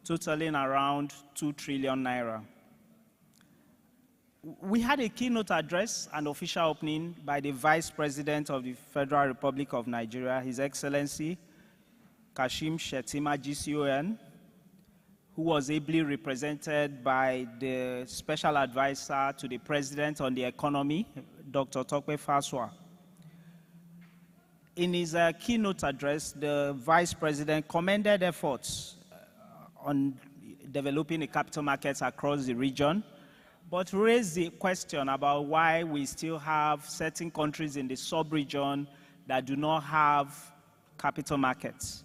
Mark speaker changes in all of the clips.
Speaker 1: totaling around 2 trillion naira. We had a keynote address and official opening by the Vice President of the Federal Republic of Nigeria, His Excellency Kashim Shettima GCON, who was ably represented by the Special Advisor to the President on the Economy, Dr. Tokwe Faswa. In his keynote address, the Vice President commended efforts on developing the capital markets across the region, but raised the question about why we still have certain countries in the sub-region that do not have capital markets.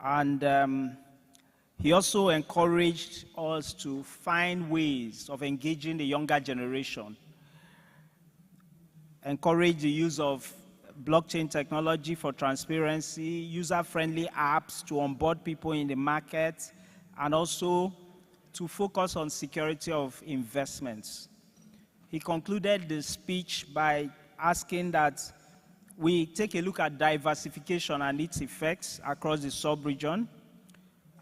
Speaker 1: And he also encouraged us to find ways of engaging the younger generation, encourage the use of blockchain technology for transparency, user-friendly apps to onboard people in the market, and also to focus on security of investments. He concluded the speech by asking that we take a look at diversification and its effects across the sub-region,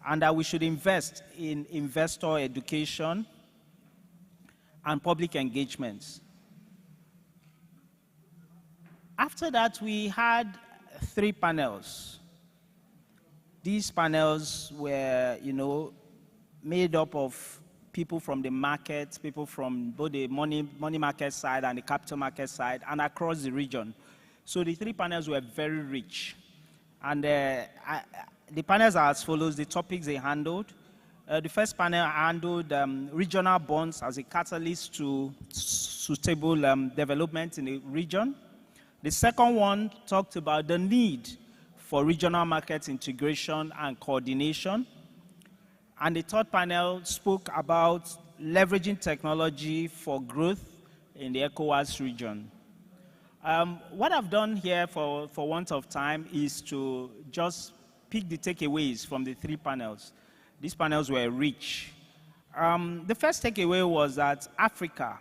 Speaker 1: and that we should invest in investor education and public engagements. After that, we had 3 panels. These panels were, made up of people from the market, people from both the money market side and the capital market side, and across the region. So the 3 panels were very rich. And the panels are as follows, the topics they handled. The first panel handled regional bonds as a catalyst to sustainable development in the region. The second one talked about the need for regional market integration and coordination. And the third panel spoke about leveraging technology for growth in the ECOWAS region. What I've done here for want of time is to just pick the takeaways from the 3 panels. These panels were rich. The first takeaway was that Africa,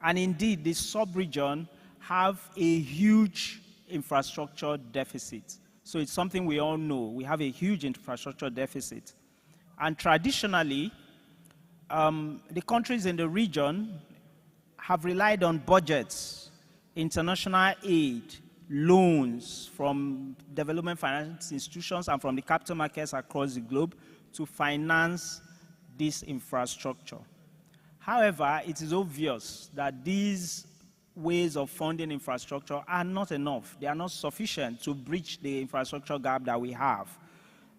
Speaker 1: and indeed the sub-region, have a huge infrastructure deficit. So it's something we all know. We have a huge infrastructure deficit. And traditionally, the countries in the region have relied on budgets, international aid, loans from development finance institutions and from the capital markets across the globe to finance this infrastructure. However, it is obvious that these ways of funding infrastructure are not enough. They are not sufficient to bridge the infrastructure gap that we have.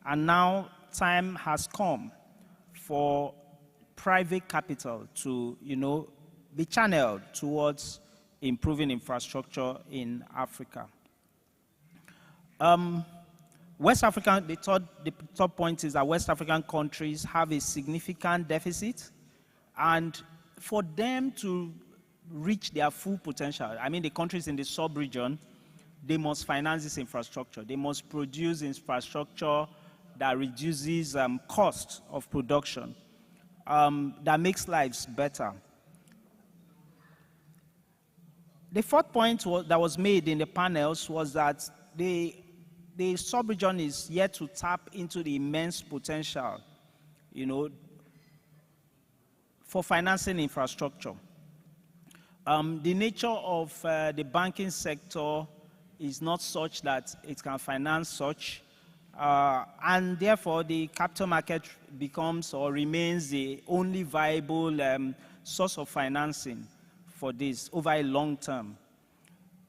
Speaker 1: And now time has come for private capital to, be channeled towards improving infrastructure in Africa. West African, the third point is that West African countries have a significant deficit, and for them to reach their full potential, I mean the countries in the sub-region, they must finance this infrastructure. They must produce infrastructure that reduces cost of production, that makes lives better. The fourth point that was made in the panels was that the sub-region is yet to tap into the immense potential, for financing infrastructure. The nature of the banking sector is not such that it can finance such, and therefore the capital market becomes or remains the only viable source of financing for this over a long term.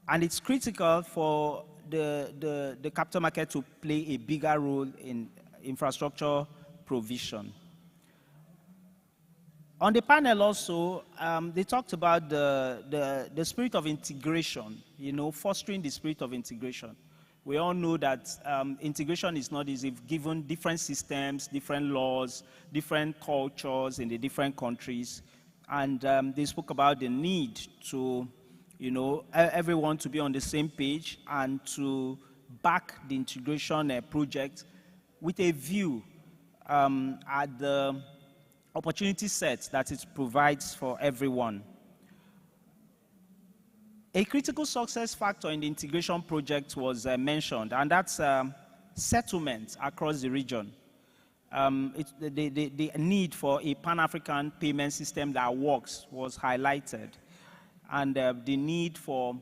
Speaker 1: And it's critical for the capital market to play a bigger role in infrastructure provision. On the panel also, they talked about the spirit of integration, fostering the spirit of integration. We all know that integration is not easy given different systems, different laws, different cultures in the different countries. And they spoke about the need to, everyone to be on the same page and to back the integration project with a view at the opportunity set that it provides for everyone. A critical success factor in the integration project was mentioned, and that's settlement across the region. the need for a Pan-African payment system that works was highlighted, and the need for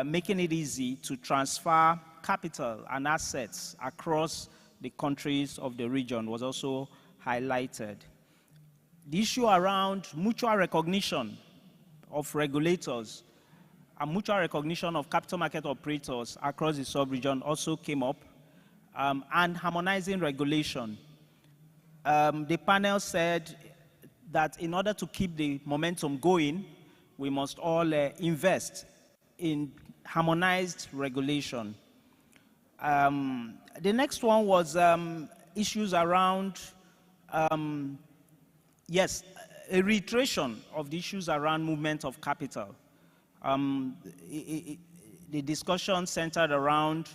Speaker 1: making it easy to transfer capital and assets across the countries of the region was also highlighted. The issue around mutual recognition of regulators and mutual recognition of capital market operators across the sub-region also came up, and harmonizing regulation. The panel said that in order to keep the momentum going, we must all invest in harmonized regulation. The next one was issues around, yes, a reiteration of the issues around movement of capital. The discussion centered around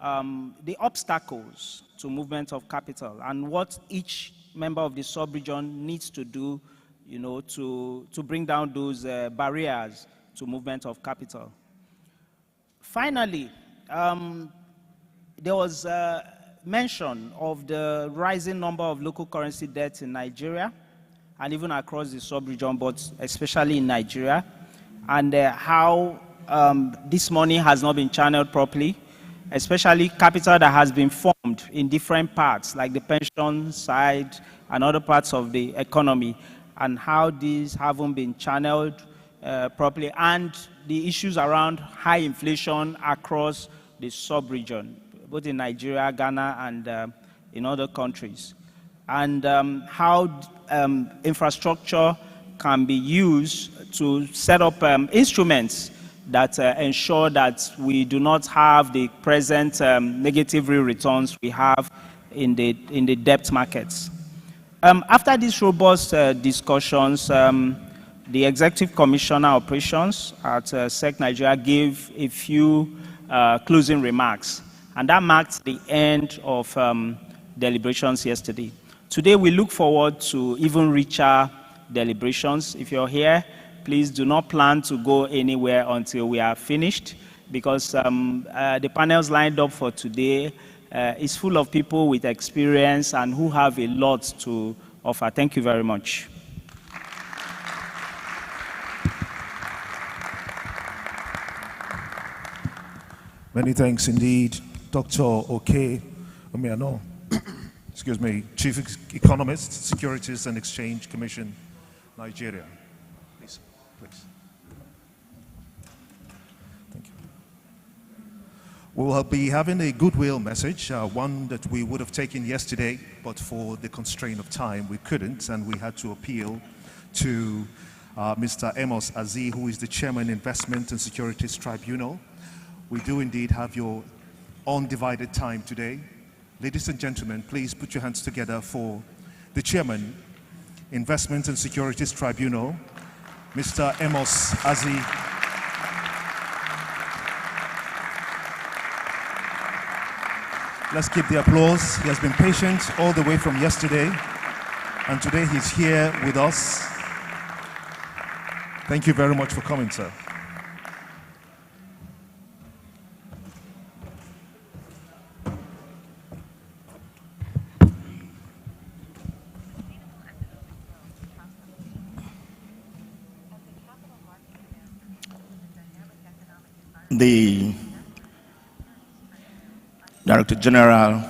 Speaker 1: the obstacles to movement of capital and what each member of the sub-region needs to do, to bring down those barriers to movement of capital. Finally, there was mention of the rising number of local currency debts in Nigeria and even across the sub-region, but especially in Nigeria, and how this money has not been channeled properly, especially capital that has been formed in different parts, like the pension side and other parts of the economy, and how these haven't been channeled properly, and the issues around high inflation across the sub-region, both in Nigeria, Ghana, and in other countries, and how infrastructure can be used to set up instruments that ensure that we do not have the present negative real returns we have in the debt markets. After these robust discussions, the Executive Commissioner Operations at SEC Nigeria gave a few closing remarks, and that marked the end of deliberations yesterday. Today we look forward to even richer deliberations. If you're here, please do not plan to go anywhere until we are finished, because the panels lined up for today is full of people with experience and who have a lot to offer. Thank you very much.
Speaker 2: Many thanks indeed, Dr. Oke Omiano, excuse me, Chief Economist, Securities and Exchange Commission, Nigeria. Please. Thank you. We'll be having a goodwill message, one that we would have taken yesterday, but for the constraint of time, we couldn't, and we had to appeal to Mr. Amos Aziz, who is the Chairman, Investment and Securities Tribunal. We do indeed have your undivided time today. Ladies and gentlemen, please put your hands together for the Chairman, Investment and Securities Tribunal, Mr. Amos Aziz. Let's keep the applause. He has been patient all the way from yesterday, and today he's here with us. Thank you very much for coming, sir.
Speaker 3: The Director General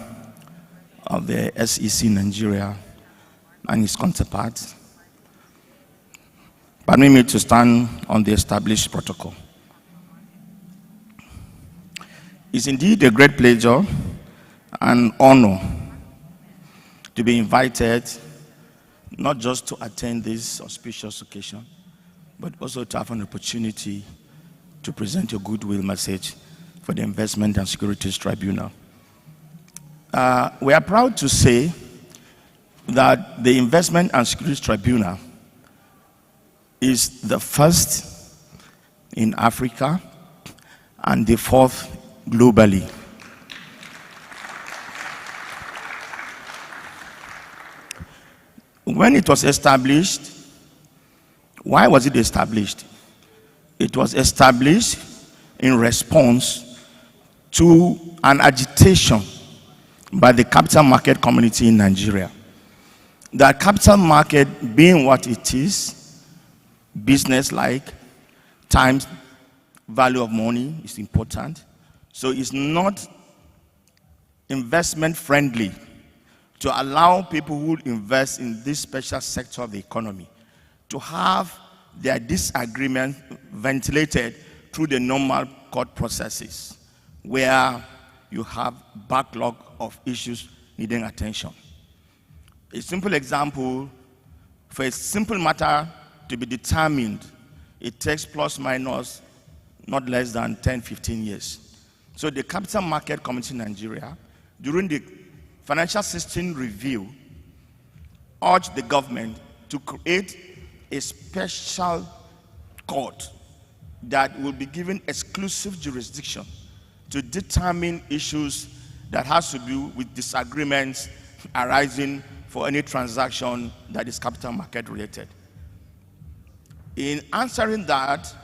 Speaker 3: of the SEC Nigeria and his counterparts permit me to stand on the established protocol. It's indeed a great pleasure and honor to be invited not just to attend this auspicious occasion, but also to have an opportunity to present a goodwill message for the Investment and Securities Tribunal. We are proud to say that the Investment and Securities Tribunal is the first in Africa and the fourth globally. When it was established, why was it established? It was established in response to an agitation by the capital market community in Nigeria. The capital market being what it is, business-like, times value of money is important. So it's not investment friendly to allow people who invest in this special sector of the economy to have their disagreement ventilated through the normal court processes where you have backlog of issues needing attention. A simple example, for a simple matter to be determined, it takes plus minus not less than 10, 15 years. So the Capital Market Committee in Nigeria, during the financial system review, urged the government to create a special court that will be given exclusive jurisdiction to determine issues that has to do with disagreements arising for any transaction that is capital market related. In answering that,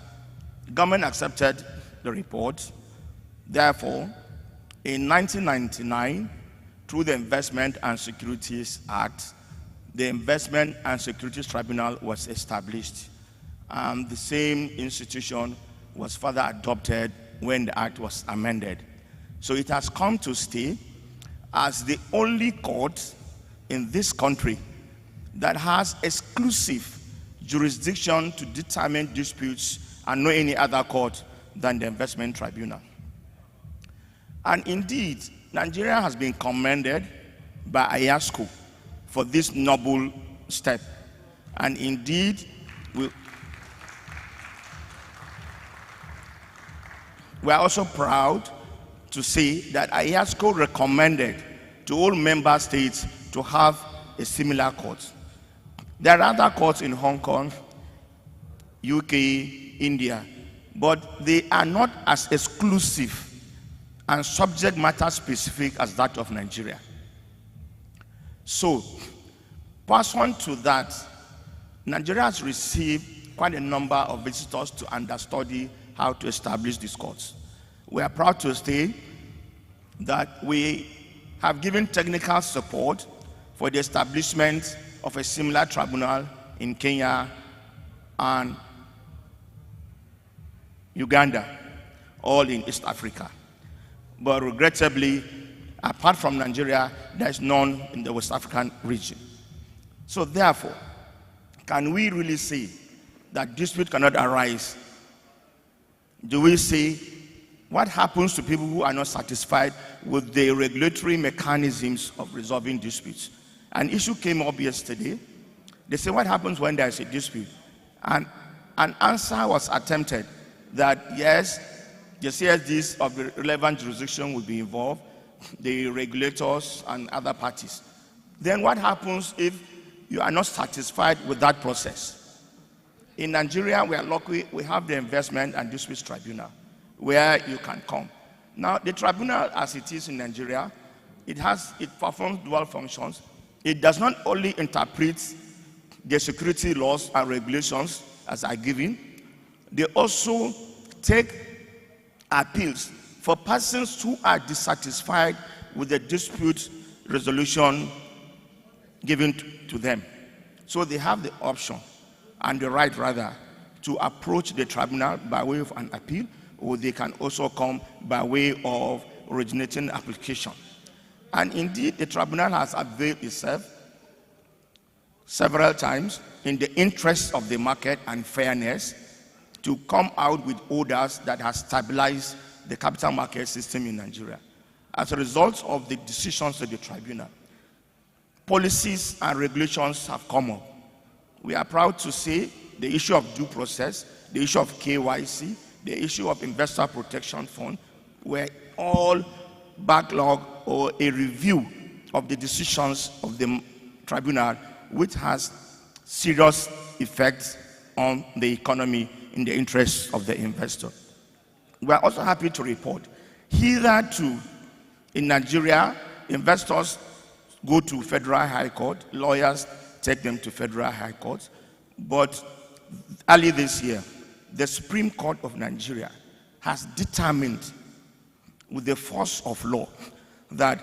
Speaker 3: the government accepted the report. Therefore, in 1999, through the Investment and Securities Act, the Investment and Securities Tribunal was established. The same institution was further adopted when the act was amended. So it has come to stay as the only court in this country that has exclusive jurisdiction to determine disputes and no any other court than the Investment Tribunal. And indeed, Nigeria has been commended by IASCO for this noble step. And indeed, we are also proud to say that IASCO recommended to all member states to have a similar court. There are other courts in Hong Kong, UK, India, but they are not as exclusive and subject matter specific as that of Nigeria. So, pursuant to that, Nigeria has received quite a number of visitors to understudy how to establish these courts. We are proud to say that we have given technical support for the establishment of a similar tribunal in Kenya and Uganda, all in East Africa. But regrettably, apart from Nigeria, there is none in the West African region. So therefore, can we really say that dispute cannot arise? Do we say what happens to people who are not satisfied with the regulatory mechanisms of resolving disputes? An issue came up yesterday. They say, what happens when there is a dispute? And an answer was attempted that yes, the CSDs of the relevant jurisdiction will be involved, the regulators and other parties. Then what happens if you are not satisfied with that process? In Nigeria, we are lucky, we have the Investment and Disputes Tribunal, where you can come. Now, the tribunal as it is in Nigeria, it performs dual functions. It does not only interpret the security laws and regulations as are given, they also take appeals for persons who are dissatisfied with the dispute resolution given to them. So they have the option and the right rather to approach the tribunal by way of an appeal, or they can also come by way of originating application. And indeed, the tribunal has availed itself several times in the interest of the market and fairness to come out with orders that have stabilized the capital market system in Nigeria. As a result of the decisions of the tribunal, policies and regulations have come up. We are proud to say the issue of due process, the issue of KYC, the issue of investor protection fund were all backlog or a review of the decisions of the tribunal, which has serious effects on the economy in the interests of the investor. We are also happy to report hitherto in Nigeria, investors go to Federal High Court, lawyers take them to Federal High Court, but early this year, the Supreme Court of Nigeria has determined with the force of law that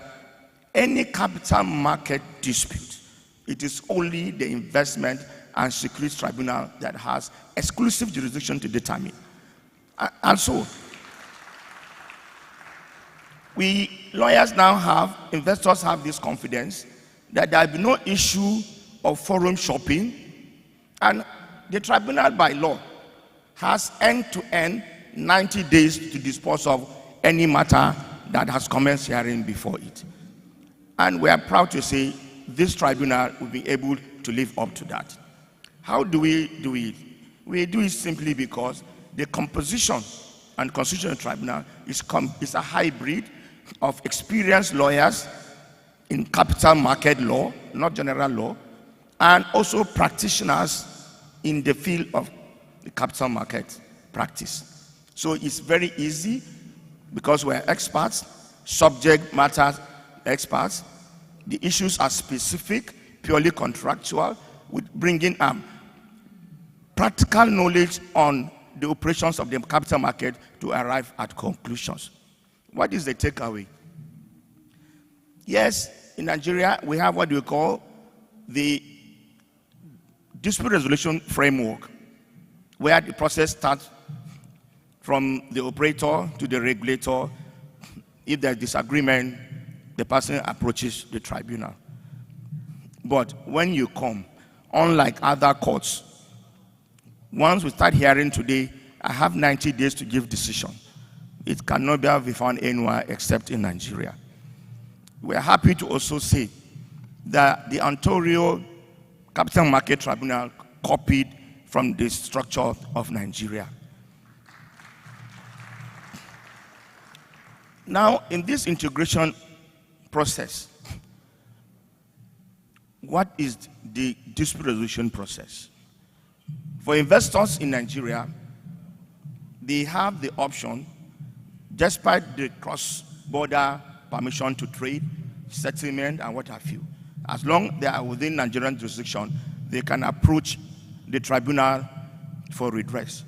Speaker 3: any capital market dispute, it is only the Investment and Securities Tribunal that has exclusive jurisdiction to determine. And so, we lawyers now have, investors have this confidence that there will be no issue of forum shopping, and the tribunal by law has end-to-end 90 days to dispose of any matter that has commenced hearing before it. And we are proud to say this tribunal will be able to live up to that. How do we do it? We do it simply because the composition and constitutional tribunal is a hybrid of experienced lawyers in capital market law, not general law, and also practitioners in the field of the capital market practice. So it's very easy because we're experts, subject matter experts. The issues are specific, purely contractual, with bringing practical knowledge on the operations of the capital market to arrive at conclusions. What is the takeaway? Yes, in Nigeria, we have what we call the dispute resolution framework, where the process starts from the operator to the regulator. If there's disagreement, the person approaches the tribunal. But when you come, unlike other courts, once we start hearing today, I have 90 days to give decision. It cannot be found anywhere except in Nigeria. We are happy to also say that the Ontario Capital Market Tribunal copied from the structure of Nigeria. Now, in this integration process, what is the dispute resolution process? For investors in Nigeria, they have the option, despite the cross-border permission to trade, settlement, and what have you. As long as they are within Nigerian jurisdiction, they can approach the tribunal for redress.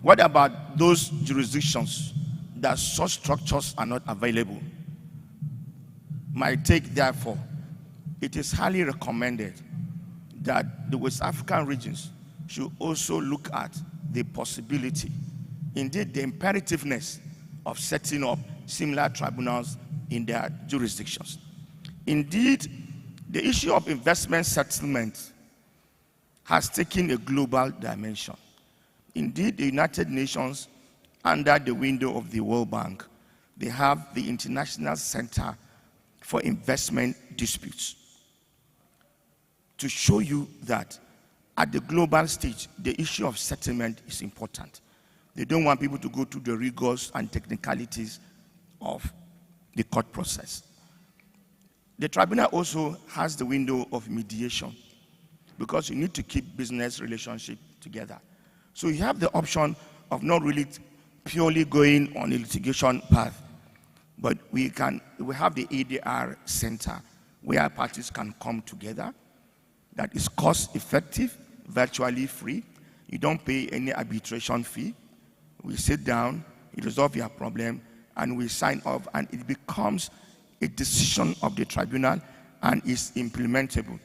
Speaker 3: What about those jurisdictions that such structures are not available? My take, therefore, it is highly recommended that the West African regions should also look at the possibility, indeed the imperativeness, of setting up similar tribunals in their jurisdictions. Indeed, the issue of investment settlement has taken a global dimension. Indeed, the United Nations, under the window of the World Bank, they have the International Center for Investment Disputes, to show you that at the global stage, the issue of settlement is important. They don't want people to go through the rigors and technicalities of the court process. The tribunal also has the window of mediation, because you need to keep business relationship together. So you have the option of not really purely going on a litigation path, but we have the ADR center where parties can come together. That is cost effective, virtually free. You don't pay any arbitration fee. We sit down, you resolve your problem, and we sign off, and it becomes a decision of the tribunal and is implementable.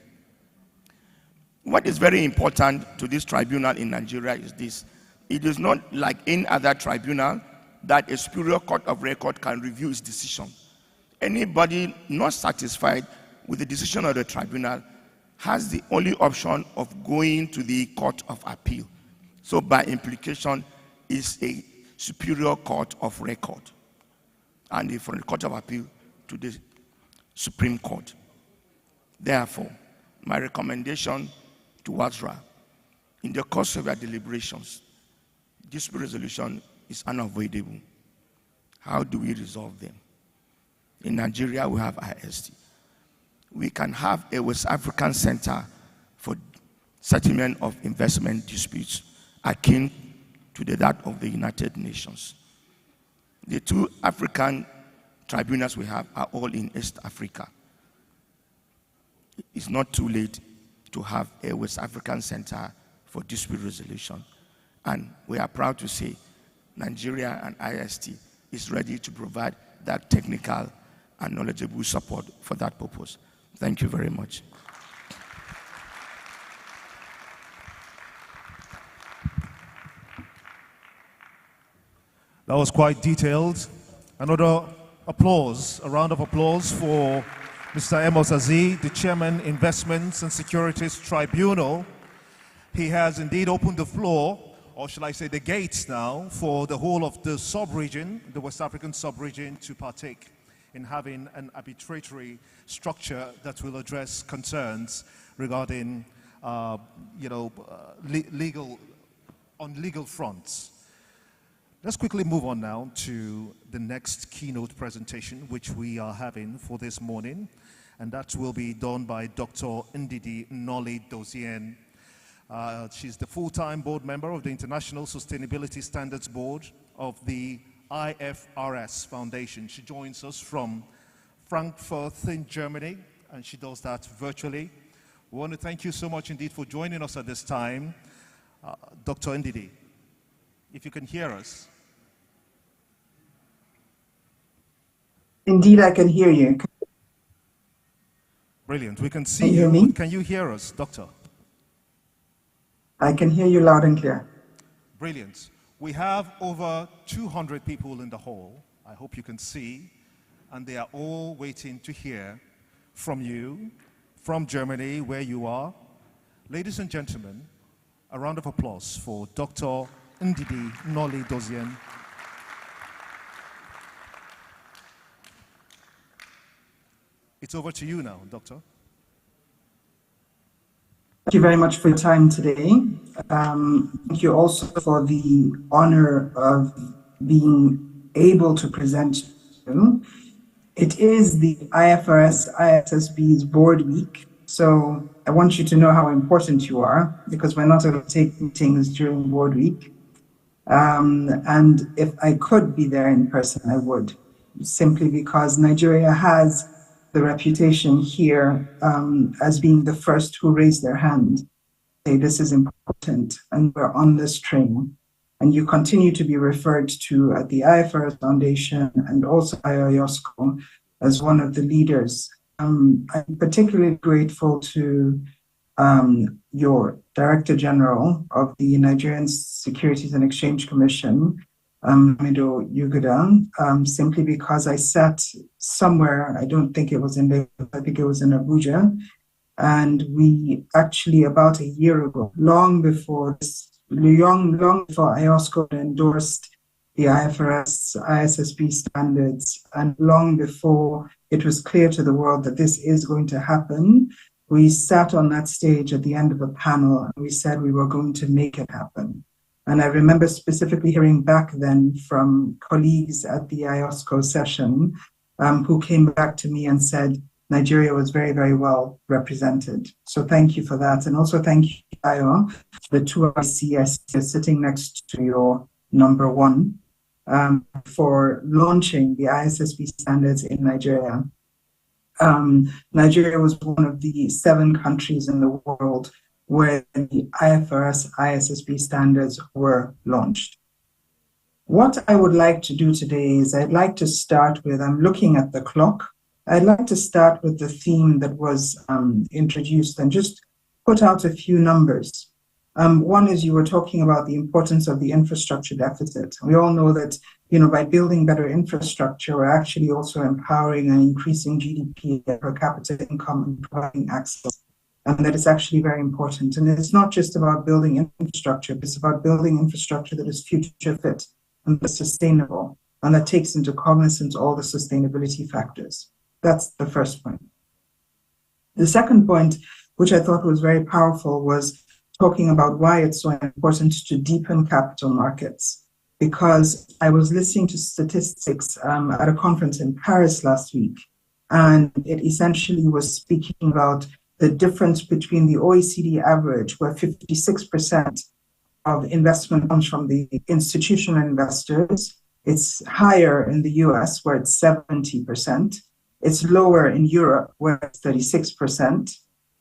Speaker 3: What is very important to this tribunal in Nigeria is this: it is not like any other tribunal that a superior court of record can review its decision. Anybody not satisfied with the decision of the tribunal has the only option of going to the Court of Appeal. So by implication, is a superior court of record, and from the Court of Appeal to the Supreme Court. Therefore, my recommendation to WASRA, in the course of our deliberations, dispute resolution is unavoidable. How do we resolve them? In Nigeria, we have IST. We can have a West African Center for settlement of investment disputes akin to that of the United Nations. The two African tribunals we have are all in East Africa. It's not too late to have a West African Center for dispute resolution. And we are proud to say Nigeria and IST is ready to provide that technical and knowledgeable support for that purpose. Thank you very much.
Speaker 2: That was quite detailed. Another applause, a round of applause for Mr. Amos Aziz, the Chairman, Investments and Securities Tribunal. He has indeed opened the floor, or shall I say the gates now, for the whole of the sub-region, the West African sub-region, to partake in having an arbitratory structure that will address concerns regarding, legal fronts. Let's quickly move on now to the next keynote presentation, which we are having for this morning, and that will be done by Dr. Ndidi Nnolli-Dozien. She's the full-time board member of the International Sustainability Standards Board of the IFRS Foundation. She joins us from Frankfurt in Germany, and she does that virtually. We want to thank you so much indeed for joining us at this time. Dr. Ndidi, if you can hear us.
Speaker 4: Indeed, I can hear you.
Speaker 2: Brilliant. We can see you. But can you hear us, Doctor?
Speaker 4: I can hear you loud and clear.
Speaker 2: Brilliant. We have over 200 people in the hall. I hope you can see. And they are all waiting to hear from you, from Germany, where you are. Ladies and gentlemen, a round of applause for Dr. Ndidi Nnolli-Dozien. It's over to you now, Doctor.
Speaker 4: Thank you very much for your time today. Thank you also for the honor of being able to present to you. It is the IFRS ISSB's board week, so I want you to know how important you are, because we're not going to take meetings during board week. And if I could be there in person, I would, simply because Nigeria has the reputation here as being the first who raised their hand. Say, this is important, and we're on this train. And you continue to be referred to at the IFRS Foundation and also IOSCO as one of the leaders. I'm particularly grateful to your Director General of the Nigerian Securities and Exchange Commission, Hamidu Yuguda, simply because I sat somewhere, I don't think it was in Lagos, I think it was in Abuja, and we actually about a year ago, long before IOSCO endorsed the IFRS ISSB standards, and long before it was clear to the world that this is going to happen, we sat on that stage at the end of a panel and we said we were going to make it happen. And I remember specifically hearing back then from colleagues at the IOSCO session who came back to me and said Nigeria was very, very well represented. So thank you for that. And also thank you, Ayo, the two ICS sitting next to your number one, for launching the ISSB standards in Nigeria. Nigeria was one of the 7 countries in the world where the IFRS ISSB standards were launched. What I would like to do today is I'd like to start with, I'm looking at the clock, I'd like to start with the theme that was introduced and just put out a few numbers. One is you were talking about the importance of the infrastructure deficit. We all know that, by building better infrastructure, we're actually also empowering and increasing GDP per capita income and providing access. And that is actually very important. And it's not just about building infrastructure, it's about building infrastructure that is future fit and that's sustainable, and that takes into cognizance all the sustainability factors. That's the first point. The second point, which I thought was very powerful, was talking about why it's so important to deepen capital markets. Because I was listening to statistics at a conference in Paris last week, and it essentially was speaking about the difference between the OECD average, where 56% of investment comes from the institutional investors. It's higher in the US, where it's 70%. It's lower in Europe, where it's 36%.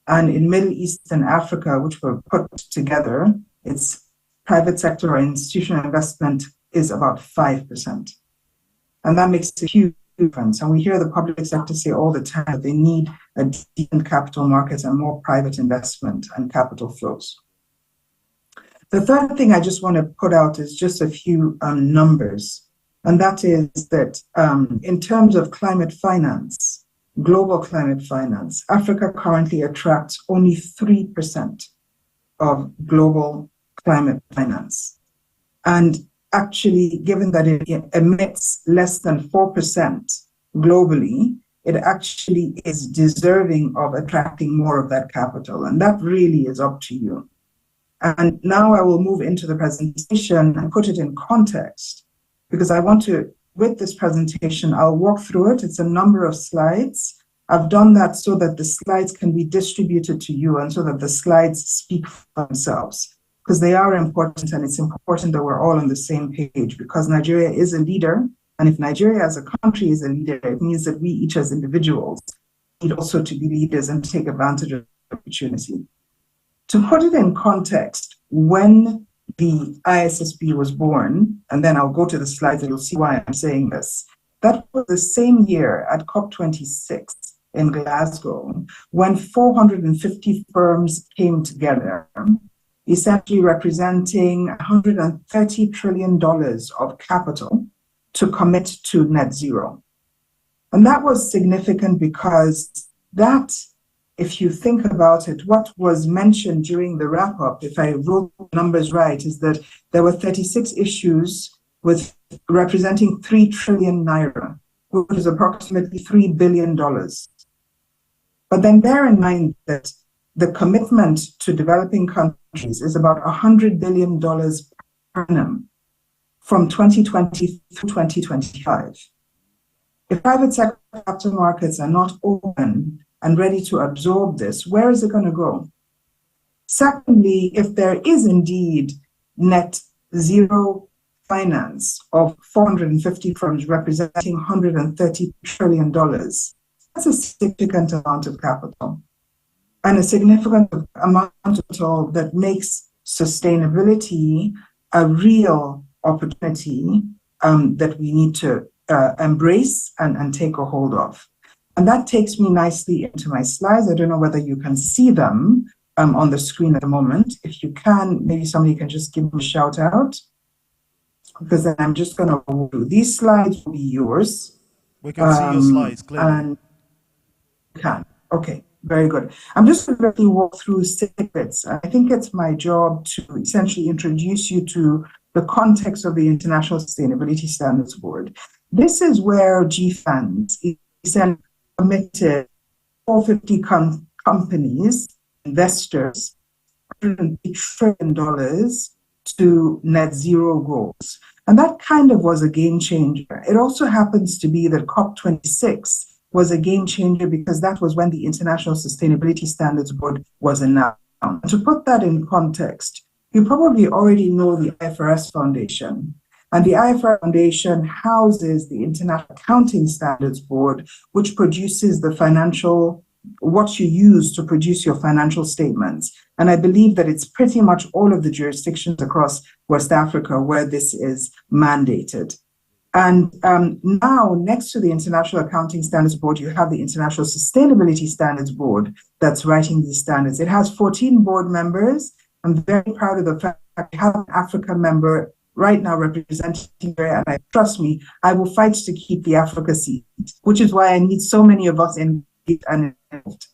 Speaker 4: And in Middle East and Africa, which were put together, it's private sector or institutional investment is about 5%. And that makes a huge difference. And we hear the public sector say all the time that they need a decent capital market and more private investment and capital flows. The third thing I just want to put out is just a few numbers. And that is that in terms of climate finance, global climate finance, Africa currently attracts only 3% of global climate finance. And actually, given that it emits less than 4% globally, it actually is deserving of attracting more of that capital. And that really is up to you. And now I will move into the presentation and put it in context, because I want to, with this presentation, I'll walk through it. It's a number of slides. I've done that so that the slides can be distributed to you and so that the slides speak for themselves, because they are important, and it's important that we're all on the same page, because Nigeria is a leader. And if Nigeria as a country is a leader, it means that we each as individuals need also to be leaders and take advantage of the opportunity. To put it in context, when the ISSB was born, and then I'll go to the slides and you'll see why I'm saying this, that was the same year at COP26 in Glasgow, when 450 firms came together, essentially representing $130 trillion of capital to commit to net zero. And that was significant because that, if you think about it, what was mentioned during the wrap-up, if I wrote the numbers right, is that there were 36 issues with representing 3 trillion naira, which is approximately $3 billion. But then bear in mind that the commitment to developing countries is about $100 billion per annum from 2020 through 2025. If private sector capital markets are not open and ready to absorb this, where is it going to go? Secondly, if there is indeed net zero finance of 450 firms representing $130 trillion, that's a significant amount of capital, and a significant amount of capital that makes sustainability a real opportunity that we need to embrace and take a hold of. And that takes me nicely into my slides. I don't know whether you can see them on the screen at the moment. If you can, maybe somebody can just give me a shout out, because then I'm just going to go through. These slides will be yours.
Speaker 2: We can see your slides clearly.
Speaker 4: And you can. Okay, very good. I'm just going to quickly walk through 6 bits. I think it's my job to essentially introduce you to the context of the International Sustainability Standards Board. This is where GFANZ essentially committed 450 companies, investors, $100 trillion to net zero goals. And that kind of was a game changer. It also happens to be that COP26 was a game changer because that was when the International Sustainability Standards Board was announced. And to put that in context, you probably already know the IFRS Foundation. And the IFRS Foundation houses the International Accounting Standards Board, which produces the financial, what you use to produce your financial statements. And I believe that it's pretty much all of the jurisdictions across West Africa where this is mandated. And now, next to the International Accounting Standards Board, you have the International Sustainability Standards Board that's writing these standards. It has 14 board members. I'm very proud of the fact that we have an African member right now representing there, and trust me, I will fight to keep the Africa seat, which is why I need so many of us engaged and involved.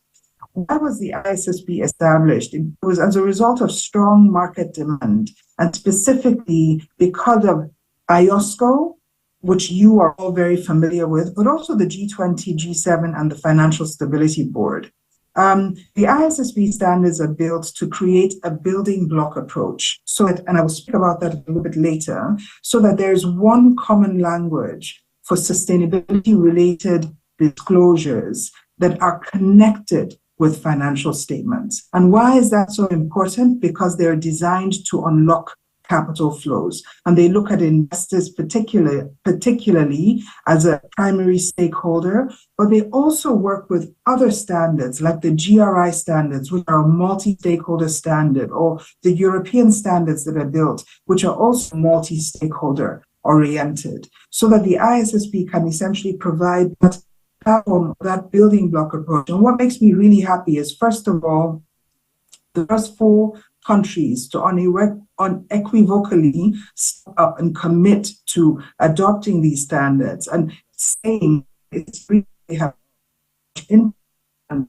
Speaker 4: Why was the ISSB established? It was as a result of strong market demand, and specifically because of IOSCO, which you are all very familiar with, but also the G20, G7, and the Financial Stability Board. The ISSB standards are built to create a building block approach, so that, and I will speak about that a little bit later, so that there's one common language for sustainability-related disclosures that are connected with financial statements. And why is that so important? Because they're designed to unlock capital flows, and they look at investors particularly as a primary stakeholder, but they also work with other standards like the GRI standards, which are a multi-stakeholder standard, or the European standards that are built, which are also multi-stakeholder. oriented, so that the ISSB can essentially provide that platform, that building block approach. And what makes me really happy is, first of all, the first 4 countries to unequivocally step up and commit to adopting these standards and saying it's really have in and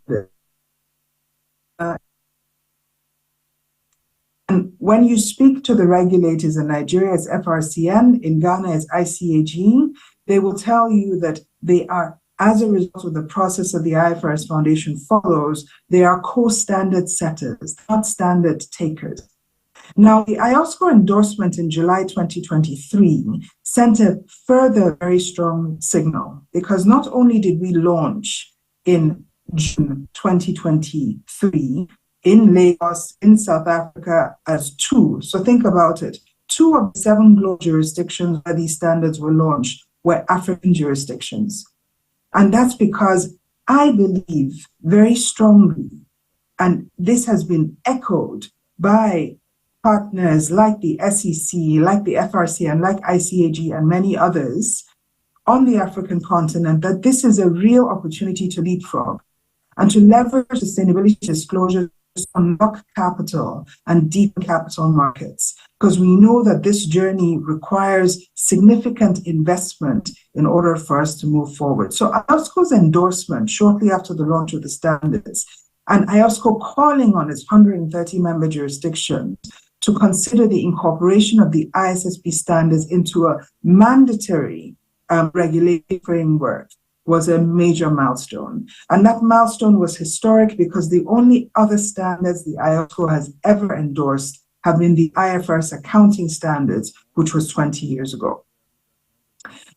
Speaker 4: when you speak to the regulators in Nigeria, it's FRCN, in Ghana, it's ICAG, they will tell you that they are, as a result of the process that the IFRS Foundation follows, they are co-standard setters, not standard takers. Now, the IOSCO endorsement in July 2023 sent a further very strong signal, because not only did we launch in June 2023 in Lagos, in South Africa, as 2. So think about it. 2 of the 7 global jurisdictions where these standards were launched were African jurisdictions. And that's because I believe very strongly, and this has been echoed by partners like the SEC, like the FRC, and like ICAG and many others on the African continent, that this is a real opportunity to leapfrog and to leverage sustainability disclosures to unlock capital and deepen capital markets, because we know that this journey requires significant investment in order for us to move forward. So IOSCO's endorsement shortly after the launch of the standards, and IOSCO calling on its 130 member jurisdictions to consider the incorporation of the ISSB standards into a mandatory regulatory framework, was a major milestone. And that milestone was historic because the only other standards the IOSCO has ever endorsed have been the IFRS accounting standards, which was 20 years ago.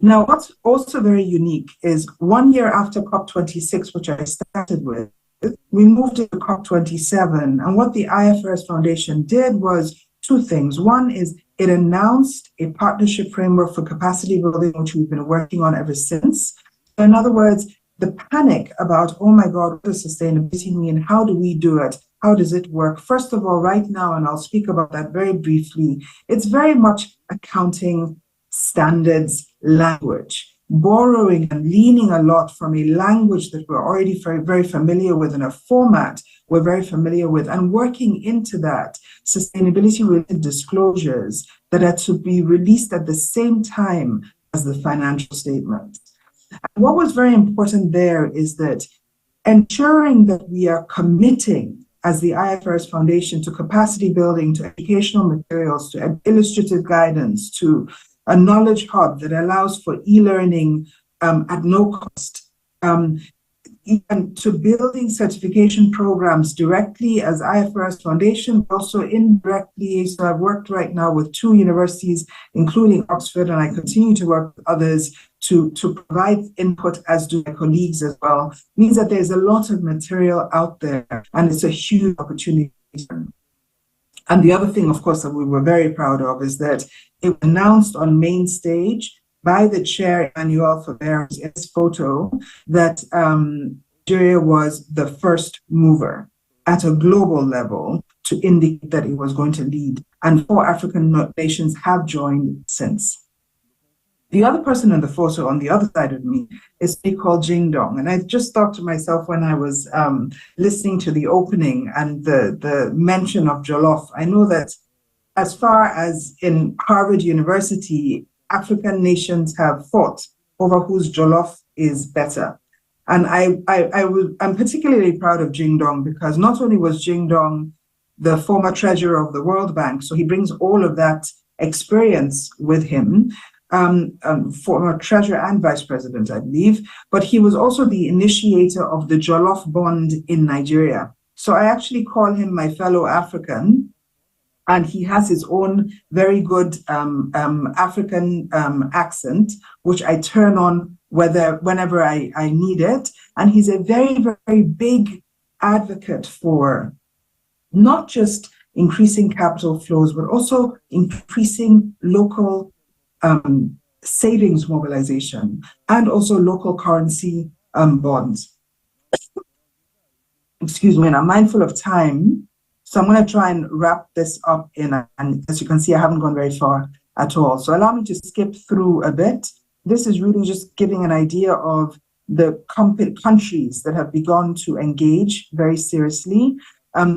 Speaker 4: Now, what's also very unique is 1 year after COP26, which I started with, we moved into COP27. And what the IFRS Foundation did was 2 things. One is it announced a partnership framework for capacity building, which we've been working on ever since. In other words, the panic about, oh my God, what does sustainability mean? How do we do it? How does it work? First of all, right now, and I'll speak about that very briefly, it's very much accounting standards language, borrowing and leaning a lot from a language that we're already very, very familiar with, in a format we're very familiar with, and working into that sustainability-related disclosures that are to be released at the same time as the financial statement. And what was very important there is that ensuring that we are committing as the IFRS Foundation to capacity building, to educational materials, to illustrative guidance, to a knowledge hub that allows for e-learning at no cost, and to building certification programs directly as IFRS Foundation, also indirectly. So I've worked right now with 2 universities, including Oxford, and I continue to work with others to provide input, as do my colleagues as well. Means that there's a lot of material out there, and it's a huge opportunity. And the other thing, of course, that we were very proud of is that it was announced on main stage by the chair, Emmanuel Faber's, in his photo, that Nigeria was the first mover at a global level to indicate that it was going to lead. And 4 African nations have joined since. The other person in the photo on the other side of me is called Jing Dong. And I just thought to myself when I was listening to the opening and the mention of Jollof, I know that as far as in Harvard University, African nations have fought over whose Jollof is better. And I'm particularly proud of Jing Dong because not only was Jing Dong the former treasurer of the World Bank, so he brings all of that experience with him, former treasurer and vice president, I believe, but he was also the initiator of the Jollof Bond in Nigeria. So I actually call him my fellow African, and he has his own very good African accent, which I turn on whenever I need it. And he's a very, very big advocate for not just increasing capital flows, but also increasing local savings mobilization and also local currency bonds. Excuse me, and I'm mindful of time, so I'm going to try and wrap this up and as you can see, I haven't gone very far. at all. So allow me to skip through a bit. This is really just giving an idea of the countries that have begun to engage very seriously.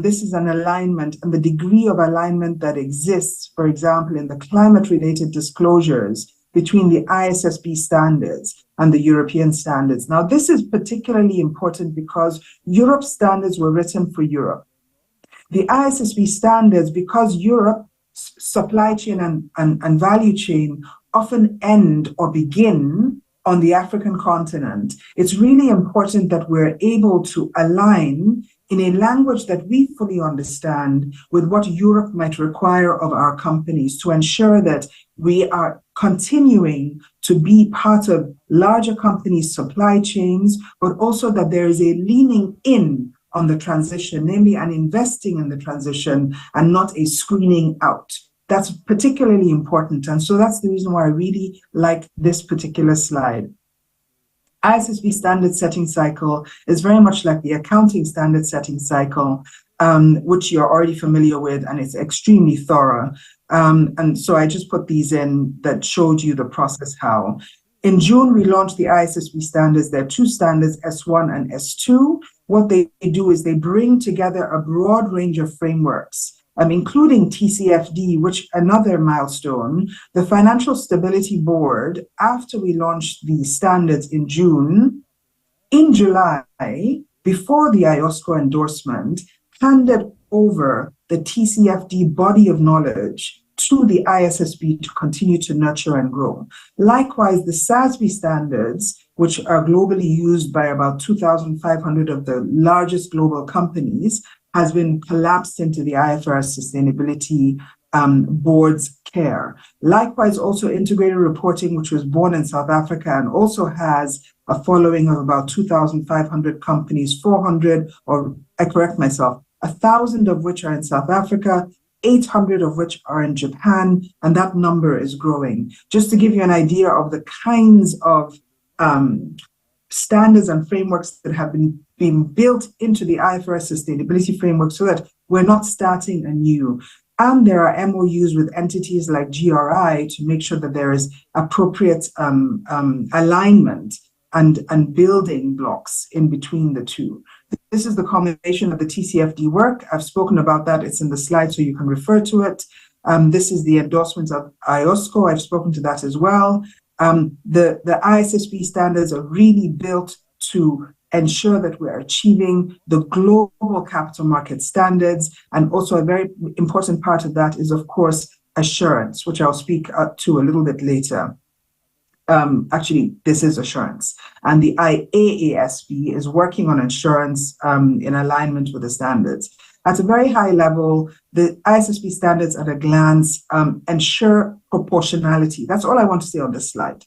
Speaker 4: This is an alignment and the degree of alignment that exists, for example, in the climate-related disclosures between the ISSB standards and the European standards. Now, this is particularly important because Europe's standards were written for Europe. The ISSB standards, because Europe's supply chain and value chain often end or begin on the African continent, it's really important that we're able to align in a language that we fully understand with what Europe might require of our companies to ensure that we are continuing to be part of larger companies' supply chains, but also that there is a leaning in on the transition, namely an investing in the transition and not a screening out. That's particularly important. And so that's the reason why I really like this particular slide. ISSB standard setting cycle is very much like the accounting standard setting cycle, which you're already familiar with, and it's extremely thorough. And so I just put these in that showed you the process how. In June, we launched the ISSB standards. There are two standards, S1 and S2. What they do is they bring together a broad range of frameworks, including TCFD, which another milestone. The Financial Stability Board, after we launched the standards in June, in July, before the IOSCO endorsement, handed over the TCFD body of knowledge to the ISSB to continue to nurture and grow. Likewise, the SASB standards, which are globally used by about 2,500 of the largest global companies, has been collapsed into the IFRS Sustainability Board's care. Likewise, also integrated reporting, which was born in South Africa and also has a following of about 2,500 companies, 400, or I correct myself, 1,000 of which are in South Africa, 800 of which are in Japan, and that number is growing. Just to give you an idea of the kinds of standards and frameworks that have been built into the IFRS sustainability framework so that we're not starting anew. And there are MOUs with entities like GRI to make sure that there is appropriate alignment and building blocks in between the two. This is the combination of the TCFD work. I've spoken about that. It's in the slide, so you can refer to it. This is the endorsement of IOSCO. I've spoken to that as well. The ISSB standards are really built to ensure that we're achieving the global capital market standards. And also a very important part of that is, of course, assurance, which I'll speak to a little bit later. Actually, this is assurance. And the IAASB is working on assurance in alignment with the standards. At a very high level, the ISSB standards at a glance ensure proportionality. That's all I want to say on this slide.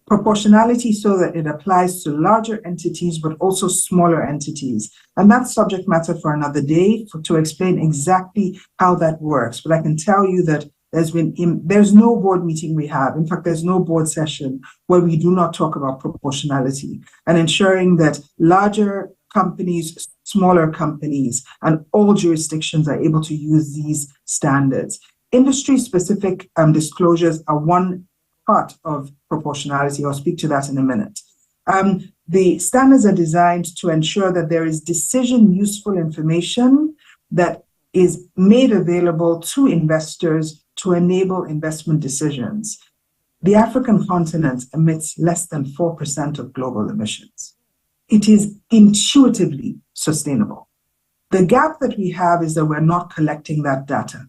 Speaker 4: Proportionality so that it applies to larger entities, but also smaller entities. And that's subject matter for another day to explain exactly how that works. But I can tell you that there's no board meeting we have. In fact, there's no board session where we do not talk about proportionality and ensuring that larger companies, smaller companies, and all jurisdictions are able to use these standards. Industry-specific disclosures are one part of proportionality. I'll speak to that in a minute. The standards are designed to ensure that there is decision-useful information that is made available to investors to enable investment decisions. The African continent emits less than 4% of global emissions. It is intuitively sustainable. The gap that we have is that we're not collecting that data.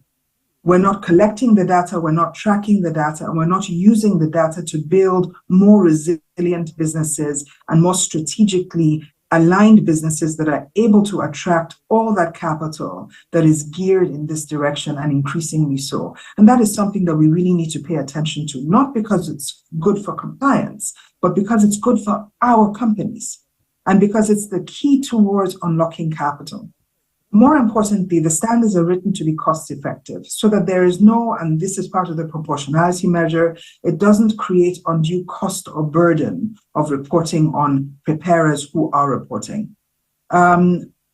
Speaker 4: We're not collecting the data, we're not tracking the data, and we're not using the data to build more resilient businesses and more strategically aligned businesses that are able to attract all that capital that is geared in this direction and increasingly so. And that is something that we really need to pay attention to, not because it's good for compliance, but because it's good for our companies and because it's the key towards unlocking capital. More importantly, the standards are written to be cost effective so that there is no, and this is part of the proportionality measure, it doesn't create undue cost or burden of reporting on preparers who are reporting.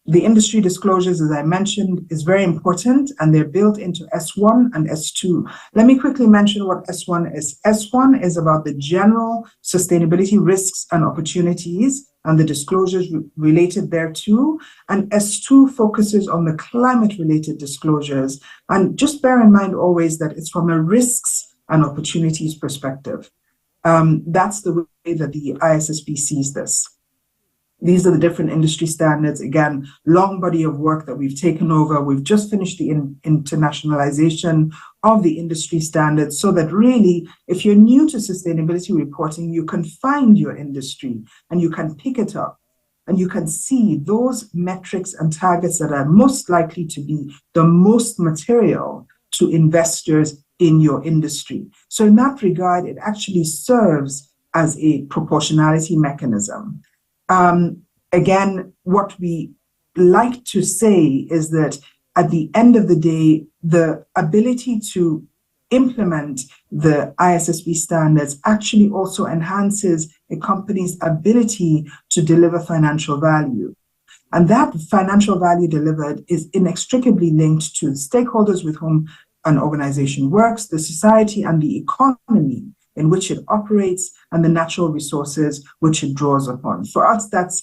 Speaker 4: The industry disclosures, as I mentioned, is very important, and they're built into S1 and S2. Let me quickly mention what S1 is. S1 is about the general sustainability risks and opportunities and the disclosures related thereto. And S2 focuses on the climate-related disclosures. And just bear in mind always that it's from a risks and opportunities perspective. That's the way that the ISSB sees this. These are the different industry standards. Again, long body of work that we've taken over. We've just finished the internationalization of the industry standards so that really, if you're new to sustainability reporting, you can find your industry and you can pick it up and you can see those metrics and targets that are most likely to be the most material to investors in your industry. So in that regard, it actually serves as a proportionality mechanism. Again, what we like to say is that at the end of the day, the ability to implement the ISSB standards actually also enhances a company's ability to deliver financial value. And that financial value delivered is inextricably linked to stakeholders with whom an organization works, the society and the economy in which it operates, and the natural resources which it draws upon. For us, that's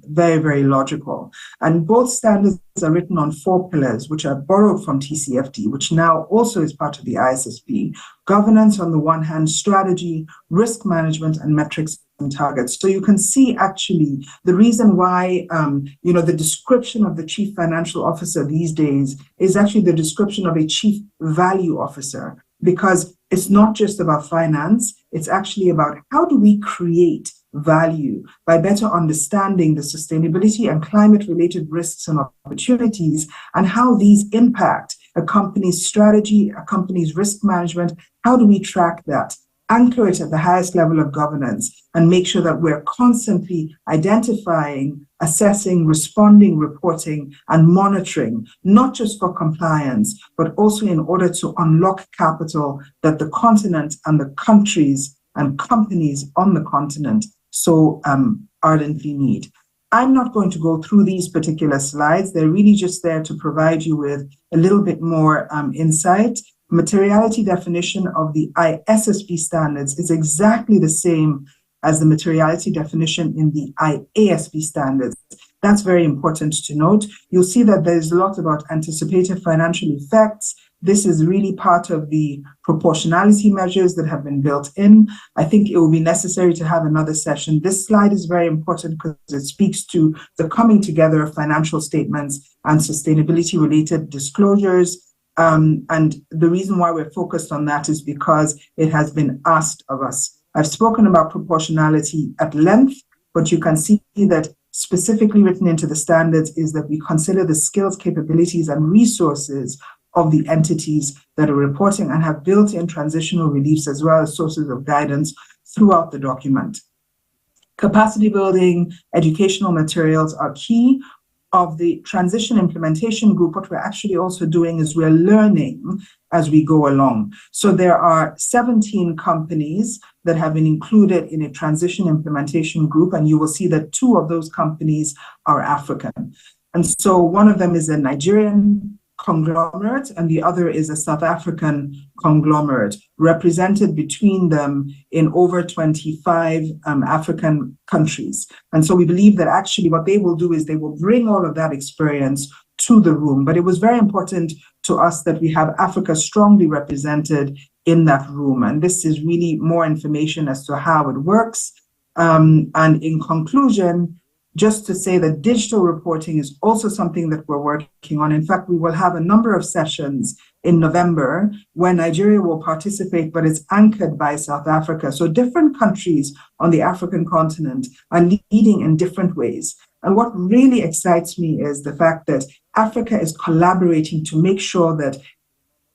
Speaker 4: very, very logical. And both standards are written on 4 pillars, which are borrowed from TCFD, which now also is part of the ISSB. Governance on the one hand, strategy, risk management, and metrics and targets. So you can see actually the reason why, the description of the chief financial officer these days is actually the description of a chief value officer, because it's not just about finance, it's actually about how do we create value by better understanding the sustainability and climate-related risks and opportunities and how these impact a company's strategy, a company's risk management. How do we track that? Anchor it at the highest level of governance and make sure that we're constantly identifying, assessing, responding, reporting, and monitoring, not just for compliance, but also in order to unlock capital that the continent and the countries and companies on the continent so ardently need. I'm not going to go through these particular slides. They're really just there to provide you with a little bit more insight. Materiality definition of the ISSB standards is exactly the same as the materiality definition in the IASB standards. That's very important to note. You'll see that there's a lot about anticipated financial effects. This is really part of the proportionality measures that have been built in. I think it will be necessary to have another session. This slide is very important because it speaks to the coming together of financial statements and sustainability-related disclosures. And the reason why we're focused on that is because it has been asked of us. I've spoken about proportionality at length, but you can see that specifically written into the standards is that we consider the skills, capabilities, and resources of the entities that are reporting and have built-in transitional reliefs as well as sources of guidance throughout the document. Capacity building, educational materials are key. Of the transition implementation group, what we're actually also doing is we're learning as we go along. So there are 17 companies that have been included in a transition implementation group, and you will see that 2 of those companies are African. And so one of them is a Nigerian conglomerate and the other is a South African conglomerate, represented between them in over 25 African countries. And so we believe that actually what they will do is they will bring all of that experience to the room. But it was very important to us that we have Africa strongly represented in that room. And this is really more information as to how it works. And in conclusion, just to say that digital reporting is also something that we're working on. In fact, we will have a number of sessions in November where Nigeria will participate, but it's anchored by South Africa. So different countries on the African continent are leading in different ways. And what really excites me is the fact that Africa is collaborating to make sure that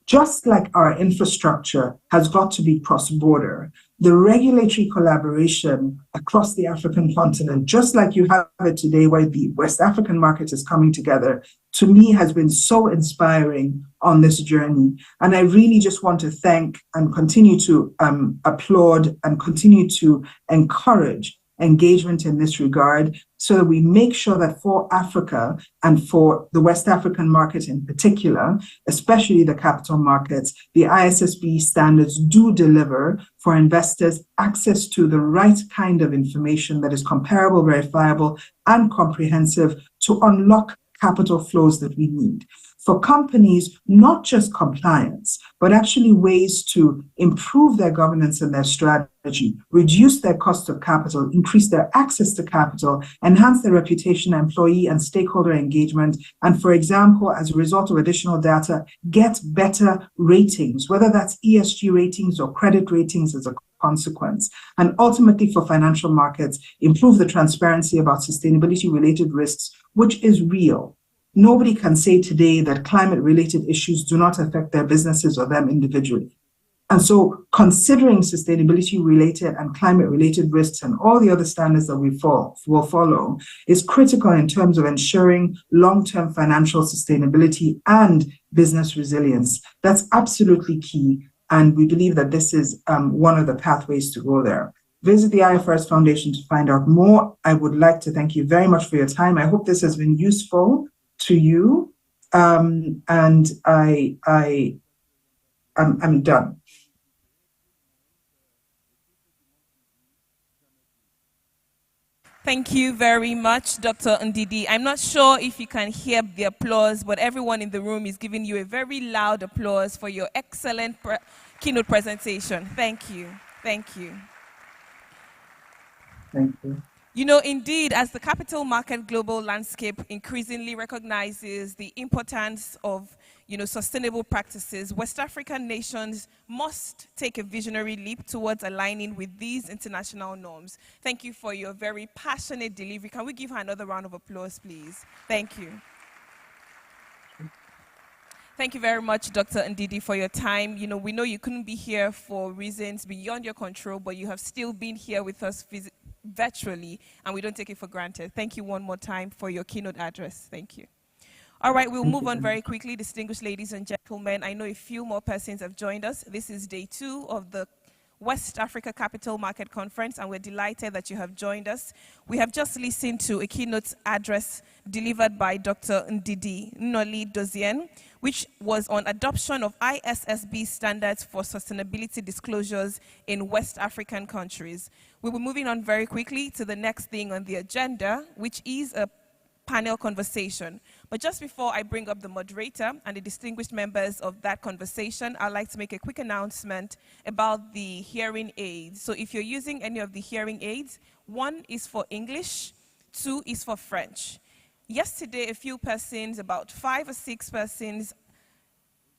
Speaker 4: just like our infrastructure has got to be cross-border, the regulatory collaboration across the African continent, just like you have it today where the West African market is coming together, to me has been so inspiring on this journey. And I really just want to thank and continue to applaud and continue to encourage engagement in this regard so that we make sure that for Africa and for the West African market in particular, especially the capital markets, the ISSB standards do deliver for investors access to the right kind of information that is comparable, verifiable, and comprehensive to unlock capital flows that we need. For companies, not just compliance, but actually ways to improve their governance and their strategy, reduce their cost of capital, increase their access to capital, enhance their reputation, employee and stakeholder engagement, and for example, as a result of additional data, get better ratings, whether that's ESG ratings or credit ratings as a consequence. And ultimately for financial markets, improve the transparency about sustainability-related risks, which is real. Nobody can say today that climate-related issues do not affect their businesses or them individually. And so considering sustainability-related and climate-related risks and all the other standards that we will follow is critical in terms of ensuring long-term financial sustainability and business resilience. That's absolutely key. And we believe that this is one of the pathways to go there. Visit the IFRS Foundation to find out more. I would like to thank you very much for your time. I hope this has been useful to you, and I'm done.
Speaker 5: Thank you very much, Dr. Ndidi. I'm not sure if you can hear the applause, but everyone in the room is giving you a very loud applause for your excellent keynote presentation. Thank you. Thank you.
Speaker 4: Thank you.
Speaker 5: You know, indeed, as the capital market global landscape increasingly recognizes the importance of, sustainable practices, West African nations must take a visionary leap towards aligning with these international norms. Thank you for your very passionate delivery. Can we give her another round of applause, please? Thank you. Thank you very much, Dr. Ndidi, for your time. We know you couldn't be here for reasons beyond your control, but you have still been here with us virtually, and we don't take it for granted. Thank you one more time for your keynote address. Thank you. All right, we'll move on very quickly. Distinguished ladies and gentlemen, I know a few more persons have joined us. This is day 2 of the West Africa Capital Market Conference, and we're delighted that you have joined us. We have just listened to a keynote address delivered by Dr. Ndidi Nnoli Dozien, which was on adoption of ISSB standards for sustainability disclosures in West African countries. We'll be moving on very quickly to the next thing on the agenda, which is a panel conversation. But just before I bring up the moderator and the distinguished members of that conversation, I'd like to make a quick announcement about the hearing aids. So if you're using any of the hearing aids, 1 is for English, 2 is for French. Yesterday, a few persons, about 5 or 6 persons,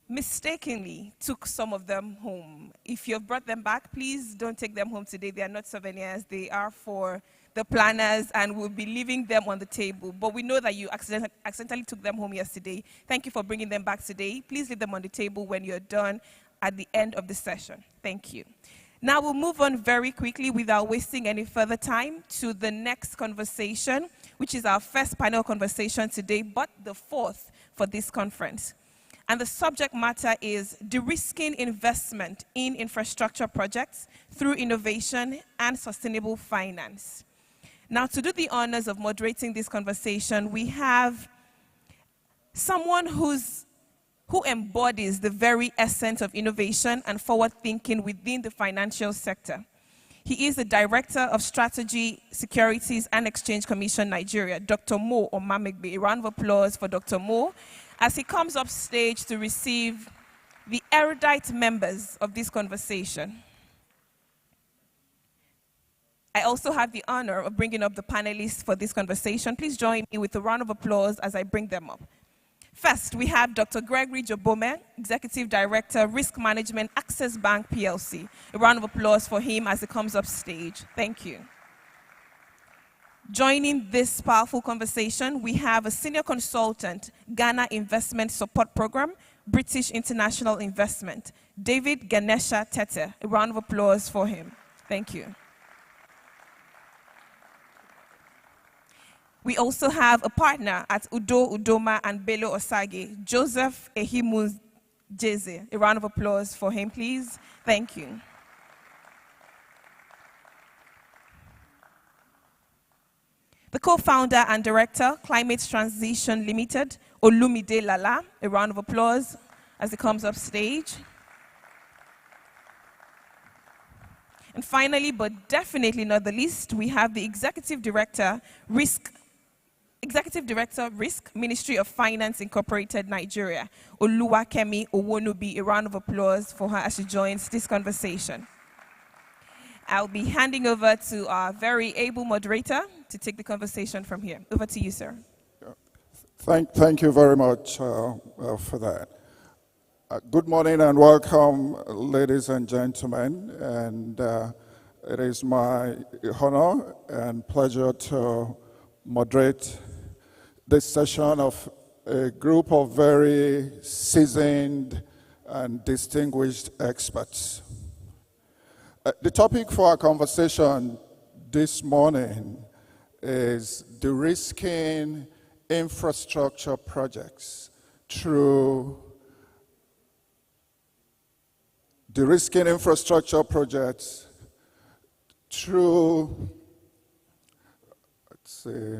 Speaker 5: mistakenly took some of them home. If you've brought them back, please don't take them home today. They are not souvenirs. They are for the planners, and we'll be leaving them on the table. But we know that you accidentally took them home yesterday. Thank you for bringing them back today. Please leave them on the table when you're done at the end of the session. Thank you. Now we'll move on very quickly without wasting any further time to the next conversation, which is our first panel conversation today, but the 4th for this conference. And the subject matter is de-risking investment in infrastructure projects through innovation and sustainable finance. Now, to do the honors of moderating this conversation, we have someone who embodies the very essence of innovation and forward thinking within the financial sector. He is the Director of Strategy, Securities and Exchange Commission, Nigeria, Dr. Mo Omamegbe. A round of applause for Dr. Mo as he comes up stage to receive the erudite members of this conversation. I also have the honor of bringing up the panelists for this conversation. Please join me with a round of applause as I bring them up. First, we have Dr. Gregory Jobome, Executive Director, Risk Management, Access Bank PLC. A round of applause for him as he comes up stage. Thank you. Joining this powerful conversation, we have a Senior Consultant, Ghana Investment Support Program, British International Investment, David Ganesha Tete. A round of applause for him. Thank you. We also have a partner at Udo Udoma and Bello Osage, Joseph Ehimu Jeze. A round of applause for him, please. Thank you. The co-founder and director, Climate Transition Limited, Olumide Lala. A round of applause as he comes up stage. And finally, but definitely not the least, we have the Executive Director, Risk, Ministry of Finance Incorporated, Nigeria, WACMaC Owonubi. A round of applause for her as she joins this conversation. I'll be handing over to our very able moderator to take the conversation from here. Over to you, sir.
Speaker 6: Thank you very much for that. Good morning and welcome, ladies and gentlemen. And it is my honor and pleasure to moderate this session of a group of very seasoned and distinguished experts. The topic for our conversation this morning is de-risking infrastructure projects through de-risking infrastructure projects through, let's see,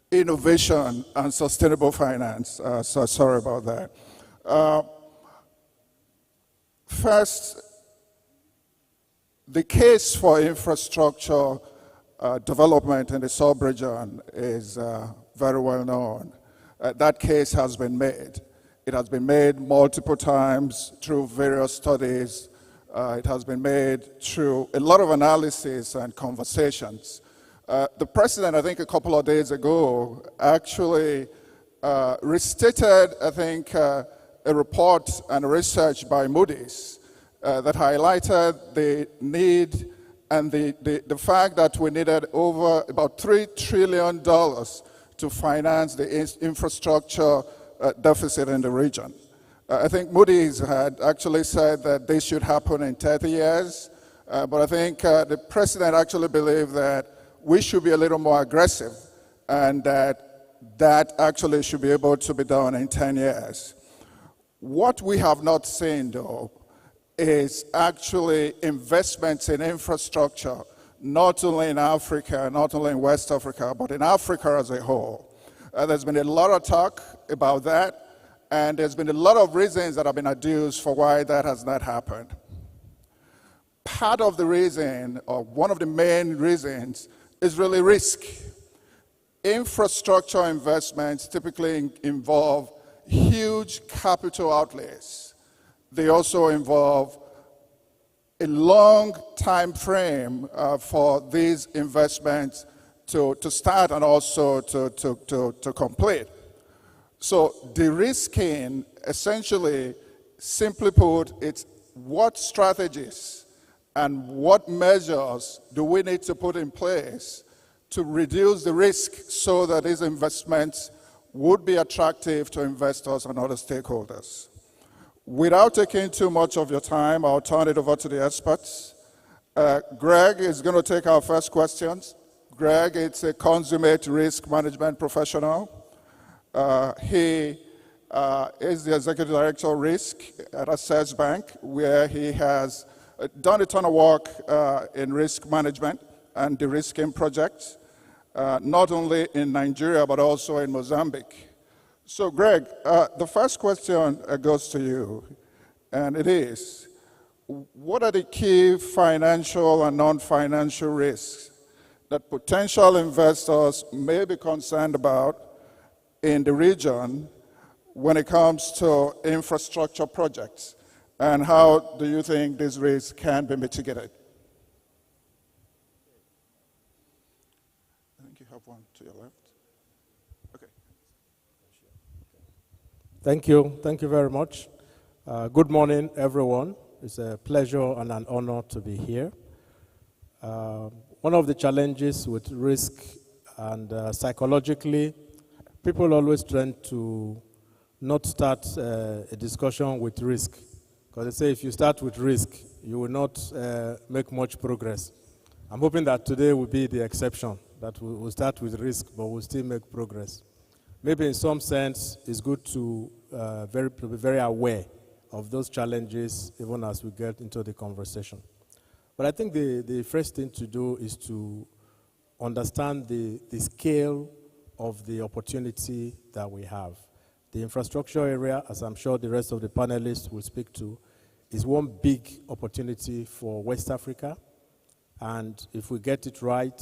Speaker 6: innovation and sustainable finance. So sorry about that. First, the case for infrastructure development in the sub-region is very well known. That case has been made. It has been made multiple times through various studies. It has been made through a lot of analysis and conversations. The president, I think a couple of days ago, actually restated, I think, a report and research by Moody's that highlighted the need and the fact that we needed over about $3 trillion to finance the infrastructure deficit in the region. I think Moody's had actually said that this should happen in 30 years, but I think the president actually believed that we should be a little more aggressive and that actually should be able to be done in 10 years. What we have not seen, though, is actually investments in infrastructure, not only in Africa, not only in West Africa, but in Africa as a whole. There's been a lot of talk about that, and there's been a lot of reasons that have been adduced for why that has not happened. Part of the reason, or one of the main reasons, is really risk. Infrastructure investments typically involve huge capital outlays. They also involve a long time frame for these investments to start and also to complete. So de-risking, essentially, simply put, it's what strategies and what measures do we need to put in place to reduce the risk so that these investments would be attractive to investors and other stakeholders. Without taking too much of your time, I'll turn it over to the experts. Greg is going to take our first questions. Greg is a consummate risk management professional. He is the Executive Director of Risk at Access Bank, where he has done a ton of work in risk management and de-risking projects, not only in Nigeria, but also in Mozambique. So Greg, the first question goes to you, and it is, what are the key financial and non-financial risks that potential investors may be concerned about in the region when it comes to infrastructure projects? And how do you think these risks can be mitigated? I think you have one to your left. Okay.
Speaker 7: Thank you very much. Good morning, everyone. It's a pleasure and an honor to be here. One of the challenges with risk, and psychologically, people always tend to not start a discussion with risk. Because they say if you start with risk, you will not make much progress. I'm hoping that today will be the exception, that we'll start with risk, but we'll still make progress. Maybe in some sense, it's good to be very aware of those challenges even as we get into the conversation. But I think the first thing to do is to understand the scale of the opportunity that we have. The infrastructure area, as I'm sure the rest of the panelists will speak to, is one big opportunity for West Africa. And if we get it right,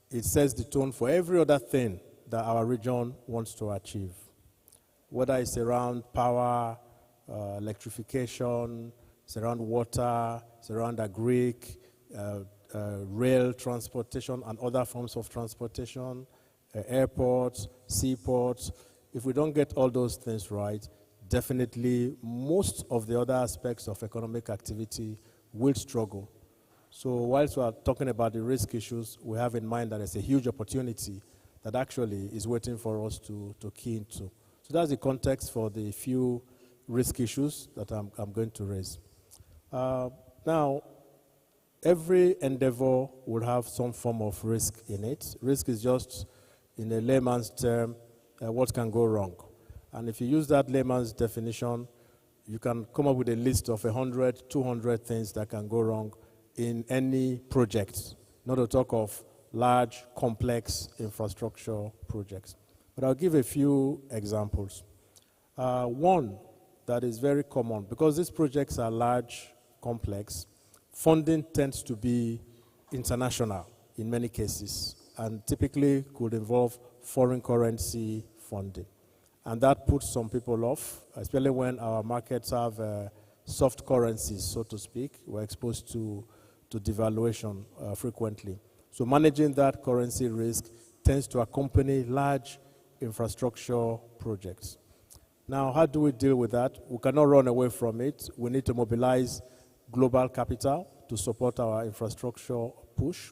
Speaker 7: it sets the tone for every other thing that our region wants to achieve. Whether it's around power, electrification, it's around water, it's around agric, rail transportation and other forms of transportation, airports, seaports. If we don't get all those things right, definitely most of the other aspects of economic activity will struggle. So whilst we are talking about the risk issues, we have in mind that there's a huge opportunity that actually is waiting for us to key into. So that's the context for the few risk issues that I'm going to raise. Now, every endeavor will have some form of risk in it. Risk is just, in a layman's term, what can go wrong. And if you use that layman's definition, you can come up with a list of 100, 200 things that can go wrong in any project, not to talk of large, complex infrastructure projects. But I'll give a few examples. One that is very common, because these projects are large, complex, funding tends to be international in many cases, and typically could involve foreign currency funding. And that puts some people off, especially when our markets have soft currencies, so to speak. We're exposed to devaluation frequently. So managing that currency risk tends to accompany large infrastructure projects. Now, how do we deal with that? We cannot run away from it. We need to mobilize global capital to support our infrastructure push.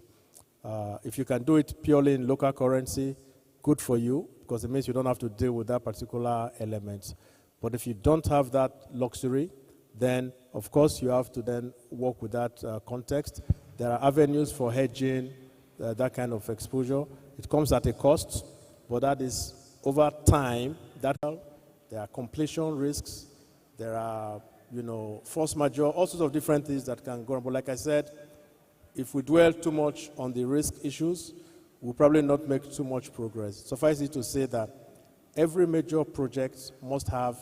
Speaker 7: If you can do it purely in local currency, good for you, because it means you don't have to deal with that particular element. But if you don't have that luxury, then of course you have to then work with that context. There are avenues for hedging that kind of exposure. It comes at a cost, but that is over time. There are completion risks, there are force majeure, all sorts of different things that can go on. But like I said, if we dwell too much on the risk issues, we'll probably not make too much progress. Suffice it to say that every major project must have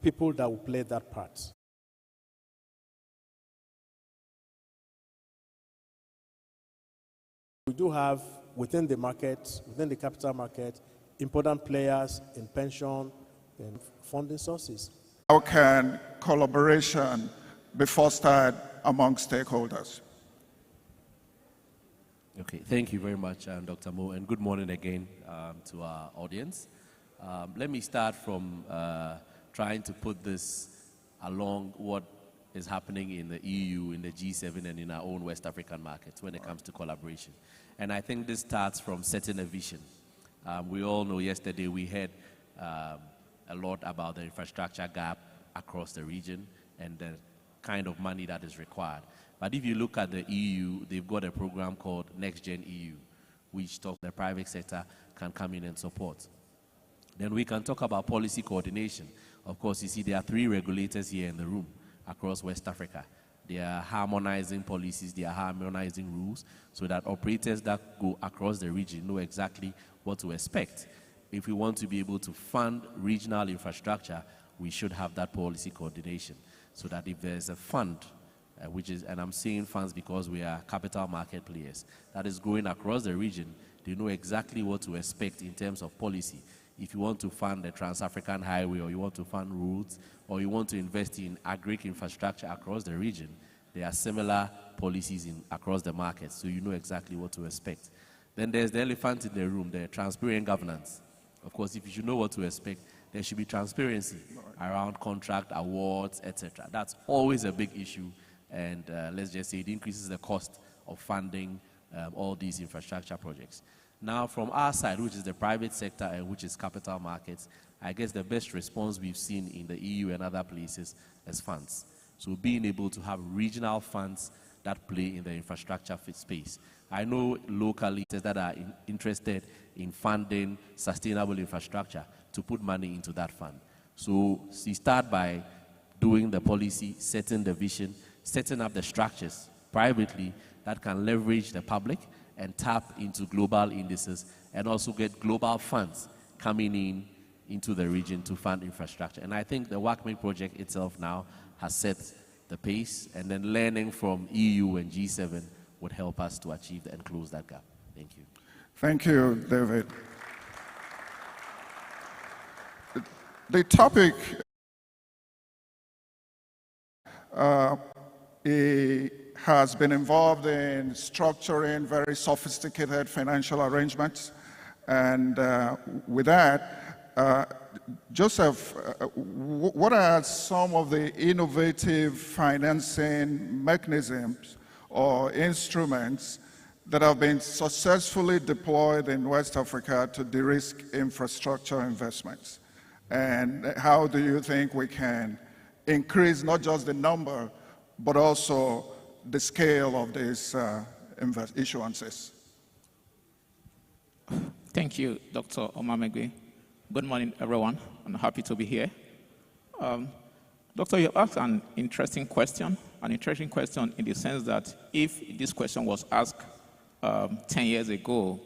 Speaker 7: people that will play that part. We do have within the market, within the capital market, important players in pension and funding sources.
Speaker 6: How can collaboration be fostered among stakeholders?
Speaker 8: Okay, thank you very much, Dr. Mo, and good morning again to our audience. Let me start from trying to put this along what is happening in the EU, in the G7, and in our own West African markets when it comes to collaboration. And I think this starts from setting a vision. We all know yesterday we heard a lot about the infrastructure gap across the region and the kind of money that is required. But if you look at the EU, they've got a program called Next Gen EU, which the private sector can come in and support. Then we can talk about policy coordination. Of course, you see there are 3 regulators here in the room across West Africa. They are harmonizing policies, they are harmonizing rules, so that operators that go across the region know exactly what to expect. If we want to be able to fund regional infrastructure, we should have that policy coordination, so that if there's a fund, and I'm saying funds because we are capital market players, that is going across the region, they know exactly what to expect in terms of policy. If you want to fund the Trans-African Highway, or you want to fund roads, or you want to invest in agric infrastructure across the region, there are similar policies across the market, so you know exactly what to expect. Then there's the elephant in the room, the transparent governance. Of course, if you should know what to expect, there should be transparency around contract awards, etc. That's always a big issue, and let's just say it increases the cost of funding all these infrastructure projects. Now, from our side, which is the private sector and which is capital markets, I guess the best response we've seen in the EU and other places is funds. So being able to have regional funds that play in the infrastructure space. I know locally that are interested in funding sustainable infrastructure to put money into that fund. So you start by doing the policy, setting the vision, setting up the structures privately that can leverage the public and tap into global indices and also get global funds coming into the region to fund infrastructure. And I think the WACMaC project itself now has set the pace, and then learning from EU and G7 would help us to achieve and close that gap. Thank you.
Speaker 6: Thank you, David. The topic has been involved in structuring very sophisticated financial arrangements. And with that, Joseph, what are some of the innovative financing mechanisms or instruments that have been successfully deployed in West Africa to de-risk infrastructure investments? And how do you think we can increase not just the number, but also the scale of these issuances?
Speaker 9: Thank you, Dr. Omamegwe. Good morning, everyone. I'm happy to be here. Doctor, you asked an interesting question in the sense that if this question was asked 10 years ago,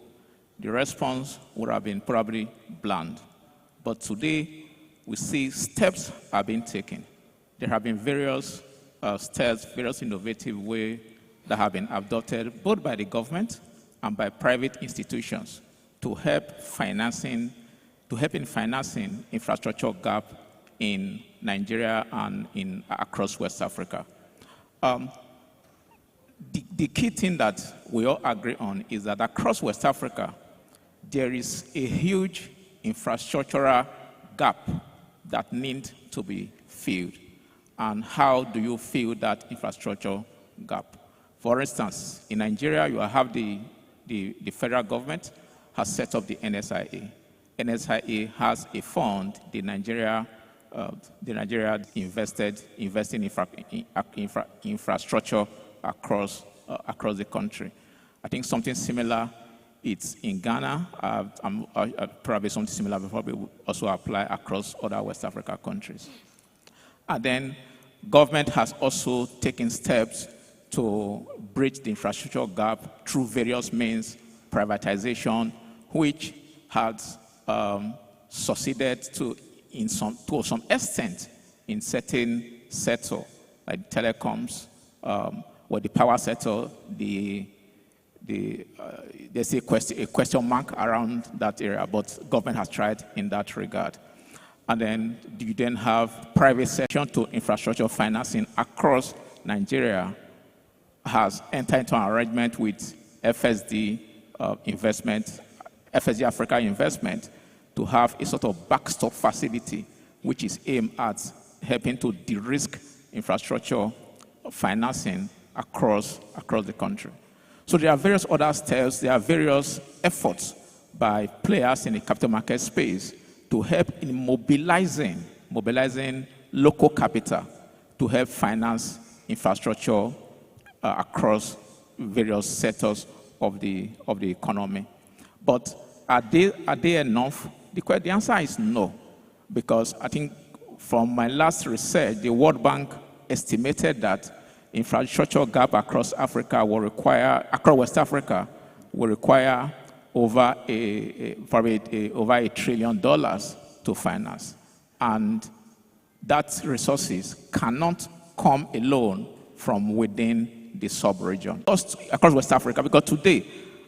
Speaker 9: the response would have been probably bland. But today, we see steps are being taken. There have been various steps, various innovative ways that have been adopted both by the government and by private institutions to help in financing infrastructure gap in Nigeria and across West Africa. The key thing that we all agree on is that across West Africa, there is a huge infrastructural gap that needs to be filled. And how do you fill that infrastructure gap? For instance, in Nigeria, you have the federal government has set up the NSIA. NSIA has a fund, the Nigeria investing in infrastructure across the country. I think something similar, it's in Ghana. Probably something similar will probably also apply across other West Africa countries. And then government has also taken steps to bridge the infrastructure gap through various means, privatization, which has succeeded to some extent in certain sector, like telecoms, where the power sector, there's a question mark around that area, but government has tried in that regard. And then you then have private sector to infrastructure financing across Nigeria has entered into an arrangement with FSD FSD Africa Investment to have a sort of backstop facility which is aimed at helping to de-risk infrastructure financing across the country. So there are various other steps, there are various efforts by players in the capital market space to help in mobilizing local capital to help finance infrastructure across various sectors of the economy. But are they enough? The answer is no, because I think from my last research, the World Bank estimated that infrastructure gap across Africa will require, across West Africa, will require over probably over $1 trillion to finance. And that resources cannot come alone from within the sub-region. Just across West Africa, because today,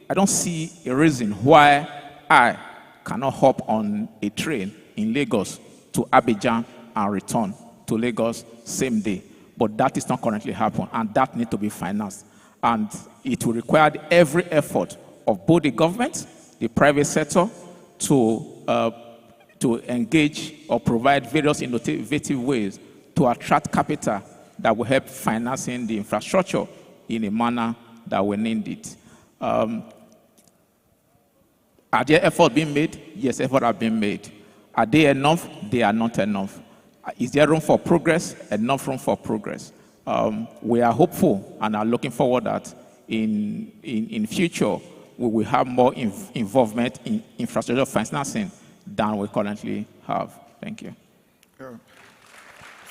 Speaker 9: I don't see a reason why I cannot hop on a train in Lagos to Abidjan and return to Lagos same day. But that is not currently happening, and that needs to be financed. And it will require every effort of both the government, the private sector, to engage or provide various innovative ways to attract capital that will help financing the infrastructure in a manner that we need it. Are there efforts being made? Yes, efforts are being made. Are they enough? They are not enough. Is there room for progress? Enough room for progress. We are hopeful and are looking forward that in future we will have more involvement in infrastructure financing than we currently have. Thank you.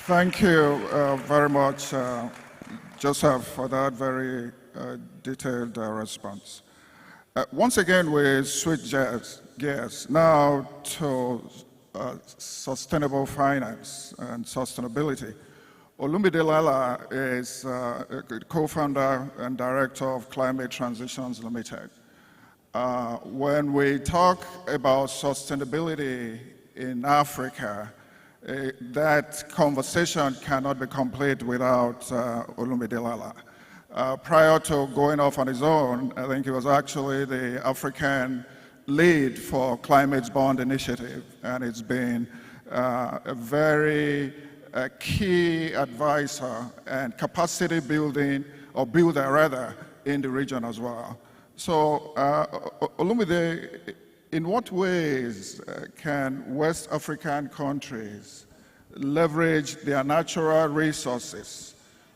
Speaker 6: Thank you very much, Joseph, for that very detailed response. Once again, we switch gears now to sustainable finance and sustainability. Olumide Lala is co-founder and director of Climate Transitions Limited. When we talk about sustainability in Africa, that conversation cannot be complete without Olumide Lala. Prior to going off on his own, I think he was actually the African lead for Climate Bond Initiative, and it's been a very key advisor and capacity building, or builder rather, in the region as well. So, Olumide, in what ways can West African countries leverage their natural resources,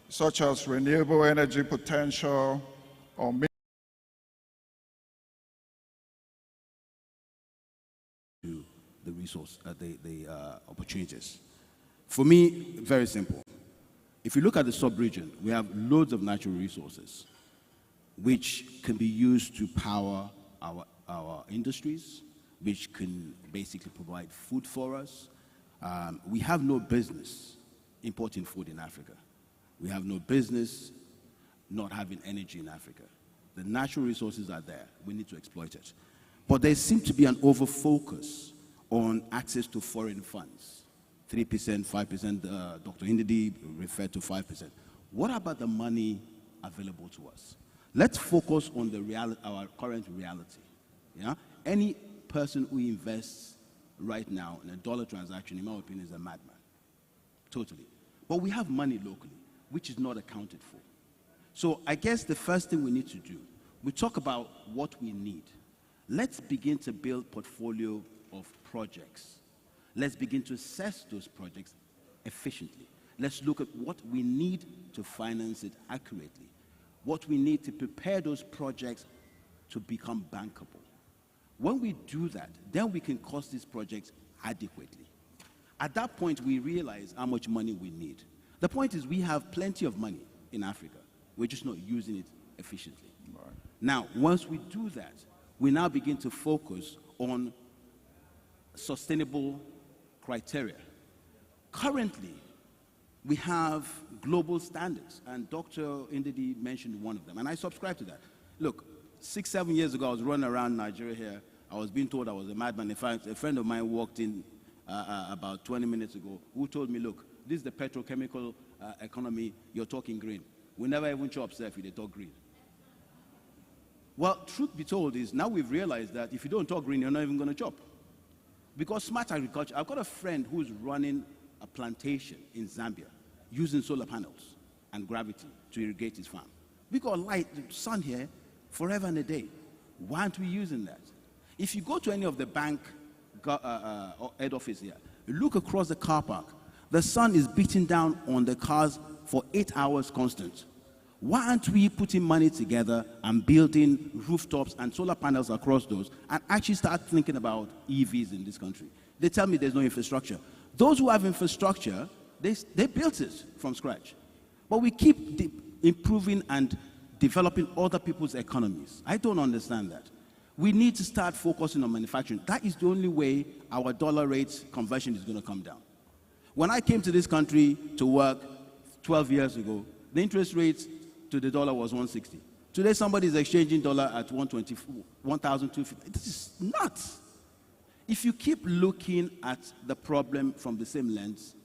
Speaker 6: such as renewable energy potential or
Speaker 10: the resource, the opportunities? For me, very simple. If you look at the sub-region, we have loads of natural resources which can be used to power our industries, which can basically provide food for us. We have no business importing food in Africa. We have no business not having energy in Africa. The natural resources are there. We need to exploit it. But there seems to be an over-focus on access to foreign funds. 3%, 5%, Dr. Ndidi referred to 5%. What about the money available to us? Let's focus on our current reality. Yeah? Any person who invests right now in a dollar transaction, in my opinion, is a madman. Totally. But we have money locally, which is not accounted for. So I guess the first thing we need to do, we talk about what we need. Let's begin to build portfolio of projects. Let's begin to assess those projects efficiently. Let's look at what we need to finance it accurately, what we need to prepare those projects to become bankable. When we do that, then we can cost these projects adequately. At that point, we realize how much money we need. The point is we have plenty of money in Africa. We're just not using it efficiently. Right. Now, once we do that, we now begin to focus on sustainable criteria. Currently, we have global standards, and Dr. Ndidi mentioned one of them, and I subscribe to that. Look, 6, 7 years ago, I was running around Nigeria here. I was being told I was a madman. In fact, a friend of mine walked in about 20 minutes ago who told me, look, this is the petrochemical economy, you're talking green. We never even chop if they talk green. Well, truth be told is now we've realized that if you don't talk green, you're not even going to chop. Because smart agriculture, I've got a friend who's running a plantation in Zambia using solar panels and gravity to irrigate his farm. We got light, sun here forever and a day. Why aren't we using that? If you go to any of the bank head office here, look across the car park, the sun is beating down on the cars for 8 hours constant. Why aren't we putting money together and building rooftops and solar panels across those and actually start thinking about EVs in this country? They tell me there's no infrastructure. Those who have infrastructure, they built it from scratch. But we keep improving and developing other people's economies. I don't understand that. We need to start focusing on manufacturing. That is the only way our dollar rate conversion is going to come down. When I came to this country to work 12 years ago, the interest rate to the dollar was 160. Today, somebody is exchanging dollar at 1,250. This is nuts. If you keep looking at the problem from the same lens,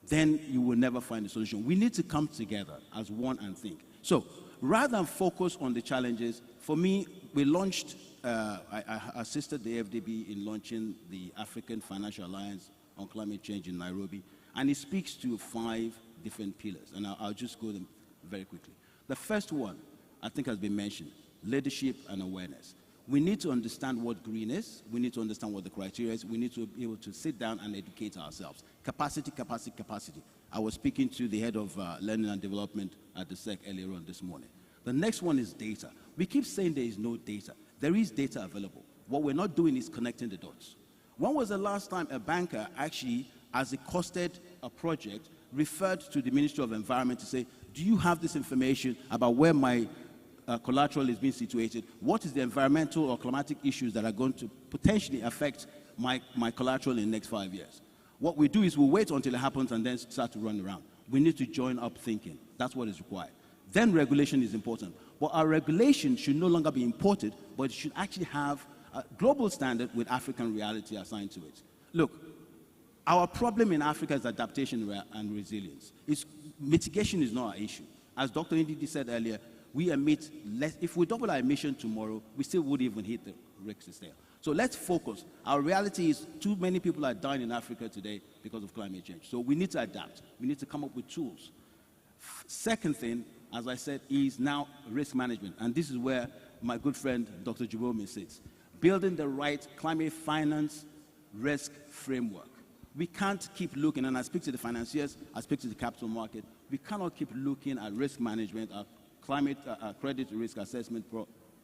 Speaker 10: then you will never find a solution. We need to come together as one and think. So, rather than focus on the challenges, for me, we launched, I assisted the FDB in launching the African Financial Alliance on Climate Change in Nairobi, and it speaks to 5 different pillars, and I'll just go them very quickly. The first one, I think has been mentioned, leadership and awareness. We need to understand what green is. We need to understand what the criteria is. We need to be able to sit down and educate ourselves. Capacity, capacity, capacity. I was speaking to the head of learning and development at the SEC earlier on this morning. The next one is data. We keep saying there is no data. There is data available. What we're not doing is connecting the dots. When was the last time a banker actually, as it costed a project, referred to the Ministry of Environment to say, do you have this information about where my collateral is being situated? What is the environmental or climatic issues that are going to potentially affect my collateral in the next 5 years? What we do is we wait until it happens and then start to run around. We need to join up thinking. That's what is required. Then regulation is important. But our regulation should no longer be imported, but it should actually have a global standard with African reality assigned to it. Look, our problem in Africa is adaptation and resilience. Mitigation is not our issue. As Dr. Ndidi said earlier, we emit less. If we double our emission tomorrow, we still wouldn't even hit the Richter scale. So let's focus. Our reality is too many people are dying in Africa today because of climate change. So we need to adapt. We need to come up with tools. Second thing, as I said, is now risk management. And this is where my good friend, Dr. Jubome, sits. Building the right climate finance risk framework. We can't keep looking, and I speak to the financiers, I speak to the capital market, we cannot keep looking at risk management, climate credit risk assessment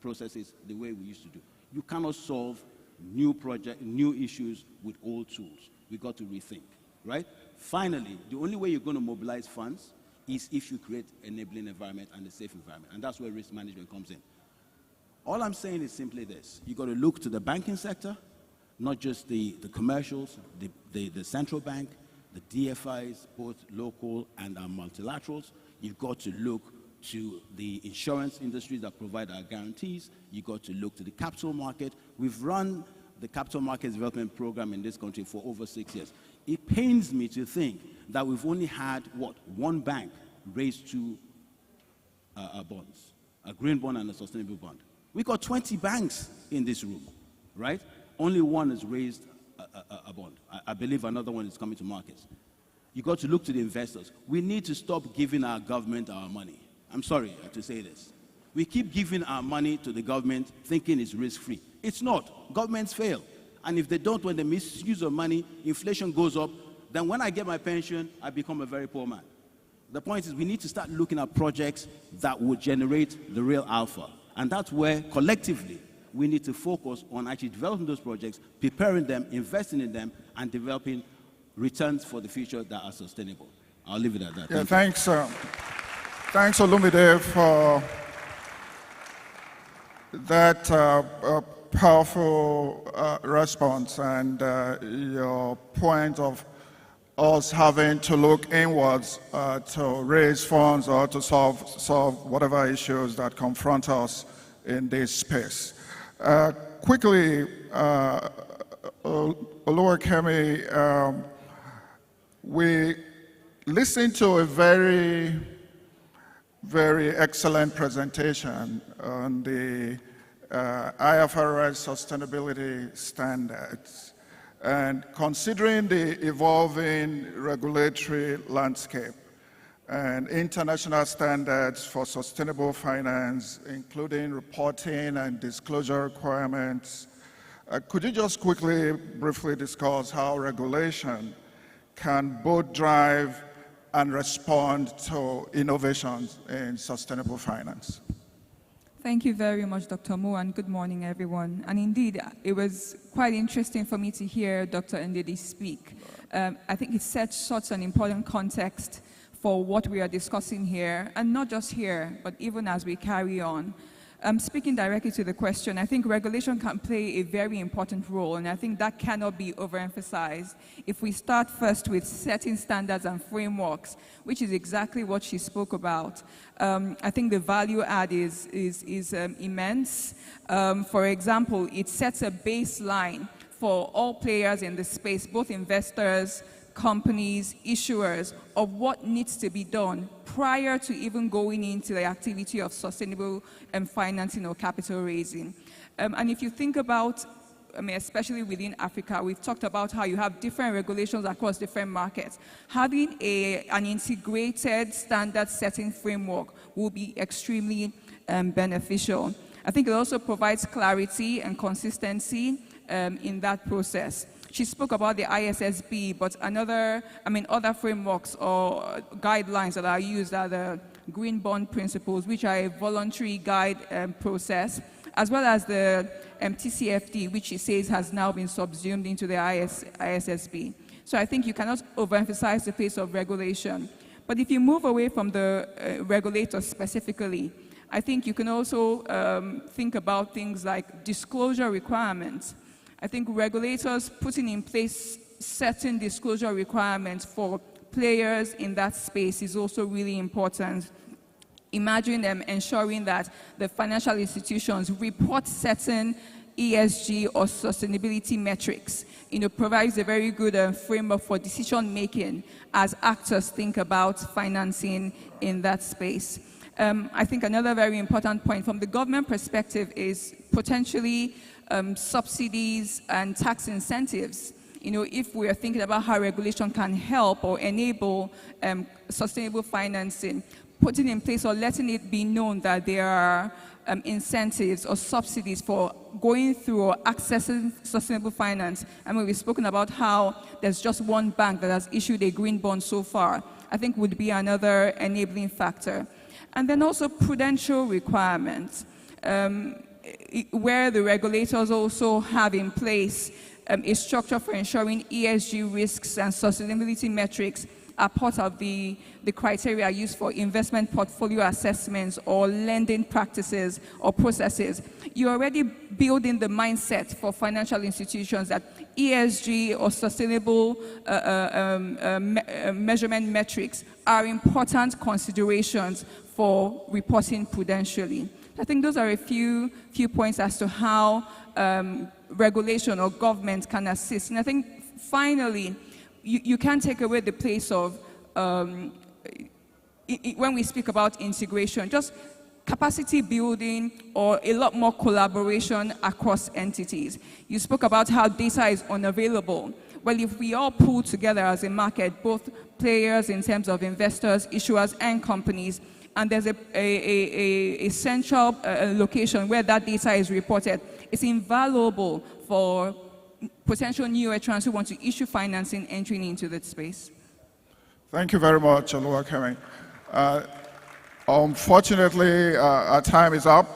Speaker 10: processes the way we used to do. You cannot solve new issues with old tools. We've got to rethink, right? Finally, the only way you're going to mobilize funds is if you create an enabling environment and a safe environment, and that's where risk management comes in. All I'm saying is simply this. You've got to look to the banking sector, not just the commercials, the central bank, the DFIs, both local and multilaterals. You've got to look to the insurance industries that provide our guarantees. You've got to look to the capital market. We've run the capital markets development program in this country for over 6 years. It pains me to think that we've only had, one bank raise two bonds, a green bond and a sustainable bond. We've got 20 banks in this room, right? Only one has raised a bond. I believe another one is coming to markets. You got to look to the investors. We need to stop giving our government our money. I'm sorry to say this. We keep giving our money to the government thinking it's risk-free. It's not. Governments fail. And if they don't, when they misuse of money, inflation goes up, then when I get my pension, I become a very poor man. The point is we need to start looking at projects that would generate the real alpha. And that's where, collectively, we need to focus on actually developing those projects, preparing them, investing in them, and developing returns for the future that are sustainable. I'll leave it at that.
Speaker 6: Yeah, thanks. Thanks, Olumide, for that powerful response and your point of us having to look inwards to raise funds or to solve whatever issues that confront us in this space. Quickly, Oluwakemi, we listened to a very, very excellent presentation on the IFRS sustainability standards. And considering the evolving regulatory landscape and international standards for sustainable finance, including reporting and disclosure requirements, could you just quickly, briefly discuss how regulation can both drive and respond to innovations in sustainable finance?
Speaker 11: Thank you very much, Dr. Mo, and good morning, everyone. And indeed, it was quite interesting for me to hear Dr. Ndidi speak. I think it sets such an important context for what we are discussing here, and not just here, but even as we carry on. Speaking directly to the question, I think regulation can play a very important role, and I think that cannot be overemphasized. If we start first with setting standards and frameworks, which is exactly what she spoke about, I think the value add is immense. For example, it sets a baseline for all players in the space, both investors, companies, issuers, of what needs to be done prior to even going into the activity of sustainable financing or capital raising. And if you think about, especially within Africa, we've talked about how you have different regulations across different markets. Having an integrated standard setting framework will be extremely beneficial. I think it also provides clarity and consistency in that process. She spoke about the ISSB, but other frameworks or guidelines that are used are the Green Bond Principles, which are a voluntary guide process, as well as the TCFD, which she says has now been subsumed into the ISSB. So I think you cannot overemphasize the place of regulation. But if you move away from the regulator specifically, I think you can also think about things like disclosure requirements. I think regulators putting in place certain disclosure requirements for players in that space is also really important. Imagine them ensuring that the financial institutions report certain ESG or sustainability metrics. Provides a very good framework for decision making as actors think about financing in that space. I think another very important point from the government perspective is potentially subsidies and tax incentives. If we are thinking about how regulation can help or enable sustainable financing, putting in place or letting it be known that there are incentives or subsidies for going through or accessing sustainable finance. I mean, we've spoken about how there's just one bank that has issued a green bond so far, I think would be another enabling factor. And then also prudential requirements, where the regulators also have in place a structure for ensuring ESG risks and sustainability metrics are part of the criteria used for investment portfolio assessments or lending practices or processes. You're already building the mindset for financial institutions that ESG or sustainable measurement metrics are important considerations for reporting prudentially. I think those are a few points as to how regulation or government can assist. And I think finally, you can't take away the place of, when we speak about integration, just capacity building or a lot more collaboration across entities. You spoke about how data is unavailable. Well, if we all pull together as a market, both players in terms of investors, issuers, and companies, and there's a central location where that data is reported, it's invaluable for potential new entrants who want to issue financing entering into that space.
Speaker 6: Thank you very much, WACMaC. Unfortunately, our time is up,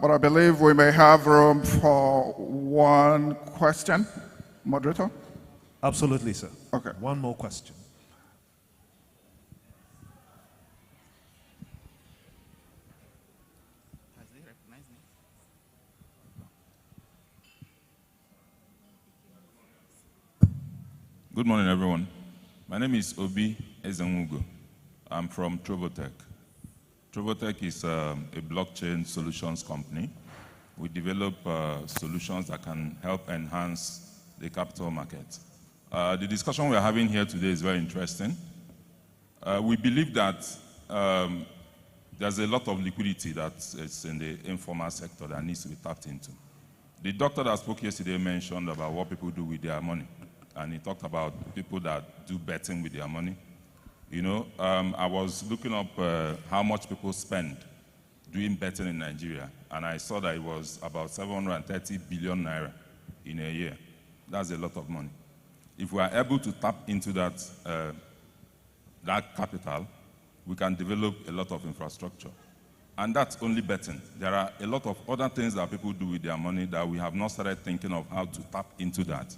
Speaker 6: but I believe we may have room for one question. Moderator?
Speaker 2: Absolutely, sir.
Speaker 6: Okay.
Speaker 2: One more question.
Speaker 12: Good morning, everyone. My name is Obi Ezenwugo. I'm from Trovotech. Trovotech is a blockchain solutions company. We develop solutions that can help enhance the capital market. The discussion we're having here today is very interesting. We believe that there's a lot of liquidity that is in the informal sector that needs to be tapped into. The doctor that spoke yesterday mentioned about what people do with their money. And he talked about people that do betting with their money. I was looking up how much people spend doing betting in Nigeria, and I saw that it was about 730 billion naira in a year. That's a lot of money. If we are able to tap into that capital, we can develop a lot of infrastructure. And that's only betting. There are a lot of other things that people do with their money that we have not started thinking of how to tap into that.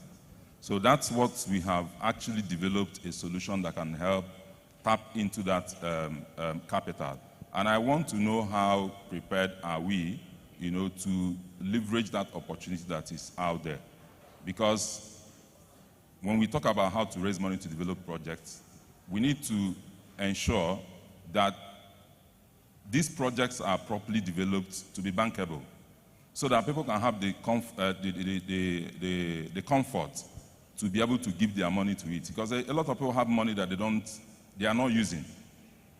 Speaker 12: So that's what we have actually developed, a solution that can help tap into that capital. And I want to know how prepared are we, to leverage that opportunity that is out there. Because when we talk about how to raise money to develop projects, we need to ensure that these projects are properly developed to be bankable, so that people can have the comfort to be able to give their money to it. Because a lot of people have money that they are not using.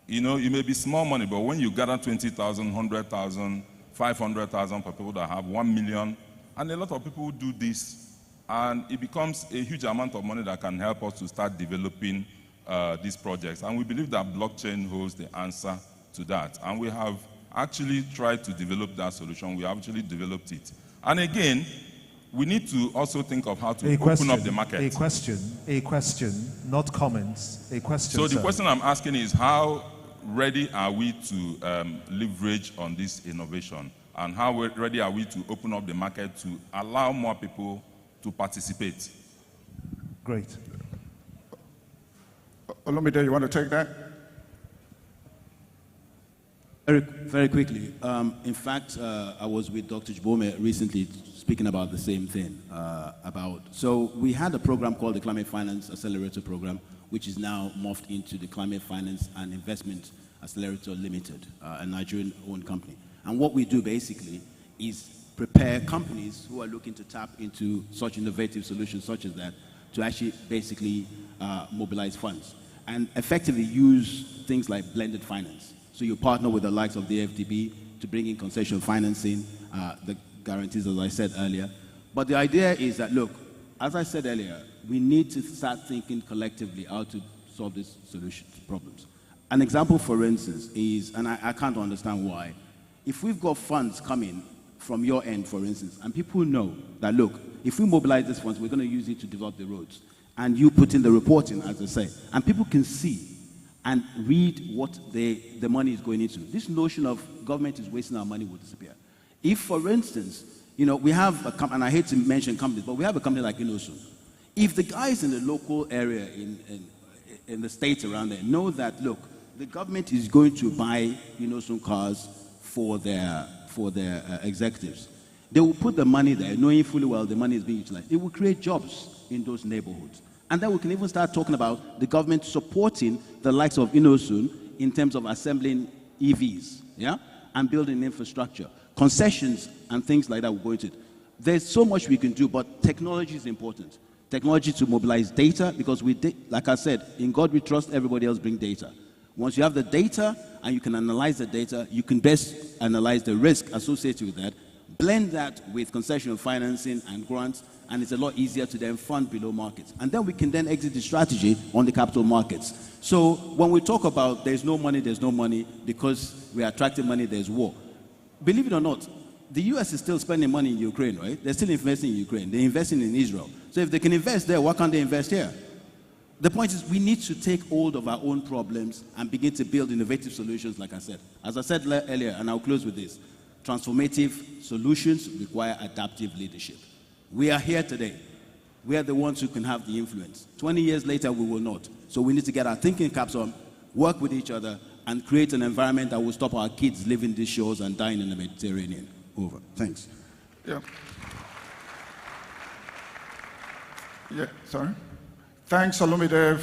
Speaker 12: It may be small money, but when you gather 20,000, 100,000, 500,000 for people that have 1 million, and a lot of people do this, and it becomes a huge amount of money that can help us to start developing these projects. And we believe that blockchain holds the answer to that. And we have actually tried to develop that solution. We actually developed it. And again, we need to also think of how to open up the market.
Speaker 2: A question, not comments. A question.
Speaker 12: So the question I'm asking is, how ready are we to leverage on this innovation? And how ready are we to open up the market to allow more people to participate?
Speaker 2: Great.
Speaker 6: Olumide, you want to take that?
Speaker 10: Very quickly. In fact, I was with Dr. Jibome recently speaking about the same thing. So we had a program called the Climate Finance Accelerator Program, which is now morphed into the Climate Finance and Investment Accelerator Limited, a Nigerian-owned company. And what we do basically is prepare companies who are looking to tap into such innovative solutions such as that to actually basically mobilize funds and effectively use things like blended finance. So you partner with the likes of the FDB to bring in concession financing, the guarantees, as I said earlier. But the idea is that, look, as I said earlier, we need to start thinking collectively how to solve these problems. An example, for instance, is, and I can't understand why, if we've got funds coming from your end, for instance, and people know that, look, if we mobilize these funds, we're going to use it to develop the roads, and you put in the reporting, as I say, and people can see and read what the money is going into. This notion of government is wasting our money will disappear. If, for instance, you know, we have a company, and I hate to mention companies, but we have a company like Inosun. If the guys in the local area, in the states around there, know that, look, the government is going to buy Inosun cars for their executives, they will put the money there, knowing fully well the money is being utilized. It will create jobs in those neighborhoods. And then we can even start talking about the government supporting the likes of Inosun in terms of assembling EVs, yeah, and building infrastructure. Concessions and things like that will go into it. There's so much we can do, but technology is important. Technology to mobilize data, because like I said, in God we trust, everybody else bring data. Once you have the data and you can analyze the data, you can best analyze the risk associated with that, blend that with concessional financing and grants, and it's a lot easier to then fund below markets. And then we can then exit the strategy on the capital markets. So when we talk about there's no money because we're attracting money, there's war. Believe it or not, the US is still spending money in Ukraine, right? They're still investing in Ukraine. They're investing in Israel. So if they can invest there, why can't they invest here? The point is we need to take hold of our own problems and begin to build innovative solutions, like I said. As I said earlier, and I'll close with this, transformative solutions require adaptive leadership. We are here today. We are the ones who can have the influence. 20 years later, we will not. So we need to get our thinking caps on, work with each other, and create an environment that will stop our kids living these shores and dying in the Mediterranean. Over. Thanks.
Speaker 6: Yeah. Yeah, sorry. Thanks, Olumide,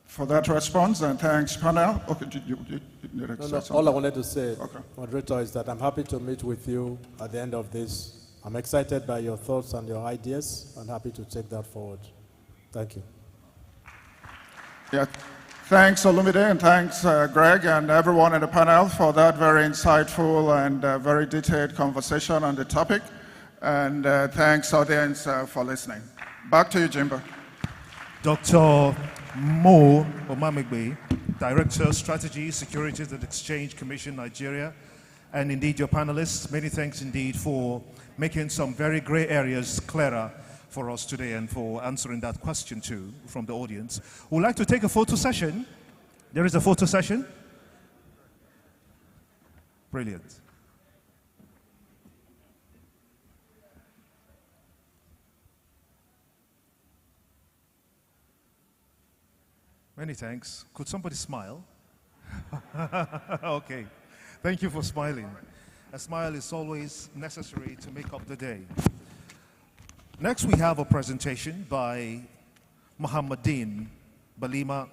Speaker 6: for that response, and thanks, panel. Okay,
Speaker 7: all I wanted to say, moderator, is that I'm happy to meet with you at the end of this. I'm excited by your thoughts and your ideas, and happy to take that forward. Thank you.
Speaker 6: Yeah, thanks, Olumide, and thanks, Greg, and everyone in the panel for that very insightful and very detailed conversation on the topic. And thanks, audience, for listening. Back to you, Jimbo.
Speaker 2: Dr. Mo Omamegbe, Director, Strategy, Securities and Exchange Commission, Nigeria, and indeed your panelists, many thanks indeed for making some very gray areas clearer for us today and for answering that question too from the audience. We'd like to take a photo session. There is a photo session. Brilliant. Many thanks. Could somebody smile? Okay. Thank you for smiling. A smile is always necessary to make up the day. Next, we have a presentation by Muhammadin Balima,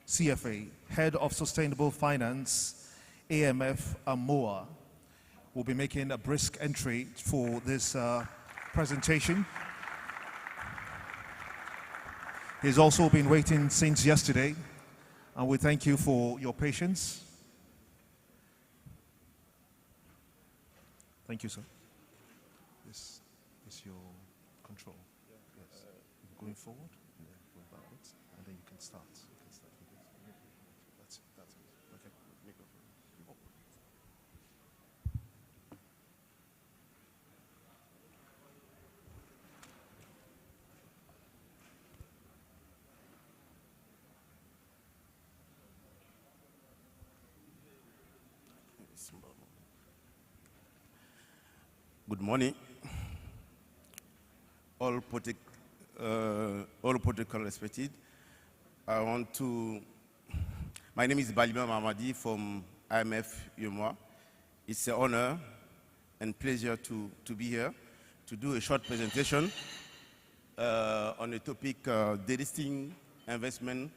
Speaker 2: CFA, Head of Sustainable Finance, AMF AMOA. Will be making a brisk entry for this presentation. He's also been waiting since yesterday, and we thank you for your patience. Thank you, sir. This is your control. Yes. Going forward, going backwards, and then you can start. That's it. Okay.
Speaker 13: Good morning. All all protocol respected. My name is Balima Mamadi from IMF UMOA. It's an honor and pleasure to be here to do a short presentation on the topic de-risking investment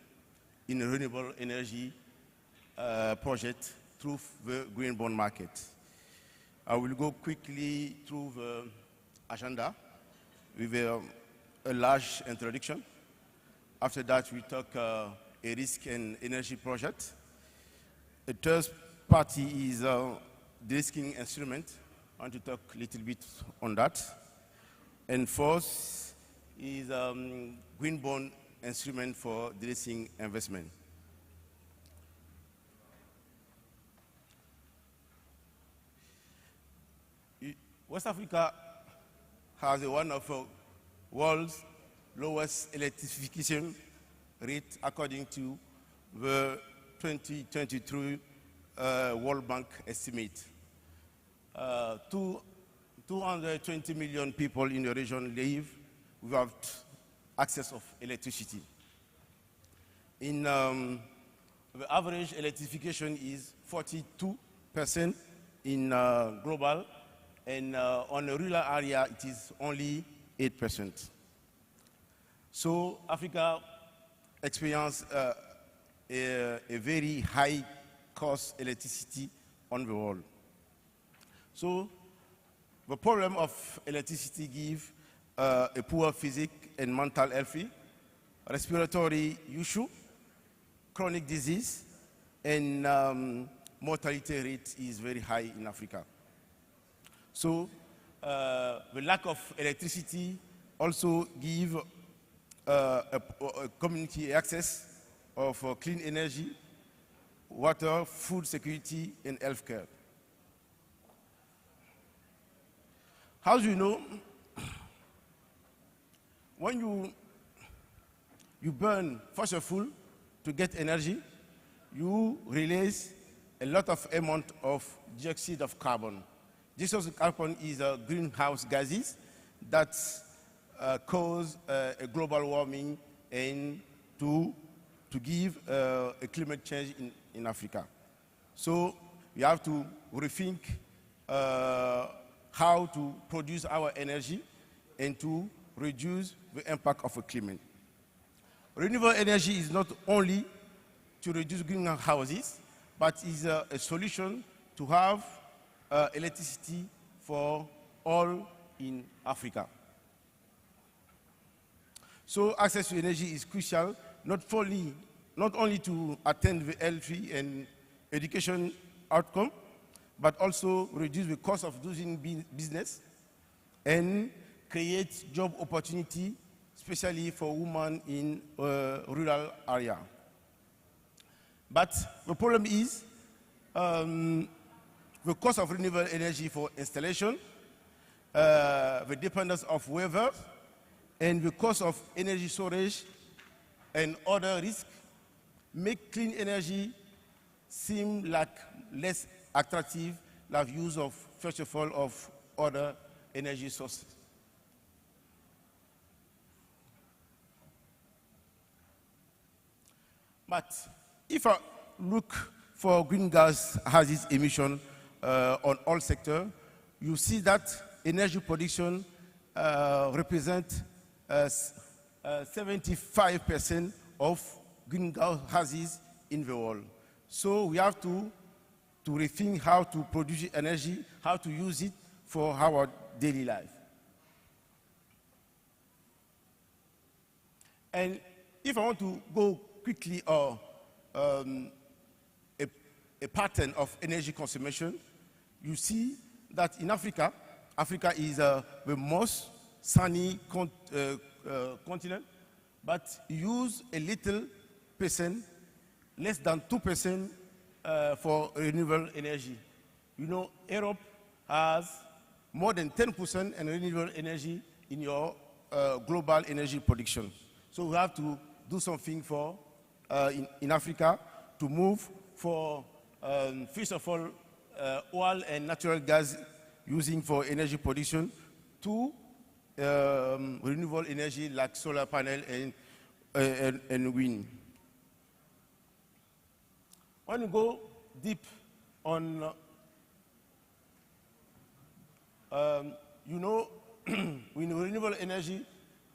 Speaker 13: in a renewable energy project through the green bond market. I will go quickly through the agenda with a large introduction. After that, we talk a risk and energy project. The third party is the risking instrument. I want to talk a little bit on that. And fourth is green bond instrument for de-risking investment. West Africa has one of the world's lowest electrification rate according to the 2023 World Bank estimate. 220 million people in the region live without access of electricity. In the average electrification is 42% in global, and on a rural area, it is only 8%. So Africa experienced a very high cost electricity on the world. So the problem of electricity gives a poor physical and mental health, respiratory issue, chronic disease, and mortality rate is very high in Africa. So the lack of electricity also gives a community access of clean energy, water, food security, and healthcare. How do you know? When you burn fossil fuel to get energy, you release a lot of amount of dioxide of carbon. This carbon is greenhouse gases that cause a global warming and to give a climate change in Africa. So we have to rethink how to produce our energy and to reduce the impact of the climate. Renewable energy is not only to reduce greenhouses, but is a solution to have electricity for all in Africa. So access to energy is crucial, not only to attain the healthy and education outcome, but also reduce the cost of doing business and create job opportunity, especially for women in rural area. But the problem is the cost of renewable energy for installation, the dependence of weather, and the cost of energy storage and other risks make clean energy seem like less attractive than use of, first of all, of other energy sources. But if I look for greenhouse gases emission on all sectors, you see that energy production represents 75% of greenhouse gases in the world. So we have to rethink how to produce energy, how to use it for our daily life. And if I want to go quickly a pattern of energy consumption, you see that in Africa, Africa is the most sunny continent, but use a little percent, less than 2% for renewable energy. You know, Europe has more than 10% in renewable energy in your global energy production. So we have to do something for in Africa to move for first of all oil and natural gas using for energy production to renewable energy like solar panel and wind. When you go deep on, you know, with renewable energy,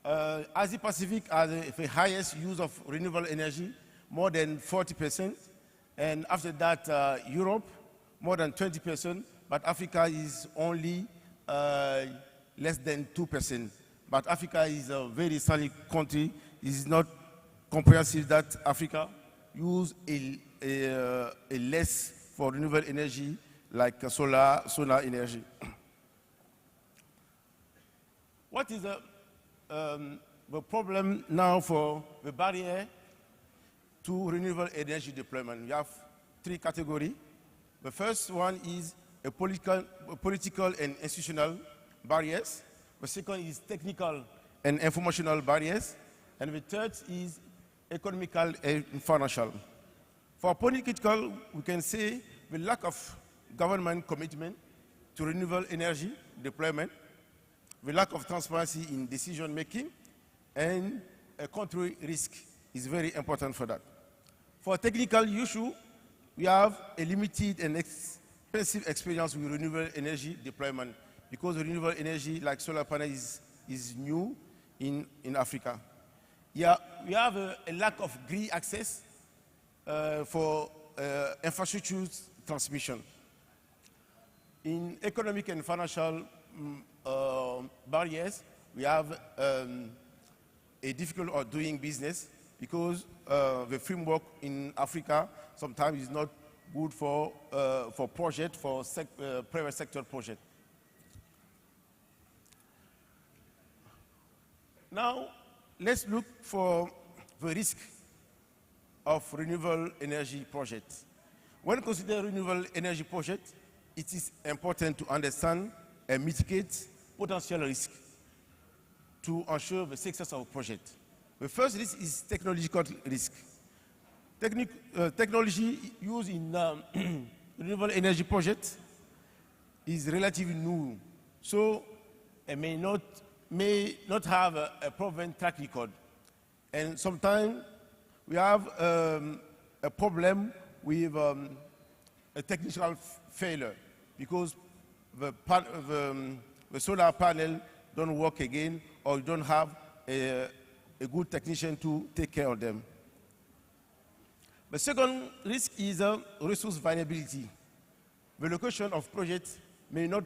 Speaker 13: Asia Pacific has the highest use of renewable energy, more than 40%. And after that, Europe, more than 20%. But Africa is only less than 2%. But Africa is a very sunny country. It is not comprehensive that Africa use a less for renewable energy like solar energy. What is the problem now for the barrier to renewable energy deployment? We have three categories. The first one is a political and institutional barriers. The second is technical and informational barriers. And the third is economical and financial. For political, we can say the lack of government commitment to renewable energy deployment, the lack of transparency in decision making, and a country risk is very important for that. For technical issue, we have a limited and expensive experience with renewable energy deployment because renewable energy like solar panel is new in Africa. Yeah, we have a lack of grid access for infrastructure transmission. In economic and financial barriers, we have a difficulty of doing business because the framework in Africa sometimes is not good for project, for private sector project. Now, let's look for the risk of renewable energy projects. When considering renewable energy projects, it is important to understand and mitigate potential risk to ensure the success of a project. The first risk is technological risk. Technology used in renewable energy projects is relatively new, so it may not have a proven track record. And sometimes we have a problem with a technical failure because the solar panel don't work again, or you don't have a good technician to take care of them. The second risk is resource viability. The location of projects may not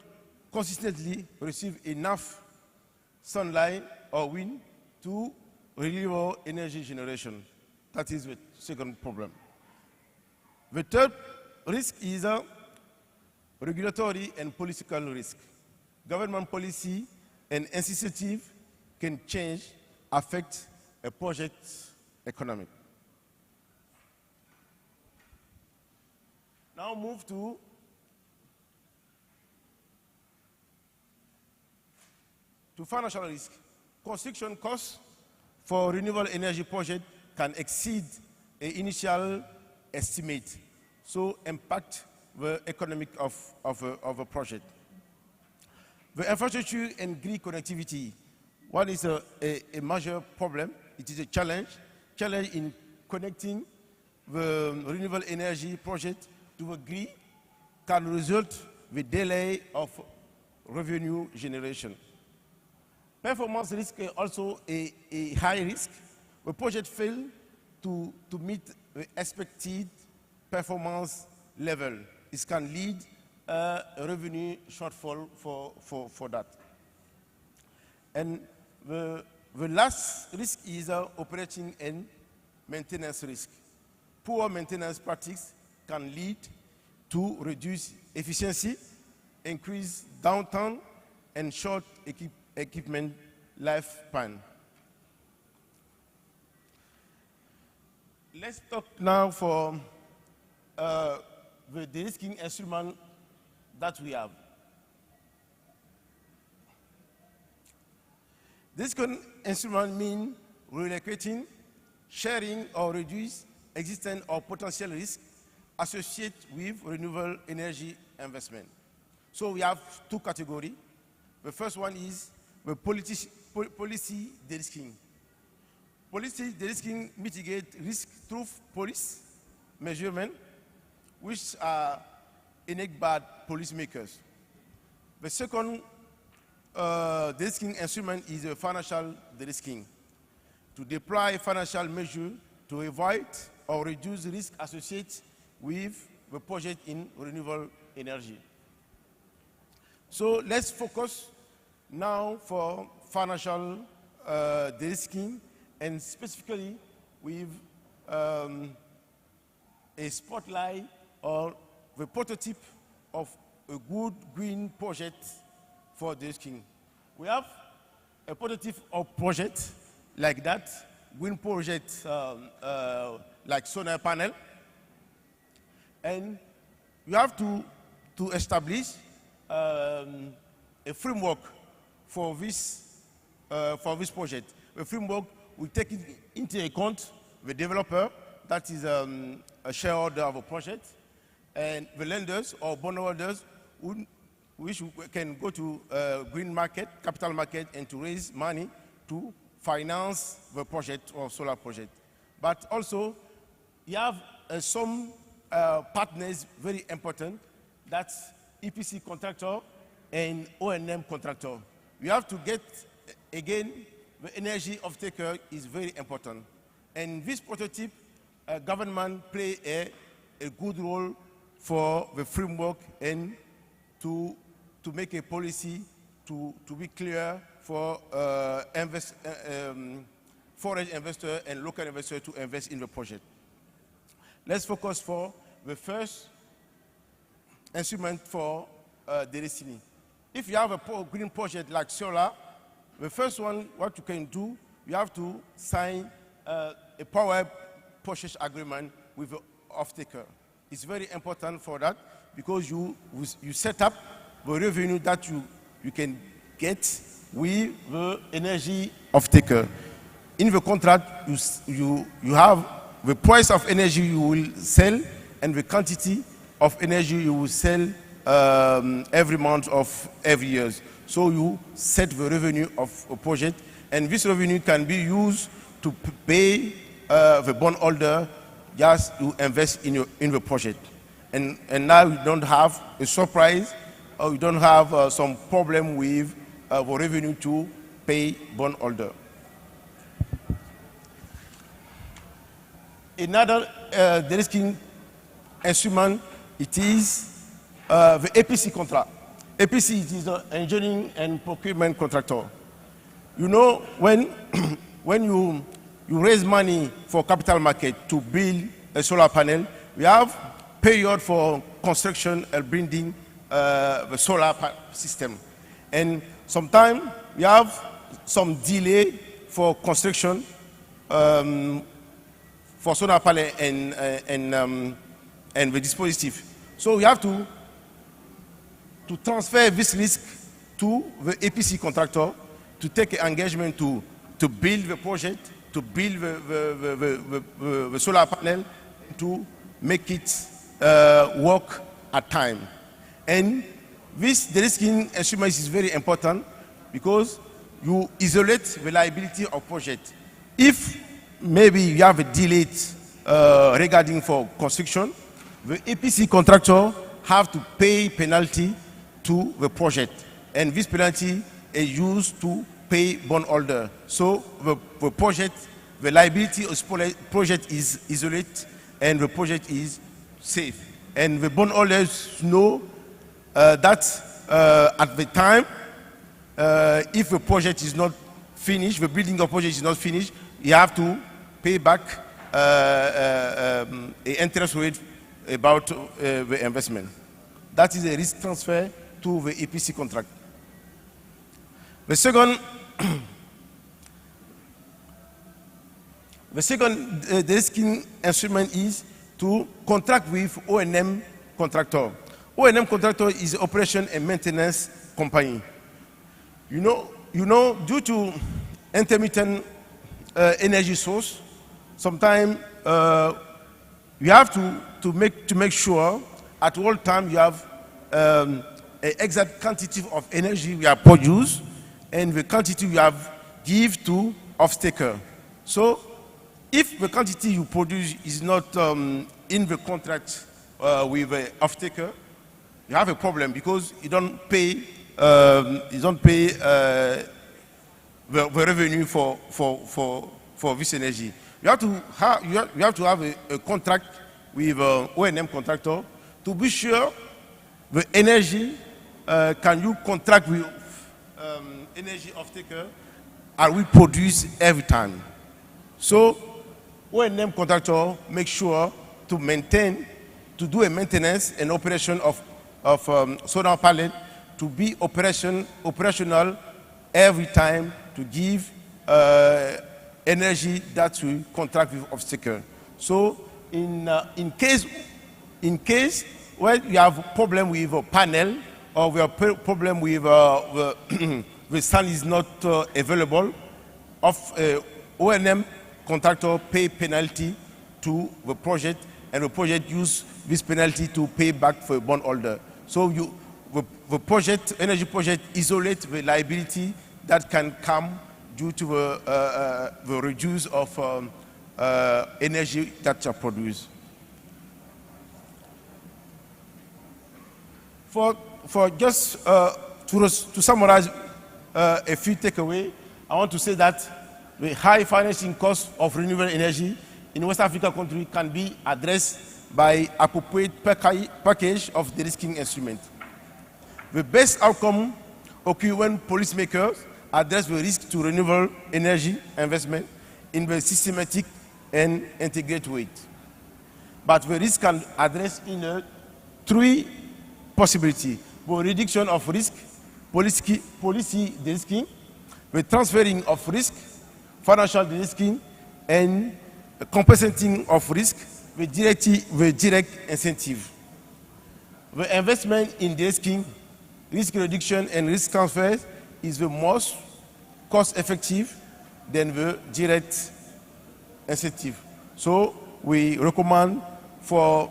Speaker 13: consistently receive enough sunlight or wind to renewable energy generation. That is the second problem. The third risk is regulatory and political risk. Government policy and incentive can change, affect a project's economy. Now move to financial risk. Construction costs for renewable energy project can exceed an initial estimate, so impact the economic of a project. The infrastructure and grid connectivity, what is a major problem? It is a challenge in connecting the renewable energy project to the grid can result with delay of revenue generation. Performance risk is also a high risk. The project fails to meet the expected performance level. It can lead a revenue shortfall for that. And the last risk is operating and maintenance risk. Poor maintenance practice can lead to reduced efficiency, increased downtime, and short equipment lifespan. Let's talk now for the de-risking instrument that we have. This instrument means relocating, sharing, or reduce existing or potential risk associated with renewable energy investment. So we have two categories. The first one is the policy de-risking. Policy de-risking mitigate risk through police measurement, which are enact by policymakers. The second de-risking instrument is the financial de-risking, to deploy financial measures to avoid or reduce risk associated with the project in renewable energy. So let's focus now for financial de-risking, and specifically with a spotlight or the prototype of a good green project for de-risking. We have a prototype of project like that, green project like solar panel, and you have to establish a framework for this project. The framework will take into account the developer, that is a shareholder of a project, and the lenders or bondholders which can go to green market, capital market, and to raise money to finance the project or solar project. But also, you have some partners very important, that's EPC contractor and O&M contractor. You have to get, again, the energy of taker is very important. And this prototype, government play a good role for the framework and to make a policy to be clear for foreign investor and local investor to invest in the project. Let's focus for the first instrument for de-risking. If you have a green project like solar, the first one, what you can do, you have to sign a power purchase agreement with the off-taker. It's very important for that because you set up the revenue that you can get with the energy off-taker. In the contract, you have the price of energy you will sell and the quantity of energy you will sell every month of every year. So you set the revenue of a project, and this revenue can be used to pay the bondholder just to invest in the project. And now you don't have a surprise, or you don't have some problem with the revenue to pay bondholder. Another de-risking instrument, it is the EPC contract. EPC is the engineering and procurement contractor. You know, when you raise money for capital market to build a solar panel, we have period for construction and building the solar system. And sometimes we have some delay for construction for solar panel and the dispositive. So we have to transfer this risk to the EPC contractor to take an engagement to build the project, to build the solar panel, to make it work at time. And this de-risking instrument is very important because you isolate the liability of project. If maybe you have a delay regarding for construction, the EPC contractor have to pay penalty to the project, and this penalty is used to pay bondholder. So the project, the liability of project is isolated, and the project is safe. And the bondholders know that at the time, if the project is not finished, the building of project is not finished, you have to pay back an interest rate about the investment. That is a risk transfer to the EPC contract. The second de-risking instrument is to contract with O&M contractor. O&M contractor is operation and maintenance company. You know, due to intermittent energy source, sometimes you have to make sure at all time you have an exact quantity of energy we are produced, and the quantity you have give to off-taker. So if the quantity you produce is not in the contract with the off-taker, you have a problem because you don't pay the revenue for this energy. You have to have a contract with O&M contractor to be sure the energy can you contract with energy off-taker and we produce every time. So O&M contractor make sure to maintain, to do a maintenance and operation of solar panel to be operational every time to give energy that we contract with off-taker. So in case where you have a problem with a panel or we have a problem with the sun is not available, O&M contractor pay penalty to the project, and the project use this penalty to pay back for a bondholder. So the project, energy project, isolate the liability that can come due to the reduce of energy that are produced. For just to summarize a few takeaways, I want to say that the high financing cost of renewable energy in West African countries can be addressed by appropriate package of de-risking instrument. The best outcome occurs when policymakers address the risk to renewable energy investment in the systematic and integrated way. But the risk can address in three possibilities: the reduction of risk, policy de-risking, the transferring of risk, financial de-risking, and compensating of risk with direct incentive. The investment in de-risking, risk reduction, and risk transfer is the most cost-effective than the direct incentive. So we recommend for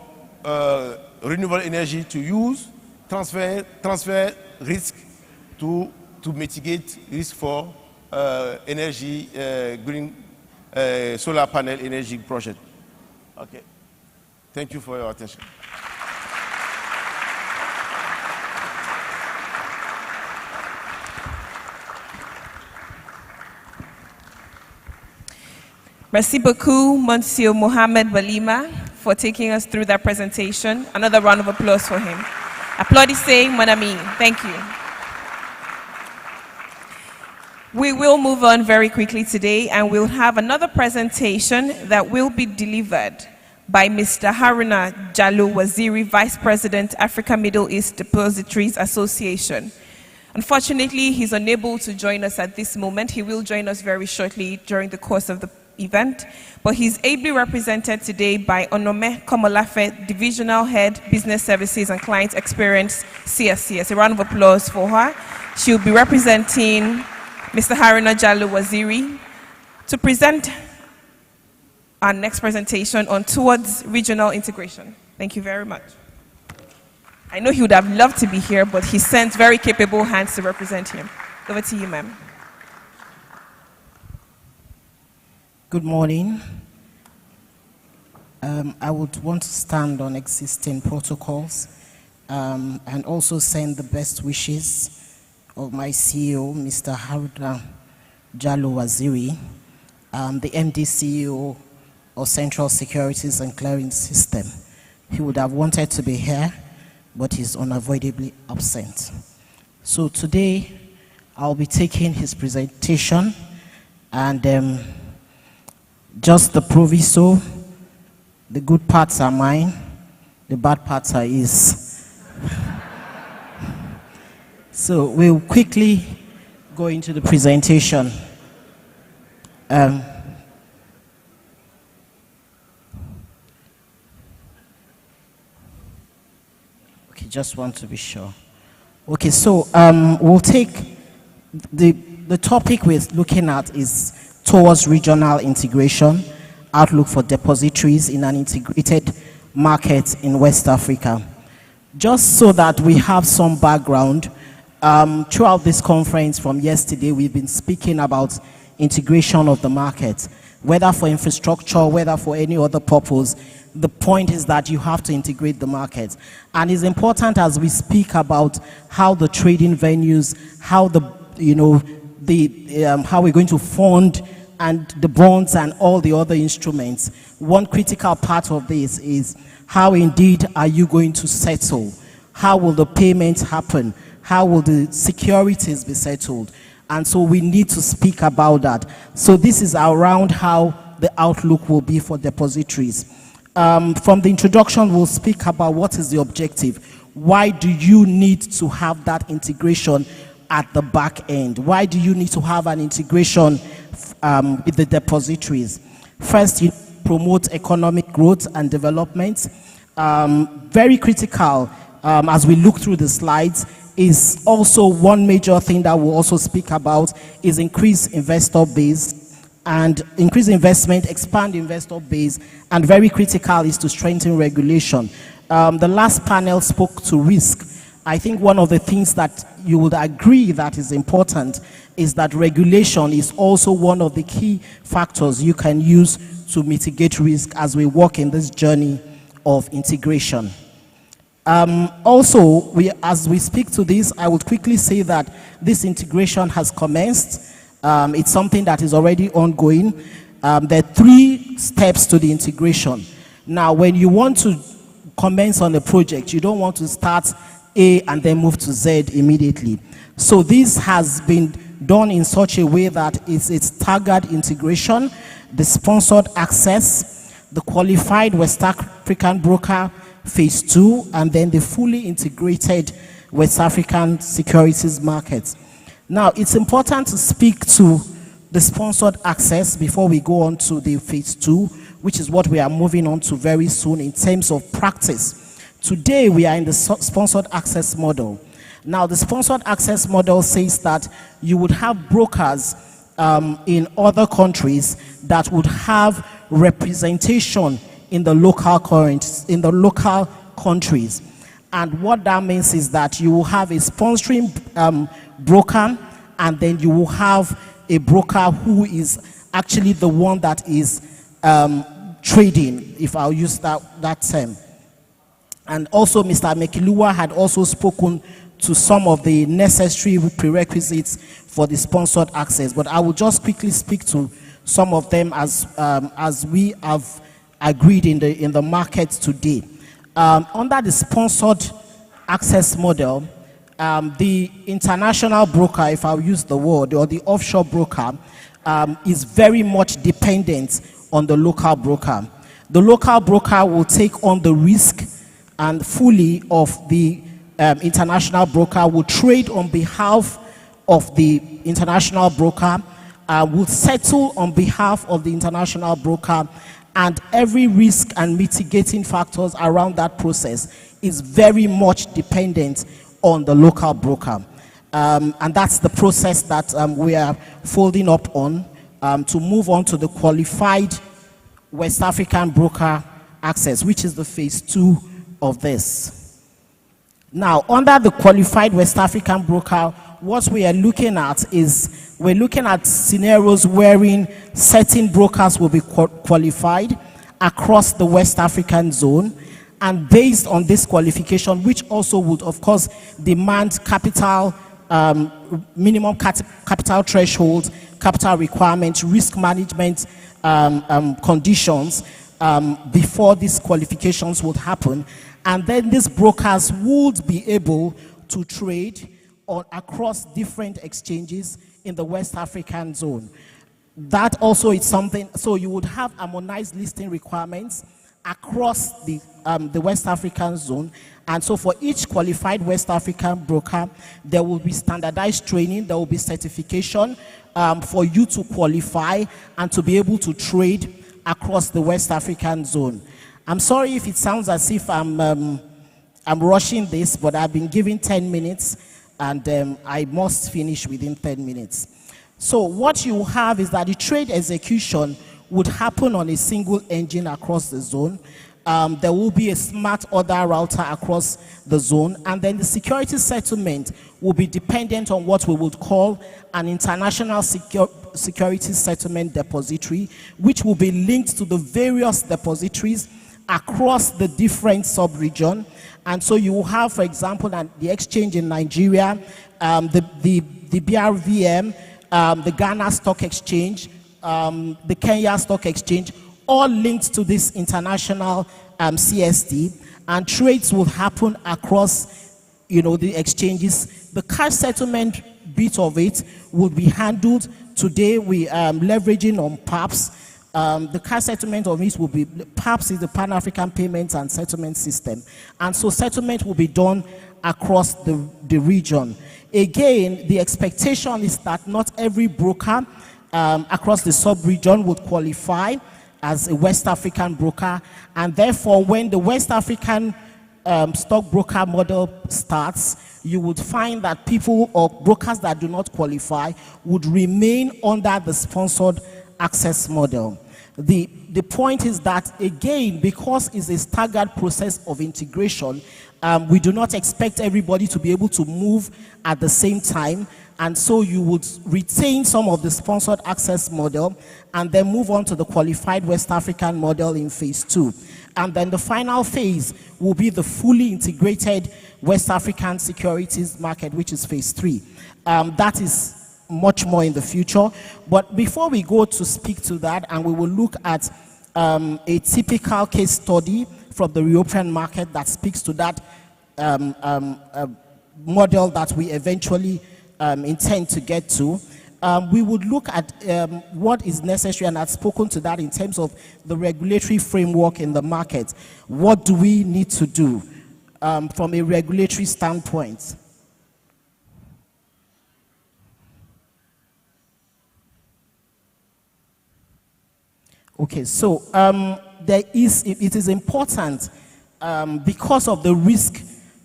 Speaker 13: renewable energy to use transfer risk to mitigate risk for energy green solar panel energy project. Okay. Thank you for your attention.
Speaker 5: Merci beaucoup, Monsieur Mohamed Balima, for taking us through that presentation. Another round of applause for him. Applaudissez, mon ami. Thank you. We will move on very quickly today, and we'll have another presentation that will be delivered by Mr. Haruna Jallo Waziri, Vice President, Africa Middle East Depositories Association. Unfortunately, he's unable to join us at this moment. He will join us very shortly during the course of the event, but he's ably represented today by Onome Komolafe, Divisional Head, Business Services and Client Experience, CSCS. A round of applause for her. She'll be representing Mr. Haruna Jallo Waziri to present our next presentation on towards regional integration. Thank you very much. I know he would have loved to be here, but he sent very capable hands to represent him. Over to you, ma'am.
Speaker 14: Good morning. I would want to stand on existing protocols and also send the best wishes of my CEO, Mr. Haruna Jallo Waziri, the MD CEO of Central Securities and Clearing System. He would have wanted to be here, but he's unavoidably absent. So today, I'll be taking his presentation, and just the proviso, the good parts are mine, the bad parts are his. So we'll quickly go into the presentation. Okay, just want to be sure. Okay, so we'll take the topic we're looking at is towards regional integration, outlook for depositories in an integrated market in West Africa. Just so that we have some background, Throughout this conference from yesterday, we've been speaking about integration of the market, whether for infrastructure, whether for any other purpose. The point is that you have to integrate the market. And it's important as we speak about how the trading venues, how how we're going to fund and the bonds and all the other instruments. One critical part of this is how indeed are you going to settle? How will the payments happen? How will the securities be settled? And so we need to speak about that. So this is around how the outlook will be for depositories. From the introduction, we'll speak about what is the objective. Why do you need to have that integration at the back end? Why do you need to have an integration with the depositories? First, you promote economic growth and development. Very critical, as we look through the slides, is also one major thing that we'll also speak about is increase investor base and increase investment, expand investor base, and very critical is to strengthen regulation. The last panel spoke to risk. I think one of the things that you would agree that is important is that regulation is also one of the key factors you can use to mitigate risk as we walk in this journey of integration. Also, as we speak to this, I would quickly say that this integration has commenced. It's something that is already ongoing. There are 3 steps to the integration. Now, when you want to commence on a project, you don't want to start A and then move to Z immediately. So this has been done in such a way that it's staggered integration, the sponsored access, the qualified West African broker phase 2, and then the fully integrated West African securities markets. Now, it's important to speak to the sponsored access before we go on to the phase 2, which is what we are moving on to very soon in terms of practice. Today, we are in the sponsored access model. Now, the sponsored access model says that you would have brokers in other countries that would have representation in the local countries. And what that means is that you will have a sponsoring broker, and then you will have a broker who is actually the one that is trading, if I'll use that term. And also, Mr. Mekiluwa had also spoken to some of the necessary prerequisites for the sponsored access, but I will just quickly speak to some of them as we have agreed in the market today. Under the sponsored access model, the international broker, if I'll use the word, or the offshore broker, is very much dependent on the local broker. The local broker will take on the risk and fully of the international broker, will trade on behalf of the international broker, will settle on behalf of the international broker, and every risk and mitigating factors around that process is very much dependent on the local broker. And that's the process that we are folding up on to move on to the qualified West African broker access, which is the phase 2 of this. Now, under the qualified West African broker, what we are looking at is we're looking at scenarios wherein certain brokers will be qualified across the West African zone, and based on this qualification, which also would of course demand capital, minimum capital thresholds, capital requirements, risk management conditions before these qualifications would happen, and then these brokers would be able to trade across different exchanges in the West African zone. That also is something, so you would have harmonized listing requirements across the West African zone, and so for each qualified West African broker, there will be standardized training, there will be certification for you to qualify and to be able to trade across the West African zone. I'm sorry if it sounds as if I'm rushing this, but I've been given 10 minutes, and I must finish within 10 minutes. So what you have is that the trade execution would happen on a single engine across the zone. There will be a smart order router across the zone, and then the security settlement will be dependent on what we would call an international security settlement depository, which will be linked to the various depositories across the different sub-region. And so you will have, for example, the exchange in Nigeria, the BRVM, the Ghana Stock Exchange, the Kenya Stock Exchange, all linked to this international CSD, and trades will happen across, the exchanges. The cash settlement bit of it will be handled. Today we are leveraging on PAPS. The cash settlement of it will be, PAPS is the Pan-African Payments and Settlement System. And so settlement will be done across the region. Again, the expectation is that not every broker across the sub-region would qualify as a West African broker, and therefore when the West African stockbroker model starts, you would find that people or brokers that do not qualify would remain under the sponsored access model. The point is that, again, because it's a staggered process of integration, we do not expect everybody to be able to move at the same time, and so you would retain some of the sponsored access model and then move on to the qualified West African model in phase 2. And then the final phase will be the fully integrated West African securities market, which is phase 3. That is much more in the future. But before we go to speak to that, and we will look at a typical case study from the European market that speaks to that model that we eventually intend to get to, we would look at what is necessary, and I've spoken to that in terms of the regulatory framework in the market. What do we need to do from a regulatory standpoint? Okay, so it is important because of the risk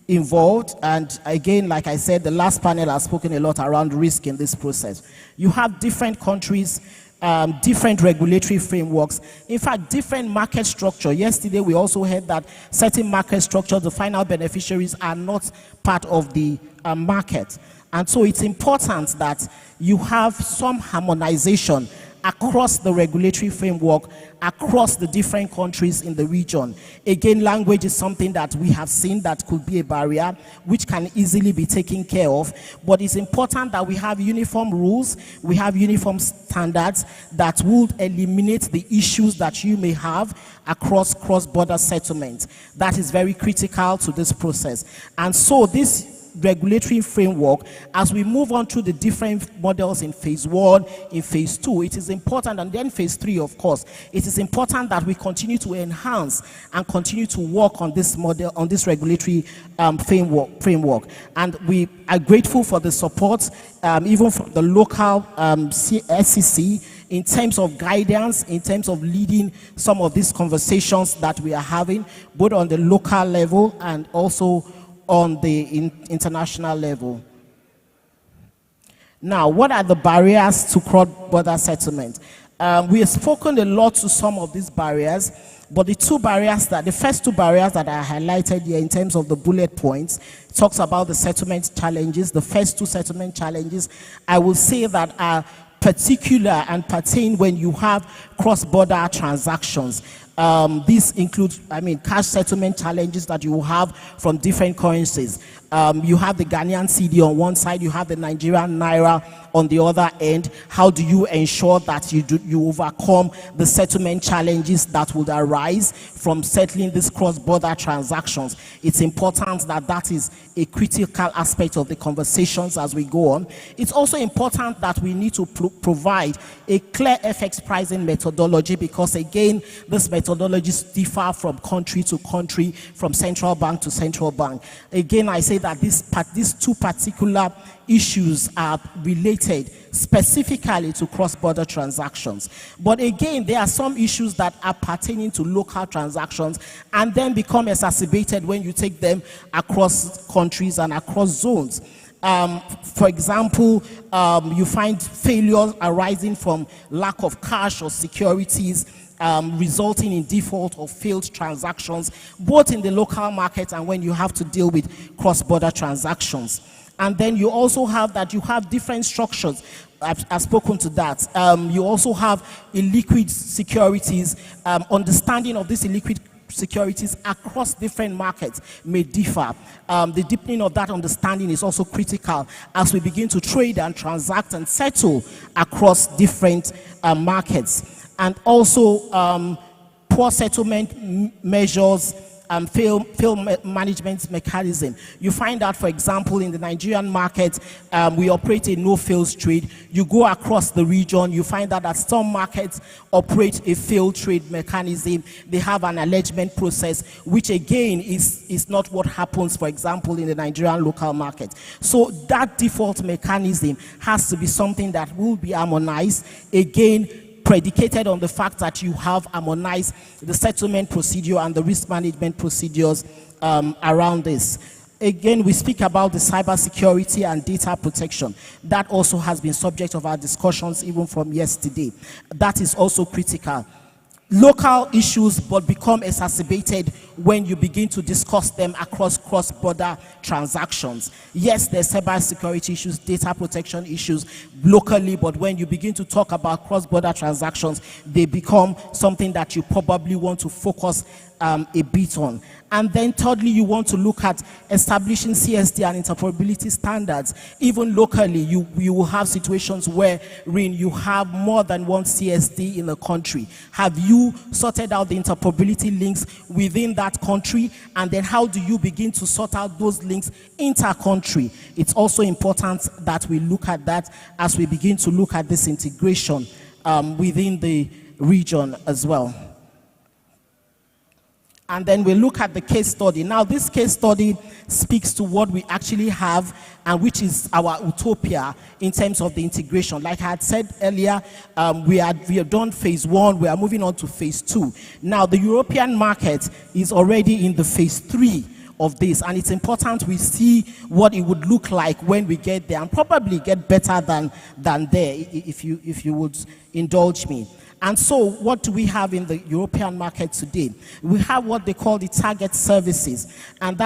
Speaker 14: involved, and again, like I said, the last panel has spoken a lot around risk in this process. You have different countries, different regulatory frameworks, in fact, different market structure. Yesterday, we also heard that certain market structures, the final beneficiaries are not part of the market. And so it's important that you have some harmonization across the regulatory framework, across the different countries in the region. Again, language is something that we have seen that could be a barrier, which can easily be taken care of. But it's important that we have uniform rules, we have uniform standards that would eliminate the issues that you may have across cross-border settlements. That is very critical to this process. And so this regulatory framework, as we move on through the different models in phase 1, in phase 2, it is important, and then phase 3, of course, it is important that we continue to enhance and continue to work on this model, on this regulatory framework. And we are grateful for the support, even from the local SEC, in terms of guidance, in terms of leading some of these conversations that we are having, both on the local level and also on the international level. Now, what are the barriers to cross-border settlement? We have spoken a lot to some of these barriers, but the first two barriers that I highlighted here in terms of the bullet points, talks about the settlement challenges, the first two settlement challenges, I will say that are particular and pertain when you have cross-border transactions. This includes, cash settlement challenges that you will have from different currencies. You have the Ghanaian cedi on one side, you have the Nigerian naira on the other end. How do you ensure that you overcome the settlement challenges that would arise from settling these cross-border transactions? It's important that that is a critical aspect of the conversations as we go on. It's also important that we need to provide a clear FX pricing methodology, because again, this methodologies differ from country to country, from central bank to central bank. Again, I say that these two particular issues are related specifically to cross-border transactions. But again, there are some issues that are pertaining to local transactions and then become exacerbated when you take them across countries and across zones. For example, you find failures arising from lack of cash or securities resulting in default or failed transactions, both in the local market and when you have to deal with cross-border transactions. And then you also have that you have different structures. I've spoken to that. You also have illiquid securities. Understanding of these illiquid securities across different markets may differ. The deepening of that understanding is also critical as we begin to trade and transact and settle across different markets. And also poor settlement measures and fail management mechanism. You find that, for example, in the Nigerian market, we operate a no-fails trade. You go across the region, you find that some markets operate a failed trade mechanism. They have an allegement process, which again is not what happens, for example, in the Nigerian local market. So that default mechanism has to be something that will be harmonized, again, predicated on the fact that you have harmonized the settlement procedure and the risk management procedures around this. Again, we speak about the cybersecurity and data protection. That also has been subject of our discussions even from yesterday. That is also critical. Local issues but become exacerbated when you begin to discuss them across cross-border transactions. Yes, there's cybersecurity issues, data protection issues locally, but when you begin to talk about cross-border transactions, they become something that you probably want to focus a bit on. And then thirdly, you want to look at establishing CSD and interoperability standards. Even locally, you will have situations where you have more than one CSD in a country. Have you sorted out the interoperability links within that country? And then how do you begin to sort out those links inter-country? It's also important that we look at that as we begin to look at this integration within the region as well. And then we look at the case study. Now, this case study speaks to what we actually have and which is our utopia in terms of the integration. Like I had said earlier, we have done phase 1, we are moving on to phase 2. Now, the European market is already in the phase 3 of this, and it's important we see what it would look like when we get there, and probably get better than there, if you would indulge me. And so what do we have in the European market today? We have what they call the target services, and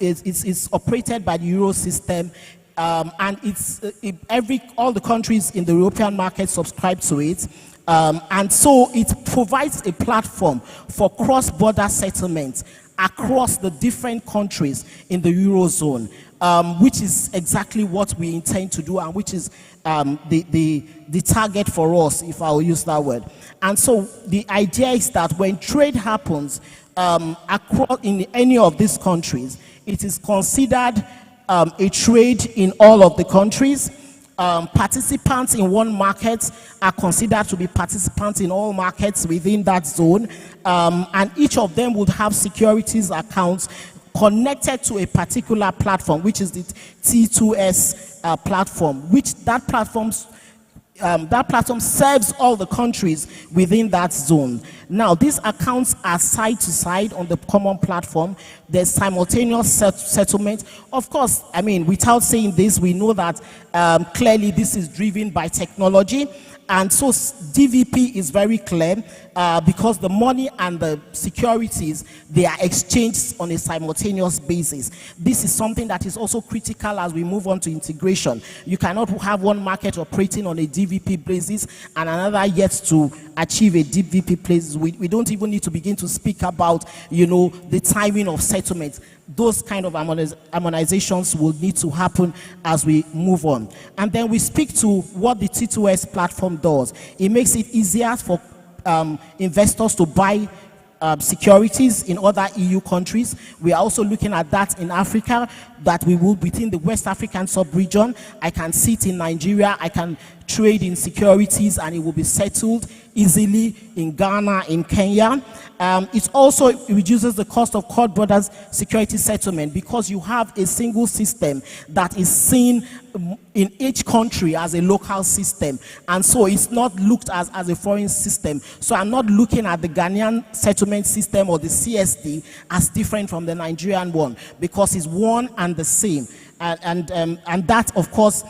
Speaker 14: it's operated by the Euro system, and all the countries in the European market subscribe to it. And so it provides a platform for cross-border settlements across the different countries in the Eurozone, which is exactly what we intend to do, and which is the target for us, if I will use that word. And so the idea is that when trade happens across in any of these countries, it is considered a trade in all of the countries. Participants in one market are considered to be participants in all markets within that zone, and each of them would have securities accounts connected to a particular platform, which is the T2S platform, which that platform serves all the countries within that zone. Now, these accounts are side to side on the common platform. There's simultaneous settlement. Of course, I mean, without saying this, we know that clearly this is driven by technology. And so DVP is very clear because the money and the securities, they are exchanged on a simultaneous basis. This is something that is also critical as we move on to integration. You cannot have one market operating on a DVP basis and another yet to achieve a DVP basis. We don't even need to begin to speak about, the timing of settlement. Those kind of harmonizations will need to happen as we move on. And then we speak to what the T2S platform does. It makes it easier for investors to buy securities in other EU countries. We are also looking at that in Africa, that we will, within the West African sub-region, I can sit in Nigeria, I can trade in securities, and it will be settled easily in Ghana, in Kenya. It also reduces the cost of cross-border security settlement because you have a single system that is seen in each country as a local system, and so it's not looked as a foreign system. So I'm not looking at the Ghanaian settlement system or the CSD as different from the Nigerian one, because it's one and the same, and that of course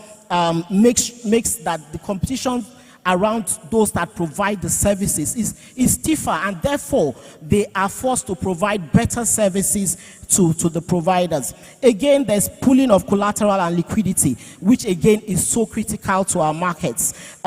Speaker 14: makes that the competition around those that provide the services is stiffer, and therefore they are forced to provide better services to the providers. Again, there's pooling of collateral and liquidity, which again is so critical to our markets.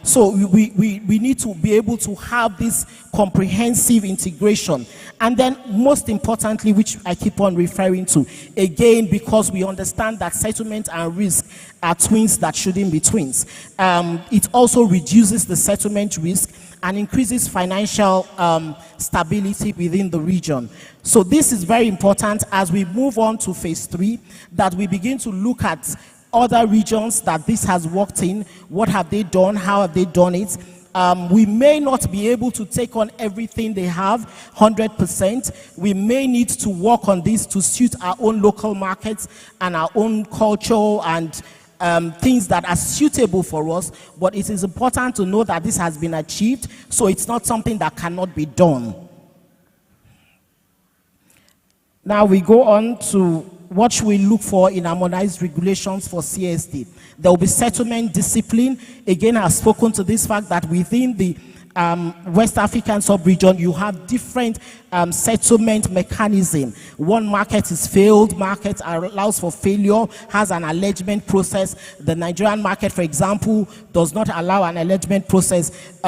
Speaker 14: So we need to be able to have this comprehensive integration. And then most importantly, which I keep on referring to, again, because we understand that settlement and risk are twins that shouldn't be twins. It also reduces the settlement risk and increases financial stability within the region. So this is very important as we move on to phase 3, that we begin to look at other regions that this has worked in. What have they done? How have they done it? We may not be able to take on everything they have 100%. We may need to work on this to suit our own local markets and our own culture and things that are suitable for us, but it is important to know that this has been achieved, so it's not something that cannot be done. Now we go on to what should we look for in harmonized regulations for CSD. There will be settlement discipline. Again, I've spoken to this fact that within the West African sub-region, you have different settlement mechanism. One market is failed market, allows for failure, has an allegement process. The Nigerian market, for example, does not allow an allegement process.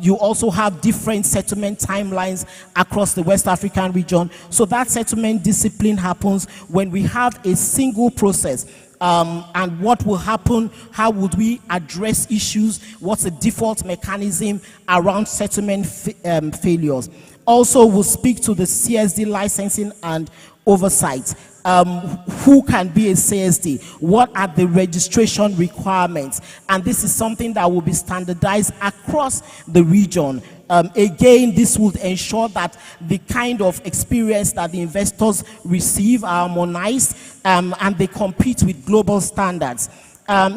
Speaker 14: You also have different settlement timelines across the West African region. So that settlement discipline happens when we have a single process. And what will happen, how would we address issues, what's the default mechanism around settlement failures. Also, we'll speak to the CSD licensing and oversight. Who can be a CSD? What are the registration requirements? And this is something that will be standardized across the region. Again, this would ensure that the kind of experience that the investors receive are harmonized and they compete with global standards.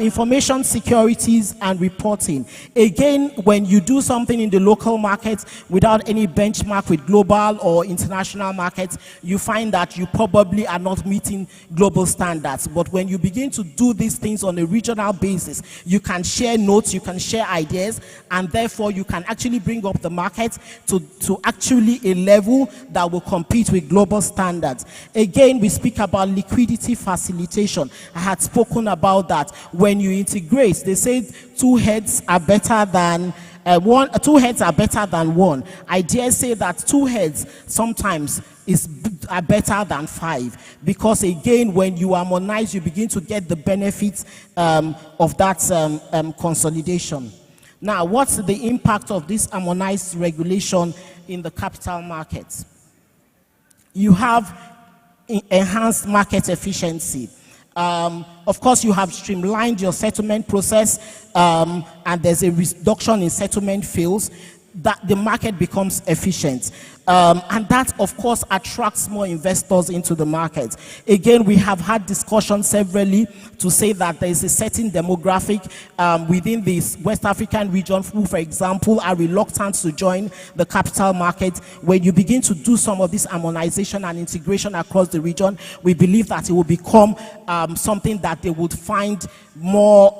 Speaker 14: Information securities and reporting. Again, when you do something in the local market without any benchmark with global or international markets, you find that you probably are not meeting global standards. But when you begin to do these things on a regional basis, you can share notes, you can share ideas, and therefore you can actually bring up the market to actually a level that will compete with global standards. Again, we speak about liquidity facilitation. I had spoken about that. When you integrate, they say two heads are better than two heads are better than one. I dare say that two heads sometimes are better than 5, because again, when you harmonize, you begin to get the benefits of that consolidation. Now, what's the impact of this harmonized regulation in the capital markets? You have enhanced market efficiency. Of course, you have streamlined your settlement process, and there's a reduction in settlement fails, that the market becomes efficient. And that, of course, attracts more investors into the market. Again, we have had discussions severally to say that there is a certain demographic within this West African region who, for example, are reluctant to join the capital market. When you begin to do some of this harmonization and integration across the region, we believe that it will become something that they would find more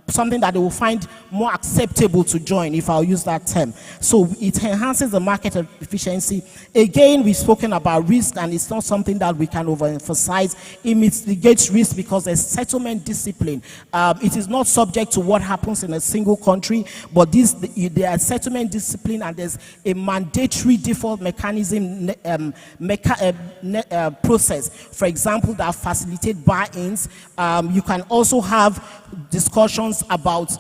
Speaker 14: something that they will find more acceptable to join, if I'll use that term. So it enhances the market efficiency. Again, we've spoken about risk, and it's not something that we can overemphasize. It mitigates risk because there's settlement discipline. It is not subject to what happens in a single country, but there is settlement discipline, and there's a mandatory default mechanism process, for example, that facilitate buy-ins. You can also have discussions about,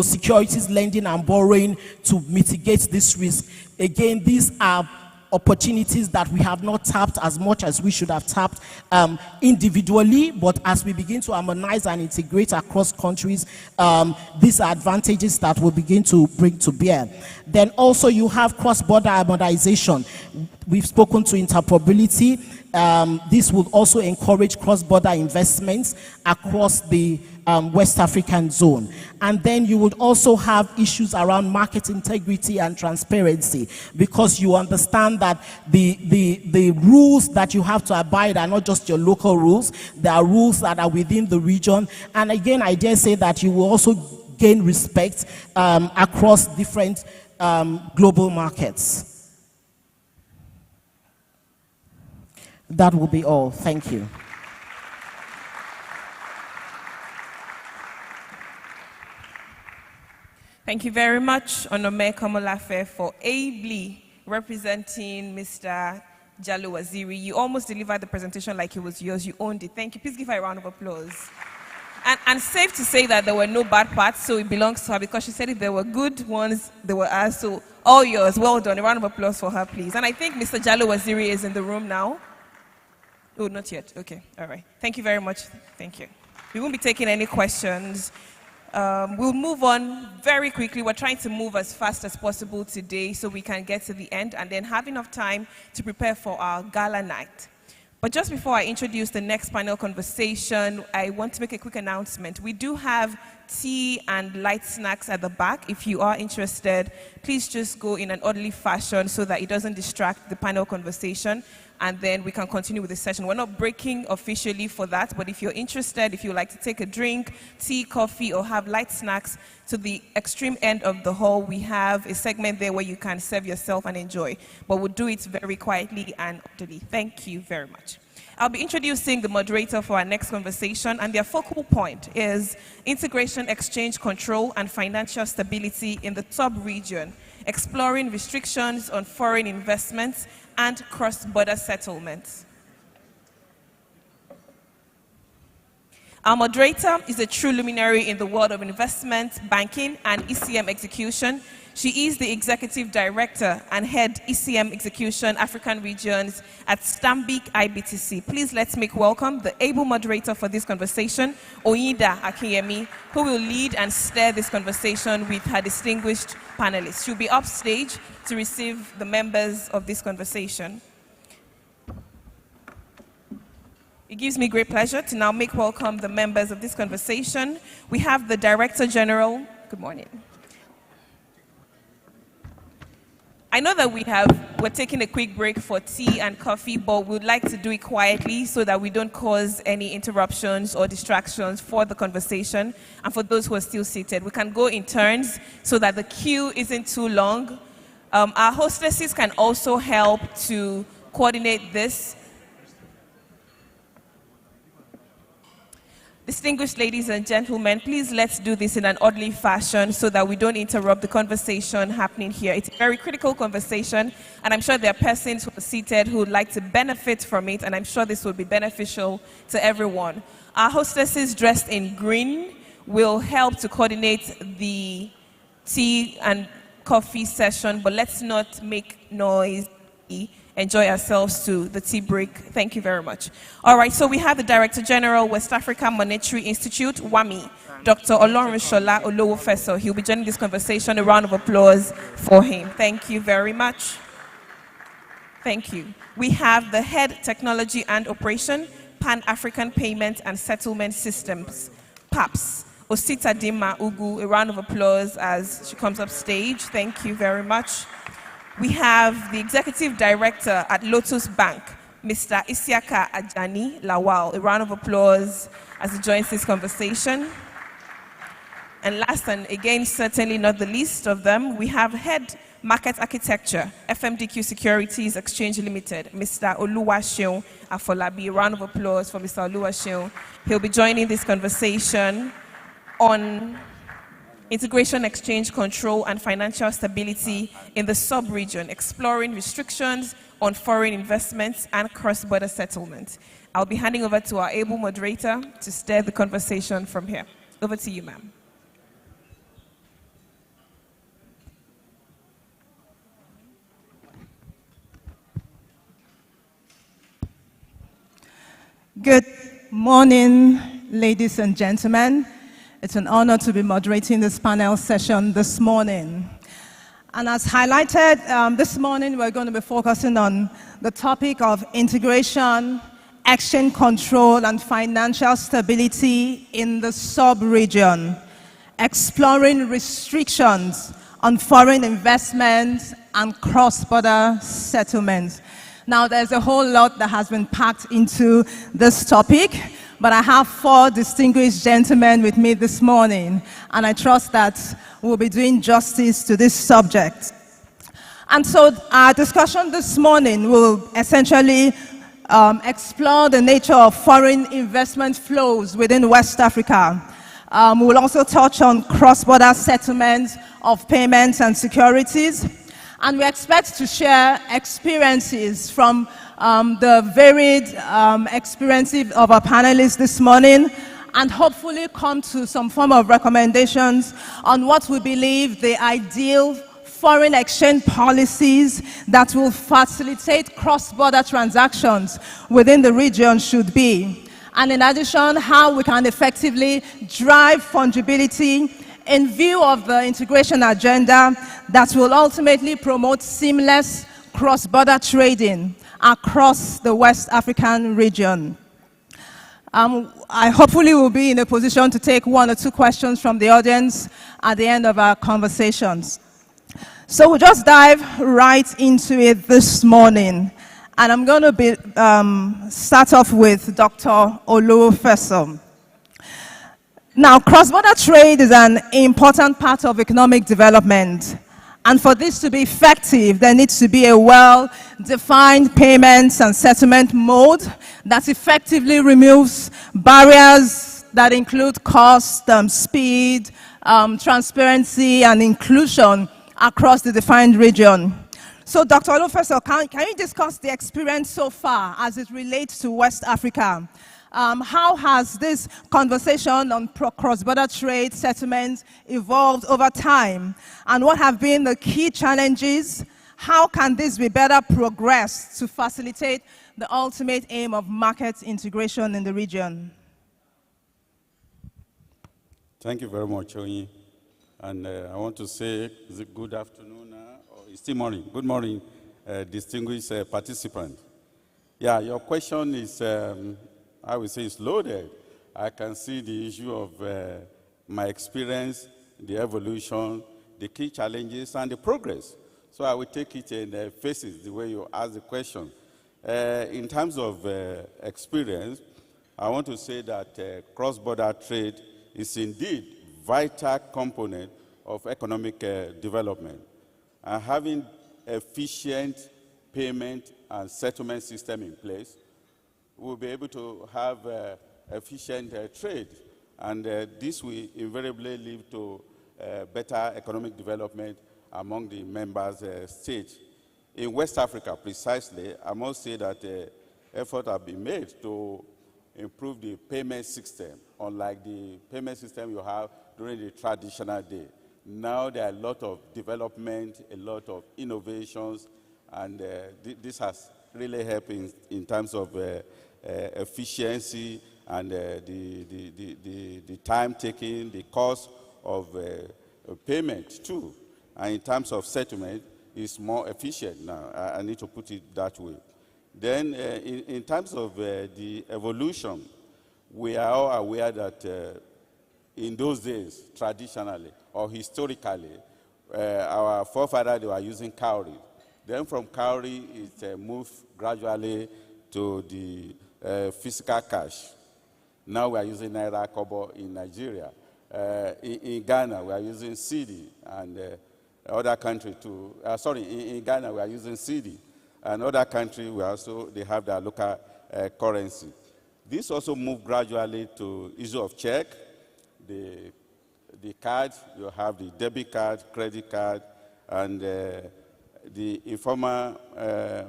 Speaker 14: securities lending and borrowing to mitigate this risk. Again, these are opportunities that we have not tapped as much as we should have tapped individually, but as we begin to harmonize and integrate across countries, these are advantages that will begin to bring to bear. Then also you have cross-border harmonization. We've spoken to interoperability. This will also encourage cross-border investments across the West African zone. And then you would also have issues around market integrity and transparency, because you understand that the rules that you have to abide are not just your local rules, there are rules that are within the region. And again, I dare say that you will also gain respect across different global markets. That will be all. Thank you.
Speaker 5: Thank you very much, Onome Komolafe, for ably representing Mr. Jallow Waziri. You almost delivered the presentation like it was yours. You owned it. Thank you. Please give her a round of applause. And safe to say that there were no bad parts, so it belongs to her, because she said if there were good ones, they were ours. So all yours. Well done. A round of applause for her, please. And I think Mr. Jallow Waziri is in the room now. Oh, not yet. Okay. All right. Thank you very much. Thank you. We won't be taking any questions. We'll move on very quickly. We're trying to move as fast as possible today so we can get to the end and then have enough time to prepare for our gala night. But just before I introduce the next panel conversation, I want to make a quick announcement. We do have tea and light snacks at the back. If you are interested, please just go in an orderly fashion so that it doesn't distract the panel conversation, and then we can continue with the session. We're not breaking officially for that, but if you're interested, if you like to take a drink, tea, coffee, or have light snacks, to the extreme end of the hall, we have a segment there where you can serve yourself and enjoy. But we'll do it very quietly and orderly. Thank you very much. I'll be introducing the moderator for our next conversation, and their focal point is integration, exchange control, and financial stability in the sub-region, exploring restrictions on foreign investments and cross-border settlements. Our moderator is a true luminary in the world of investment, banking, and ECM execution. She is the Executive Director and Head ECM Execution African Regions at Stanbic IBTC. Please let's make welcome the able moderator for this conversation, Oyinda Akinyemi, who will lead and steer this conversation with her distinguished panelists. She'll be upstage to receive the members of this conversation. It gives me great pleasure to now make welcome the members of this conversation. We have the Director General. Good morning. I know that we're taking a quick break for tea and coffee, but we'd like to do it quietly so that we don't cause any interruptions or distractions for the conversation. And for those who are still seated, we can go in turns so that the queue isn't too long. Our hostesses can also help to coordinate this. Distinguished ladies and gentlemen, please let's do this in an orderly fashion so that we don't interrupt the conversation happening here. It's a very critical conversation, and I'm sure there are persons who are seated who would like to benefit from it, and I'm sure this will be beneficial to everyone. Our hostesses dressed in green will help to coordinate the tea and coffee session, but let's not make noise. Enjoy ourselves to the tea break. Thank you very much. All right, so we have the Director General, West Africa Monetary Institute, WAMI, Dr. Olorunshola Olowofeso. He'll be joining this conversation. A round of applause for him. Thank you very much. Thank you. We have the Head Technology and Operation, Pan-African Payment and Settlement Systems, PAPS, Osita Dima Ugu. A round of applause as she comes up stage. Thank you very much. We have the Executive Director at Lotus Bank, Mr. Isiaka Ajani Lawal. A round of applause as he joins this conversation. And last and again, certainly not the least of them, we have Head Market Architecture, FMDQ Securities Exchange Limited, Mr. Oluwaseun Afolabi. A round of applause for Mr. Oluwaseun. He'll be joining this conversation on integration, exchange control, and financial stability in the sub-region, exploring restrictions on foreign investments and cross-border settlements. I'll be handing over to our able moderator to steer the conversation from here. Over to you, ma'am.
Speaker 15: Good morning, ladies and gentlemen. It's an honor to be moderating this panel session this morning. And as highlighted, this morning we're going to be focusing on the topic of integration, exchange control, and financial stability in the sub-region, exploring restrictions on foreign investments and cross-border settlements. Now, there's a whole lot that has been packed into this topic, but I have 4 distinguished gentlemen with me this morning, and I trust that we'll be doing justice to this subject. And so our discussion this morning will essentially explore the nature of foreign investment flows within West Africa. We will also touch on cross-border settlements of payments and securities. And we expect to share experiences from the varied experiences of our panelists this morning, and hopefully come to some form of recommendations on what we believe the ideal foreign exchange policies that will facilitate cross-border transactions within the region should be. And in addition, how we can effectively drive fungibility in view of the integration agenda that will ultimately promote seamless cross-border trading across the West African region. I hopefully will be in a position to take 1 or 2 questions from the audience at the end of our conversations. So we'll just dive right into it this morning. And I'm going to start off with Dr. Olufeso. Now, cross-border trade is an important part of economic development. And for this to be effective, there needs to be a well-defined payments and settlement mode that effectively removes barriers that include cost, speed, transparency, and inclusion across the defined region. So, Dr. Olufeso, can you discuss the experience so far as it relates to West Africa? How has this conversation on cross-border trade settlements evolved over time? And what have been the key challenges? How can this be better progressed to facilitate the ultimate aim of market integration in the region?
Speaker 16: Thank you very much, Onyi. And I want to say, is it good afternoon or it's still morning? Good morning, distinguished participants. Yeah, your question is, I would say it's loaded. I can see the issue of my experience, the evolution, the key challenges, and the progress. So I will take it in phases, the way you ask the question. In terms of experience, I want to say that cross-border trade is indeed vital component of economic development. And having efficient payment and settlement system in place, we'll be able to have efficient trade. And this will invariably lead to better economic development among the members' states. In West Africa, precisely, I must say that efforts have been made to improve the payment system, unlike the payment system you have during the traditional day. Now there are a lot of development, a lot of innovations, and this has really helped in terms of efficiency and the time taken, the cost of payment too. And in terms of settlement, it's more efficient now. I need to put it that way. Then in terms of the evolution, we are all aware that in those days, traditionally or historically, our forefathers, they were using cowrie. Then from cowrie, it moved gradually to the physical cash. Now we are using Naira Kobo in Nigeria. In Ghana, we are using CD, and other country too. In Ghana, we are using CD. And other countries, they have their local currency. This also moved gradually to issue of check, the card, you have the debit card, credit card, and the informal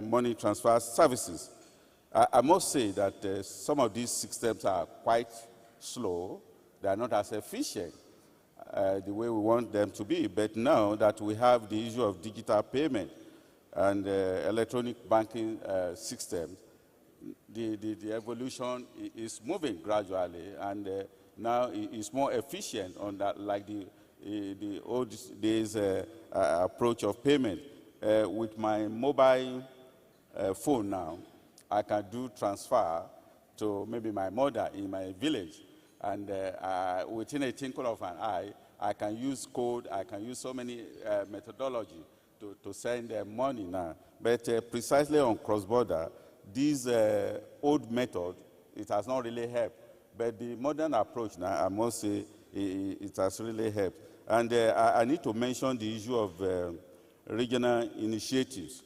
Speaker 16: money transfer services. I must say that some of these systems are quite slow. They are not as efficient the way we want them to be. But now that we have the issue of digital payment and electronic banking systems, the evolution is moving gradually, and now it's more efficient on that, like the old days approach of payment. With my mobile phone now, I can do transfer to maybe my mother in my village, and within a twinkle of an eye, I can use code, I can use so many methodology to send money now. But precisely on cross-border, this old method, it has not really helped But the modern approach now, I must say, it has really helped. And I need to mention the issue of regional initiatives.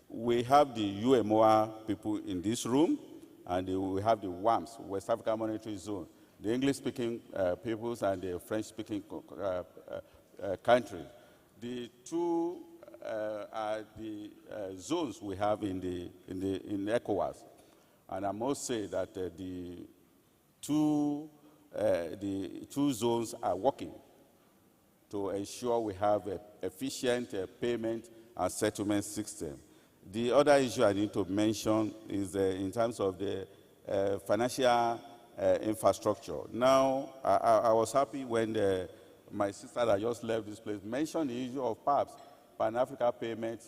Speaker 16: We have the UMOA people in this room, and we have the WAMS, West African Monetary Zone, the English-speaking peoples and the French-speaking countries. The two are the zones we have in ECOWAS. And I must say that the two zones are working to ensure we have an efficient payment and settlement system. The other issue I need to mention is in terms of the financial infrastructure. Now, I was happy when my sister that just left this place mentioned the issue of PAPS, Pan-African Payment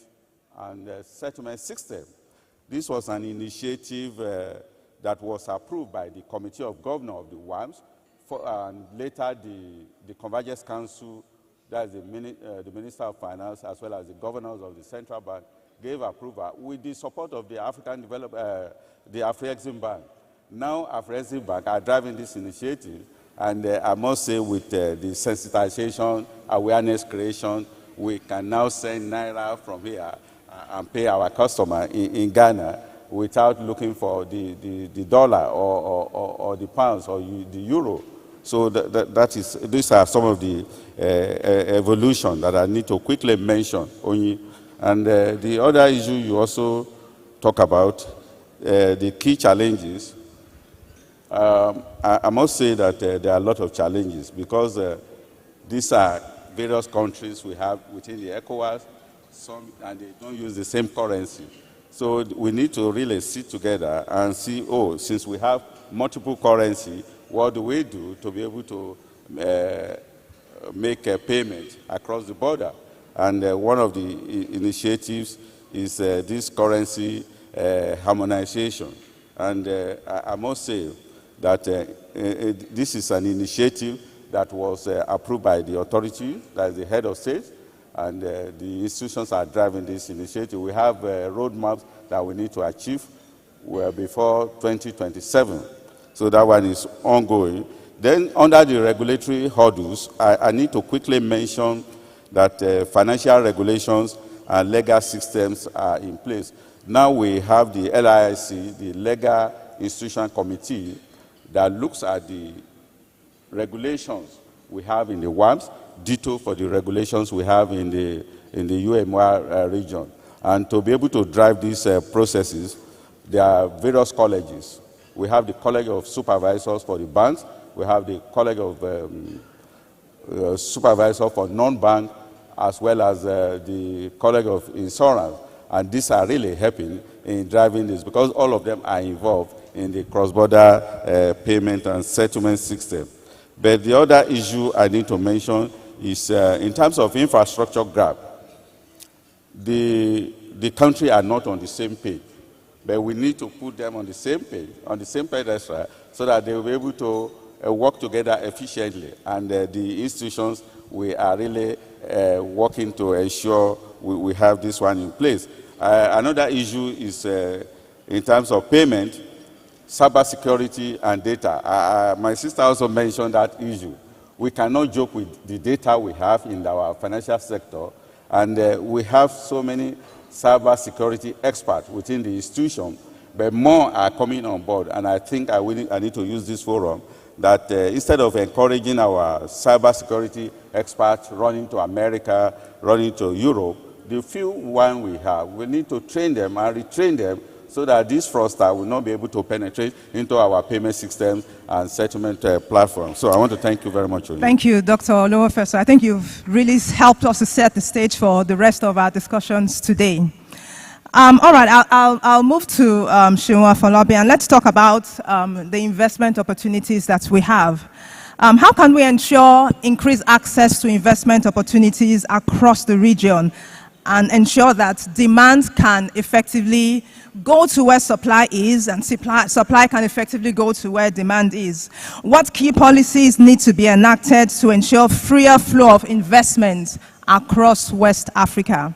Speaker 16: and Settlement System. This was an initiative that was approved by the Committee of Governors of the WAMS, and later the Convergence Council, that is the Minister of Finance, as well as the governors of the Central Bank, gave approval with the support of the the Afro-Exim Bank. Now, Afro-Exim Bank are driving this initiative, and I must say with the sensitization, awareness creation, we can now send Naira from here and pay our customer in Ghana without looking for the dollar or the pounds or the euro. So these are some of the evolution that I need to quickly mention. And the other issue you also talk about, the key challenges. I must say that there are a lot of challenges because these are various countries we have within the ECOWAS, and they don't use the same currency. So we need to really sit together and see, since we have multiple currency, what do we do to be able to make a payment across the border? And one of the initiatives is this currency harmonization. And I must say that this is an initiative that was approved by the authority, that is the head of state, and the institutions are driving this initiative. We have roadmaps that we need to achieve before 2027. So that one is ongoing. Then under the regulatory hurdles, I need to quickly mention that financial regulations and legal systems are in place. Now we have the LIC, the Legal Institution Committee, that looks at the regulations we have in the WAMS, ditto for the regulations we have in the UMOA region. And to be able to drive these processes, there are various colleges. We have the College of Supervisors for the banks. We have the College of Supervisors for non-bank, as well as the College of Insurance. And these are really helping in driving this because all of them are involved in the cross-border payment and settlement system. But the other issue I need to mention is in terms of infrastructure gap, the country are not on the same page. But we need to put them on the same page, so that they will be able to work together efficiently. And the institutions, we are really working to ensure we have this one in place. Another issue is in terms of payment, cybersecurity and data. My sister also mentioned that issue. We cannot joke with the data we have in our financial sector, and we have so many cybersecurity experts within the institution, but more are coming on board. And I think I need to use this forum that instead of encouraging our cybersecurity experts running to America, running to Europe, the few one we have, we need to train them and retrain them so that this fraudster will not be able to penetrate into our payment systems and settlement platforms. So I want to thank you very much.
Speaker 15: Thank you, Dr. Olowofeso. I think you've really helped us to set the stage for the rest of our discussions today. All right, I'll move to Shinwa Falabi, and let's talk about the investment opportunities that we have. How can we ensure increased access to investment opportunities across the region and ensure that demand can effectively go to where supply is and supply can effectively go to where demand is? What key policies need to be enacted to ensure freer flow of investment across West Africa?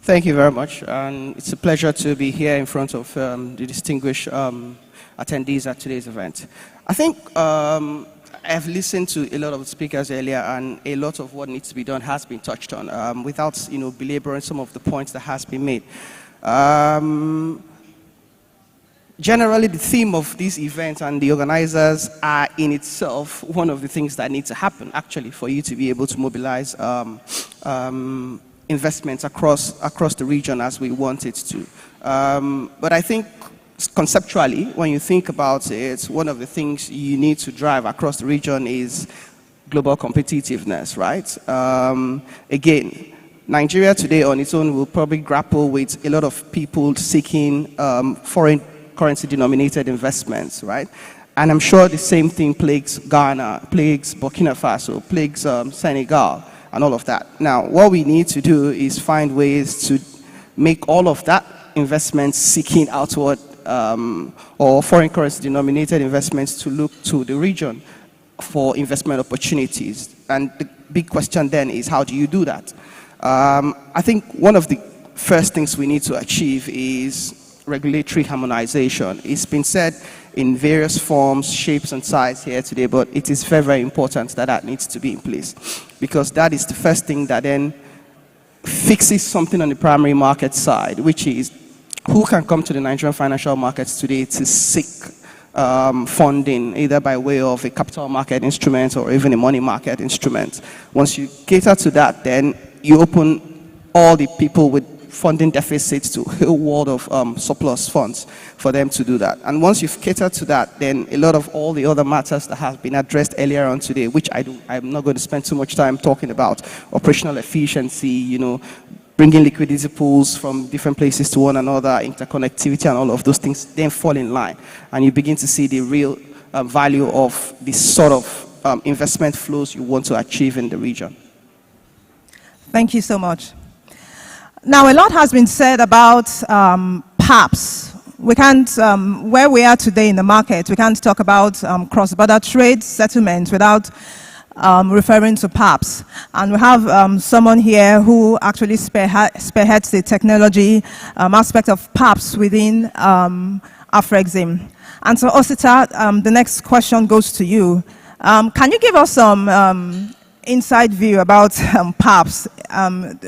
Speaker 17: Thank you very much, and it's a pleasure to be here in front of the distinguished attendees at today's event. I think I've listened to a lot of the speakers earlier, and a lot of what needs to be done has been touched on, without belaboring some of the points that has been made. Generally, the theme of these events and the organizers are in itself one of the things that need to happen, actually, for you to be able to mobilize investments across the region as we want it to. But I think conceptually, when you think about it, one of the things you need to drive across the region is global competitiveness, right? Again, Nigeria today on its own will probably grapple with a lot of people seeking foreign currency denominated investments, right? And I'm sure the same thing plagues Ghana, plagues Burkina Faso, plagues Senegal, and all of that. Now, what we need to do is find ways to make all of that investment seeking outward or foreign currency denominated investments to look to the region for investment opportunities. And the big question then is, how do you do that? I think one of the first things we need to achieve is regulatory harmonization. It's been said in various forms, shapes, and sizes here today, but it is very, very important that that needs to be in place, because that is the first thing that then fixes something on the primary market side, which is who can come to the Nigerian financial markets today to seek funding, either by way of a capital market instrument or even a money market instrument. Once you cater to that, then you open all the people with funding deficits to a whole world of surplus funds for them to do that. And once you've catered to that, then a lot of all the other matters that have been addressed earlier on today, which I'm not going to spend too much time talking about, operational efficiency, bringing liquidity pools from different places to one another, interconnectivity and all of those things, then fall in line. And you begin to see the real value of the sort of investment flows you want to achieve in the region.
Speaker 15: Thank you so much. Now, a lot has been said about PAPs. We can't, where we are today in the market, we can't talk about cross-border trade settlements without referring to PAPs. And we have someone here who actually spearheads the technology aspect of PAPs within Afrexim. And so, Osita, the next question goes to you. Can you give us some inside view about PAPs,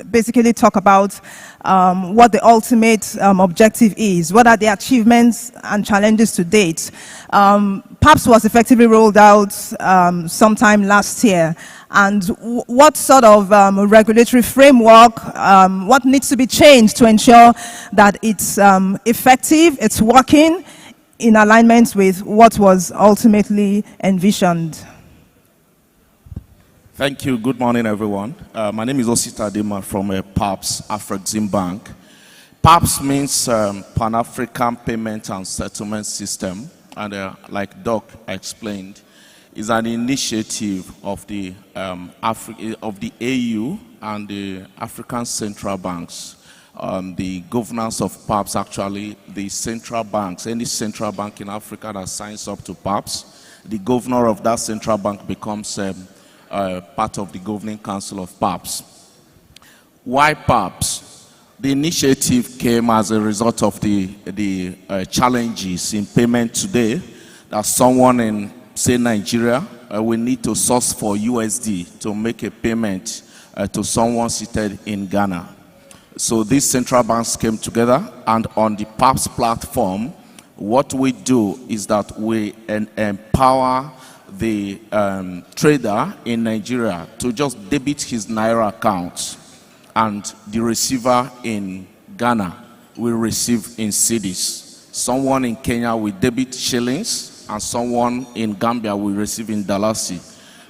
Speaker 15: basically talk about what the ultimate objective is, what are the achievements and challenges to date. PAPs was effectively rolled out sometime last year, and what sort of regulatory framework, what needs to be changed to ensure that it's effective, it's working in alignment with what was ultimately envisioned?
Speaker 3: Thank you. Good morning, everyone. My name is Osita Ademola from PAPS, Afrexim Bank. PAPS means Pan-African Payment and Settlement System, and like Doc explained, is an initiative of the AU and the African Central Banks. The governance of PAPS, actually, the central banks, any central bank in Africa that signs up to PAPS, the governor of that central bank becomes part of the governing council of PAPS. Why PAPS? The initiative came as a result of the challenges in payment today, that someone in, say, Nigeria will need to source for USD to make a payment to someone seated in Ghana. So these central banks came together, and on the PAPS platform, what we do is that we empower the trader in Nigeria to just debit his Naira account, and the receiver in Ghana will receive in cedis. Someone in Kenya will debit shillings, and someone in Gambia will receive in dalasi.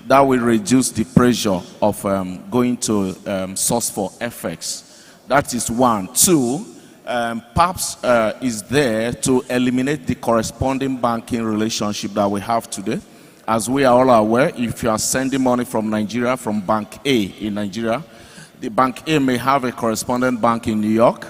Speaker 3: That will reduce the pressure of going to source for FX. That is one. Two, PAPS is there to eliminate the corresponding banking relationship that we have today. As we are all aware, if you are sending money from Nigeria, from Bank A in Nigeria, the Bank A may have a correspondent bank in New York.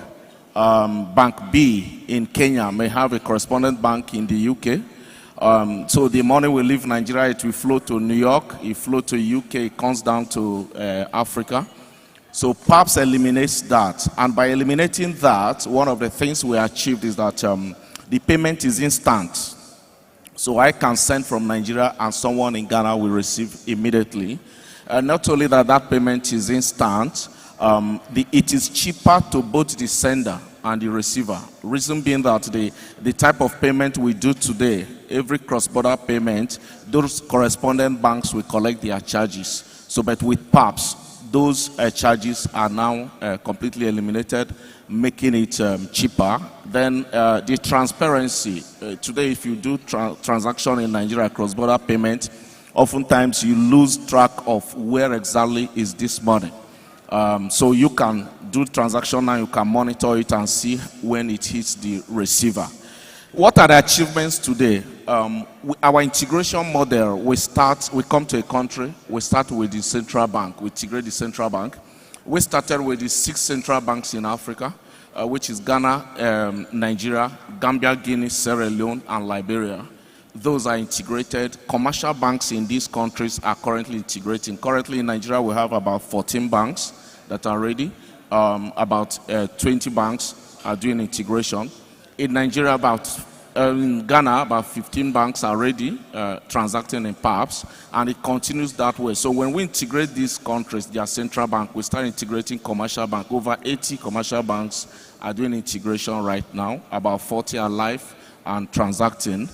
Speaker 3: Bank B in Kenya may have a correspondent bank in the UK. So the money will leave Nigeria, it will flow to New York, it flow to UK, it comes down to Africa. So PAPS eliminates that. And by eliminating that, one of the things we achieved is that the payment is instant. So I can send from Nigeria and someone in Ghana will receive immediately. Not only that, that payment is instant, it is cheaper to both the sender and the receiver. Reason being that the type of payment we do today, every cross-border payment, those correspondent banks will collect their charges. So, but with PAPS, those charges are now completely eliminated, making it cheaper. Then the transparency. Today, if you do transaction in Nigeria cross-border payment, oftentimes you lose track of where exactly is this money. So you can do transaction and you can monitor it and see when it hits the receiver. What are the achievements today? Our integration model, we come to a country, we start with the central bank, we integrate the central bank. We started with the 6 central banks in Africa, which is Ghana, Nigeria, Gambia, Guinea, Sierra Leone, and Liberia. Those are integrated. Commercial banks in these countries are currently integrating. Currently in Nigeria, we have about 14 banks that are ready. About 20 banks are doing integration. In Nigeria, in Ghana, about 15 banks are ready, transacting in PAPS, and it continues that way. So when we integrate these countries, their central bank, we start integrating commercial bank. Over 80 commercial banks are doing integration right now. About 40 are live and transacting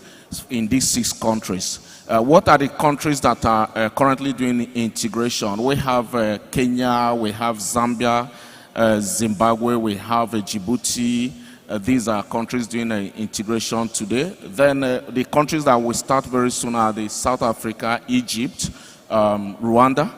Speaker 3: in these 6 countries. What are the countries that are currently doing integration? We have Kenya, we have Zambia, Zimbabwe, we have Djibouti. These are countries doing integration today. Then the countries that will start very soon are the South Africa, Egypt, Rwanda,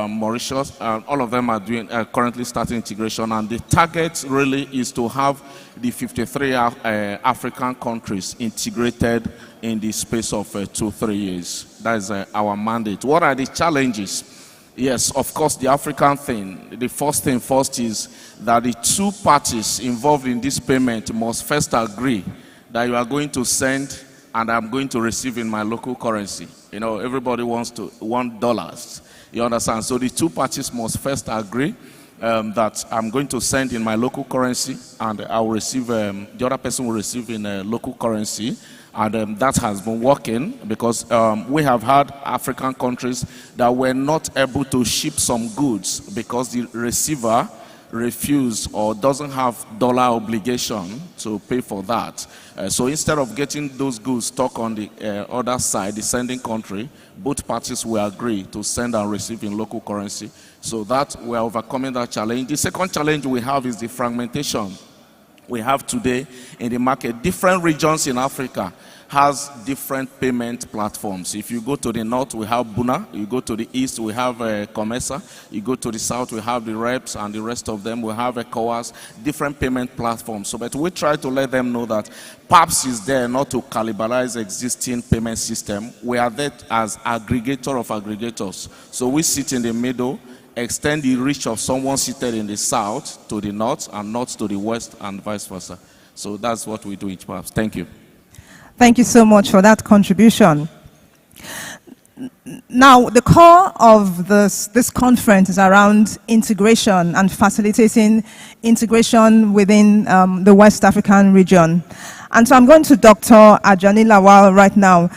Speaker 3: Mauritius. All of them are doing currently starting integration, and the target really is to have the 53 African countries integrated in the space of 2-3 years. That is our mandate. What are the challenges? Yes, of course, the African thing. The first thing first is that the 2 parties involved in this payment must first agree that you are going to send and I'm going to receive in my local currency. You know, everybody wants dollars. You understand? So the 2 parties must first agree that I'm going to send in my local currency and I will receive, the other person will receive in a local currency. And that has been working because we have had African countries that were not able to ship some goods because the receiver refused or doesn't have dollar obligation to pay for that. So instead of getting those goods stuck on the other side, the sending country, both parties will agree to send and receive in local currency. So that we are overcoming that challenge. The second challenge we have is the fragmentation we have today in the market. Different regions in Africa has different payment platforms. If you go to the north, we have Buna. You go to the east, we have Comesa. You go to the south, we have the reps, and the rest of them, we have ECOWAS, different payment platforms. So, but we try to let them know that PAPS is there not to cannibalize existing payment system. We are there as aggregator of aggregators. So we sit in the middle, extend the reach of someone seated in the south to the north and north to the west and vice versa. So that's what we do in PAPS. Thank you.
Speaker 15: Thank you so much for that contribution. Now, the core of this conference is around integration and facilitating integration within the West African region. And so I'm going to Dr. Ajani Lawal right now.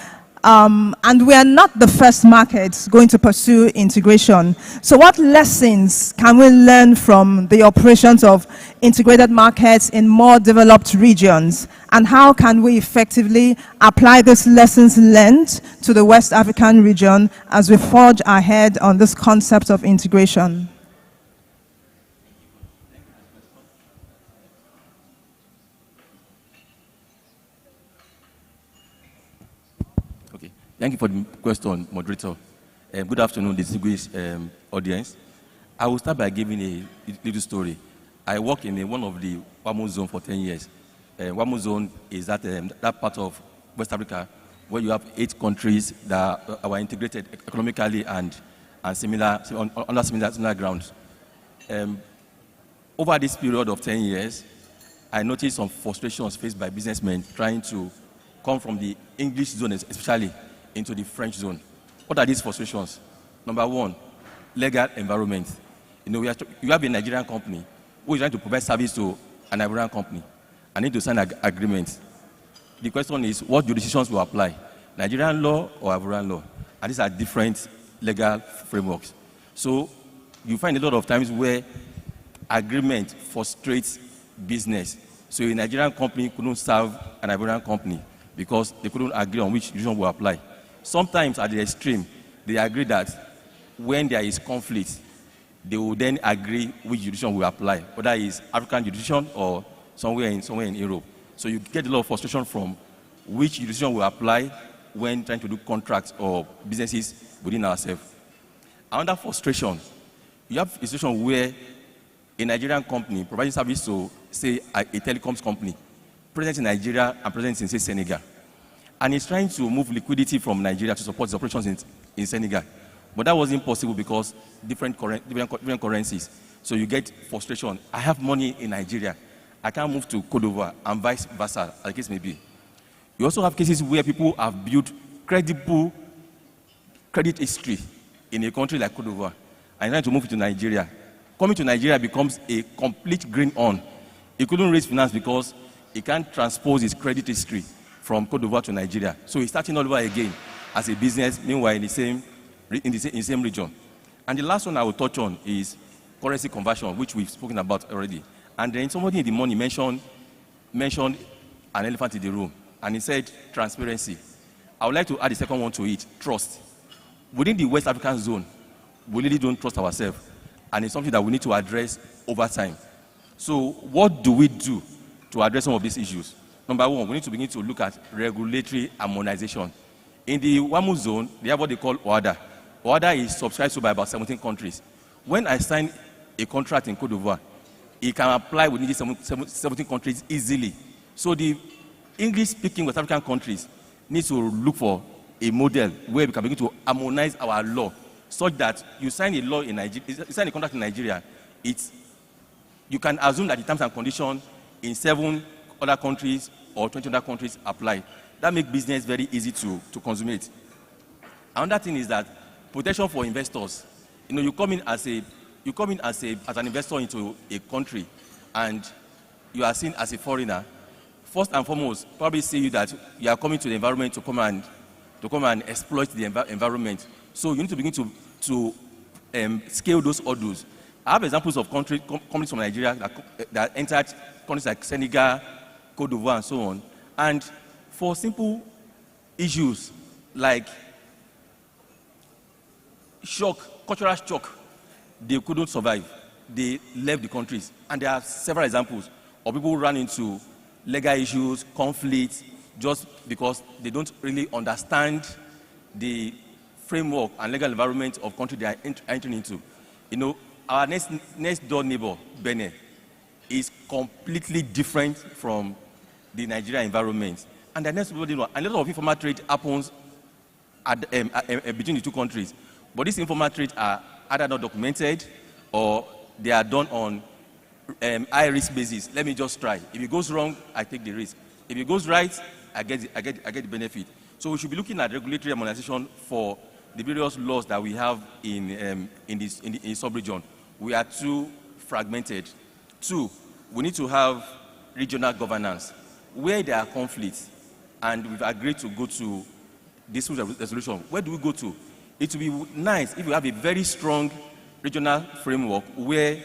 Speaker 15: And we are not the first markets going to pursue integration. So what lessons can we learn from the operations of integrated markets in more developed regions? And how can we effectively apply these lessons learned to the West African region as we forge ahead on this concept of integration?
Speaker 8: Thank you for the question, moderator. Good afternoon, distinguished audience. I will start by giving a little story. I work in one of the WACMaC zone for 10 years. WACMaC zone is that part of West Africa where you have 8 countries that are integrated economically and similar, under similar grounds. Over this period of 10 years, I noticed some frustrations faced by businessmen trying to come from the English zone, especially into the French zone. What are these frustrations? Number one, legal environment. You know, you have a Nigerian company who is trying to provide service to an Ivorian company. I need to sign an agreement. The question is, what jurisdictions will apply?
Speaker 18: Nigerian law or Ivorian law. And these are different legal frameworks. So you find a lot of times where agreement frustrates business. So a Nigerian company couldn't serve an Ivorian company because they couldn't agree on which jurisdiction will apply. Sometimes at the extreme, they agree that when there is conflict, they will then agree which jurisdiction will apply, whether it's African jurisdiction or somewhere in Europe. So you get a lot of frustration from which jurisdiction will apply when trying to do contracts or businesses within ourselves. Another frustration, you have a situation where a Nigerian company providing service to, say, a telecoms company, present in Nigeria and present in, say, Senegal, and is trying to move liquidity from Nigeria to support its operations in Senegal. But that wasn't possible because different currencies. So you get frustration. I have money in Nigeria. I can't move to Cote d'Ivoire and vice versa, as the case may be. You also have cases where people have built credible credit history in a country like Cote d'Ivoire and trying to move to Nigeria. Coming to Nigeria becomes a complete green on. He couldn't raise finance because he can't transpose his credit history from Cote d'Ivoire to Nigeria. So he's starting all over again as a business, meanwhile in the same region. And the last one I will touch on is currency conversion, which we've spoken about already. And then somebody in the morning mentioned an elephant in the room, and he said transparency. I would like to add the second one to it, trust. Within the West African zone, we really don't trust ourselves, and it's something that we need to address over time. So what do we do to address some of these issues? Number one, we need to begin to look at regulatory harmonization. In the WAMU zone, they have what they call OADA. OADA is subscribed to by about 17 countries. When I sign a contract in Cote d'Ivoire, it can apply within these 17 countries easily. So the English-speaking West African countries need to look for a model where we can begin to harmonize our law, such that you sign a law in Nigeria, you sign a contract in Nigeria, you can assume that the terms and conditions in 7 other countries or 20 other countries apply. That makes business very easy to consummate. Another thing is that protection for investors. You know, you come in as an investor into a country, and you are seen as a foreigner. First and foremost, probably see you that you are coming to the environment to come and exploit the environment. So you need to begin to scale those hurdles. I have examples of companies from Nigeria that entered countries like Senegal, Cote d'Ivoire, and so on. And for simple issues like cultural shock, they couldn't survive. They left the countries. And there are several examples of people who ran into legal issues, conflicts, just because they don't really understand the framework and legal environment of country they are entering into. You know, our next door neighbor, Benin, is completely different from the Nigerian environment. And the next, a lot of informal trade happens between the two countries. But these informal trades are either not documented or they are done on high-risk basis. Let me just try. If it goes wrong, I take the risk. If it goes right, I get the benefit. So we should be looking at regulatory harmonization for the various laws that we have in the sub-region. We are too fragmented. 2, we need to have regional governance. Where there are conflicts, and we've agreed to go to dispute resolution, where do we go to? It would be nice if we have a very strong regional framework where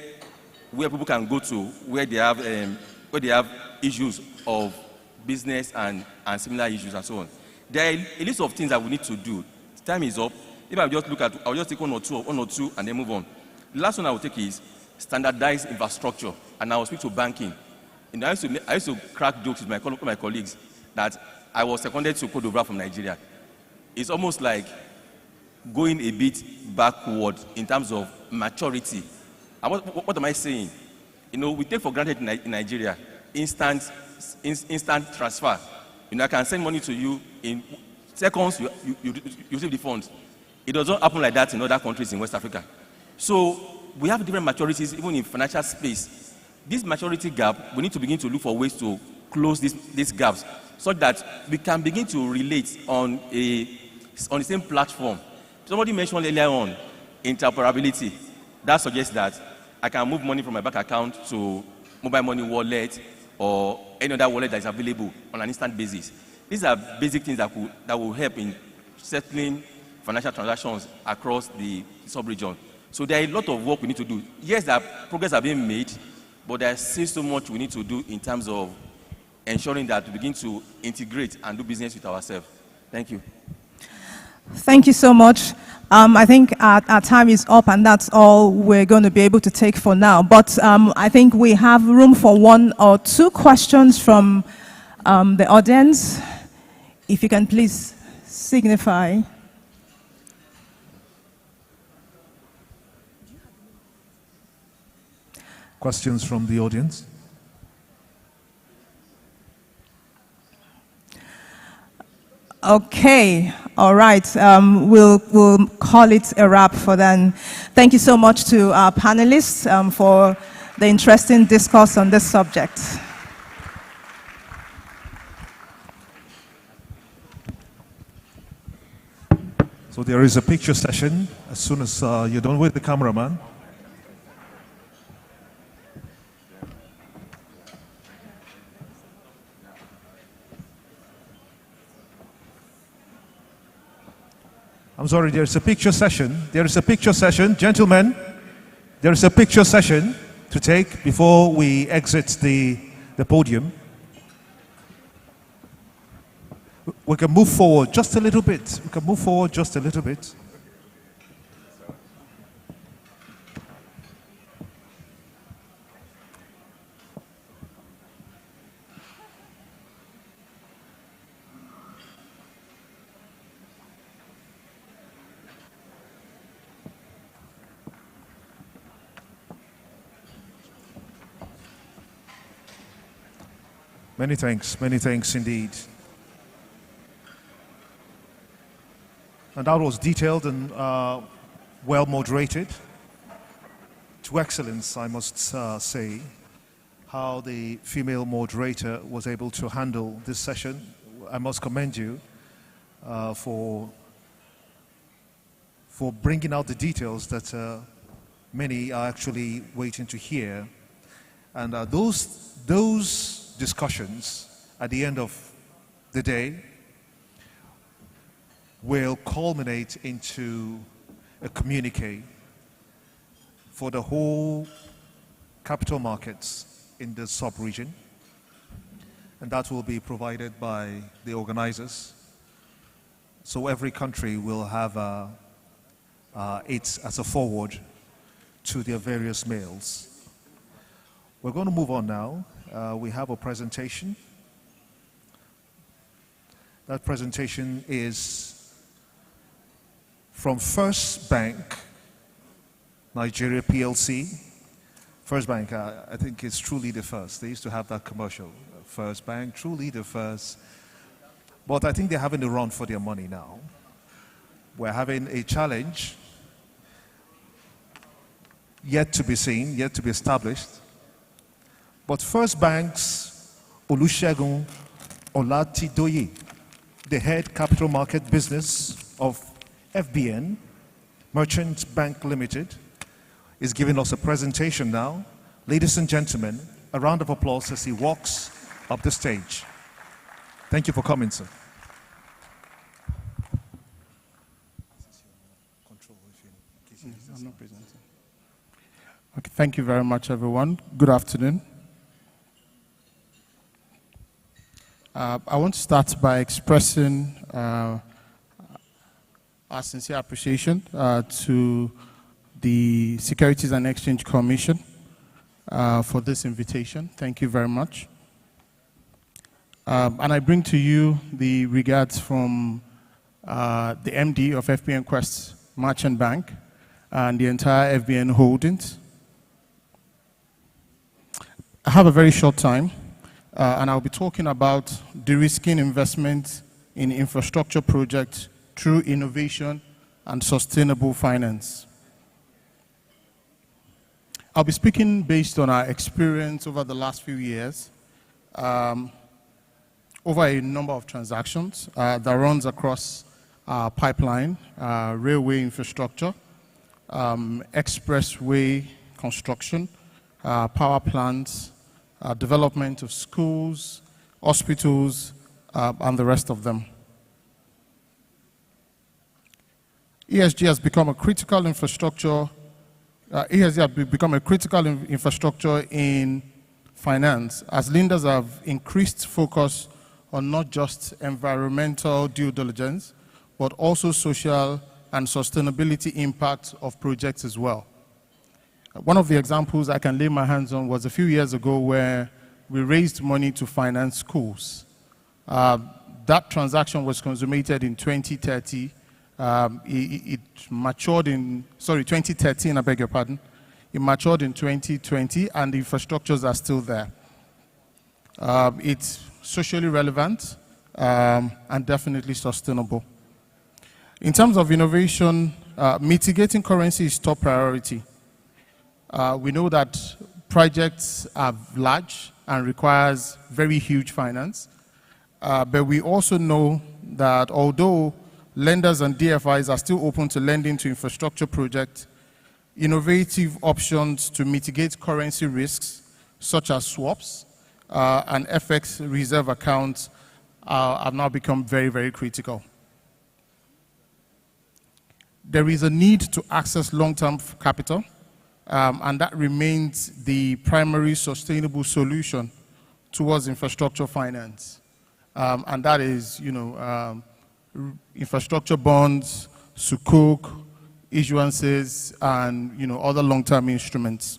Speaker 18: people can go to, where they have issues of business and similar issues and so on. There are a list of things that we need to do. Time is up. If I just I'll just take one or two and then move on. The last one I will take is standardized infrastructure, and I will speak to banking. And I used to crack jokes with my colleagues that I was seconded to Cote d'Ivoire from Nigeria. It's almost like going a bit backward in terms of maturity. And what am I saying? You know, we take for granted in Nigeria instant transfer. You know, I can send money to you in seconds. You receive the funds. It doesn't happen like that in other countries in West Africa. So we have different maturities even in financial space. This maturity gap, we need to begin to look for ways to close these gaps so that we can begin to relate on the same platform. Somebody mentioned earlier on interoperability. That suggests that I can move money from my bank account to mobile money wallet or any other wallet that is available on an instant basis. these are basic things that will help in settling financial transactions across the sub-region. So there are a lot of work we need to do. Yes, that progress has been made, but there's still so much we need to do in terms of ensuring that we begin to integrate and do business with ourselves. Thank you.
Speaker 15: Thank you so much. I think our time is up, and that's all we're going to be able to take for now. But I think we have room for 1 or 2 questions from the audience. If you can please signify.
Speaker 2: Questions from the audience?
Speaker 15: Okay, all right. We'll call it a wrap for then. Thank you so much to our panelists for the interesting discourse on this subject.
Speaker 2: So there is a picture session as soon as you're done with the cameraman. I'm sorry, there's a picture session. There is a picture session. Gentlemen, there is a picture session to take before we exit the podium. We can move forward just a little bit. We can move forward just a little bit. Many thanks indeed. And that was detailed and well moderated. To excellence, I must say, how the female moderator was able to handle this session. I must commend you for bringing out the details that many are actually waiting to hear. And those discussions at the end of the day will culminate into a communique for the whole capital markets in the sub-region, and that will be provided by the organizers. So every country will have it as a forward to their various mails. We're going to move on now. We have a presentation. That presentation is from First Bank, Nigeria PLC. First Bank, I think is truly the first. They used to have that commercial. First Bank, truly the first. But I think they're having to run for their money now. We're having a challenge yet to be seen, yet to be established. But First Bank's Olusegun Olatidoye, the head capital market business of FBN, Merchant Bank Limited, is giving us a presentation now. Ladies and gentlemen, a round of applause as he walks up the stage. Thank you for coming, sir.
Speaker 19: I'm not presenting. Okay, thank you very much, everyone. Good afternoon. I want to start by expressing our sincere appreciation to the Securities and Exchange Commission for this invitation. Thank you very much. And I bring to you the regards from the MD of FBN Quest Merchant Bank and the entire FBN Holdings. I have a very short time. And I'll be talking about de-risking investment in infrastructure projects through innovation and sustainable finance. I'll be speaking based on our experience over the last few years, over a number of transactions that runs across pipeline, railway infrastructure, expressway construction, power plants, development of schools, hospitals, and the rest of them. ESG has become a critical infrastructure. ESG has become a critical infrastructure in finance, as lenders have increased focus on not just environmental due diligence, but also social and sustainability impact of projects as well. One of the examples I can lay my hands on was a few years ago where we raised money to finance schools. That transaction was consummated in 2030. It matured in, 2013, I beg your pardon. It matured in 2020, and the infrastructures are still there. It's socially relevant and definitely sustainable. In terms of innovation, mitigating currency is top priority. We know that projects are large and requires very huge finance, but we also know that although lenders and DFIs are still open to lending to infrastructure projects, innovative options to mitigate currency risks, such as swaps and FX reserve accounts, have now become very, very critical. There is a need to access long-term capital, and that remains the primary sustainable solution towards infrastructure finance. And that is, infrastructure bonds, sukuk, issuances, and other long-term instruments.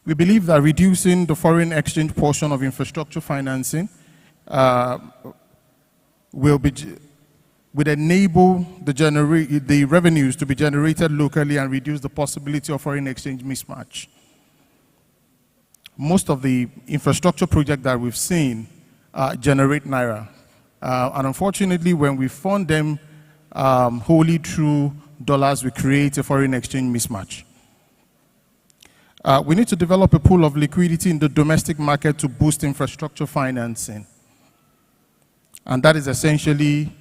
Speaker 19: We believe that reducing the foreign exchange portion of infrastructure financing would enable the revenues to be generated locally and reduce the possibility of foreign exchange mismatch. Most of the infrastructure projects that we've seen generate Naira. And unfortunately, when we fund them wholly through dollars, we create a foreign exchange mismatch. We need to develop a pool of liquidity in the domestic market to boost infrastructure financing. And that is essentially,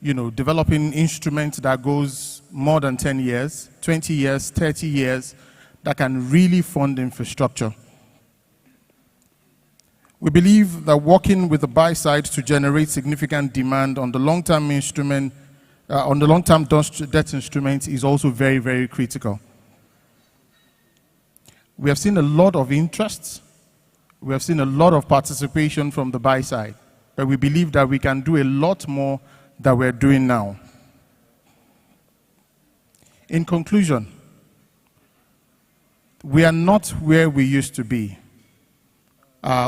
Speaker 19: developing instruments that goes more than 10 years, 20 years, 30 years, that can really fund infrastructure. We believe that working with the buy side to generate significant demand on the long-term instrument, on the long-term debt instruments is also very, very critical. We have seen a lot of interest. We have seen a lot of participation from the buy side, but we believe that we can do a lot more than we're doing now. In conclusion, we are not where we used to be.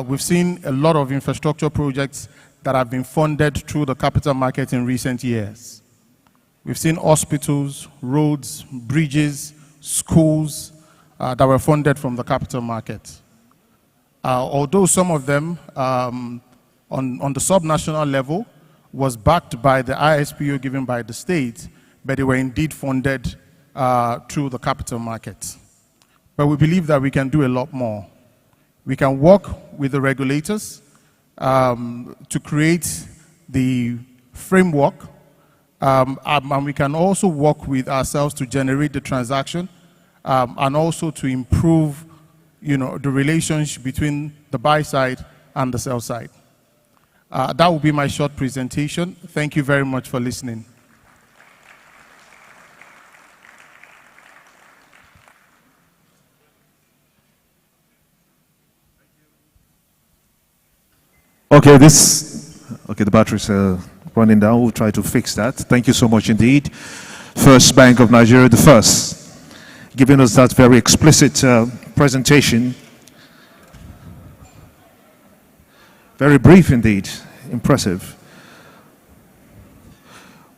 Speaker 19: We've seen a lot of infrastructure projects that have been funded through the capital market in recent years. We've seen hospitals, roads, bridges, schools that were funded from the capital market. Although some of them on the subnational level was backed by the ISPO given by the state, but they were indeed funded through the capital market. But we believe that we can do a lot more. We can work with the regulators to create the framework, and we can also work with ourselves to generate the transaction, and also to improve, the relationship between the buy side and the sell side. That will be my short presentation. Thank you very much for listening.
Speaker 2: Okay, the batteries are running down. We'll try to fix that. Thank you so much indeed. First Bank of Nigeria, the first, giving us that very explicit presentation. Very brief indeed, impressive.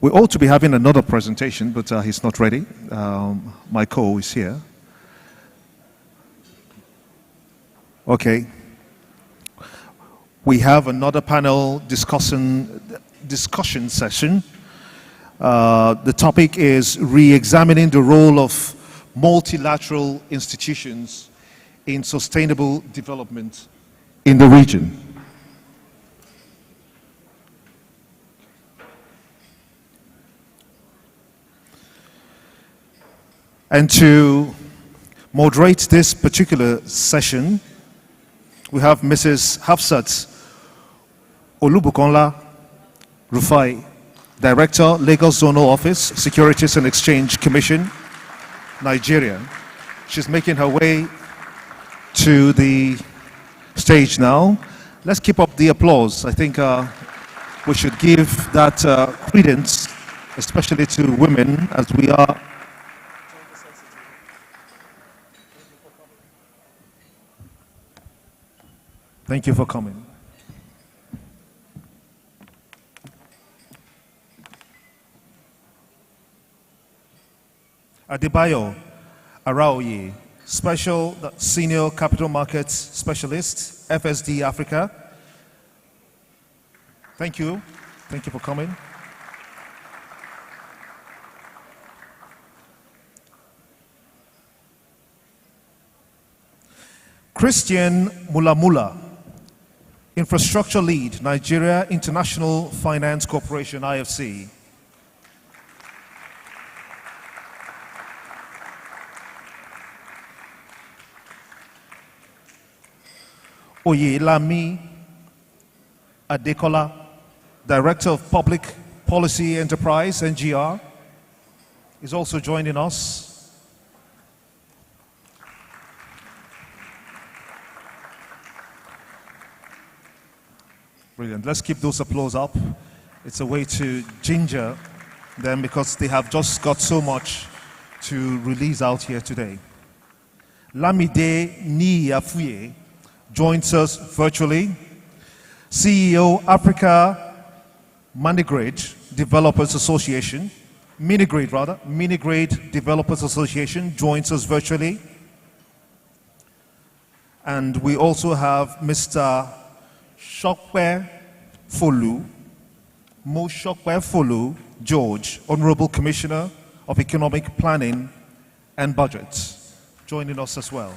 Speaker 2: We ought to be having another presentation, but he's not ready. My co is here. Okay. We have another panel discussion session. The topic is re-examining the role of multilateral institutions in sustainable development in the region. And to moderate this particular session, we have Mrs. Hafsat Olubukonla Rufai, Director, Lagos Zonal Office, Securities and Exchange Commission, Nigeria. She's making her way to the stage now. Let's keep up the applause. I think we should give that credence, especially to women, as we are. Thank you for coming. Adebayo Araoye, Special Senior Capital Markets Specialist, FSD Africa. Thank you. Thank you for coming. Christian Mulamula, Infrastructure Lead, Nigeria International Finance Corporation, IFC. Oyelami Adekola, Director of Public Policy Enterprise, NGR, is also joining us. Brilliant. Let's keep those applause up. It's a way to ginger them because they have just got so much to release out here today. Lamide Niyafuye joins us virtually. CEO Africa Minigrade Developers Association, Minigrade Developers Association joins us virtually. And we also have Mr. Shokwe Folu, Mo Shokwe Folu George, Honorable Commissioner of Economic Planning and Budget, joining us as well.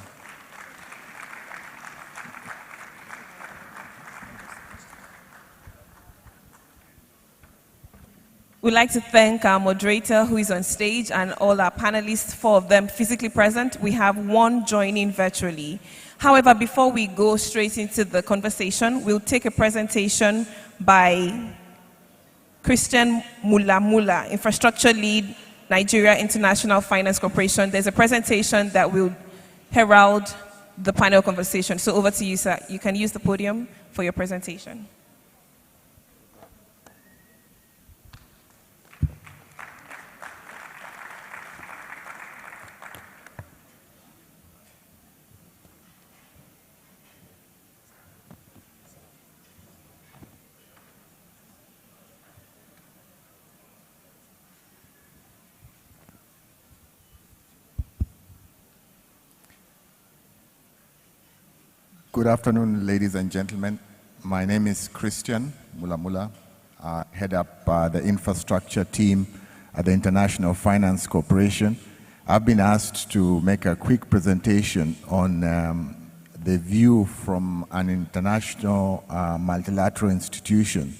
Speaker 5: We'd like to thank our moderator who is on stage and all our panelists, 4 of them physically present. We have 1 joining virtually. However, before we go straight into the conversation, we'll take a presentation by Christian Mulamula, Infrastructure Lead, Nigeria International Finance Corporation. There's a presentation that will herald the panel conversation. So over to you, sir. You can use the podium for your presentation.
Speaker 20: Good afternoon, ladies and gentlemen. My name is Christian Mulamula. I head up the infrastructure team at the International Finance Corporation. I've been asked to make a quick presentation on the view from an international multilateral institution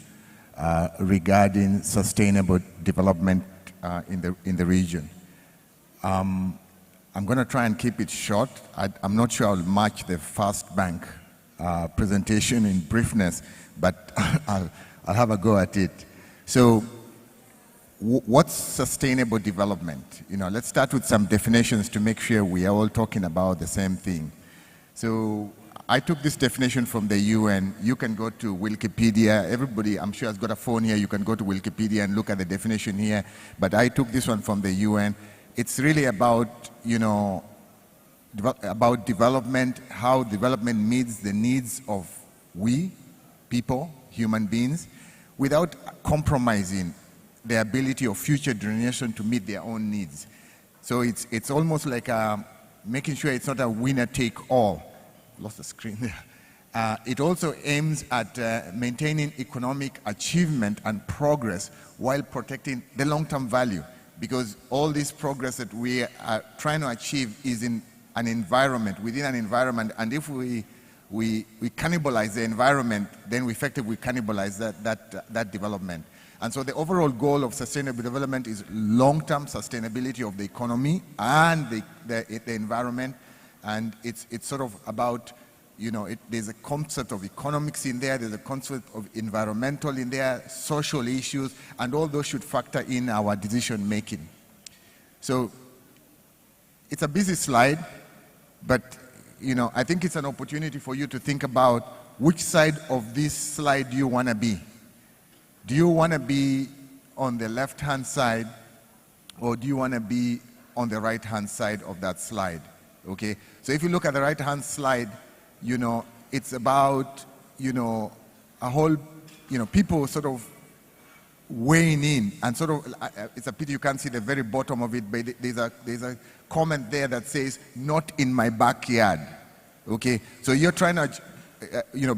Speaker 20: regarding sustainable development in the region. I'm going to try and keep it short. I'm not sure I'll match the First Bank presentation in briefness, but I'll have a go at it. So, what's sustainable development? You know, let's start with some definitions to make sure we are all talking about the same thing. So, I took this definition from the UN. You can go to Wikipedia. Everybody, I'm sure, has got a phone here. You can go to Wikipedia and look at the definition here. But I took this one from the UN. It's really about, you know, about development, how development meets the needs of we, people, human beings, without compromising the ability of future generations to meet their own needs. So it's almost like making sure it's not a winner-take-all. Lost the screen there. It also aims at maintaining economic achievement and progress while protecting the long-term value. Because all this progress that we are trying to achieve is in an environment, within an environment, and if we cannibalize the environment, then we effectively cannibalize that development. And so the overall goal of sustainable development is long-term sustainability of the economy and the environment, and it's sort of about there's a concept of economics in there, there's a concept of environmental in there, social issues, and all those should factor in our decision making. So it's a busy slide, but I think it's an opportunity for you to think about which side of this slide do you want to be. Do you want to be on the left-hand side, or do you want to be on the right-hand side of that slide? Okay, so if you look at the right-hand slide, it's about, a whole, people sort of weighing in, and sort of, it's a pity you can't see the very bottom of it, but there's a comment there that says, "Not in my backyard." Okay, so you're trying to,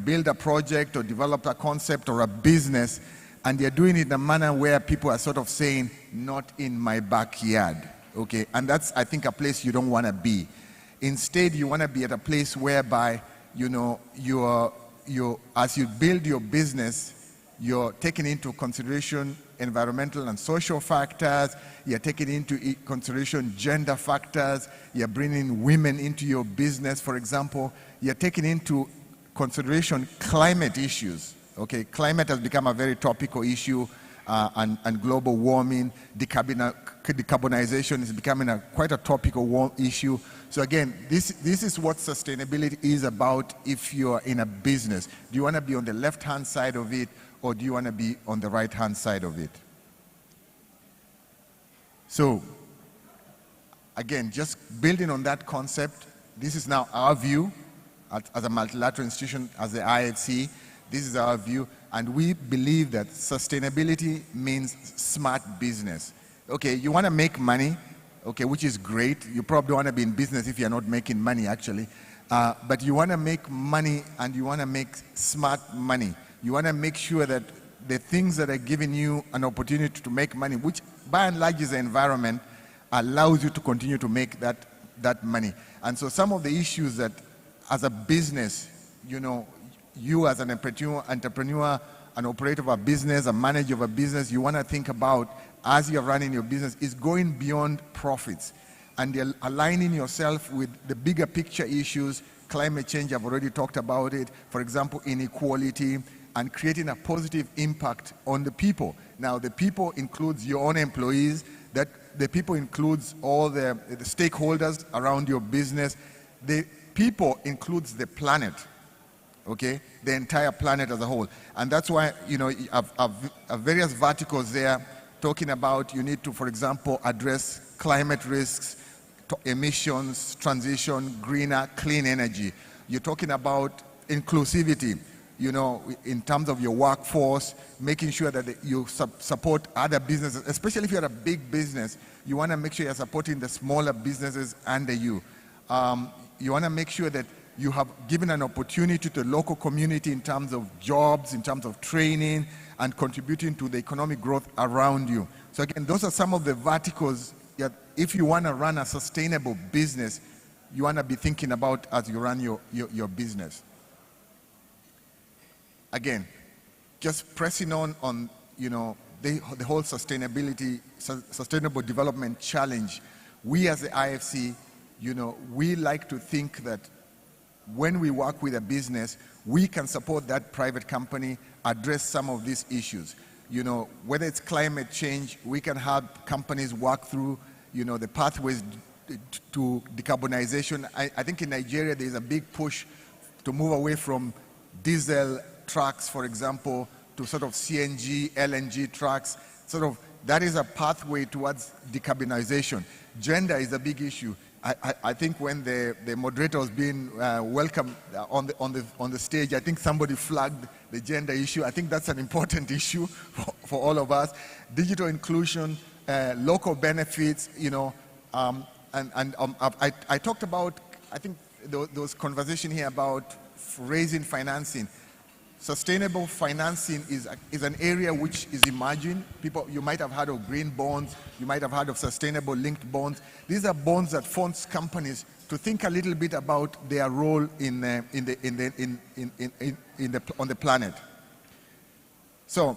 Speaker 20: build a project or develop a concept or a business, and you're doing it in a manner where people are sort of saying, "Not in my backyard." Okay, and that's, I think, a place you don't want to be. Instead, you want to be at a place whereby, as you build your business, you're taking into consideration environmental and social factors, you're taking into consideration gender factors, you're bringing women into your business, for example, you're taking into consideration climate issues. Okay, climate has become a very topical issue, and global warming, decarbonization is becoming quite a topical issue. So again, this is what sustainability is about if you're in a business. Do you want to be on the left-hand side of it, or do you want to be on the right-hand side of it? So again, just building on that concept, this is now our view as a multilateral institution, as the IFC. This is our view, and we believe that sustainability means smart business. Okay, you want to make money, okay, which is great. You probably want to be in business if you're not making money, actually. But you want to make money, and you want to make smart money. You want to make sure that the things that are giving you an opportunity to make money, which by and large is the environment, allows you to continue to make that money. And so some of the issues that, as a business, you as an entrepreneur, an operator of a business, a manager of a business, you want to think about as you're running your business is going beyond profits, and you're aligning yourself with the bigger picture issues. Climate change, I've already talked about it. For example, inequality, and creating a positive impact on the people. Now, the people includes your own employees, that the people includes all the stakeholders around your business. The people includes the planet. Okay, the entire planet as a whole. And that's why, I've various verticals there talking about you need to, for example, address climate risks, emissions, transition, greener, clean energy. You're talking about inclusivity, in terms of your workforce, making sure that you support other businesses, especially if you're a big business. You want to make sure you're supporting the smaller businesses under you. You want to make sure that you have given an opportunity to the local community in terms of jobs, in terms of training, and contributing to the economic growth around you. So again, those are some of the verticals that if you want to run a sustainable business, you want to be thinking about as you run your business. Again, just pressing on the whole sustainable development challenge. We as the IFC, we like to think that when we work with a business, we can support that private company address some of these issues. Whether it's climate change, we can help companies work through, the pathways to decarbonization. I think in Nigeria, there's a big push to move away from diesel trucks, for example, to sort of CNG, LNG trucks. That is a pathway towards decarbonization. Gender is a big issue. I think when the moderator was being welcomed on the stage, I think somebody flagged the gender issue. I think that's an important issue for all of us. Digital inclusion, local benefits, I talked about, I think there was conversation here about raising financing. Sustainable financing is an area which is emerging. You might have heard of green bonds. You might have heard of sustainable linked bonds. These are bonds that force companies to think a little bit about their role on the planet. So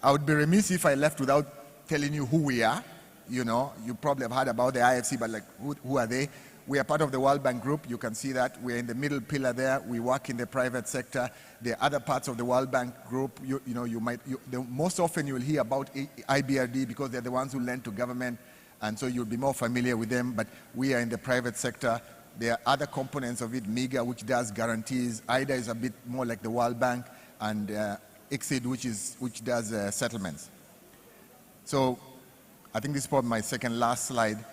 Speaker 20: I would be remiss if I left without telling you who we are. you know, you probably have heard about the IFC, but like, who are they? We are part of the World Bank Group. You can see that. We're in the middle pillar there. We work in the private sector. There are other parts of the World Bank Group. Most often you'll hear about IBRD because they're the ones who lend to government, and so you'll be more familiar with them, but we are in the private sector. There are other components of it, MIGA, which does guarantees. IDA is a bit more like the World Bank, and ICSID, which does settlements. So I think this is probably my second last slide.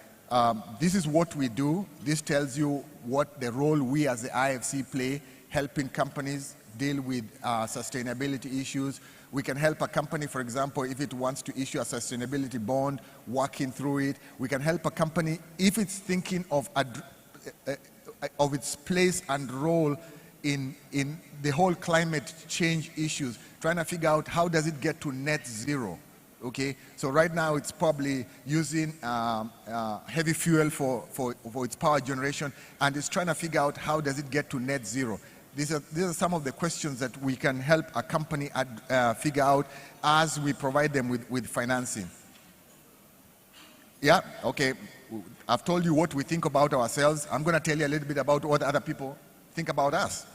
Speaker 20: This is what we do. This tells you what the role we as the IFC play, helping companies deal with sustainability issues. We can help a company, for example, if it wants to issue a sustainability bond, working through it. We can help a company if it's thinking of its place and role in the whole climate change issues, trying to figure out how does it get to net zero. Okay, so right now it's probably using heavy fuel for its power generation, and it's trying to figure out how does it get to net zero. These are some of the questions that we can help a company figure out as we provide them with financing. Yeah, okay, I've told you what we think about ourselves. I'm going to tell you a little bit about what other people think about us.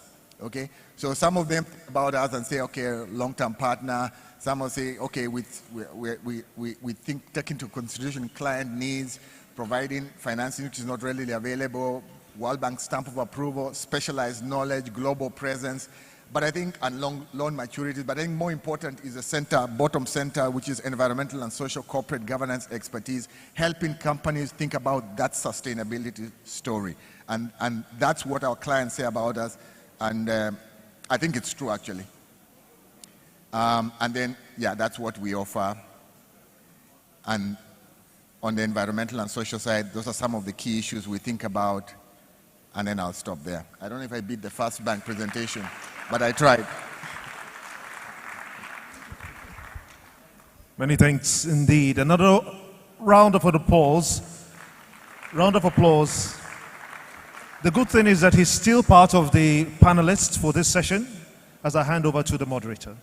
Speaker 20: Okay, so some of them think about us and say, okay, long-term partner. Some will say, okay, we think, take into consideration client needs, providing financing which is not readily available, World Bank stamp of approval, specialized knowledge, global presence, but I think, and loan maturity, but I think more important is the center, bottom center, which is environmental and social corporate governance expertise, helping companies think about that sustainability story. And that's what our clients say about us, and I think it's true actually. And then, yeah, that's what we offer. And on the environmental and social side, those are some of the key issues we think about. And then I'll stop there. I don't know if I beat the first bank presentation, but I tried.
Speaker 2: Many thanks indeed. Another round of applause. Round of applause. The good thing is that he's still part of the panelists for this session, as I hand over to the moderator.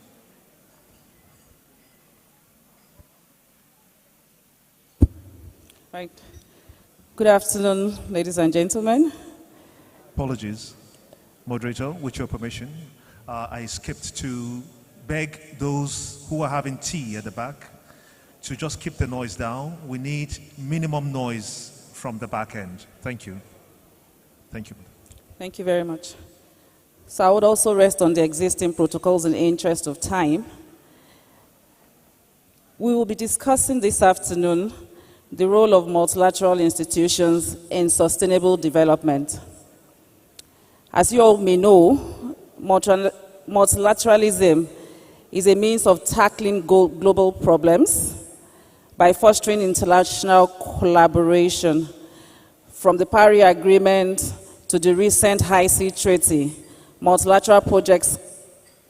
Speaker 21: Right. Good afternoon, ladies and gentlemen.
Speaker 2: Apologies, moderator, with your permission. I skipped to beg those who are having tea at the back to just keep the noise down. We need minimum noise from the back end. Thank you. Thank you.
Speaker 21: Thank you very much. So I would also rest on the existing protocols in the interest of time. We will be discussing this afternoon the role of multilateral institutions in sustainable development. As you all may know, multilateralism is a means of tackling global problems by fostering international collaboration. From the Paris Agreement to the recent High Sea Treaty, multilateral projects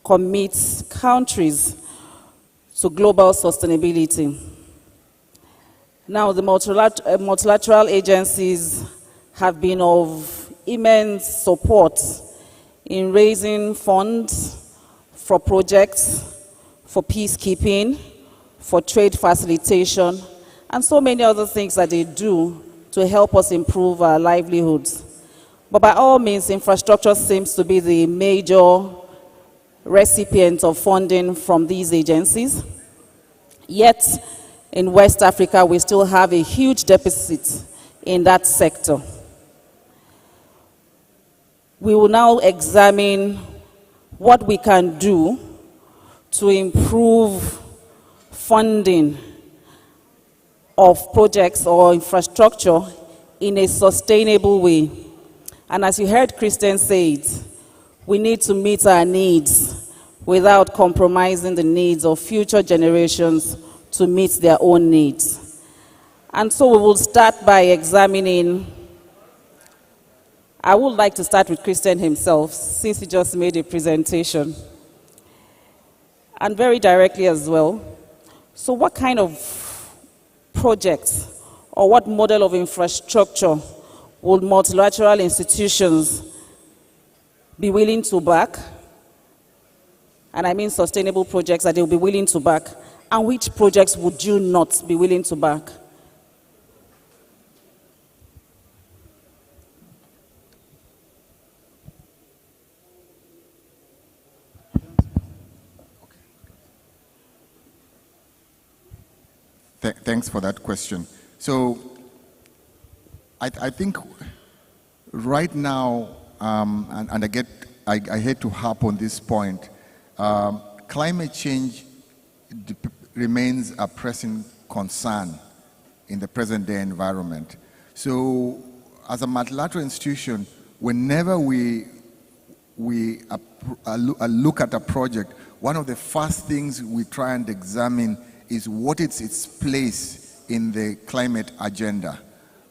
Speaker 21: commit countries to global sustainability. Now, the multilateral agencies have been of immense support in raising funds for projects, for peacekeeping, for trade facilitation, and so many other things that they do to help us improve our livelihoods. But by all means, infrastructure seems to be the major recipient of funding from these agencies. Yet, in West Africa, we still have a huge deficit in that sector. We will now examine what we can do to improve funding of projects or infrastructure in a sustainable way. And as you heard Christian say it, we need to meet our needs without compromising the needs of future generations to meet their own needs. And so we will start by examining, I would like to start with Christian himself, since he just made a presentation, and very directly as well. So what kind of projects or what model of infrastructure would multilateral institutions be willing to back? And I mean sustainable projects that they'll be willing to back. And which projects would you not be willing to back?
Speaker 20: Thanks for that question. So I think right now, and I hate to harp on this point, climate change remains a pressing concern in the present day environment. So as a multilateral institution, whenever we look at a project, one of the first things we try and examine is what is its place in the climate agenda.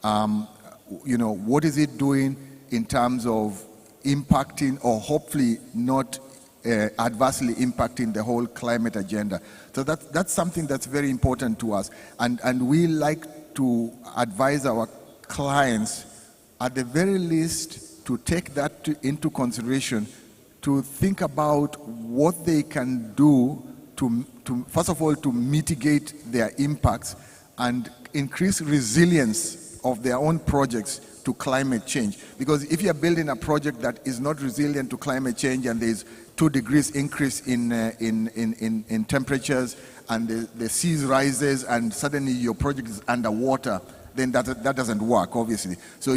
Speaker 20: What is it doing in terms of impacting, or hopefully not adversely impacting, the whole climate agenda. So that's something that's very important to us. And we like to advise our clients, at the very least, to take that into consideration, to think about what they can do to first of all, to mitigate their impacts and increase resilience of their own projects to climate change. Because if you're building a project that is not resilient to climate change, and there's 2 degrees increase in temperatures, and the seas rises, and suddenly your project is underwater, then that doesn't work, obviously. So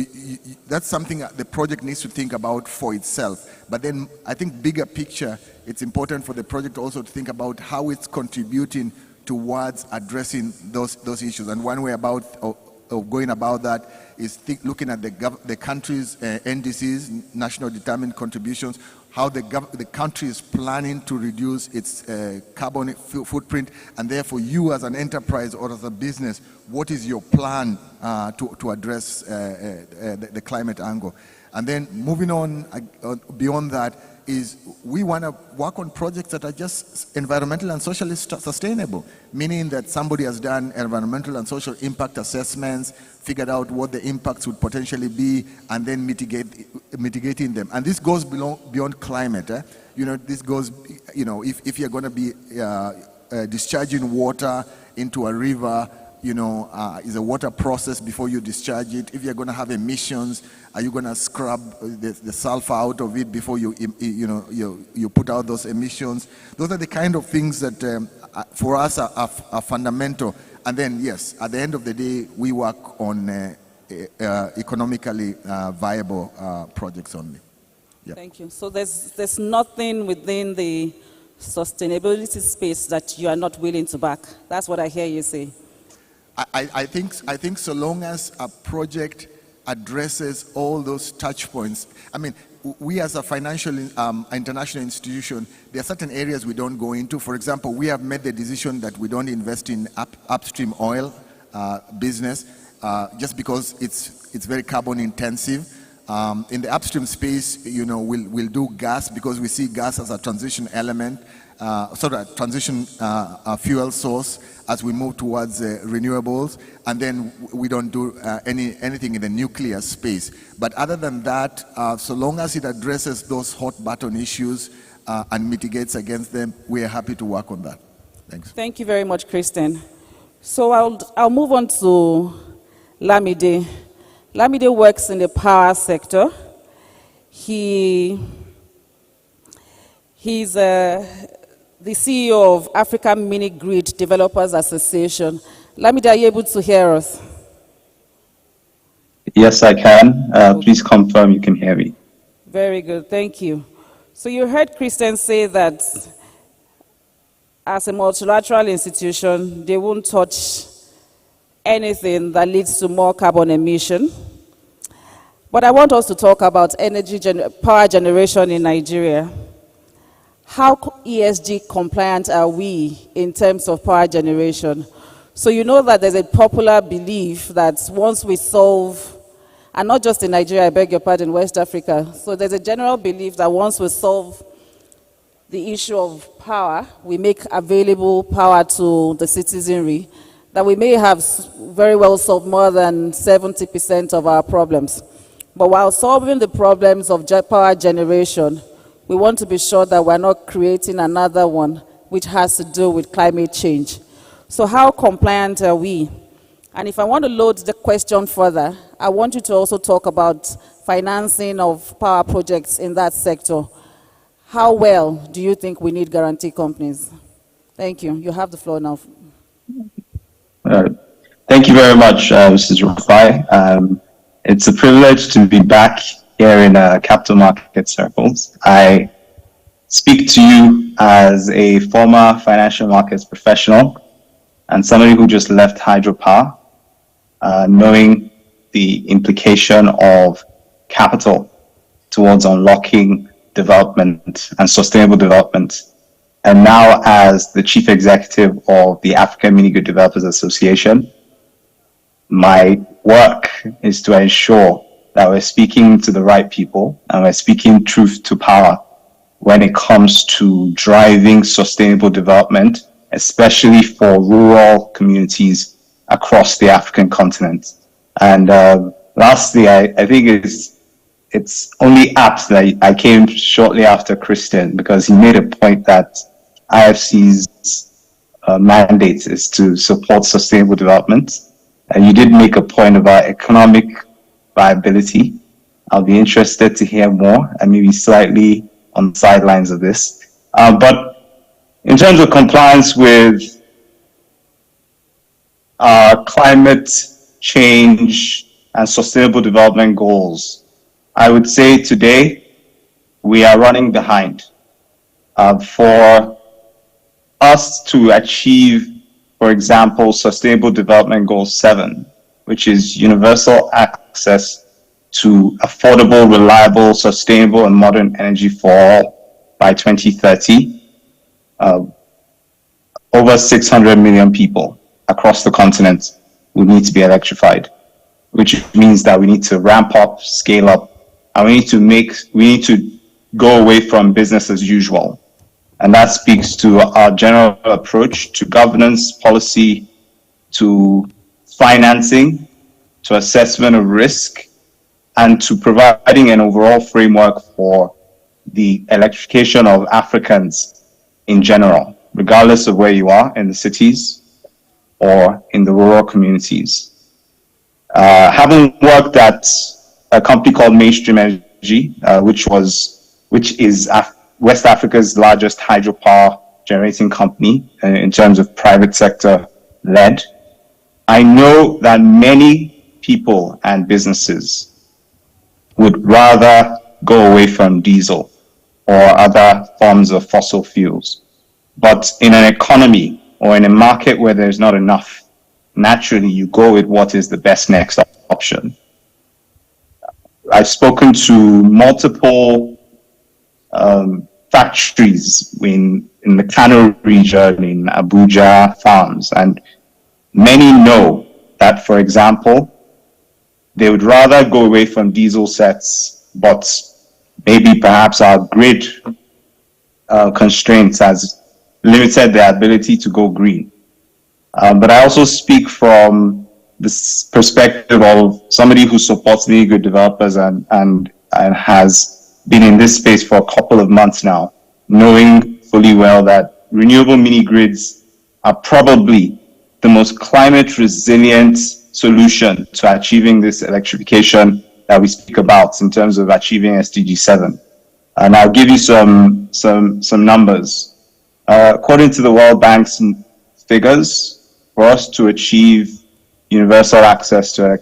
Speaker 20: that's something the project needs to think about for itself. But then I think bigger picture, it's important for the project also to think about how it's contributing towards addressing those issues. And one way of going about that is looking at the country's NDCs, national determined contributions, how the country is planning to reduce its carbon footprint, and therefore you as an enterprise or as a business, what is your plan to address the climate angle? And then moving on beyond that is we want to work on projects that are just environmental and socially sustainable, meaning that somebody has done environmental and social impact assessments, figured out what the impacts would potentially be, and then mitigating them. And this goes beyond climate. This goes, if you're going to be discharging water into a river, is a water process before you discharge it. If you're going to have emissions, are you going to scrub the sulfur out of it before you put out those emissions? Those are the kind of things that for us are fundamental. And then, yes, at the end of the day, we work on economically viable projects only. Yeah.
Speaker 21: Thank you. So there's nothing within the sustainability space that you are not willing to back. That's what I hear you say.
Speaker 20: I think so long as a project addresses all those touch points. I mean, we as a financial international institution, there are certain areas we don't go into. For example, we have made the decision that we don't invest in upstream oil business just because it's very carbon intensive. In the upstream space, we'll do gas because we see gas as a transition element, transition fuel source as we move towards renewables, and then we don't do anything in the nuclear space. But other than that, so long as it addresses those hot button issues and mitigates against them, we are happy to work on that. Thanks.
Speaker 21: Thank you very much, Kristen. So I'll move on to Lamide. Lamide works in the power sector. He's the CEO of African Mini Grid Developers Association. Lamide, are you able to hear us?
Speaker 1: Yes, I can. Please confirm you can hear me.
Speaker 21: Very good, thank you. So you heard Kristen say that as a multilateral institution, they won't touch anything that leads to more carbon emission. But I want us to talk about power generation in Nigeria. How ESG compliant are we in terms of power generation? So you know that there's a popular belief that once we solve, and not just in Nigeria, I beg your pardon, West Africa. So there's a general belief that once we solve the issue of power, we make available power to the citizenry, that we may have very well solved more than 70% of our problems. But while solving the problems of power generation, we want to be sure that we're not creating another one which has to do with climate change. So how compliant are we? And if I want to load the question further, I want you to also talk about financing of power projects in that sector. How well do you think we need guarantee companies? Thank you. You have the floor now.
Speaker 1: Thank you very much, Mrs. Rufai. It's a privilege to be back here in capital market circles. I speak to you as a former financial markets professional and somebody who just left hydropower, knowing the implication of capital towards unlocking development and sustainable development. And now as the chief executive of the African Mini Grid Developers Association, my work is to ensure that we're speaking to the right people and we're speaking truth to power when it comes to driving sustainable development, especially for rural communities across the African continent. And lastly, I think it's only apt that I came shortly after Christian, because he made a point that IFC's mandate is to support sustainable development. And you did make a point about economic viability. I'll be interested to hear more and maybe slightly on the sidelines of this. But in terms of compliance with climate change and sustainable development goals, I would say today we are running behind. For us to achieve, for example, Sustainable Development Goal 7, which is universal access to affordable, reliable, sustainable, and modern energy for all by 2030, over 600 million people across the continent will need to be electrified, which means that we need to ramp up, scale up, and we need to go away from business as usual. And that speaks to our general approach to governance, policy, to financing, to assessment of risk, and to providing an overall framework for the electrification of Africans in general, regardless of where you are in the cities or in the rural communities. Having worked at a company called Mainstream Energy, which is West Africa's largest hydropower generating company in terms of private sector led, I know that many people and businesses would rather go away from diesel or other forms of fossil fuels. But in an economy or in a market where there's not enough, naturally you go with what is the best next option. I've spoken to multiple factories in the Kano region, in Abuja farms, and many know that, for example, they would rather go away from diesel sets, but maybe perhaps our grid constraints has limited their ability to go green. But I also speak from this perspective of somebody who supports mini grid developers and has been in this space for a couple of months now, knowing fully well that renewable mini grids are probably the most climate resilient solution to achieving this electrification that we speak about in terms of achieving SDG 7. And I'll give you some numbers. According to the World Bank's figures, for us to achieve universal access to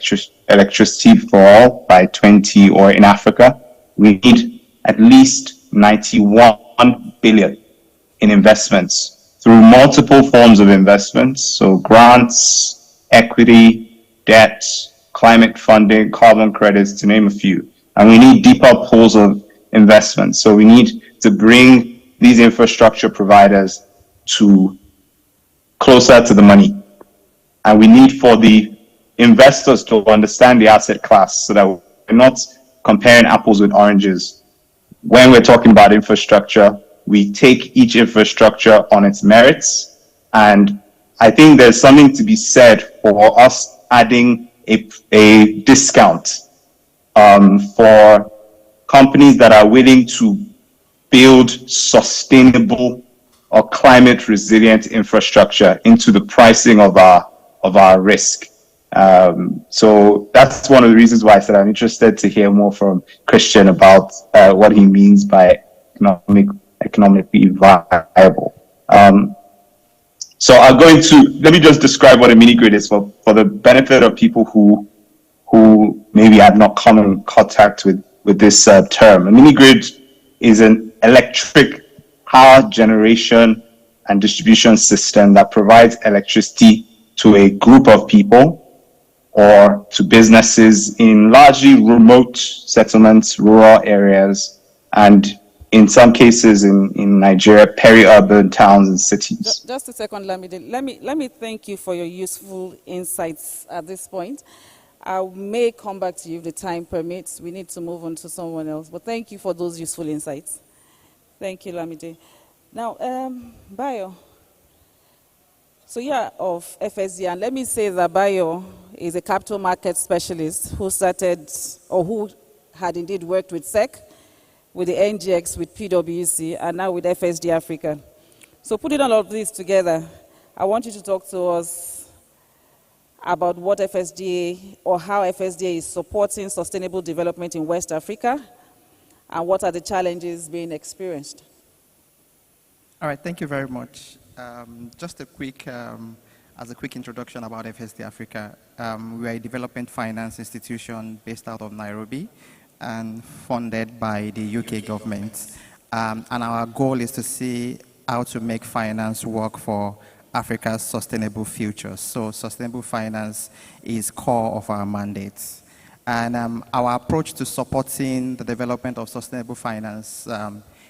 Speaker 1: electricity for all by 20, or in Africa, we need at least 91 billion in investments through multiple forms of investments, so grants, equity, debt, climate funding, carbon credits, to name a few. And we need deeper pools of investment. So we need to bring these infrastructure providers closer to the money. And we need for the investors to understand the asset class so that we're not comparing apples with oranges. When we're talking about infrastructure, we take each infrastructure on its merits. And I think there's something to be said for us adding a discount for companies that are willing to build sustainable or climate resilient infrastructure into the pricing of our risk. So that's one of the reasons why I said I'm interested to hear more from Christian about what he means by economically viable. So let me just describe what a mini grid is for the benefit of people who maybe have not come in contact with this term. A mini grid is an electric power generation and distribution system that provides electricity to a group of people or to businesses in largely remote settlements, rural areas, and in some cases in Nigeria, peri-urban towns and cities.
Speaker 21: Just a second, Lamide. Let me thank you for your useful insights at this point. I may come back to you if the time permits. We need to move on to someone else. But thank you for those useful insights. Thank you, Lamide. Now, Bayo. So yeah, of FSD, and let me say that Bayo is a capital market specialist who started, or who had indeed worked with SEC, with the NGX, with PwC, and now with FSD Africa. So putting all of this together, I want you to talk to us about what FSDA, or how FSDA is supporting sustainable development in West Africa, and what are the challenges being experienced.
Speaker 4: All right, thank you very much. Just a quick, as a quick introduction about FSD Africa, we are a development finance institution based out of Nairobi and funded by the UK government. And our goal is to see how to make finance work for Africa's sustainable future. So sustainable finance is core of our mandates. And our approach to supporting the development of sustainable finance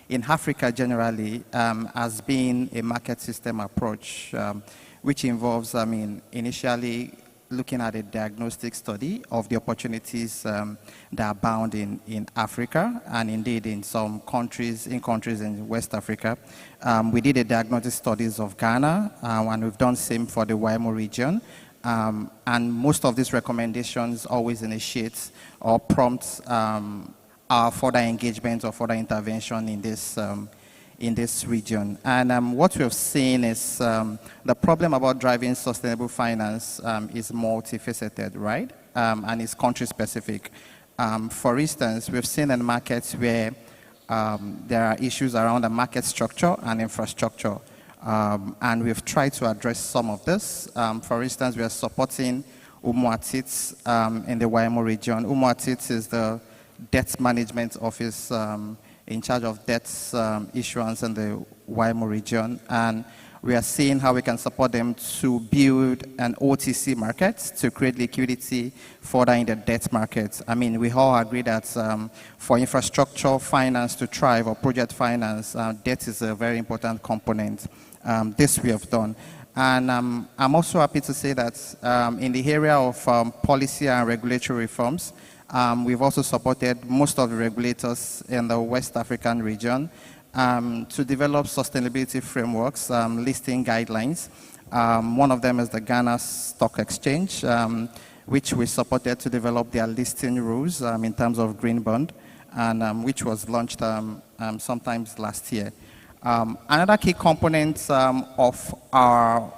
Speaker 4: in Africa generally has been a market system approach, which involves, initially looking at a diagnostic study of the opportunities that abound in Africa, and indeed in some countries, in West Africa. We did a diagnostic studies of Ghana, and we've done same for the WACMaC region. And most of these recommendations always initiate or prompt our further engagement or further intervention in this region. And what we have seen is the problem about driving sustainable finance is multifaceted, right? And it's country specific. For instance, we've seen in markets where there are issues around the market structure and infrastructure. And we've tried to address some of this. For instance, we are supporting UMOATIT in the WACMaC region. UMOATIT is the debt management office in charge of debt issuance in the WACMaC region. And we are seeing how we can support them to build an OTC market to create liquidity further in the debt market. I mean, we all agree that for infrastructure finance to thrive, or project finance, debt is a very important component. This we have done. And I'm also happy to say that in the area of policy and regulatory reforms, we've also supported most of the regulators in the West African region to develop sustainability frameworks, listing guidelines. One of them is the Ghana Stock Exchange, which we supported to develop their listing rules in terms of green bond, and which was launched sometimes last year. Another key component of our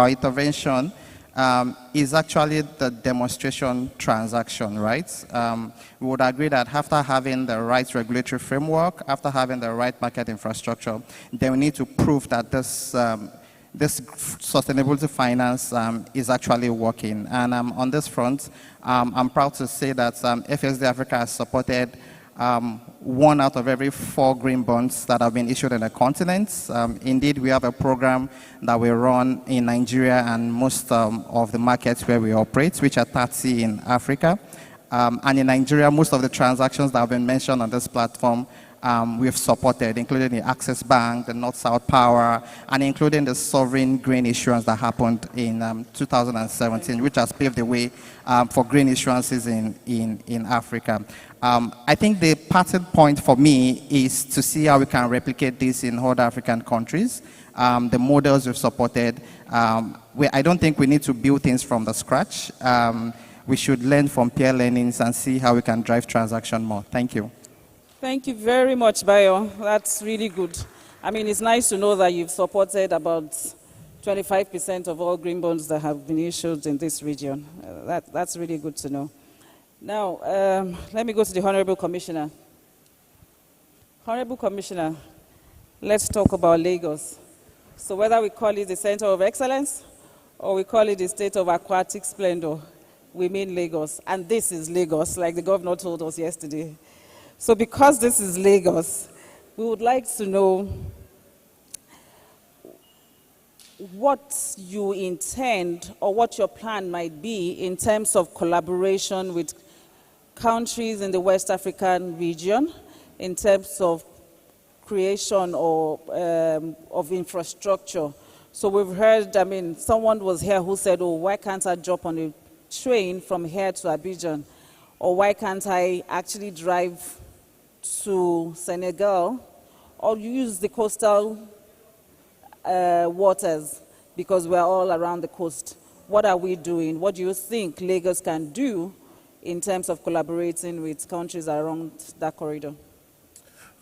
Speaker 4: intervention is actually the demonstration transaction, right? We would agree that after having the right regulatory framework, after having the right market infrastructure, then we need to prove that this sustainability finance is actually working. And on this front, I'm proud to say that FSD Africa has supported 1 out of every 4 green bonds that have been issued in the continent. Indeed, we have a program that we run in Nigeria and most of the markets where we operate, which are 30 in Africa. And in Nigeria, most of the transactions that have been mentioned on this platform, we've supported, including the Access Bank, the North-South Power, and including the sovereign green issuance that happened in 2017, which has paved the way for green issuances in Africa. I think the pattern point for me is to see how we can replicate this in other African countries. The models we've supported, I don't think we need to build things from the scratch. We should learn from peer learnings and see how we can drive transaction more. Thank you.
Speaker 21: Thank you very much, Bayo. That's really good. I mean, it's nice to know that you've supported about 25% of all green bonds that have been issued in this region. That's really good to know. Now, let me go to the Honorable Commissioner. Honorable Commissioner, let's talk about Lagos. So whether we call it the Center of Excellence or we call it the State of Aquatic Splendor, we mean Lagos. And this is Lagos, like the governor told us yesterday. So because this is Lagos, we would like to know what you intend or what your plan might be in terms of collaboration with countries in the West African region in terms of creation or of infrastructure. So we've heard, I mean, someone was here who said, oh, why can't I jump on a train from here to Abidjan? Or why can't I actually drive to Senegal or use the coastal waters because we're all around the coast? What are we doing? What do you think Lagos can do in terms of collaborating with countries around that corridor?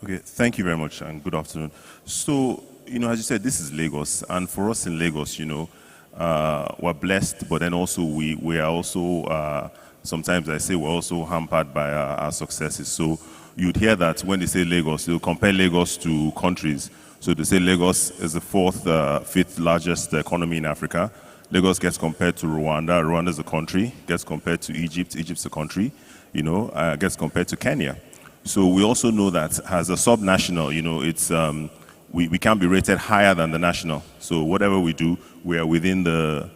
Speaker 9: Okay, thank you very much and good afternoon. So, as you said, this is Lagos, and for us in Lagos, we're blessed, but then also we are also, sometimes I say we're also hampered by our successes. So you'd hear that when they say Lagos, they'll compare Lagos to countries. So they say Lagos is the fifth largest economy in Africa. Lagos gets compared to Rwanda. Rwanda is a country. Gets compared to Egypt. Egypt's a country. Gets compared to Kenya. So we also know that as a sub-national, it's we can't be rated higher than the national. So whatever we do, we are within the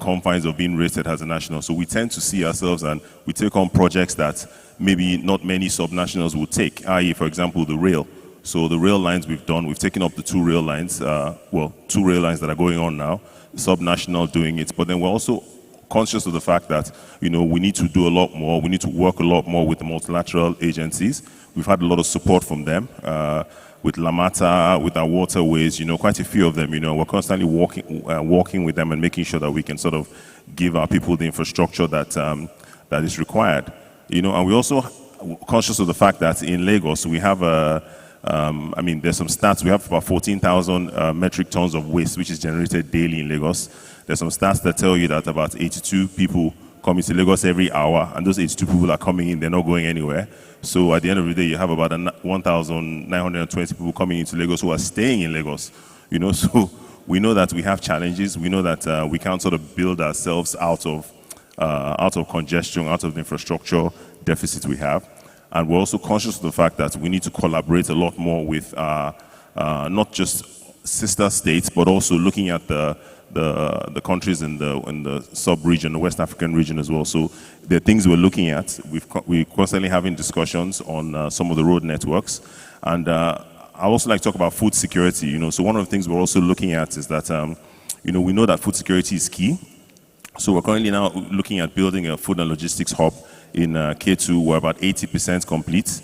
Speaker 9: confines of being rated as a national. So we tend to see ourselves and we take on projects that maybe not many sub-nationals would take, i.e., for example, the rail. So the rail lines we've taken up the two rail lines, two rail lines that are going on now, sub-national doing it. But then we're also conscious of the fact that, we need to do a lot more. We need to work a lot more with the multilateral agencies. We've had a lot of support from them, with Lamata, with our waterways, quite a few of them, we're constantly working with them and making sure that we can sort of give our people the infrastructure that is required. And we're also conscious of the fact that in Lagos, we have there's some stats. We have about 14,000 metric tons of waste, which is generated daily in Lagos. There's some stats that tell you that about 82 people come into Lagos every hour, and those 82 people are coming in, they're not going anywhere. So at the end of the day, you have about 1,920 people coming into Lagos who are staying in Lagos. So we know that we have challenges. We know that we can't sort of build ourselves out of congestion, out of the infrastructure deficit we have. And we're also conscious of the fact that we need to collaborate a lot more with not just sister states, but also looking at the countries in the sub-region, the West African region as well. So there are things we're looking at. We're constantly having discussions on some of the road networks. And I also like to talk about food security. So one of the things we're also looking at is that, we know that food security is key. So we're currently now looking at building a food and logistics hub in K2. We're about 80% complete.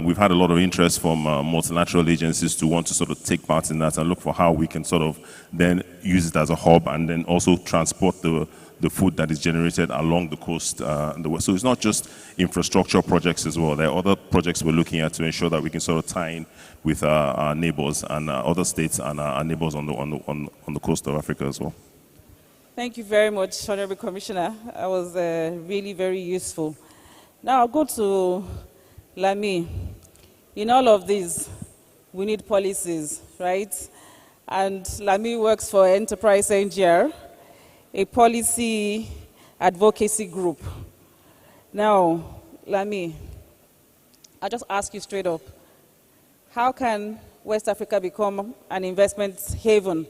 Speaker 9: We've had a lot of interest from multilateral agencies to want to sort of take part in that and look for how we can sort of then use it as a hub and then also transport the food that is generated along the coast. So it's not just infrastructure projects as well. There are other projects we're looking at to ensure that we can sort of tie in with our neighbors and other states and our neighbors on the coast of Africa as well.
Speaker 21: Thank you very much, Honorable Commissioner. That was really very useful. Now I'll go to Lami. In all of this, we need policies, right? And Lami works for Enterprise NGR, a policy advocacy group. Now, Lami, I'll just ask you straight up. How can West Africa become an investment haven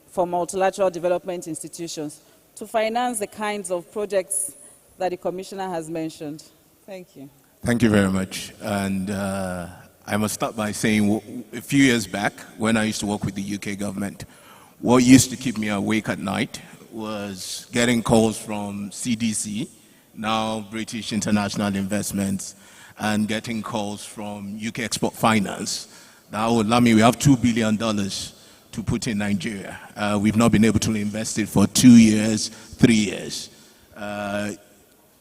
Speaker 21: for multilateral development institutions to finance the kinds of projects that the Commissioner has mentioned? Thank you.
Speaker 22: Thank you very much. And I must start by saying a few years back, when I used to work with the UK government, what used to keep me awake at night was getting calls from CDC, now British International Investments, and getting calls from UK Export Finance. Now, Lami, we have $2 billion to put in Nigeria. We've not been able to invest it for 2 years, 3 years.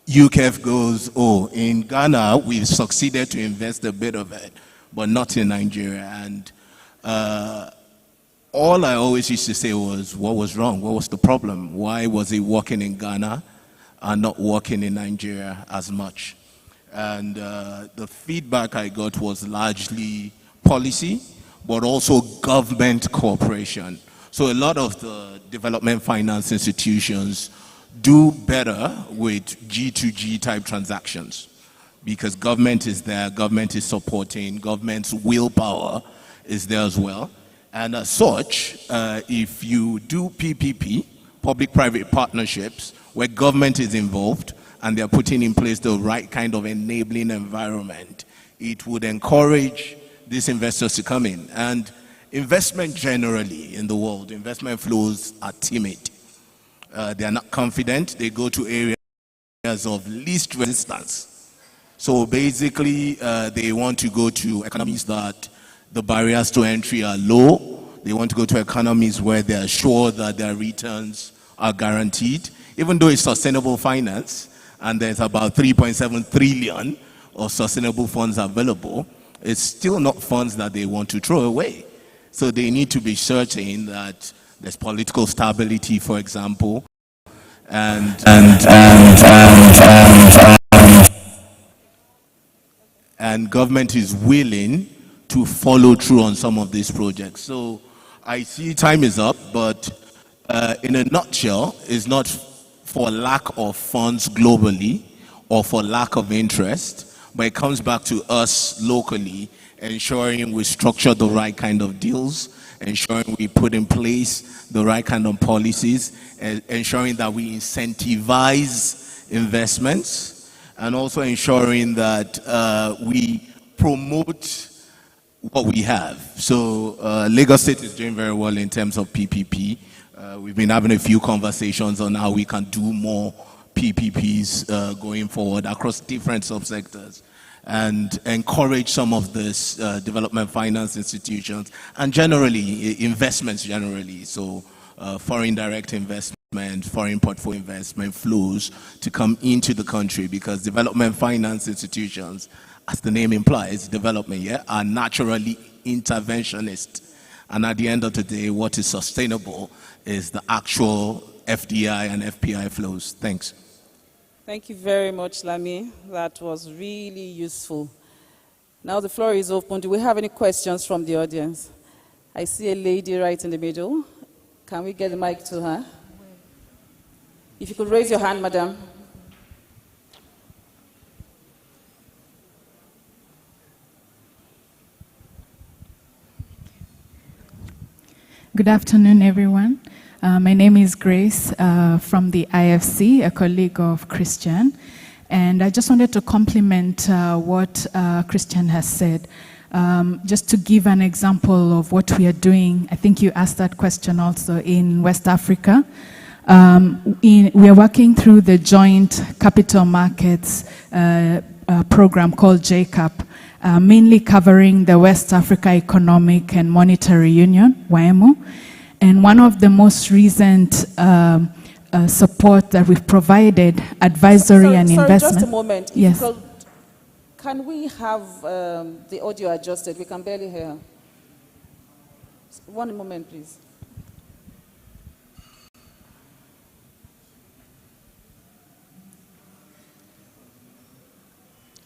Speaker 22: UKF goes, oh, in Ghana, we've succeeded to invest a bit of it, but not in Nigeria. And all I always used to say was, what was wrong? What was the problem? Why was it working in Ghana and not working in Nigeria as much? And the feedback I got was largely policy, but also government cooperation. So a lot of the development finance institutions do better with G2G type transactions because government is there, government is supporting, government's willpower is there as well. And as such, if you do PPP, public-private partnerships, where government is involved and they're putting in place the right kind of enabling environment, it would encourage these investors to come in. And investment generally in the world, investment flows are timid. They are not confident. They go to areas of least resistance. So basically, they want to go to economies that the barriers to entry are low. They want to go to economies where they are sure that their returns are guaranteed. Even though it's sustainable finance, and there's about 3.7 trillion of sustainable funds available, it's still not funds that they want to throw away. So they need to be certain that there's political stability, for example, and government is willing to follow through on some of these projects. So I see time is up, but in a nutshell, it's not for lack of funds globally or for lack of interest, but it comes back to us locally ensuring we structure the right kind of deals, ensuring we put in place the right kind of policies, and ensuring that we incentivize investments, and also ensuring that we promote what we have. So Lagos State is doing very well in terms of PPP. We've been having a few conversations on how we can do more PPPs going forward across different subsectors and encourage some of these development finance institutions and generally investments generally. So foreign direct investment, foreign portfolio investment flows to come into the country because development finance institutions, as the name implies, development, yeah, are naturally interventionist. And at the end of the day, what is sustainable is the actual FDI and FPI flows. Thanks.
Speaker 21: Thank you very much, Lami. That was really useful. Now the floor is open. Do we have any questions from the audience? I see a lady right in the middle. Can we get the mic to her? If you could raise your hand, madam.
Speaker 11: Good afternoon, everyone. My name is Grace from the IFC, a colleague of Christian. And I just wanted to compliment what Christian has said. Just to give an example of what we are doing, I think you asked that question also in West Africa. We are working through the joint capital markets program called JCAP, mainly covering the West Africa Economic and Monetary Union, WACMaC. And one of the most recent support that we've provided, advisory and investment.
Speaker 21: Sorry, just a moment.
Speaker 11: Yes.
Speaker 21: Can we have the audio adjusted? We can barely hear. One moment, please.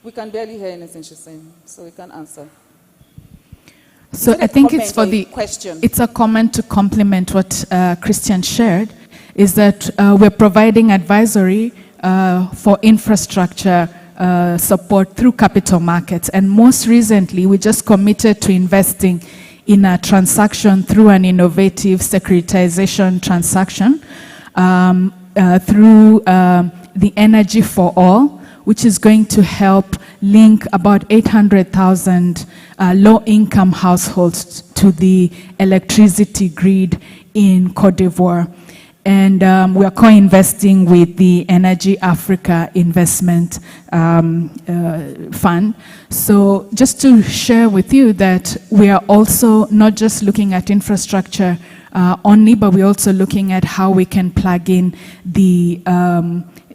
Speaker 21: We can barely hear anything she's saying, so we can't answer.
Speaker 11: So I think it's for the question. It's a comment to complement what Christian shared, is that we're providing advisory for infrastructure support through capital markets. And most recently, we just committed to investing in a transaction through an innovative securitization transaction through the Energy for All, which is going to help link about 800,000 low-income households to the electricity grid in Côte d'Ivoire. And we are co-investing with the Energy Africa Investment Fund. So just to share with you that we are also not just looking at infrastructure only, but we're also looking at how we can plug in the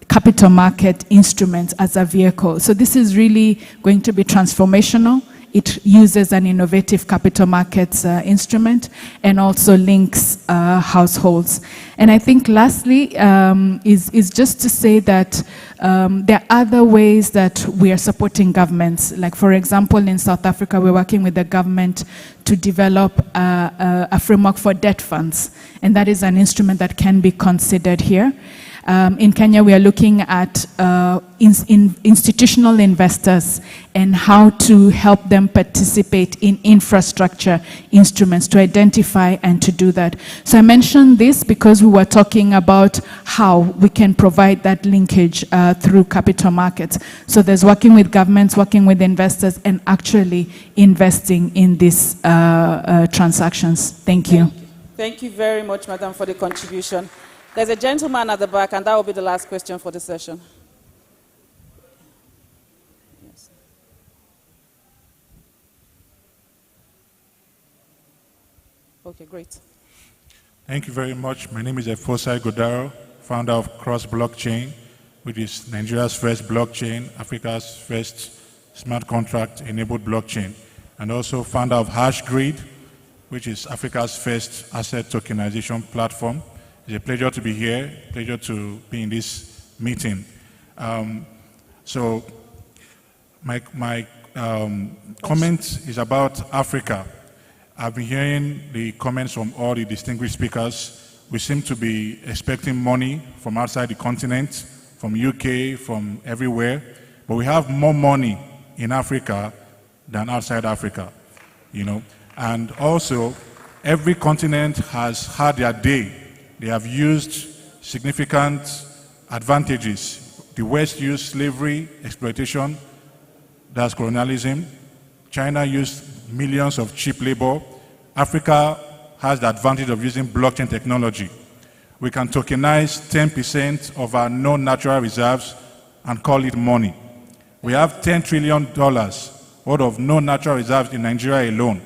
Speaker 11: capital market instruments as a vehicle. So this is really going to be transformational it uses an innovative capital markets instrument and also links households. And I think lastly is just to say that there are other ways that we are supporting governments. Like for example, in South Africa, we're working with the government to develop a framework for debt funds. And that is an instrument that can be considered here. In Kenya, we are looking at institutional investors and how to help them participate in infrastructure instruments to identify and to do that. So I mentioned this because we were talking about how we can provide that linkage through capital markets. So there's working with governments, working with investors, and actually investing in these transactions. Thank you.
Speaker 21: Thank you very much, Madam, for the contribution. There's a gentleman at the back, and that will be the last question for the session. Yes. Okay, great.
Speaker 10: Thank you very much. My name is Efosai Godaro, founder of Cross Blockchain, which is Nigeria's first blockchain, Africa's first smart contract-enabled blockchain, and also founder of HashGrid, which is Africa's first asset tokenization platform. It's a pleasure to be here, pleasure to be in this meeting. So my comment is about Africa. I've been hearing the comments from all the distinguished speakers. We seem to be expecting money from outside the continent, from UK, from everywhere, but we have more money in Africa than outside Africa, you know. And also, every continent has had their day. They have used significant advantages. The West used slavery, exploitation, that's colonialism. China used millions of cheap labor. Africa has the advantage of using blockchain technology. We can tokenize 10% of our known natural reserves and call it money. We have $10 trillion worth of known natural reserves in Nigeria alone.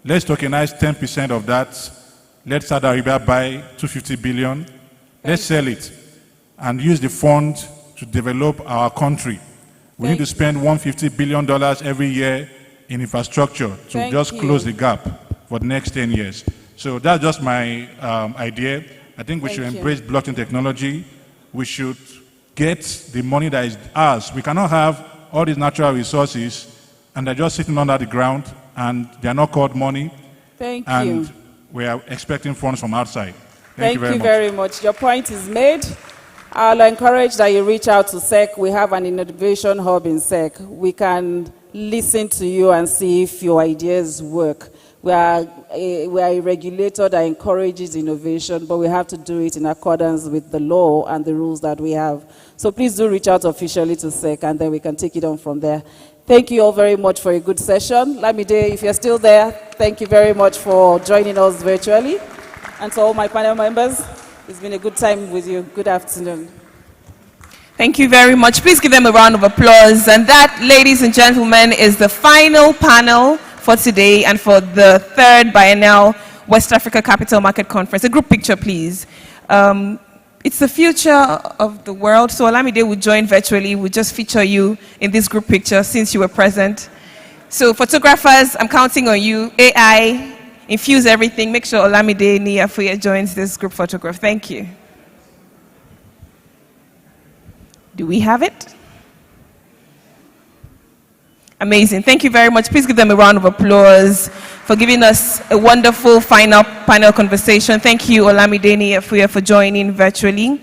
Speaker 10: Let's tokenize 10% of that. Let Saudi Arabia buy 250 billion. Let's sell it and use the fund to develop our country. We need to spend $150 billion every year in infrastructure to just close the gap for the next 10 years. So that's just my idea. I think we should embrace blockchain technology. We should get the money that is ours. We cannot have all these natural resources and they're just sitting under the ground and they're not called money.
Speaker 21: Thank you.
Speaker 10: We are expecting funds from outside.
Speaker 21: Thank you very much. Your point is made. I'll encourage that you reach out to SEC. We have an innovation hub in SEC. We can listen to you and see if your ideas work. We are a regulator that encourages innovation, but we have to do it in accordance with the law and the rules that we have. So please do reach out officially to SEC, and then we can take it on from there. Thank you all very much for a good session. Lamide, if you're still there, thank you very much for joining us virtually. And to all my panel members, it's been a good time with you. Good afternoon.
Speaker 5: Thank you very much. Please give them a round of applause. And that, ladies and gentlemen, is the final panel for today and for the third biennial West Africa Capital Market Conference. A group picture, please. It's the future of the world, so Olamide will join virtually. We'll just feature you in this group picture since you were present. So photographers, I'm counting on you. AI, infuse everything. Make sure Olamide Niyafuye joins this group photograph. Thank you. Do we have it? Amazing. Thank you very much. Please give them a round of applause for giving us a wonderful final panel conversation. Thank you, Olamide Niyafuye, for joining virtually.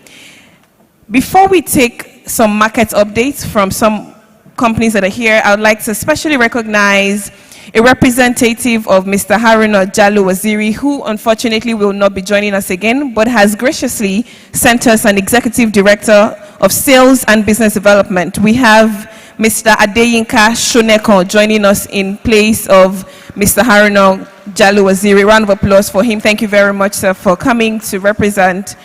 Speaker 5: Before we take some market updates from some companies that are here, I would like to especially recognize a representative of Mr. Haruna Jallo Waziri, who unfortunately will not be joining us again, but has graciously sent us an executive director of sales and business development. We have Mr. Adeyinka Shoneko joining us in place of Mr. Haruna Jallo Waziri. Round of applause for him. Thank you very much, sir, for coming to represent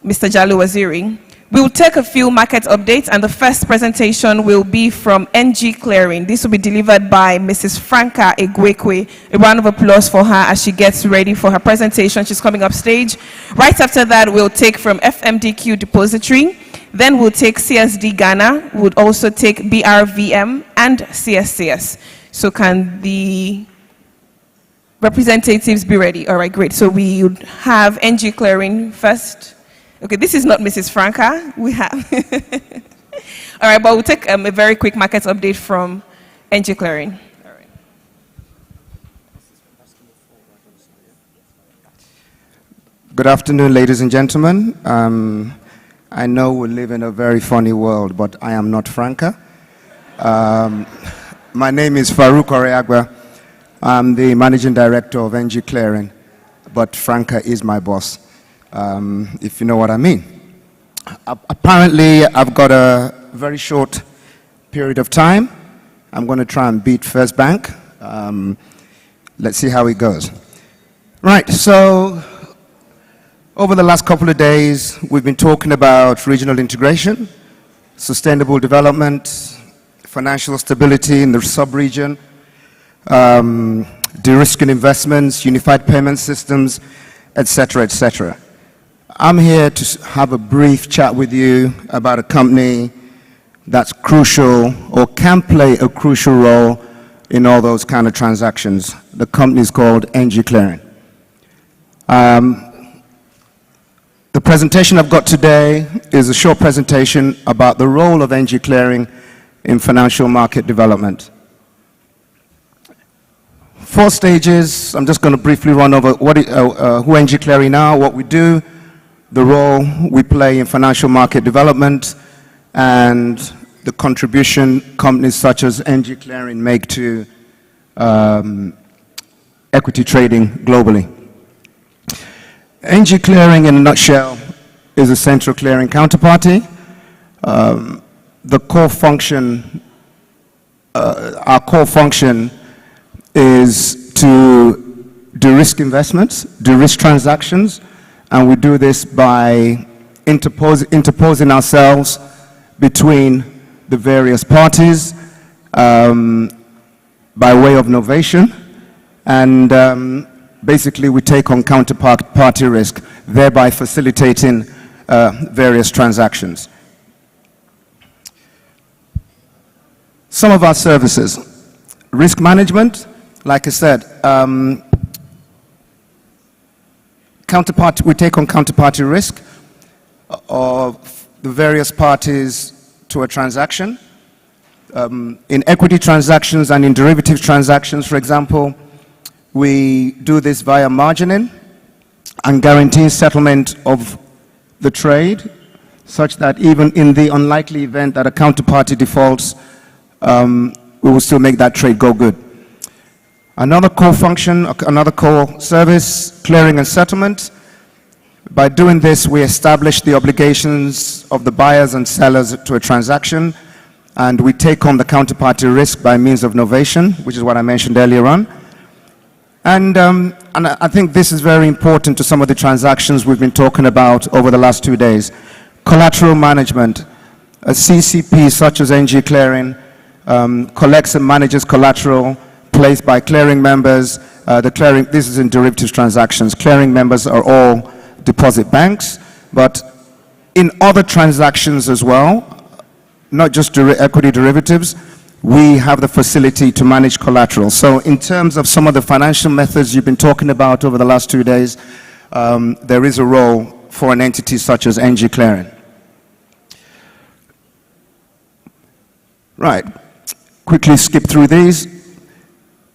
Speaker 5: Mr. Jallo Waziri. We will take a few market updates, and the first presentation will be from NG Clearing. This will be delivered by Mrs. Franca Egwekwe. A round of applause for her as she gets ready for her presentation. She's coming up stage. Right after that, we'll take from FMDQ Depository. Then we'll take CSD Ghana. We'll also take BRVM and CSCS. So can the representatives be ready? All right, great. So we would have NG Clearing first. Okay, this is not Mrs. Franca. We have. All right, but we'll take a very quick market update from NG Clearing.
Speaker 7: Good afternoon, ladies and gentlemen. I know we live in a very funny world, but I am not Franca. My name is Farouk Oreagba. I'm the managing director of NG Clearing, but Franca is my boss, if you know what I mean. Apparently, I've got a very short period of time. I'm going to try and beat First Bank. Let's see how it goes. Right, so over the last couple of days, we've been talking about regional integration, sustainable development, financial stability in the sub-region, de-risking investments, unified payment systems, etc., etc. I'm here to have a brief chat with you about a company that's crucial or can play a crucial role in all those kind of transactions. The company is called NG Clearing. The presentation I've got today is a short presentation about the role of NG Clearing in financial market development. 4 stages. I'm just going to briefly run over who NG Clearing are, what we do, the role we play in financial market development, and the contribution companies such as NG Clearing make to equity trading globally. NG Clearing, in a nutshell, is a central clearing counterparty. The core function, our core function is to de-risk investments, de-risk transactions, and we do this by interposing ourselves between the various parties by way of novation, and basically we take on counterparty risk, thereby facilitating various transactions. Some of our services. Risk management, like I said, we take on counterparty risk of the various parties to a transaction. In equity transactions and in derivative transactions, for example, we do this via margining and guaranteeing settlement of the trade, such that even in the unlikely event that a counterparty defaults, we will still make that trade go good. Another core function, another core service, clearing and settlement. By doing this, we establish the obligations of the buyers and sellers to a transaction, and we take on the counterparty risk by means of novation, which is what I mentioned earlier on. And I think this is very important to some of the transactions we've been talking about over the last 2 days. Collateral management. A CCP such as NG Clearing collects and manages collateral placed by clearing members. This is in derivatives transactions. Clearing members are all deposit banks, but in other transactions as well, not just equity derivatives, we have the facility to manage collateral. So in terms of some of the financial methods you've been talking about over the last 2 days, there is a role for an entity such as NG Clearing. Right, quickly skip through these.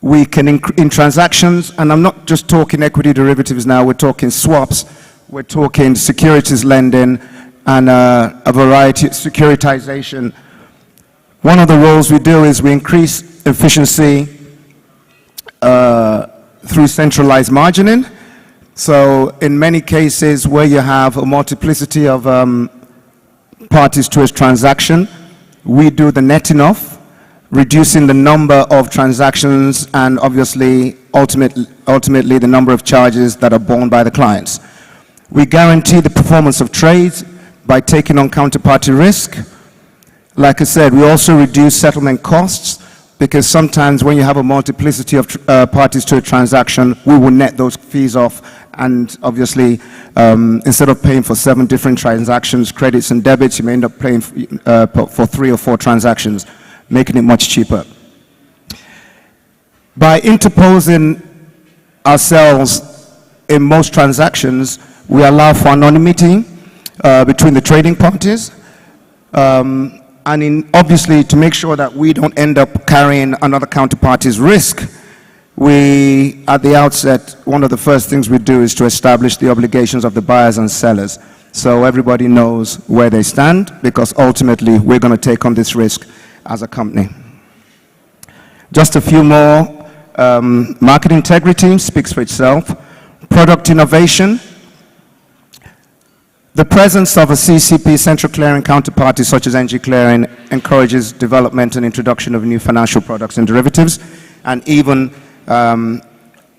Speaker 7: We can, in transactions, and I'm not just talking equity derivatives now, we're talking swaps, we're talking securities lending, and a variety of securitization. One of the roles we do is we increase efficiency through centralized margining. So in many cases where you have a multiplicity of parties to a transaction, we do the netting off, reducing the number of transactions and obviously ultimately the number of charges that are borne by the clients. We guarantee the performance of trades by taking on counterparty risk. Like I said, we also reduce settlement costs, because sometimes when you have a multiplicity of parties to a transaction, we will net those fees off, and obviously instead of paying for 7 different transactions, credits and debits, you may end up paying for 3 or 4 transactions, making it much cheaper. By interposing ourselves in most transactions, we allow for anonymity between the trading parties, and obviously to make sure that we don't end up carrying another counterparty's risk. We, at the outset, one of the first things we do is to establish the obligations of the buyers and sellers, so everybody knows where they stand, because ultimately we're going to take on this risk as a company. Just a few more. Market integrity speaks for itself. Product innovation. The presence of a CCP, central clearing counterparty such as NG Clearing, encourages development and introduction of new financial products and derivatives. And even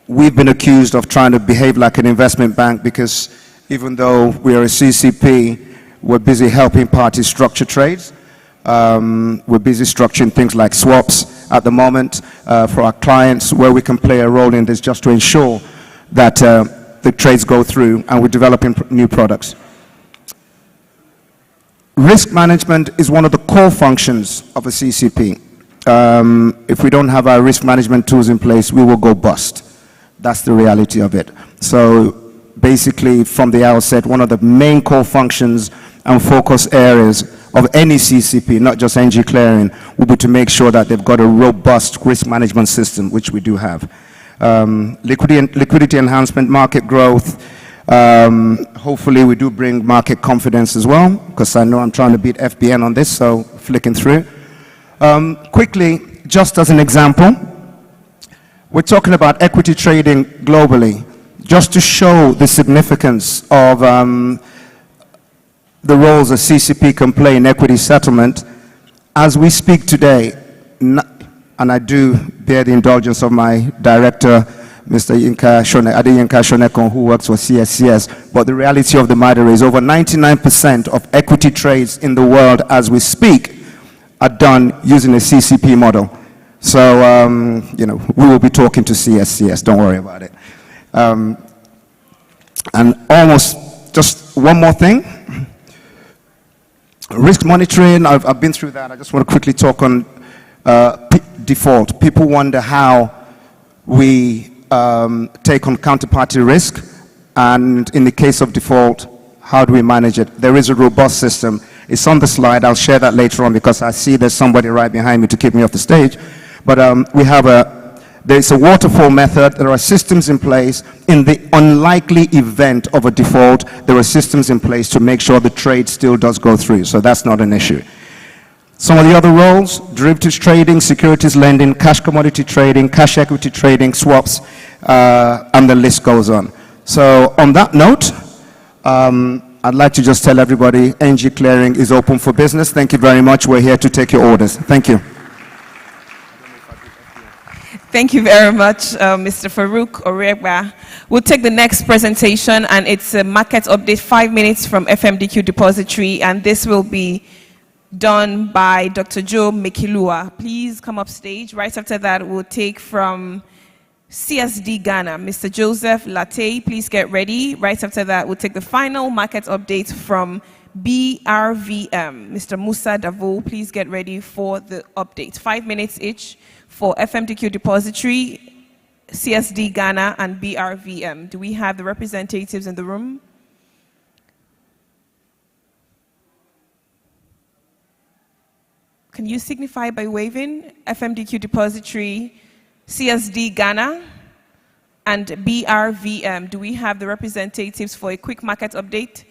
Speaker 7: we've been accused of trying to behave like an investment bank, because even though we are a CCP, we're busy helping parties structure trades. We're busy structuring things like swaps at the moment for our clients, where we can play a role in this just to ensure that the trades go through, and we're developing new products. Risk management is one of the core functions of a CCP. If we don't have our risk management tools in place, we will go bust. That's the reality of it. So basically, from the outset, one of the main core functions and focus areas of any CCP, not just NG Clearing, will be to make sure that they've got a robust risk management system, which we do have. Liquidity enhancement, market growth. Hopefully we do bring market confidence as well, because I know I'm trying to beat FBN on this, so flicking through. Quickly, just as an example, we're talking about equity trading globally, just to show the significance of the roles a CCP can play in equity settlement. As we speak today, and I do bear the indulgence of my director, Mr. Adeyinka Shonekon, who works for CSCS, but the reality of the matter is over 99% of equity trades in the world as we speak are done using a CCP model. So, you know, we will be talking to CSCS, don't worry about it. And almost just one more thing. Risk monitoring, I've been through that. I just want to quickly talk on default. People wonder how we take on counterparty risk, and in the case of default, how do we manage it? There is a robust system. It's on the slide. I'll share that later on, because I see there's somebody right behind me to keep me off the stage. But there's a waterfall method. There are systems in place. In the unlikely event of a default, there are systems in place to make sure the trade still does go through. So that's not an issue. Some of the other roles: derivatives trading, securities lending, cash commodity trading, cash equity trading, swaps, and the list goes on. So on that note, I'd like to just tell everybody NG Clearing is open for business. Thank you very much. We're here to take your orders. Thank you.
Speaker 5: Thank you very much, Mr. Farouk Oregba. We'll take the next presentation, and it's a market update, 5 minutes from FMDQ Depository, and this will be done by Dr. Joe Mekilua. Please come up stage. Right after that, we'll take from CSD Ghana, Mr. Joseph Latte. Please get ready. Right after that, we'll take the final market update from BRVM, Mr. Musa Davo. Please get ready for the update. 5 minutes each for FMDQ Depository, CSD Ghana, and BRVM. Do we have the representatives in the room? Can you signify by waving? FMDQ Depository, CSD Ghana, and BRVM. Do we have the representatives for a quick market update?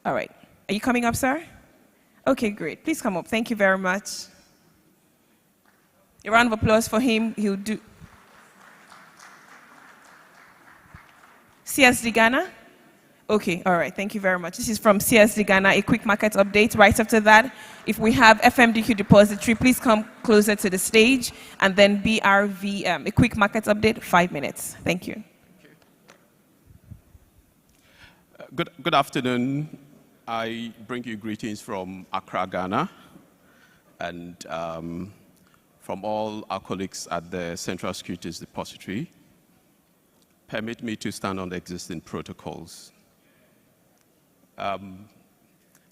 Speaker 5: All right. Are you coming up, sir? Okay, great. Please come up. Thank you very much. A round of applause for him. He'll do. CSD Ghana? Okay, all right. Thank you very much. This is from CSD Ghana, a quick market update. Right after that, if we have FMDQ Depository, please come closer to the stage. And then BRVM, a quick market update, 5 minutes. Thank you.
Speaker 6: Good afternoon. I bring you greetings from Accra, Ghana, and from all our colleagues at the Central Securities Depository. Permit me to stand on the existing protocols.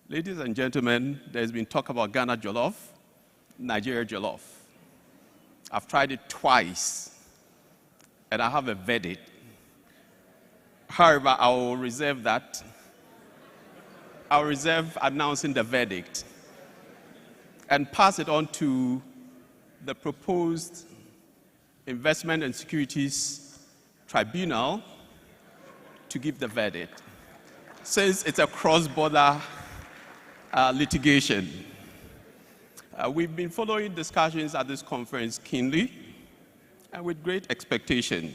Speaker 6: Ladies and gentlemen, there's been talk about Ghana jollof, Nigeria jollof. I've tried it twice. and I have a verdict. However, I will reserve that. I'll reserve announcing the verdict and pass it on to the proposed Investment and Securities Tribunal to give the verdict, since it's a cross-border litigation. We've been following discussions at this conference keenly and with great expectation.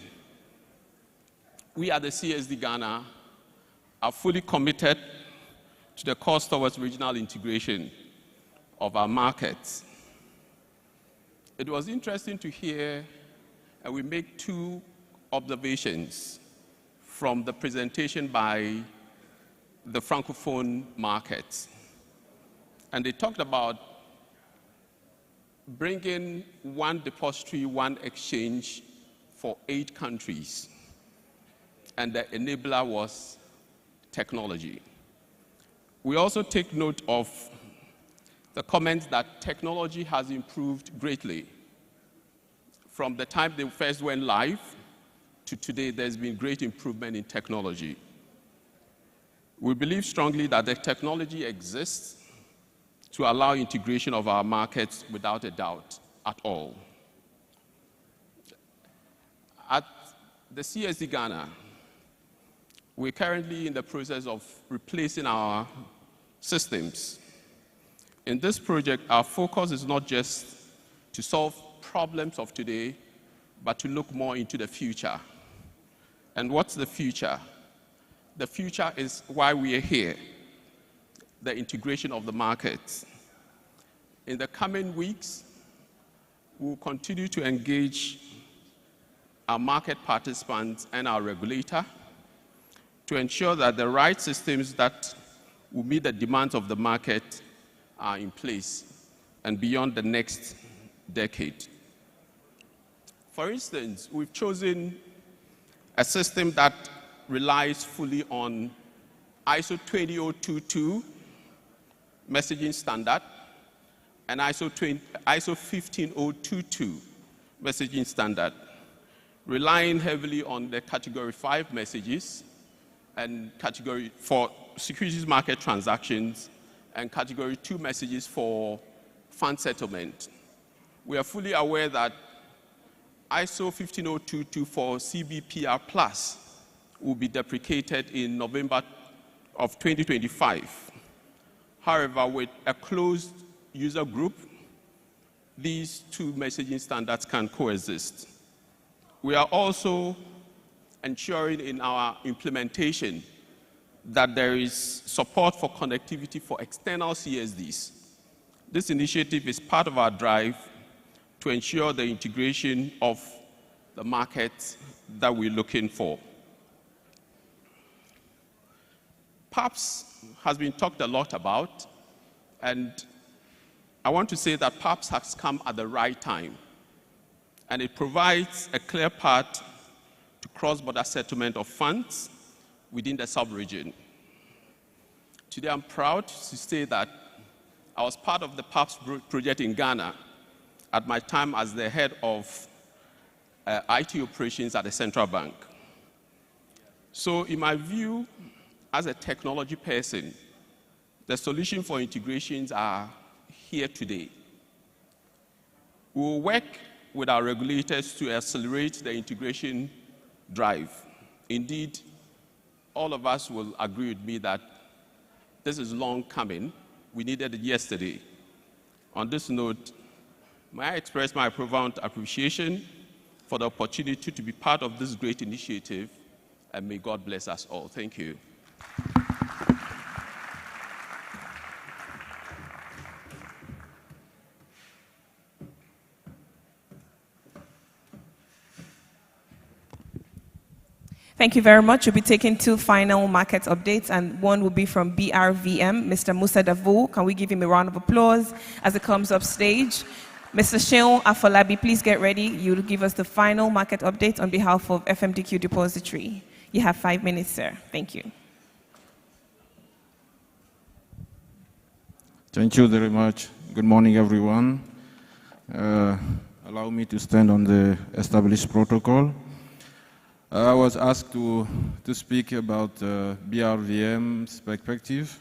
Speaker 6: We at the CSD Ghana are fully committed to the course towards regional integration of our markets. It was interesting to hear, and we make two observations from the presentation by the Francophone markets. And they talked about bringing one depository, one exchange for 8 countries. And the enabler was technology. We also take note of the comments that technology has improved greatly. From the time they first went live to today, there's been great improvement in technology. We believe strongly that the technology exists to allow integration of our markets without a doubt at all. At the CSD Ghana, we're currently in the process of replacing our systems. In this project, our focus is not just to solve problems of today, but to look more into the future. And what's the future? The future is why we are here, the integration of the markets. In the coming weeks, we'll continue to engage our market participants and our regulator to ensure that the right systems that will meet the demands of the market are in place and beyond the next decade. For instance, we've chosen a system that relies fully on ISO 20022 messaging standard and ISO 15022 messaging standard, relying heavily on the category 5 messages and category for securities market transactions and category 2 messages for fund settlement. We are fully aware that ISO 15022 for CBPR Plus will be deprecated in November of 2025. However, with a closed user group, these two messaging standards can coexist. We are also ensuring in our implementation that there is support for connectivity for external CSDs. This initiative is part of our drive to ensure the integration of the market that we're looking for. PAPS has been talked a lot about, and I want to say that PAPS has come at the right time, and it provides a clear path to cross-border settlement of funds within the sub-region. Today, I'm proud to say that I was part of the PAPS project in Ghana at my time as the head of IT operations at the central bank. So in my view, as a technology person, the solution for integrations are here today. We will work with our regulators to accelerate the integration drive. Indeed, all of us will agree with me that this is long coming. We needed it yesterday. On this note, may I express my profound appreciation for the opportunity to be part of this great initiative, and may God bless us all. Thank you.
Speaker 5: Thank you very much. We'll be taking 2 final market updates, and one will be from BRVM, Mr. Musa Davo. Can we give him a round of applause as he comes up stage? Mr. Sheon Afolabi, please get ready. You'll give us the final market update on behalf of FMDQ Depository. You have 5 minutes, sir. Thank you.
Speaker 12: Thank you very much. Good morning, everyone. Allow me to stand on the established protocol. I was asked to speak about BRVM's perspective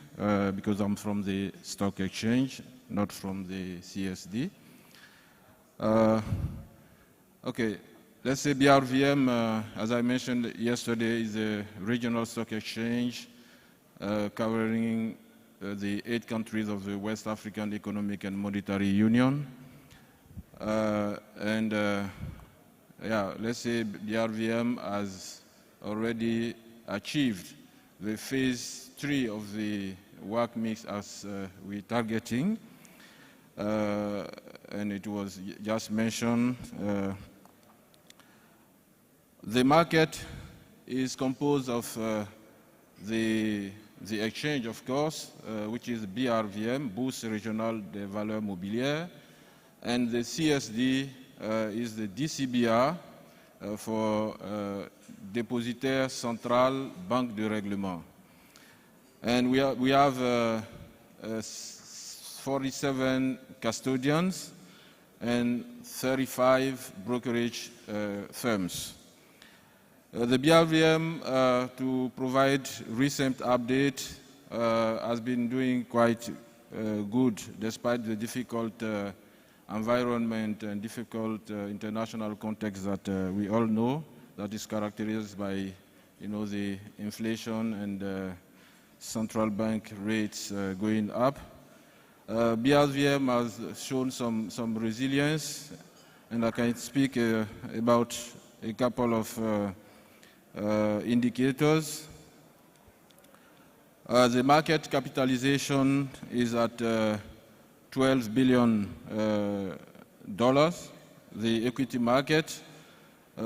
Speaker 12: because I'm from the stock exchange, not from the CSD. Okay, let's say BRVM, as I mentioned yesterday, is a regional stock exchange covering the 8 countries of the West African Economic and Monetary Union. Yeah, let's say BRVM has already achieved the phase 3 of the WACMaC as we're targeting. And it was just mentioned. The market is composed of the exchange, of course, which is BRVM, Bourse Régionale des Valeurs Mobilières, and the CSD is the DCBR for Dépositaire Central Banque de Règlement. And we have 47 custodians and 35 brokerage firms. The BRVM, to provide recent update, has been doing quite good despite the difficult environment and difficult international context that we all know, that is characterized by, the inflation and central bank rates going up. BRVM has shown some resilience, and I can speak about a couple of indicators. The market capitalization is at $12 billion. The equity market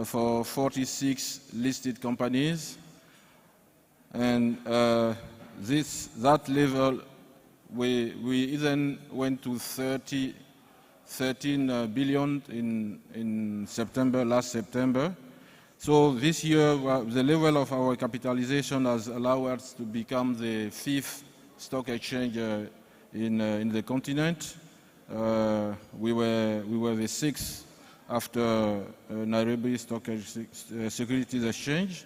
Speaker 12: for 46 listed companies, and that level we even went to 13 billion in September, last September. So this year, the level of our capitalization has allowed us to become the 5th stock exchange in the continent. We were the 6th after Nairobi Securities Exchange.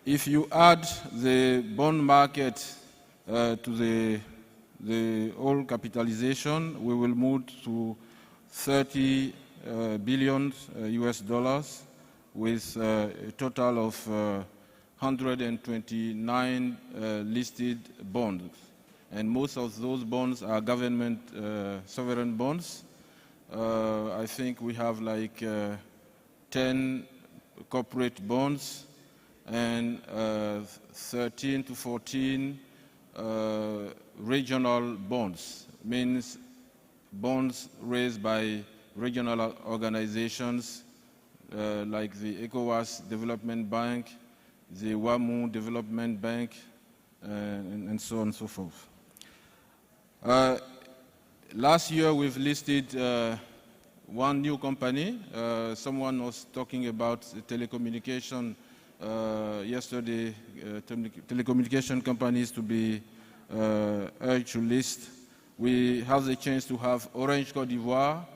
Speaker 12: If you add the bond market to the whole capitalization, we will move to 30 billion US dollars with a total of 129 listed bonds. And most of those bonds are government sovereign bonds. I think we have like 10 corporate bonds and 13 to 14 regional bonds, means bonds raised by regional organizations like the ECOWAS Development Bank, the WAMU Development Bank, and so on and so forth. Last year we've listed one new company. Someone was talking about the telecommunication yesterday, telecommunication companies to be urged to list. We have the chance to have Orange Côte d'Ivoire,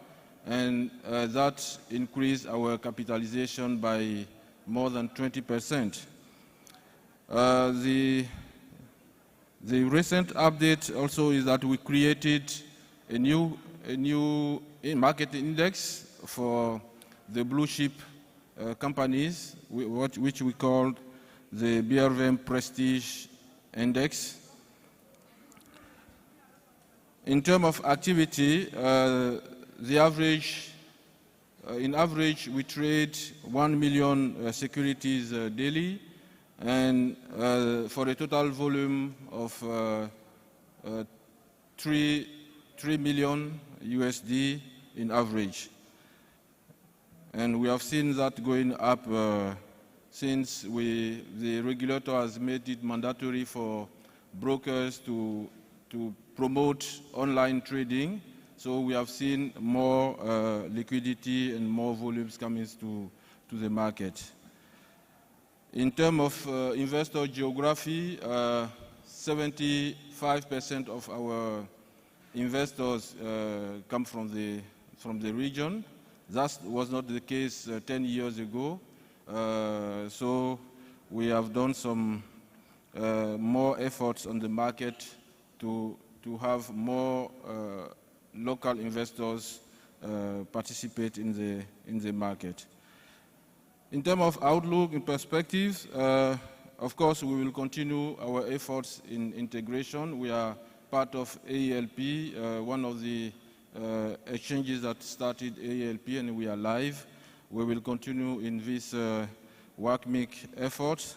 Speaker 12: and that increased our capitalization by more than 20%. The recent update also is that we created a new market index for the blue chip companies, which we called the BRVM Prestige Index. In terms of activity, the average, in average, we trade 1 million securities daily, and for a total volume of 3 million USD in average. And we have seen that going up since the regulator has made it mandatory for brokers to promote online trading. So we have seen more liquidity and more volumes coming to the market. In terms of investor geography, 75% of our investors come from the region. That was not the case 10 years ago. So we have done some more efforts on the market to have more local investors participate in the market. In terms of outlook and perspectives, of course, we will continue our efforts in integration. We are part of AELP, one of the exchanges that started AELP, and we are live. We will continue in this WACMaC efforts.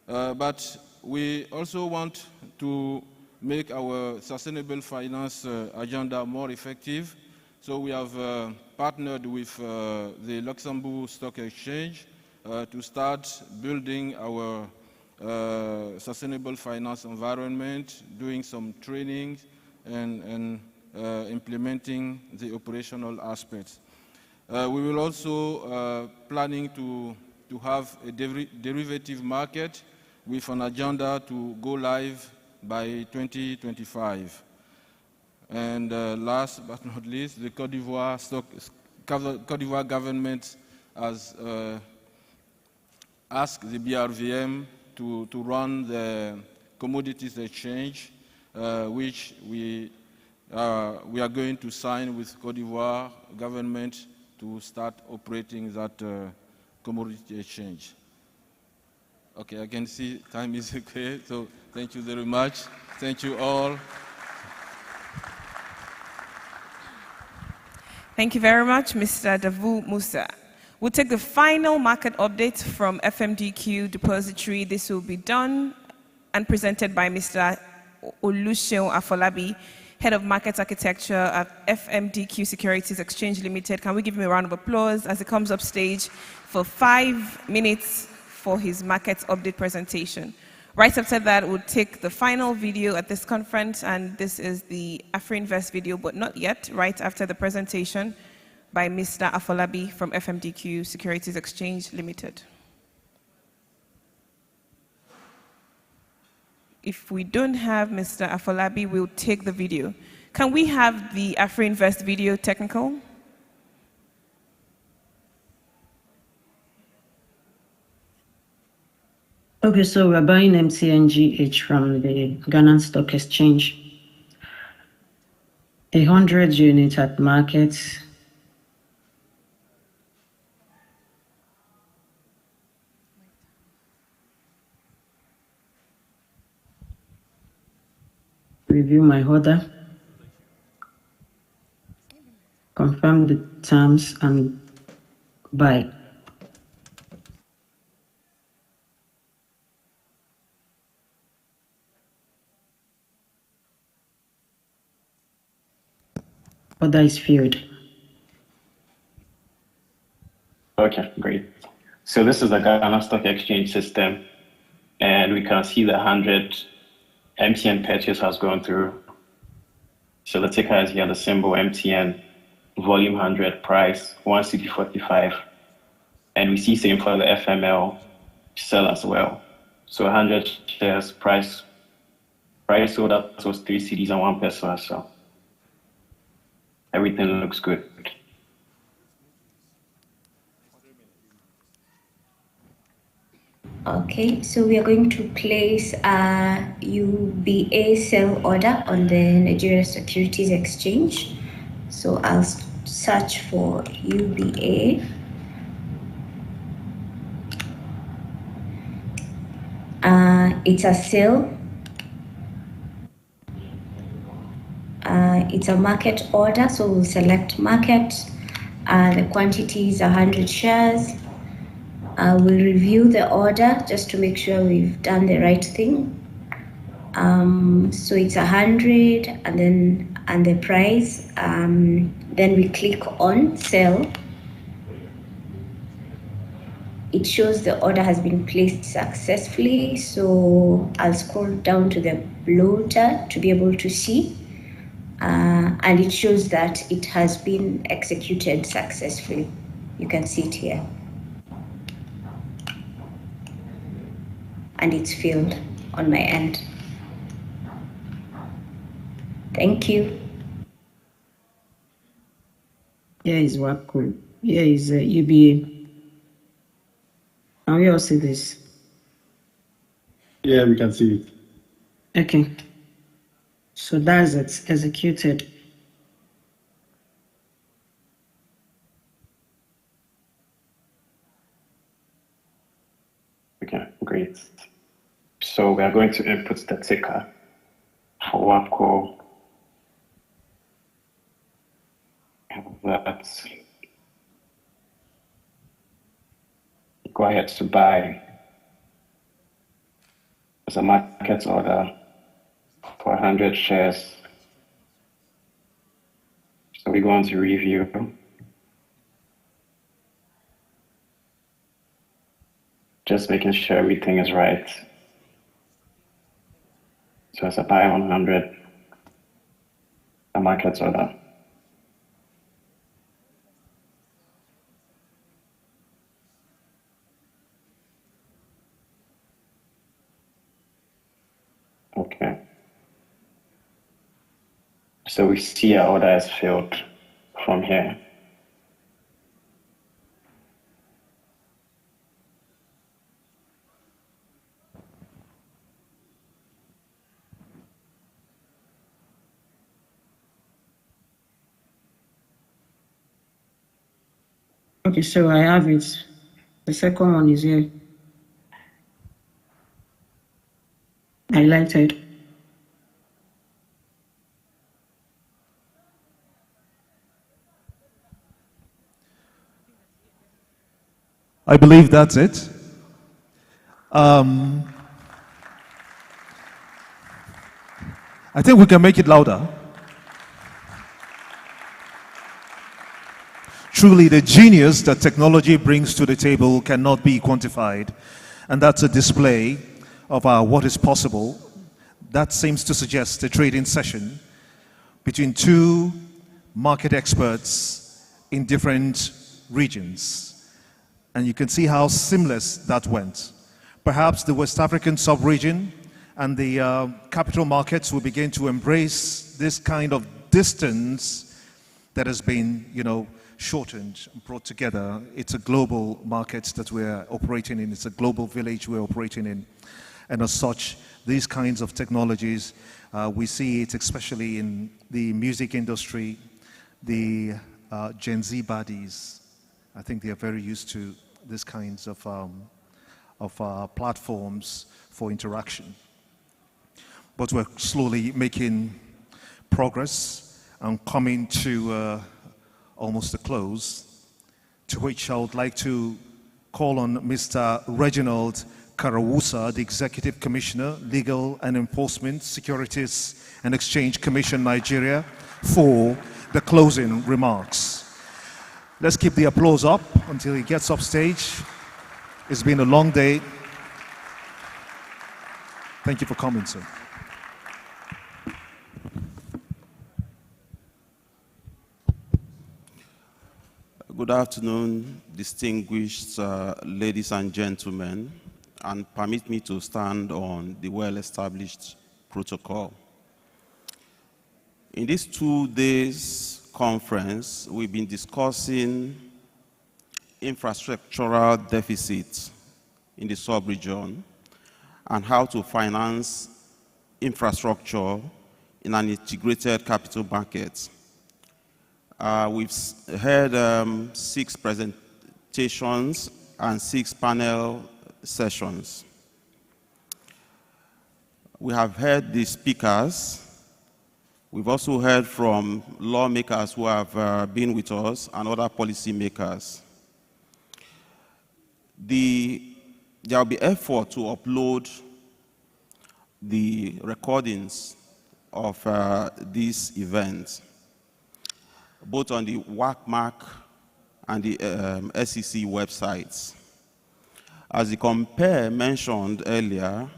Speaker 12: But we also want to make our sustainable finance agenda more effective. So we have partnered with the Luxembourg Stock Exchange to start building our sustainable finance environment, doing some training and implementing the operational aspects. We will also planning to have a derivative market with an agenda to go live by 2025. And last but not least, the Côte d'Ivoire government has asked the BRVM to run the commodities exchange, which we are going to sign with Côte d'Ivoire government to start operating that commodity exchange. Okay, I can see time is okay, so thank you very much. Thank you all.
Speaker 5: Thank you very much, Mr. Davu Musa. We'll take the final market update from FMDQ Depository. This will be done and presented by Mr. Oluseun Afolabi, Head of Market Architecture at FMDQ Securities Exchange Limited. Can we give him a round of applause as he comes up stage for 5 minutes for his market update presentation. Right after that, we'll take the final video at this conference, and this is the AfriInvest video, but not yet, right after the presentation by Mr. Afolabi from FMDQ Securities Exchange Limited. If we don't have Mr. Afolabi, we'll take the video. Can we have the AfriInvest video technical?
Speaker 13: Okay, so we're buying MTNGH from the Ghana Stock Exchange. 100 units at market. Review my order. Confirm the terms and buy. Order is filled.
Speaker 14: Okay, great. So this is the Ghana Stock Exchange system, and we can see the 100 MTN purchase has gone through. So the ticker is here, the symbol MTN, volume 100, price 1CD45, and we see same for the FML sell as well. So 100 shares, price sold out was 3 CDs and 1 peso or so. Everything looks good.
Speaker 23: Okay, so we are going to place a UBA sell order on the Nigeria Securities Exchange. So I'll search for UBA. It's a sale. It's a market order, so we'll select market. The quantity is 100 shares. We'll review the order just to make sure we've done the right thing. So it's 100 and the price. Then we click on sell. It shows the order has been placed successfully. So I'll scroll down to the bloater to be able to see. And it shows that it has been executed successfully. You can see it here. And it's filled on my end. Thank you.
Speaker 13: Here is WACO. Here is UBA. Can we all see this?
Speaker 3: Yeah, we can see it.
Speaker 13: Okay. So that's it, executed.
Speaker 14: Okay, great. So we are going to input the ticker for WAPCO. That. Go ahead to buy as a market order for 100 shares. So we go on to review. Just making sure everything is right. So it's a buy 100, a market order. Okay. So we see our order is filled from here.
Speaker 13: Okay, so I have it. The second one is here. Highlighted.
Speaker 2: I believe that's it. I think we can make it louder. Truly, the genius that technology brings to the table cannot be quantified. And that's a display of what is possible. That seems to suggest a trading session between two market experts in different regions. And you can see how seamless that went. Perhaps the West African sub-region and the capital markets will begin to embrace this kind of distance that has been, shortened and brought together. It's a global market that we're operating in. It's a global village we're operating in. And as such, these kinds of technologies, we see it especially in the music industry, the Gen Z baddies. I think they are very used to these kinds of platforms for interaction. But we're slowly making progress and coming to almost a close, to which I would like to call on Mr. Reginald Karawusa, the Executive Commissioner, Legal and Enforcement, Securities and Exchange Commission, Nigeria, for the closing remarks. Let's keep the applause up until he gets up stage. It's been a long day. Thank you for coming, sir.
Speaker 6: Good afternoon, distinguished ladies and gentlemen, and permit me to stand on the well-established protocol. In this 2 days conference, we've been discussing infrastructural deficits in the sub-region and how to finance infrastructure in an integrated capital market. We've heard 6 presentations and 6 panel sessions. We have heard the speakers. We've also heard from lawmakers who have been with us and other policy makers. There will be effort to upload the recordings of this event, both on the WACMaC and the SEC websites. As the compare mentioned earlier,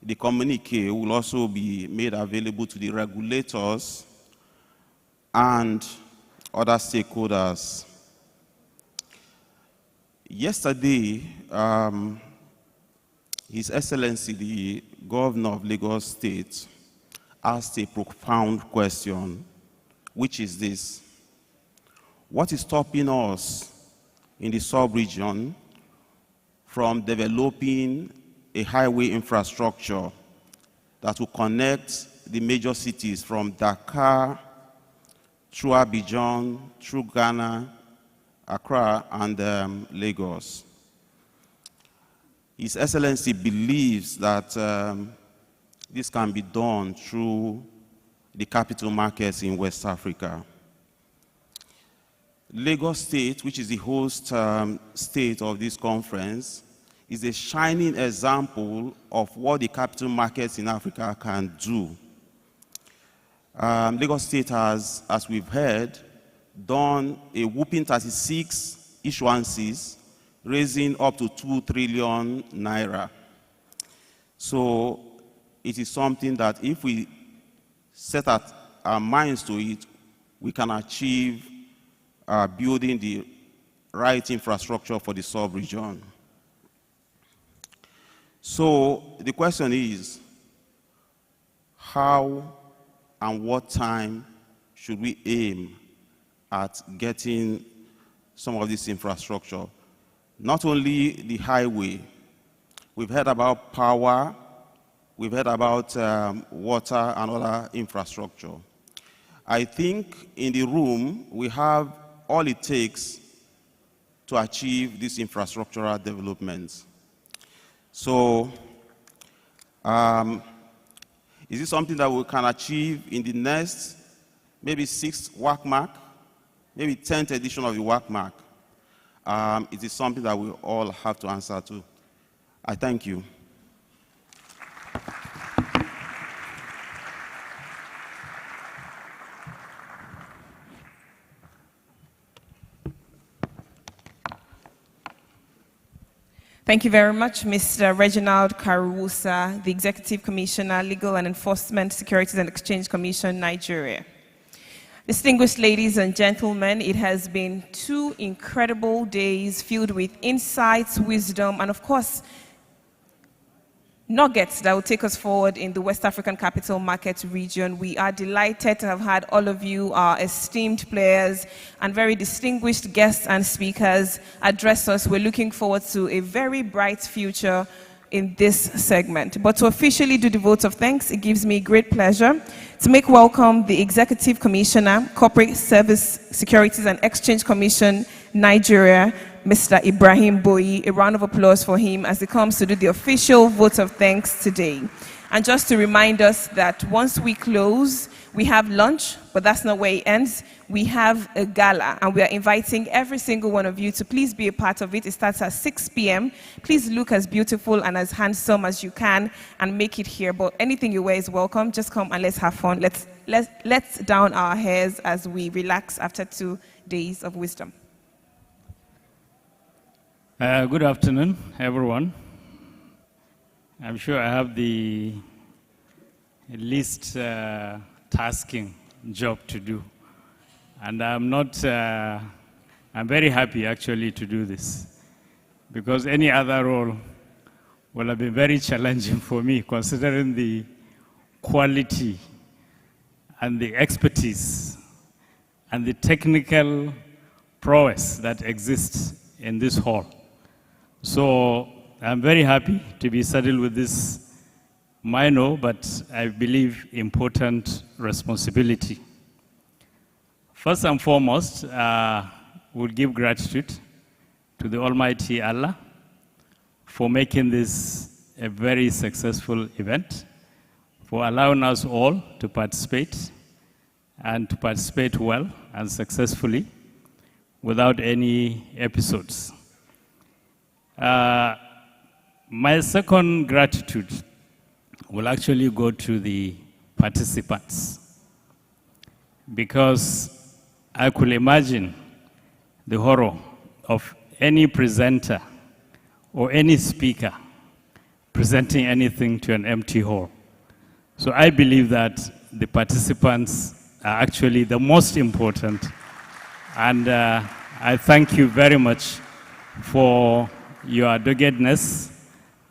Speaker 6: the communique will also be made available to the regulators and other stakeholders. Yesterday, His Excellency, the Governor of Lagos State, asked a profound question, which is this: what is stopping us in the sub-region
Speaker 8: from developing a highway infrastructure that will connect the major cities from Dakar, through Abidjan, through Ghana, Accra, and Lagos. His Excellency believes that this can be done through the capital markets in West Africa. Lagos State, which is the host state of this conference, is a shining example of what the capital markets in Africa can do. Lagos State has, as we've heard, done a whopping 36 issuances, raising up to 2 trillion naira. So it is something that if we set our minds to it, we can achieve building the right infrastructure for the sub-region. So the question is, how and what time should we aim at getting some of this infrastructure? Not only the highway, we've heard about power, we've heard about water and other infrastructure. I think in the room, we have all it takes to achieve this infrastructural development. So, is it something that we can achieve in the next, maybe 6th WACMaC, maybe 10th edition of the WACMaC? It is something that we all have to answer to. I thank you.
Speaker 5: Thank you very much, Mr. Reginald Karuwusa, the Executive Commissioner, Legal and Enforcement, Securities and Exchange Commission, Nigeria. Distinguished ladies and gentlemen, it has been 2 incredible days filled with insights, wisdom, and of course, nuggets that will take us forward in the West African Capital Market region. We are delighted to have had all of you, our esteemed players and very distinguished guests and speakers address us. We're looking forward to a very bright future in this segment. But to officially do the vote of thanks, it gives me great pleasure to make welcome the Executive Commissioner, Corporate Service, Securities and Exchange Commission, Nigeria, Mr. Ibrahim Boyi. A round of applause for him as he comes to do the official vote of thanks today. And just to remind us that once we close, we have lunch, but that's not where it ends. We have a gala, and we are inviting every single one of you to please be a part of it. It starts at 6 p.m. Please look as beautiful and as handsome as you can and make it here. But anything you wear is welcome. Just come and let's have fun. Let's down our hairs as we relax after 2 days of wisdom.
Speaker 16: Good afternoon, everyone. I'm sure I have the least tasking job to do. And I'm very happy actually to do this, because any other role will have been very challenging for me, considering the quality and the expertise and the technical prowess that exists in this hall. So I'm very happy to be saddled with this minor, but I believe important responsibility. First and foremost, we'll give gratitude to the Almighty Allah for making this a very successful event, for allowing us all to participate and to participate well and successfully without any episodes. My second gratitude will actually go to the participants, because I could imagine the horror of any presenter or any speaker presenting anything to an empty hall. So I believe that the participants are actually the most important, and I thank you very much for your doggedness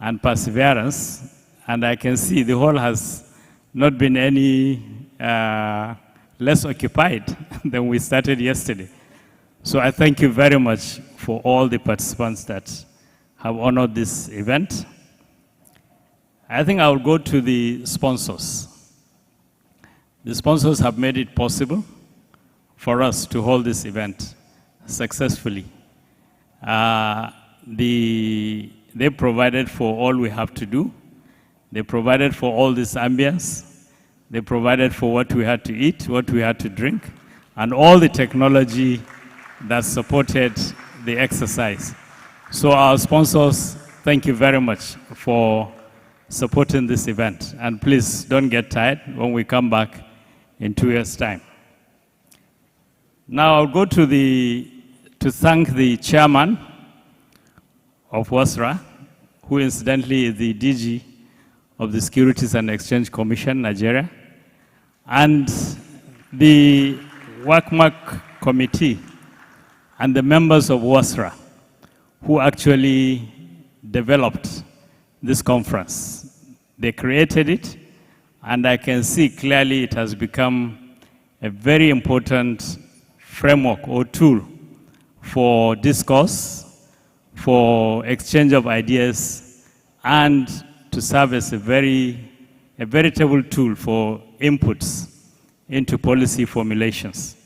Speaker 16: and perseverance, and I can see the hall has not been any less occupied than we started yesterday. So I thank you very much for all the participants that have honored this event. I think I will go to the sponsors. The sponsors have made it possible for us to hold this event successfully. They provided for all we have to do. They provided for all this ambience. They provided for what we had to eat, what we had to drink, and all the technology that supported the exercise. So our sponsors, thank you very much for supporting this event. And please don't get tired when we come back in 2 years' time. Now I'll go to thank the chairman of WASRA, who incidentally is the DG of the Securities and Exchange Commission, Nigeria, and the WACMaC committee and the members of WASRA who actually developed this conference. They created it, and I can see clearly it has become a very important framework or tool for discourse, for exchange of ideas, and to serve as a veritable tool for inputs into policy formulations.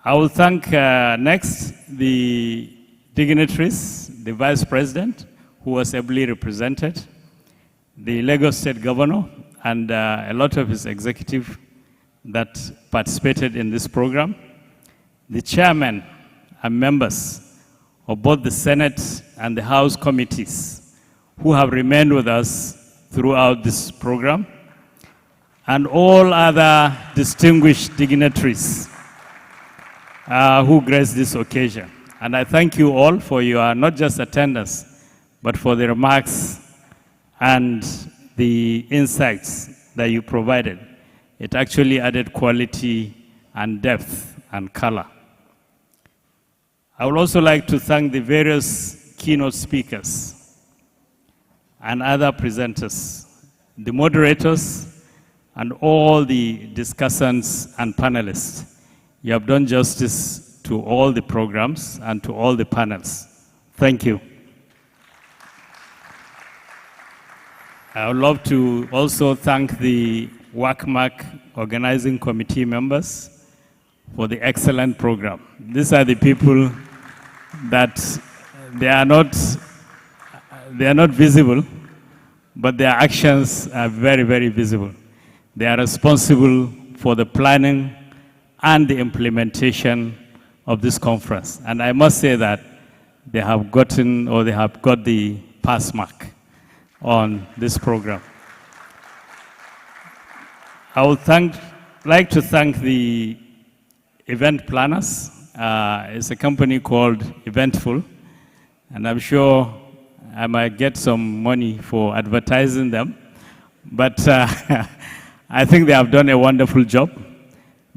Speaker 16: I will thank next the dignitaries, the Vice President, who was ably represented, the Lagos State Governor, and a lot of his executive that participated in this program, the chairman and members of both the Senate and the House committees who have remained with us throughout this program, and all other distinguished dignitaries who graced this occasion. And I thank you all for your not just attendance, but for the remarks and the insights that you provided. It actually added quality and depth and color. I would also like to thank the various keynote speakers and other presenters, the moderators, and all the discussants and panelists. You have done justice to all the programs and to all the panels. Thank you. I would love to also thank the WACMaC organizing committee members for the excellent program. These are the people that they are not visible, but their actions are very, very visible. They are responsible for the planning and the implementation of this conference. And I must say that they have gotten, or they have got the pass mark on this program. I would like to thank the event planners. It's a company called Eventful, and I'm sure I might get some money for advertising them, but I think they have done a wonderful job.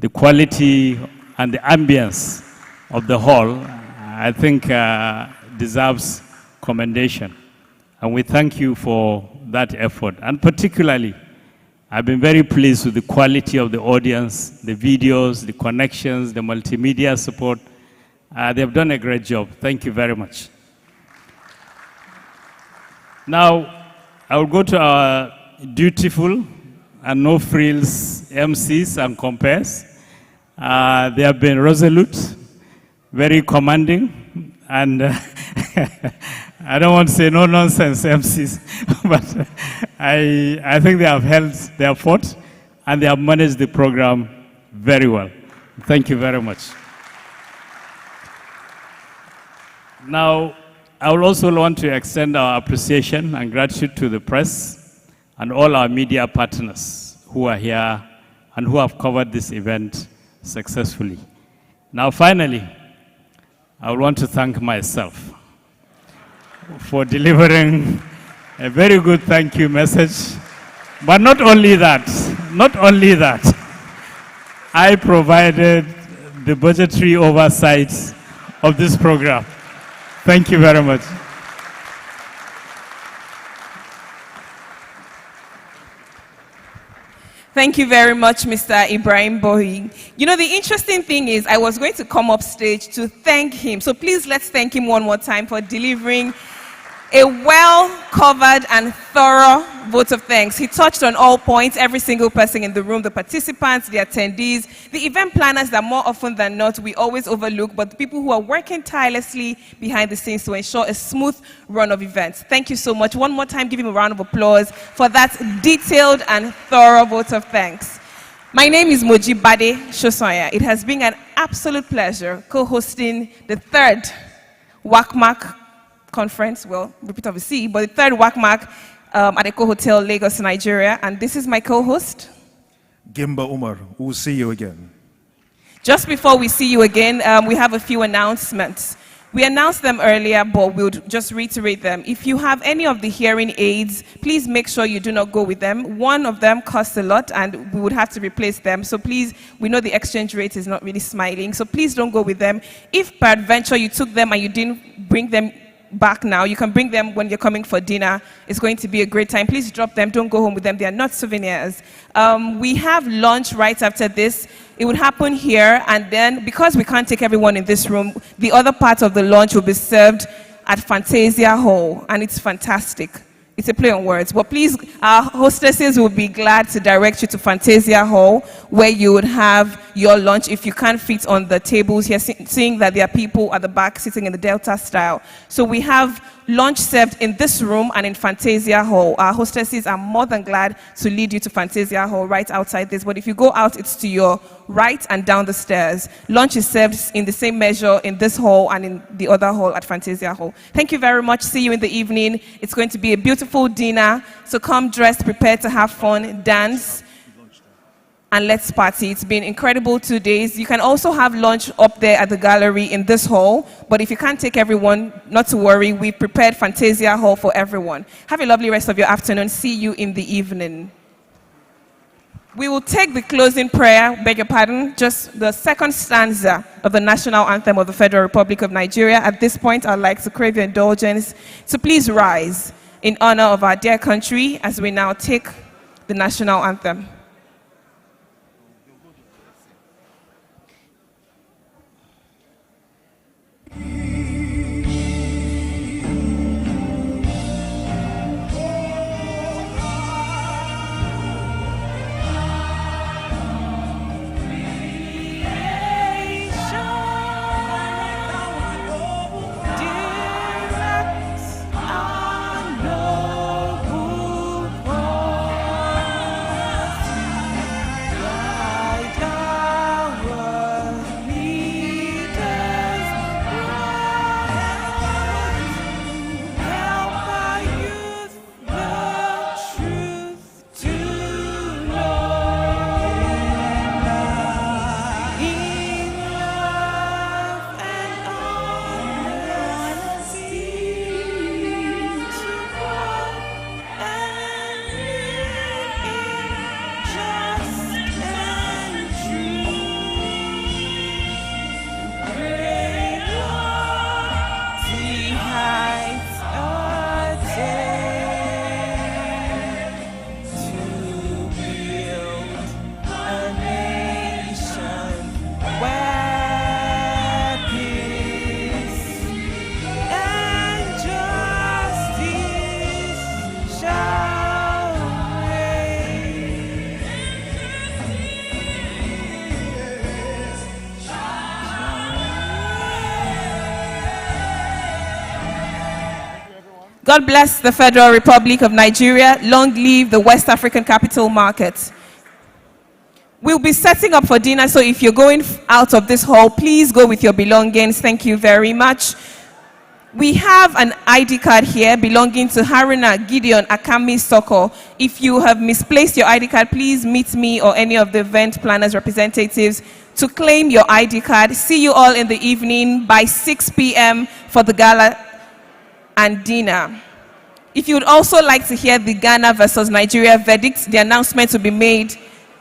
Speaker 16: The quality and the ambience of the hall, I think, deserves commendation. And we thank you for that effort. And particularly, I've been very pleased with the quality of the audience, the videos, the connections, the multimedia support. They've done a great job. Thank you very much. Now, I will go to our dutiful and no frills MCs and compares. They have been resolute, very commanding, and I don't want to say no nonsense MCs, but I think they have held their fort and they have managed the program very well. Thank you very much. Now, I would also want to extend our appreciation and gratitude to the press and all our media partners who are here and who have covered this event successfully. Now, finally, I would want to thank myself for delivering a very good thank you message. But not only that, I provided the budgetary oversight of this program. Thank you very much.
Speaker 5: Thank you very much, Mr. Ibrahim Bohi. You know, the interesting thing is I was going to come up stage to thank him. So please let's thank him one more time for delivering a well-covered and thorough vote of thanks. He touched on all points, every single person in the room, the participants, the attendees, the event planners that more often than not we always overlook, but the people who are working tirelessly behind the scenes to ensure a smooth run of events. Thank you so much. One more time, give him a round of applause for that detailed and thorough vote of thanks. My name is Moji Bade Shosonya. It has been an absolute pleasure co-hosting the third WACMaC conference, well, repeat of a C, but the third WACMaC at Eco Hotel, Lagos, Nigeria. And this is my co-host,
Speaker 2: Gimba Umar. We'll see you again.
Speaker 5: Just before we see you again, we have a few announcements. We announced them earlier, but we'll just reiterate them. If you have any of the hearing aids, please make sure you do not go with them. One of them costs a lot, and we would have to replace them. So please, we know the exchange rate is not really smiling, so please don't go with them. If peradventure you took them and you didn't bring them back now, you can bring them when you're coming for dinner. It's going to be a great time. Please drop them. Don't go home with them. They are not souvenirs. We have lunch right after this. It would happen here, and then because we can't take everyone in this room, the other part of the lunch will be served at Fantasia Hall, and it's fantastic. It's a play on words. But please, our hostesses will be glad to direct you to Fantasia Hall, where you would have your lunch if you can't fit on the tables here, seeing that there are people at the back sitting in the Delta style. So we have lunch served in this room and in Fantasia Hall. Our hostesses are more than glad to lead you to Fantasia Hall right outside this. But if you go out, it's to your right and down the stairs. Lunch is served in the same measure in this hall and in the other hall at Fantasia Hall. Thank you very much. See you in the evening. It's going to be a beautiful dinner. So come dressed, prepared to have fun, dance, and let's party. It's been incredible 2 days. You can also have lunch up there at the gallery in this hall, but if you can't take everyone, not to worry, we prepared Fantasia Hall for everyone. Have a lovely rest of your afternoon. See you in the evening. We will take the closing prayer, beg your pardon, just the second stanza of the national anthem of the Federal Republic of Nigeria. At this point, I'd like to crave your indulgence. So please rise in honor of our dear country as we now take the national anthem. God bless the Federal Republic of Nigeria. Long live the West African capital market. We'll be setting up for dinner, so if you're going out of this hall, please go with your belongings. Thank you very much. We have an ID card here belonging to Haruna Gideon Akami Soko. If you have misplaced your ID card, please meet me or any of the event planners representatives to claim your ID card. See you all in the evening by 6 p.m. for the gala and dinner. If you would also like to hear the Ghana versus Nigeria verdict, the announcement will be made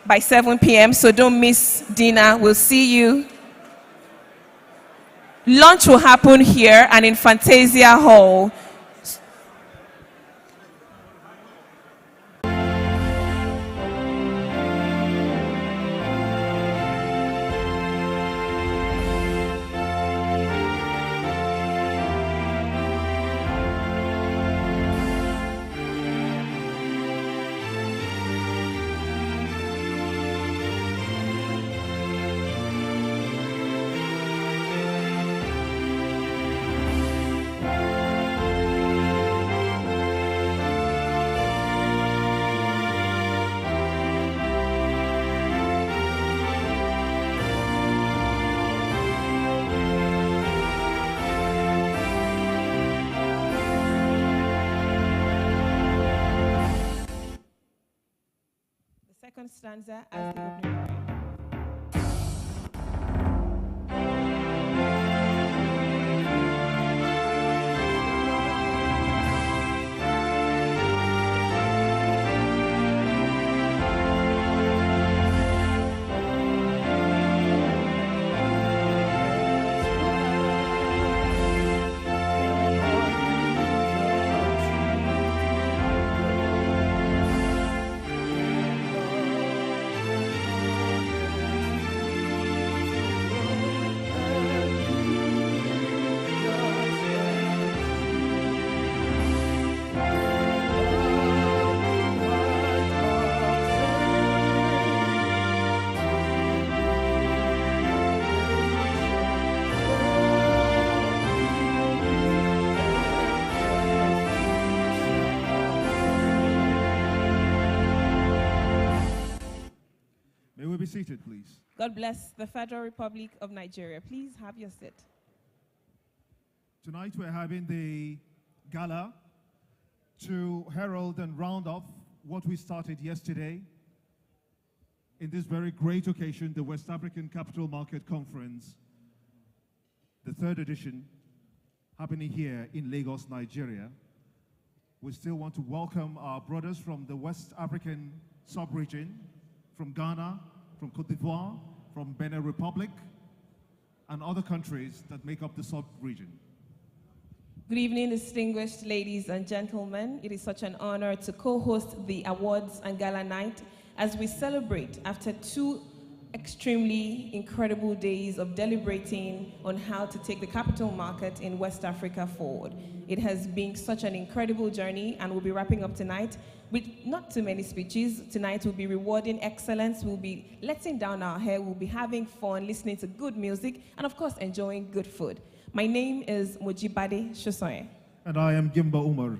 Speaker 5: by 7 p.m., so don't miss dinner. We'll see you. Lunch will happen here and in Fantasia Hall. stanza as the opening line.
Speaker 15: Be seated, please.
Speaker 5: God bless the Federal Republic of Nigeria. Please have your seat.
Speaker 15: Tonight we're having the gala to herald and round off what we started yesterday in this very great occasion, the West African Capital Market Conference, the third edition, happening here in Lagos, Nigeria. We still want to welcome our brothers from the West African sub-region, from Ghana, from Cote d'Ivoire, from Benin Republic, and other countries that make up the sub-region.
Speaker 5: Good evening, distinguished ladies and gentlemen. It is such an honor to co-host the awards and gala night as we celebrate after 2 extremely incredible days of deliberating on how to take the capital market in West Africa forward. It has been such an incredible journey, and we'll be wrapping up tonight with not too many speeches. Tonight we'll be rewarding excellence, we'll be letting down our hair, we'll be having fun, listening to good music, and of course enjoying good food. My name is Mojibade Shosoye.
Speaker 15: And I am Gimba Umar.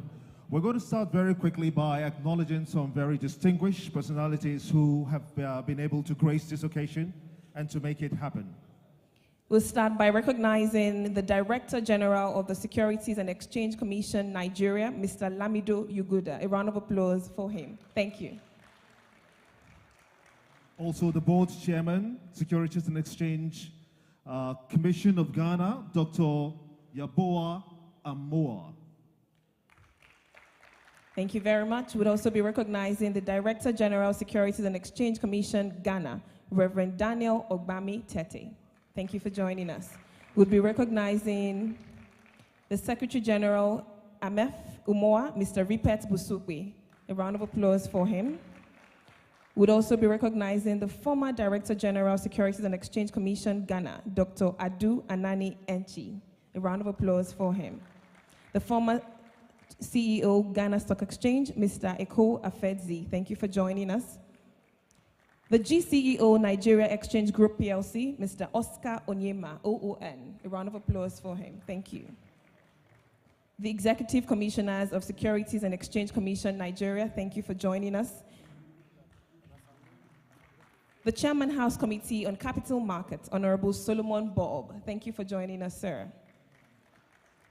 Speaker 15: We're going to start very quickly by acknowledging some very distinguished personalities who have been able to grace this occasion and to make it happen.
Speaker 5: We'll start by recognizing the Director General of the Securities and Exchange Commission, Nigeria, Mr. Lamido Yuguda. A round of applause for him. Thank you.
Speaker 15: Also the Board Chairman, Securities and Exchange Commission of Ghana, Dr. Yaboa Amoa.
Speaker 5: Thank you very much. We'll also be recognizing the Director General, Securities and Exchange Commission, Ghana, Reverend Daniel Ogbami Tete. Thank you for joining us. We'll be recognizing the Secretary General, AMEF Umoa, Mr. Ripet Busukwe. A round of applause for him. We'll also be recognizing the former Director General, Securities and Exchange Commission, Ghana, Dr. Adu Anani Enchi. A round of applause for him. The former CEO, Ghana Stock Exchange, Mr. Eko Afedzi. Thank you for joining us. The GCEO Nigeria Exchange Group PLC, Mr. Oscar Onyema, OON. A round of applause for him. Thank you. The Executive Commissioners of Securities and Exchange Commission, Nigeria, thank you for joining us. The Chairman House Committee on Capital Markets, Honorable Solomon Bob. Thank you for joining us, sir.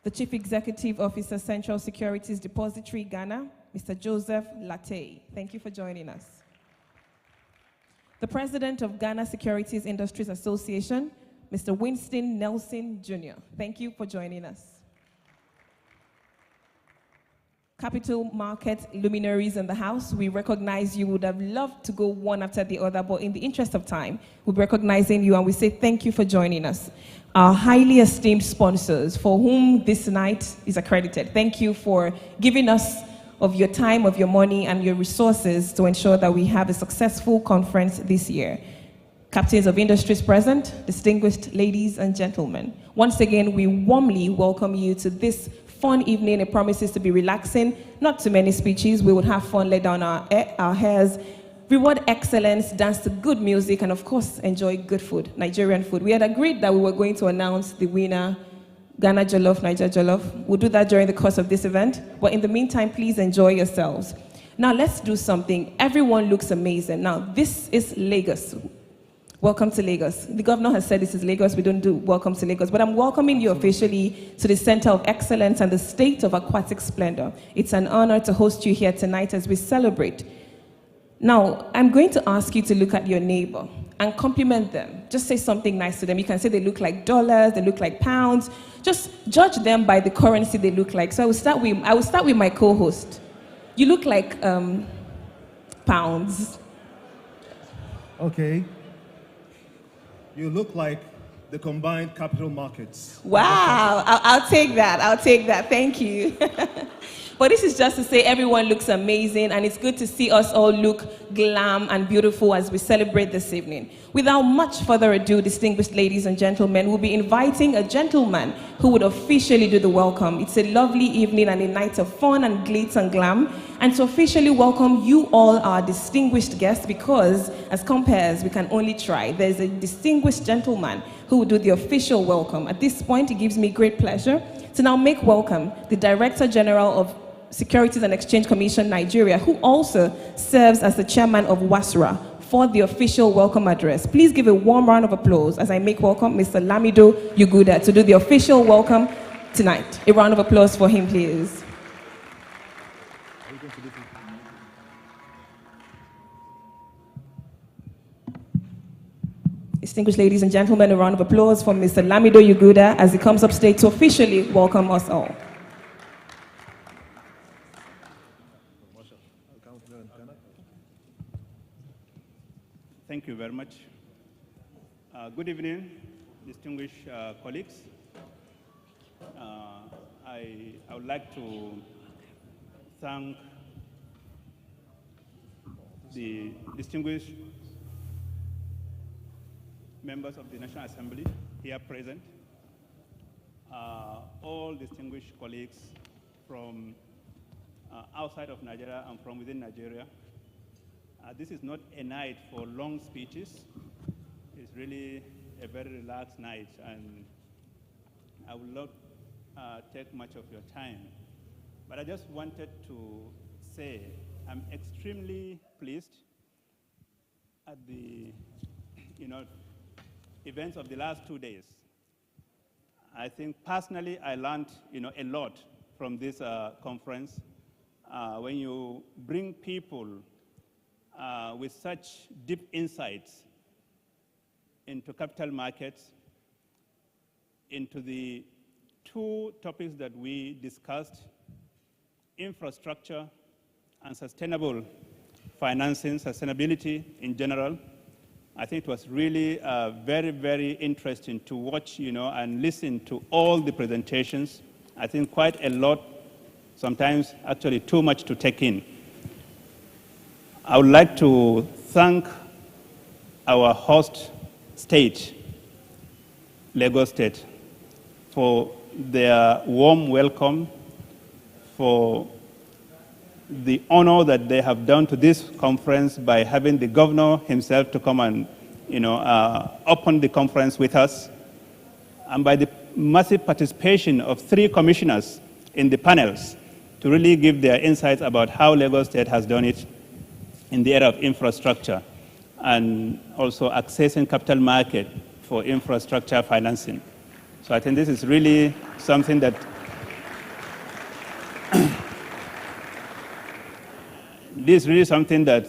Speaker 5: The Chief Executive Officer, Central Securities Depository, Ghana, Mr. Joseph Latte. Thank you for joining us. The President of Ghana Securities Industries Association, Mr. Winston Nelson Jr. Thank you for joining us. Capital market luminaries in the house, we recognize you. Would have loved to go one after the other, but in the interest of time, we're recognizing you and we say thank you for joining us. Our highly esteemed sponsors for whom this night is accredited, thank you for giving us of your time, of your money, and your resources to ensure that we have a successful conference this year. Captains of industries present, distinguished ladies and gentlemen, once again, we warmly welcome you to this fun evening. It promises to be relaxing, not too many speeches. We would have fun, let down our hairs, reward excellence, dance to good music, and of course, enjoy good food, Nigerian food. We had agreed that we were going to announce the winner, Ghana Jollof, Niger Jollof. We'll do that during the course of this event. But in the meantime, please enjoy yourselves. Now let's do something. Everyone looks amazing. Now this is Lagos. Welcome to Lagos. The governor has said this is Lagos. We don't do welcome to Lagos, but I'm welcoming you officially to the Center of Excellence and the State of Aquatic Splendor. It's an honor to host you here tonight as we celebrate Now, I'm going to ask you to look at your neighbor and compliment them. Just say something nice to them. You can say they look like dollars, they look like pounds. Just judge them by the currency they look like. So I will start with my co-host. You look like pounds.
Speaker 15: Okay. You look like the combined capital markets.
Speaker 5: Wow, I'll take that. I'll take that. Thank you. But this is just to say everyone looks amazing, and it's good to see us all look glam and beautiful as we celebrate this evening. Without much further ado, distinguished ladies and gentlemen, we'll be inviting a gentleman who would officially do the welcome. It's a lovely evening and a night of fun and glitz and glam. And to officially welcome you all, our distinguished guests, because as compares, we can only try. There's a distinguished gentleman who will do the official welcome. At this point, it gives me great pleasure to now make welcome the Director General of Securities and Exchange Commission Nigeria, who also serves as the chairman of WASRA, for the official welcome address. Please give a warm round of applause as I make welcome Mr. Lamido Yuguda to do the official welcome tonight. A round of applause for him, please. Distinguished ladies and gentlemen, a round of applause for Mr. Lamido Yuguda as he comes up stage to officially welcome us all.
Speaker 17: Thank you very much. Good evening, distinguished colleagues. I would like to thank the distinguished members of the National Assembly here present, all distinguished colleagues from outside of Nigeria and from within Nigeria. This is not a night for long speeches. It's really a very relaxed night, and I will not take much of your time. But I just wanted to say I'm extremely pleased at the events of the last 2 days. I think personally I learned a lot from this conference. When you bring people with such deep insights into capital markets, into the two topics that we discussed, infrastructure and sustainable financing, sustainability in general. I think it was really very, very interesting to watch, and listen to all the presentations. I think quite a lot, sometimes actually too much to take in. I would like to thank our host state, Lagos State, for their warm welcome, for the honor that they have done to this conference by having the governor himself to come and open the conference with us, and by the massive participation of 3 commissioners in the panels to really give their insights about how Lagos State has done it in the area of infrastructure and also accessing capital market for infrastructure financing. So I think this is really something that this is really something that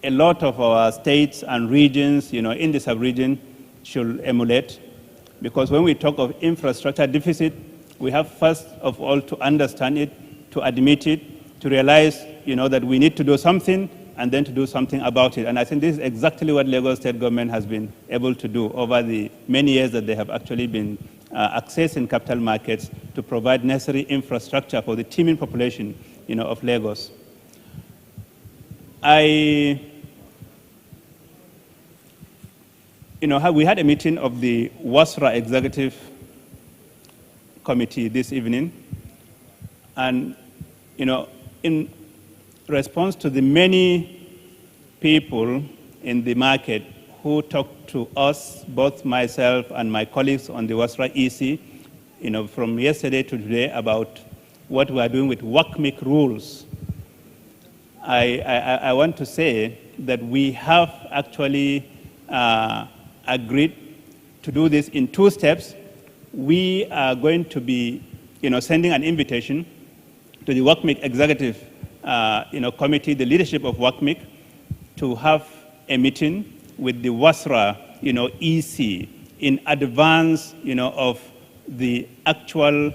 Speaker 17: a lot of our states and regions, in the sub-region should emulate. Because when we talk of infrastructure deficit, we have first of all to understand it, to admit it, to realize, that we need to do something and then to do something about it. And I think this is exactly what Lagos State government has been able to do over the many years that they have actually been accessing capital markets to provide necessary infrastructure for the teeming population, of Lagos. We had a meeting of the WASRA Executive Committee this evening, and in response to the many people in the market who talked to us, both myself and my colleagues on the WASRA EC, from yesterday to today about what we are doing with WACMaC rules. I want to say that we have actually agreed to do this in 2 steps. We are going to be, sending an invitation to the WACMaC Executive, Committee, the leadership of WACMaC, to have a meeting with the WASRA, EC in advance, of the actual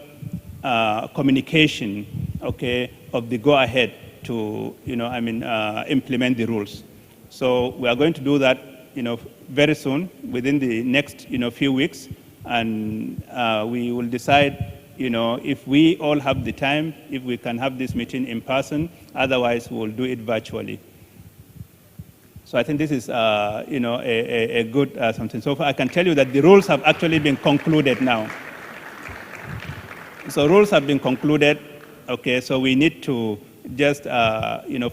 Speaker 17: communication, okay, of the go-ahead to, implement the rules. So we are going to do that, very soon, within the next, few weeks, and we will decide, if we all have the time, if we can have this meeting in person. Otherwise, we'll do it virtually. So I think this is, a good something. So I can tell you that the rules have actually been concluded now. So rules have been concluded. Okay, so we need to just,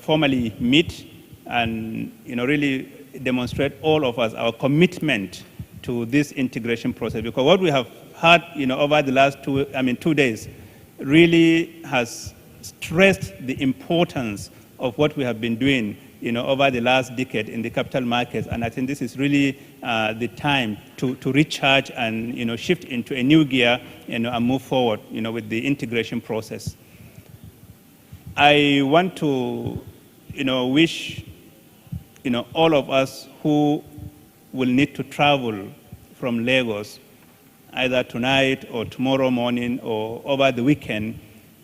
Speaker 17: formally meet and, really demonstrate all of us our commitment to this integration process. Because what we have had, over the last 2 days really has stressed the importance of what we have been doing, over the last decade in the capital markets. And I think this is really the time to recharge and, shift into a new gear, and move forward, with the integration process. I want to, wish, all of us who will need to travel from Lagos, either tonight or tomorrow morning or over the weekend,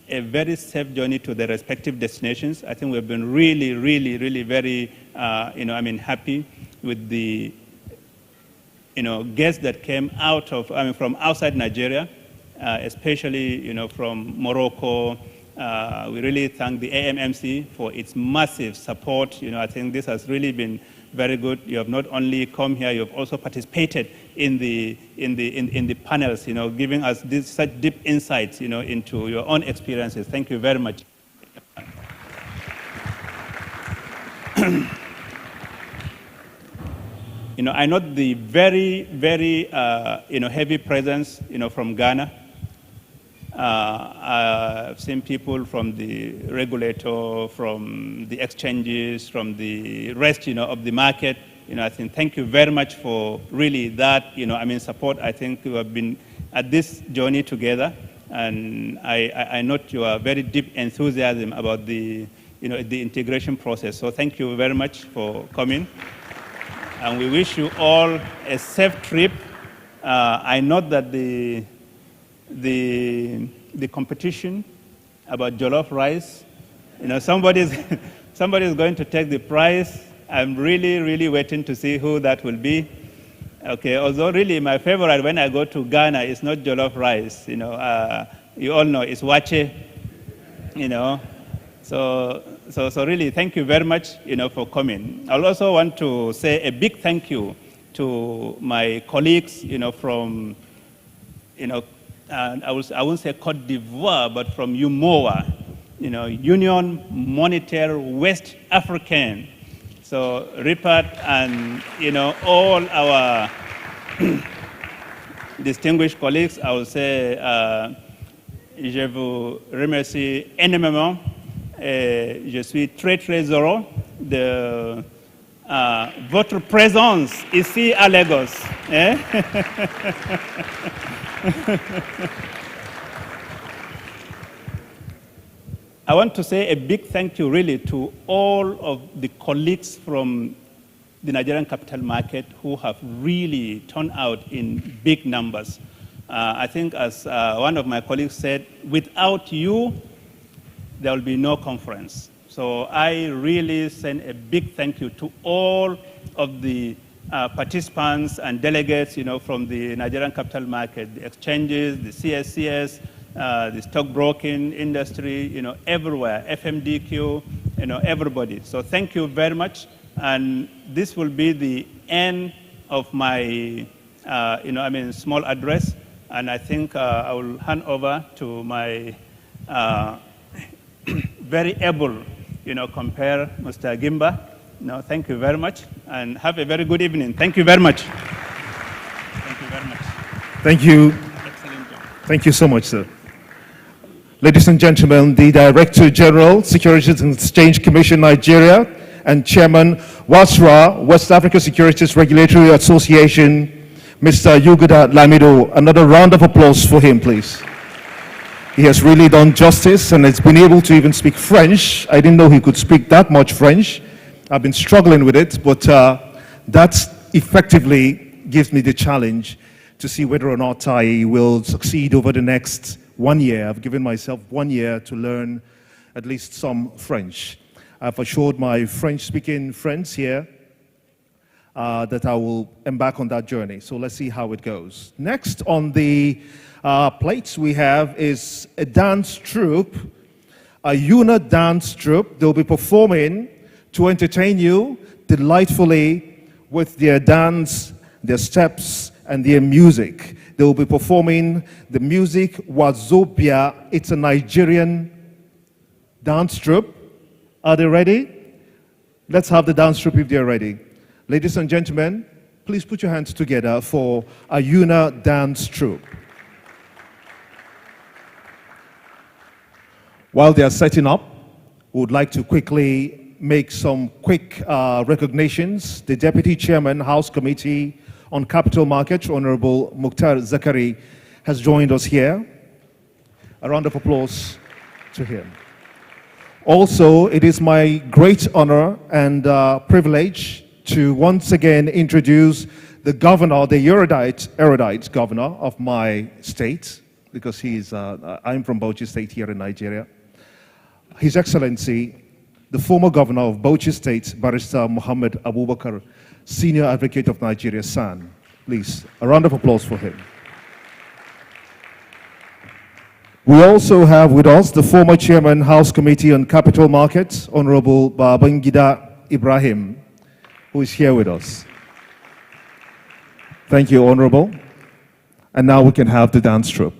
Speaker 17: a very safe journey to their respective destinations. I think we've been really, really, really very, happy with the, guests that came out of, from outside Nigeria, especially, from Morocco. We really thank the AMMC for its massive support. I think this has really been very good. You have not only come here, you have also participated in the panels, giving us such deep insights, into your own experiences. Thank you very much. I note the very, very, heavy presence, from Ghana. I've seen people from the regulator, from the exchanges, from the rest, of the market. I think thank you very much for really that, support. I think we have been at this journey together, and I note your very deep enthusiasm about the, the integration process. So thank you very much for coming, and we wish you all a safe trip. I note that the competition about jollof rice, somebody's going to take the prize. I'm really, really waiting to see who that will be. Okay, although really my favorite when I go to Ghana is not jollof rice, you all know it's wache, So really, thank you very much, for coming. I also want to say a big thank you to my colleagues, from, I won't say Cote d'Ivoire, but from UMOA, Union Monetaire West African. So Ripard and, all our distinguished colleagues, I will say, je vous remercie énormément. Je suis très, très heureux de votre présence ici à Lagos. I want to say a big thank you really to all of the colleagues from the Nigerian capital market who have really turned out in big numbers. I think as one of my colleagues said, without you, there will be no conference. So I really send a big thank you to all of the participants and delegates, from the Nigerian capital market, the exchanges, the CSCS, the stockbroking industry, everywhere, FMDQ, everybody. So thank you very much. And this will be the end of my, small address. And I think I will hand over to my very able, compare Mr. Gimba. Thank you very much, and have a very good evening. Thank you very much. Thank you very much.
Speaker 15: Thank you.
Speaker 17: Excellent job.
Speaker 15: Thank you so much, sir. Ladies and gentlemen, the Director General, Securities and Exchange Commission Nigeria, and Chairman, WASRA, West Africa Securities Regulatory Association, Mr. Yuguda Lamido. Another round of applause for him, please. He has really done justice and has been able to even speak French. I didn't know he could speak that much French. I've been struggling with it, but that effectively gives me the challenge to see whether or not I will succeed over the next 1 year. I've given myself 1 year to learn at least some French. I've assured my French-speaking friends here that I will embark on that journey. So let's see how it goes. Next on the plates we have is a dance troupe, a UNA dance troupe. They'll be performing to entertain you delightfully with their dance, their steps, and their music. They will be performing the music Wazobia. It's a Nigerian dance troupe. Are they ready? Let's have the dance troupe if they're ready. Ladies and gentlemen, please put your hands together for a UNA dance troupe. While they are setting up, we would like to quickly make some quick recognitions. The Deputy Chairman, House Committee on Capital Markets, Honorable Mukhtar Zakari, has joined us here. A round of applause to him. Also, it is my great honor and privilege to once again introduce the governor, the erudite governor of my state, because I'm from Bauchi State here in Nigeria. His Excellency, the former governor of Bauchi State, Barrister Muhammad Abubakar, Senior Advocate of Nigeria, SAN. Please, a round of applause for him. We also have with us the former Chairman, House Committee on Capital Markets, Honorable Babangida Ibrahim, who is here with us. Thank you, Honorable. And now we can have the dance troupe.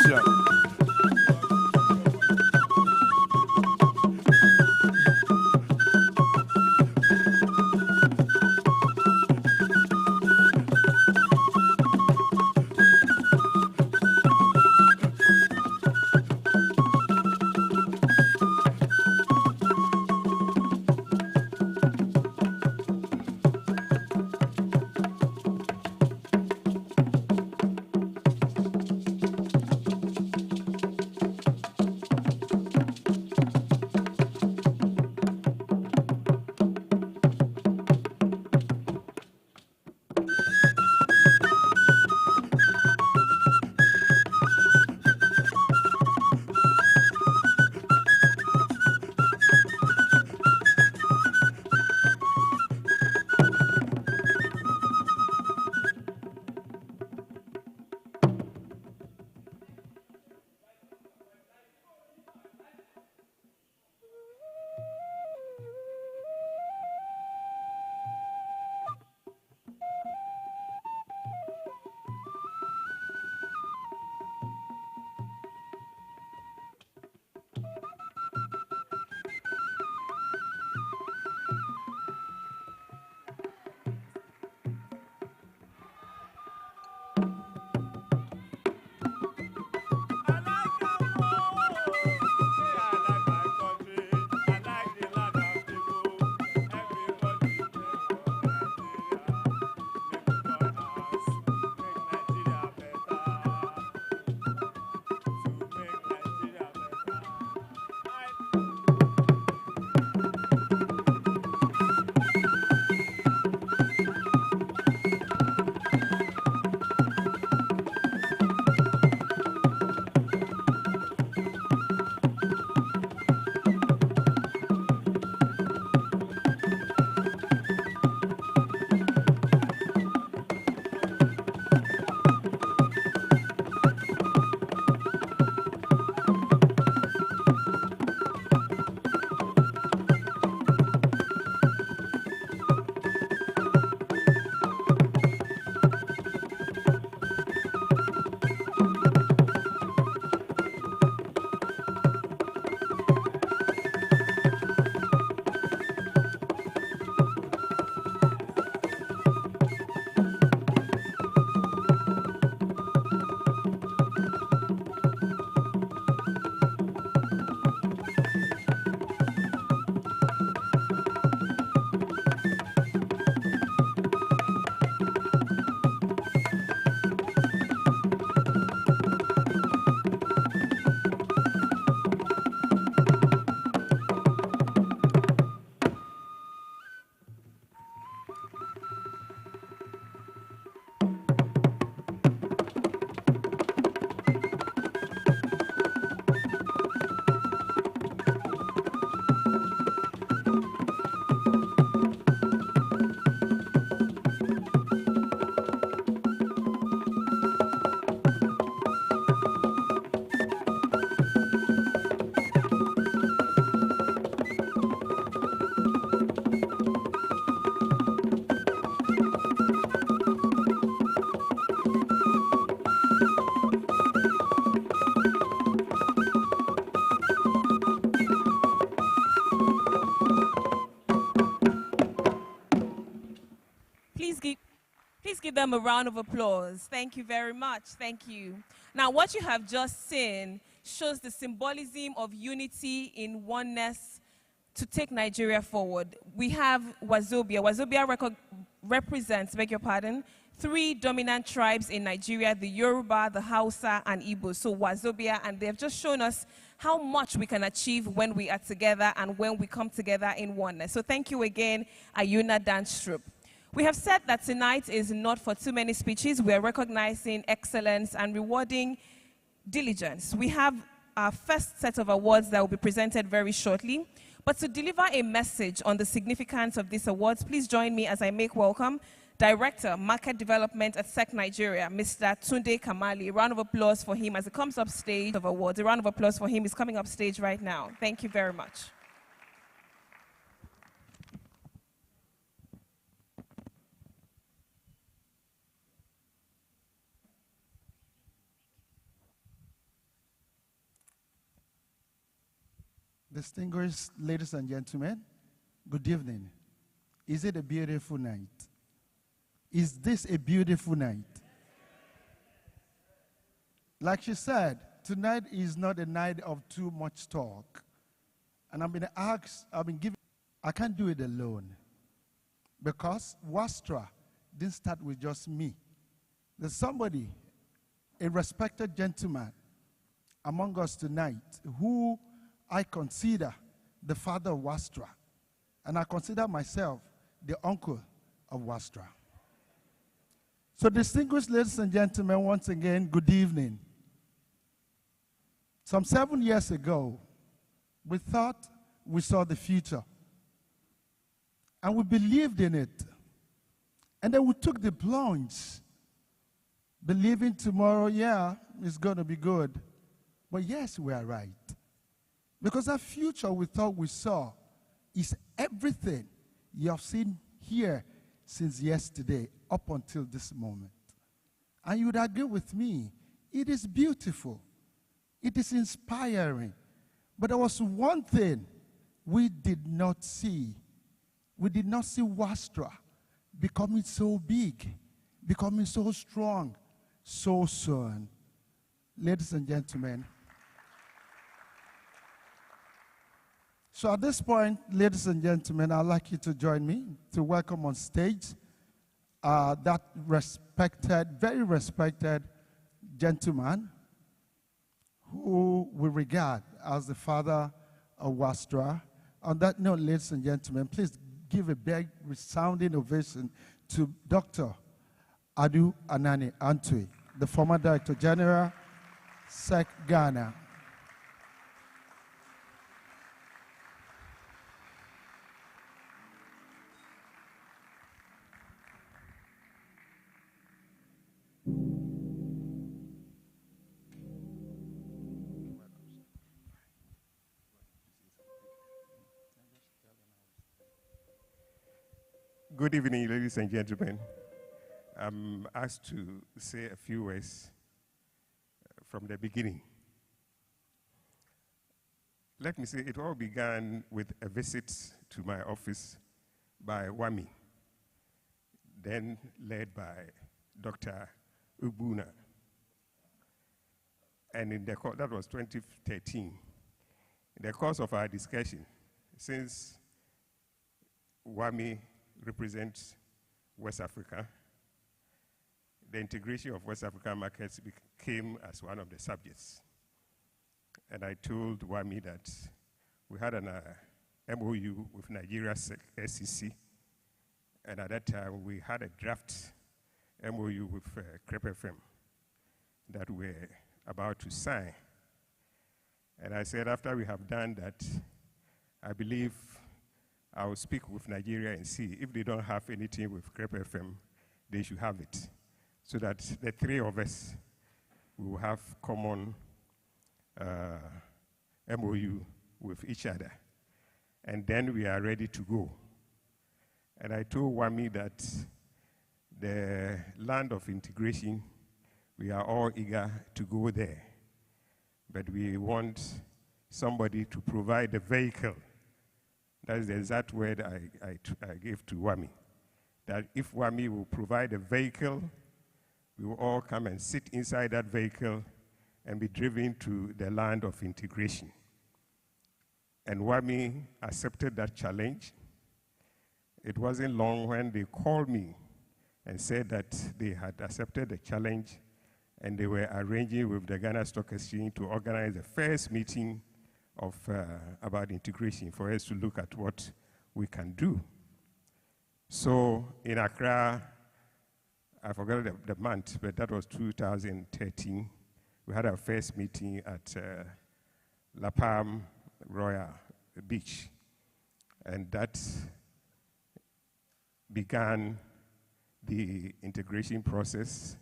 Speaker 18: Christian.
Speaker 5: Please give them a round of applause. Thank you very much. Thank you. Now, what you have just seen shows the symbolism of unity in oneness to take Nigeria forward. We have Wazobia. Wazobia represents, beg your pardon, 3 dominant tribes in Nigeria, the Yoruba, the Hausa, and Igbo. So Wazobia, and they've just shown us how much we can achieve when we are together and when we come together in oneness. So thank you again, Ayuna Dance Troupe. We have said that tonight is not for too many speeches. We are recognizing excellence and rewarding diligence. We have our first set of awards that will be presented very shortly. But to deliver a message on the significance of these awards, please join me as I make welcome Director, Market Development at SEC Nigeria, Mr. Tunde Kamali. A round of applause for him as he comes up stage of awards. A round of applause for him. He's coming up stage right now. Thank you very much.
Speaker 18: Distinguished ladies and gentlemen, good evening. Is it a beautiful night? Is this a beautiful night? Like she said, tonight is not a night of too much talk. And I've been asked, I can't do it alone. Because WASTRA didn't start with just me. There's somebody, a respected gentleman among us tonight, who I consider the father of WASTRA. And I consider myself the uncle of WASTRA. So distinguished ladies and gentlemen, once again, good evening. Some 7 years ago, we thought we saw the future. And we believed in it. And then we took the plunge, believing tomorrow, yeah, it's going to be good. But yes, we are right. Because that future we thought we saw is everything you have seen here since yesterday up until this moment. And you would agree with me, it is beautiful. It is inspiring. But there was one thing we did not see. We did not see WASTRA becoming so big, becoming so strong, so soon. Ladies and gentlemen. So at this point, ladies and gentlemen, I'd like you to join me to welcome on stage that respected, very respected gentleman who we regard as the father of WASTRA. On that note, ladies and gentlemen, please give a big resounding ovation to Dr. Adu Anani Antwi, the former Director General, SEC Ghana.
Speaker 19: Good evening, ladies and gentlemen. I'm asked to say a few words from the beginning. Let me say it all began with a visit to my office by WAMI, then led by Dr. Ubuna. And in the that was 2013. In the course of our discussion, since WAMI represents West Africa, the integration of West African markets became as one of the subjects. And I told WAMI that we had an MOU with Nigeria's SEC, and at that time we had a draft MOU with CREP FM that we're about to sign. And I said, after we have done that, I believe I will speak with Nigeria and see if they don't have anything with CREP FM, they should have it, so that the three of us will have common MOU with each other. And then we are ready to go. And I told WAMI that the land of integration, we are all eager to go there. But we want somebody to provide a vehicle. That is the exact word I gave to WAMI. That if WAMI will provide a vehicle, we will all come and sit inside that vehicle and be driven to the land of integration. And WAMI accepted that challenge. It wasn't long when they called me and said that they had accepted the challenge and they were arranging with the Ghana Stock Exchange to organize the first meeting of, about integration for us to look at what we can do. So in Accra, I forgot the month, but that was 2013. We had our first meeting at La Palm Royal Beach, and that began the integration process.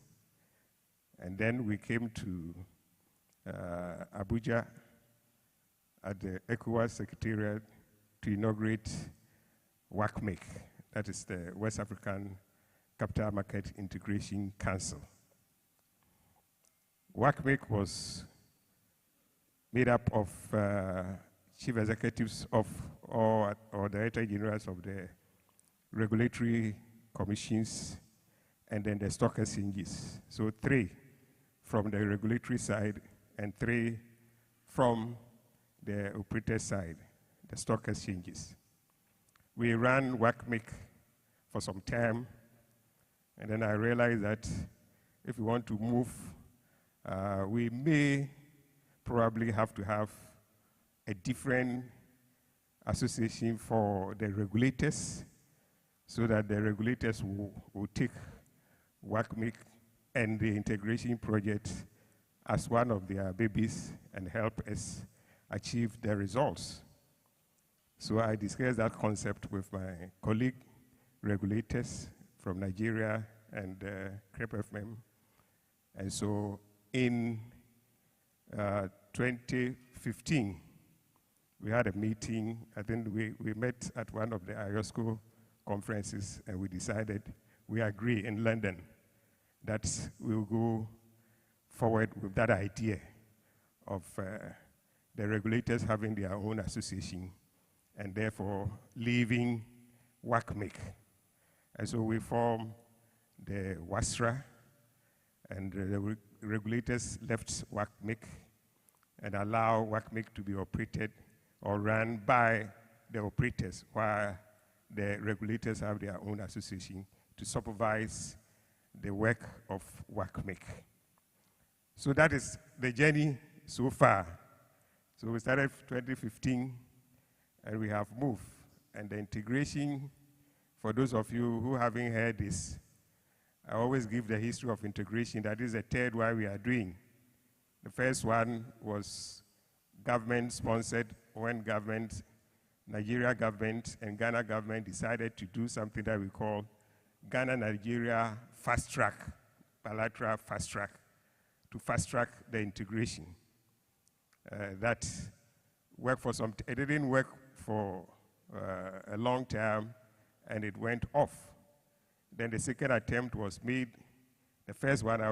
Speaker 19: And then we came to Abuja at the ECOWAS Secretariat to inaugurate WACMaC, that is the West African Capital Market Integration Council. WACMaC was made up of chief executives of or director generals of the regulatory commissions, and then the stock exchanges. So 3 from the regulatory side and 3 from the operator side, the stock exchanges. We ran WACMaC for some time, and then I realized that if we want to move, we may probably have to have a different association for the regulators, so that the regulators will take WACMaC and the integration project as one of their babies and help us achieve the results. So I discussed that concept with my colleague regulators from Nigeria and CREP-FM. And so in 2015, we had a meeting. I think we met at one of the IOSCO conferences, and we decided, we agree in London, that we'll go forward with that idea of the regulators having their own association and therefore leaving WACMaC. And so we formed the WASRA, and the regulators left WACMaC and allow WACMaC to be operated or run by the operators, while the regulators have their own association to supervise the work of WACMaC. So that is the journey so far. So we started 2015, and we have moved. And the integration, for those of you who haven't heard this, I always give the history of integration. That is the third one we are doing. The first one was government-sponsored, when Nigeria government and Ghana government decided to do something that we call Ghana-Nigeria fast-track, bilateral fast-track, to fast-track the integration. That worked for some, it didn't work for a long time, and it went off. Then the second attempt was made. The first one I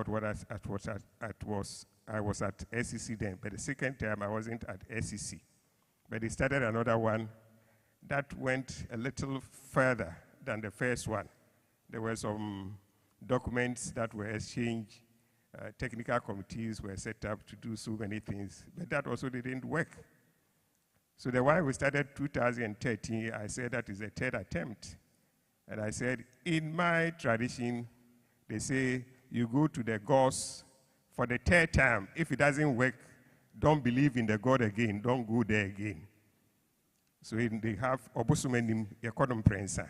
Speaker 19: was at SEC then, but the second time I wasn't at SEC. But they started another one that went a little further than the first one. There were some documents that were exchanged. Technical committees were set up to do so many things, but that also didn't work. So the one we started 2013, I said that is a third attempt. And I said, in my tradition, they say you go to the gods for the third time. If it doesn't work, don't believe in the God again, don't go there again. So they have obosumenim yakodum prensa.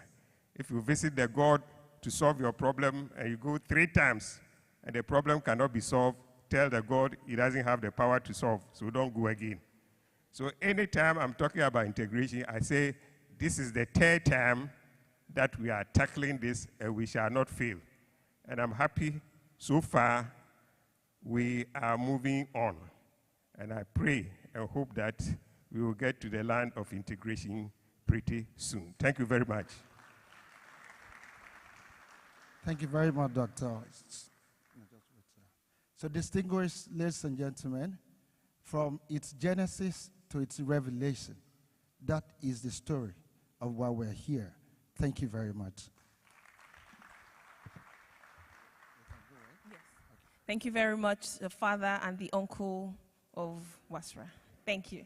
Speaker 19: If you visit the God to solve your problem and you go 3 times and the problem cannot be solved, tell the God he doesn't have the power to solve, so don't go again. So anytime I'm talking about integration, I say this is the third time that we are tackling this, and we shall not fail. And I'm happy so far we are moving on. And I pray and hope that we will get to the land of integration pretty soon. Thank you very much.
Speaker 18: Thank you very much, Doctor. So distinguished ladies and gentlemen, from its genesis to its revelation, that is the story of why we're here. Thank you very much.
Speaker 5: Thank you very much, the father and the uncle of WASRA. Thank you.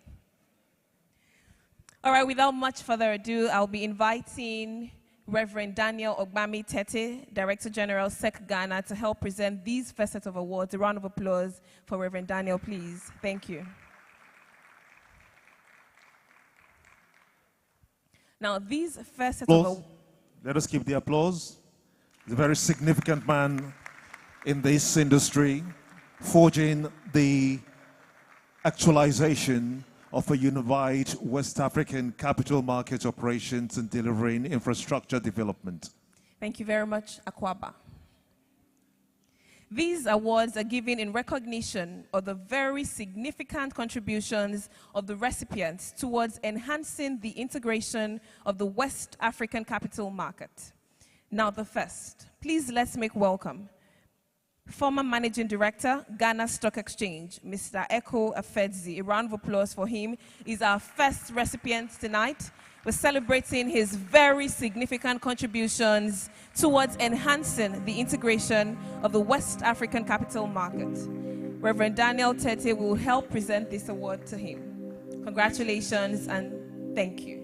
Speaker 5: All right, without much further ado, I'll be inviting Reverend Daniel Ogbami Tete, Director General, SEC Ghana, to help present these first set of awards. A round of applause for Reverend Daniel, please. Thank you. Now, these first set of awards.
Speaker 2: Let us keep the applause. He's a very significant man in this industry, forging the actualization of a unified West African capital market operations and delivering infrastructure development.
Speaker 5: Thank you very much, Akwaba. These awards are given in recognition of the very significant contributions of the recipients towards enhancing the integration of the West African capital market. Now the first, please let's make welcome former Managing Director, Ghana Stock Exchange, Mr. Eko Afedzi. A round of applause for him. He's our first recipient tonight. We're celebrating his very significant contributions towards enhancing the integration of the West African capital market. Reverend Daniel Tete will help present this award to him. Congratulations and thank you.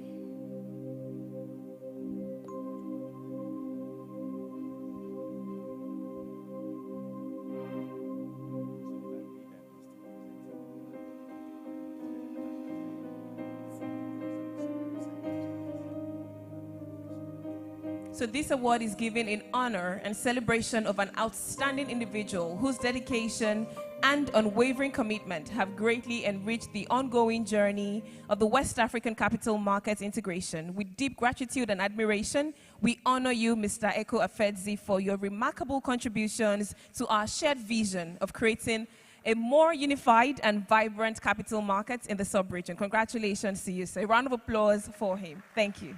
Speaker 5: So this award is given in honor and celebration of an outstanding individual whose dedication and unwavering commitment have greatly enriched the ongoing journey of the West African capital market integration. With deep gratitude and admiration, we honor you, Mr. Eko Afedzi, for your remarkable contributions to our shared vision of creating a more unified and vibrant capital market in the sub-region. Congratulations to you, sir. A round of applause for him. Thank you.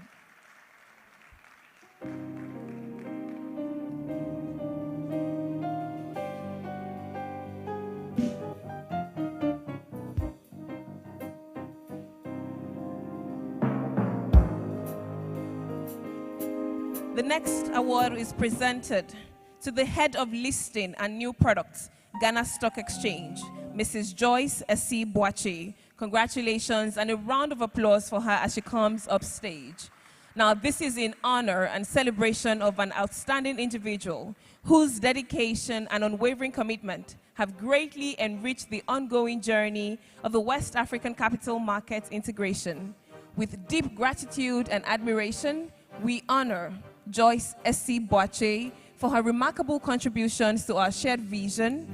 Speaker 5: The next award is presented to the head of listing and new products, Ghana Stock Exchange, Mrs. Joyce Esi Boache. Congratulations and a round of applause for her as she comes up stage. Now, this is in honor and celebration of an outstanding individual whose dedication and unwavering commitment have greatly enriched the ongoing journey of the West African capital market integration. With deep gratitude and admiration, we honor Joyce Esi Boache for her remarkable contributions to our shared vision,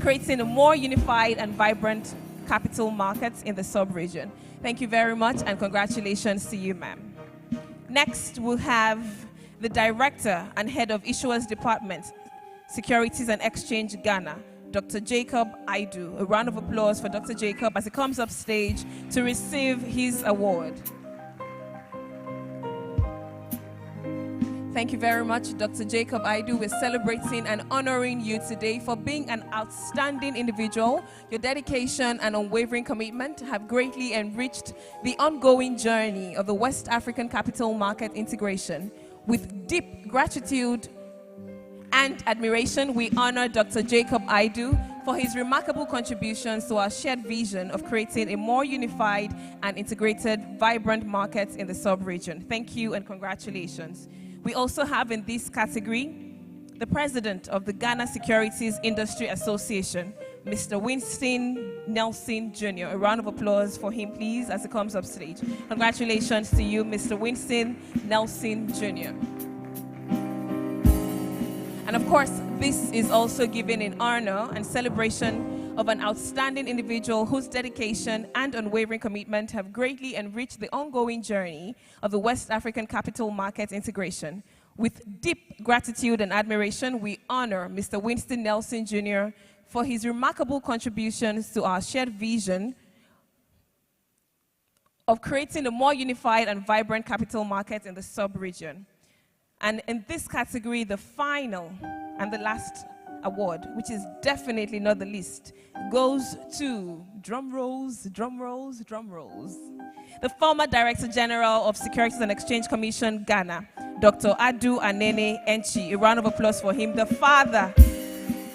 Speaker 5: creating a more unified and vibrant capital market in the sub-region. Thank you very much and congratulations to you, ma'am. Next, we'll have the Director and Head of Issuers Department, Securities and Exchange Ghana, Dr. Jacob Aidu. A round of applause for Dr. Jacob as he comes up stage to receive his award. Thank you very much, Dr. Jacob Aidu. We're celebrating and honoring you today for being an outstanding individual. Your dedication and unwavering commitment have greatly enriched the ongoing journey of the West African capital market integration. With deep gratitude and admiration, we honor Dr. Jacob Aidu for his remarkable contributions to our shared vision of creating a more unified and integrated, vibrant market in the sub-region. Thank you and congratulations. We also have in this category the President of the Ghana Securities Industry Association, Mr. Winston Nelson Jr. A round of applause for him, please, as he comes up stage. Congratulations to you, Mr. Winston Nelson Jr. And of course, this is also given in honor and celebration of an outstanding individual whose dedication and unwavering commitment have greatly enriched the ongoing journey of the West African capital market integration. With deep gratitude and admiration, we honor Mr. Winston Nelson Jr. for his remarkable contributions to our shared vision of creating a more unified and vibrant capital market in the sub-region. And in this category, the final and the last award, which is definitely not the least, goes to, drum rolls, drum rolls, drum rolls, the former Director General of Securities and Exchange Commission, Ghana, Dr. Adu Anene Enchi. A round of applause for him, the father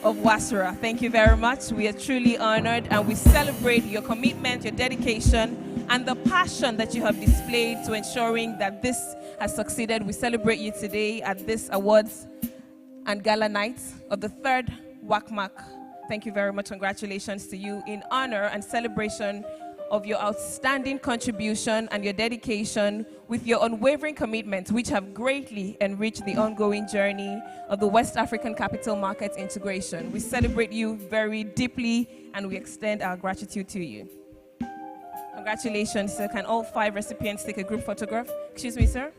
Speaker 5: of WASRA. Thank you very much. We are truly honored and we celebrate your commitment, your dedication, and the passion that you have displayed to ensuring that this has succeeded. We celebrate you today at this awards and gala night of the 3rd WACMaC. Thank you very much. Congratulations to you in honor and celebration of your outstanding contribution and your dedication with your unwavering commitment, which have greatly enriched the ongoing journey of the West African capital market integration. We celebrate you very deeply and we extend our gratitude to you. Congratulations, sir. Can all 5 recipients take a group photograph? Excuse me, sir.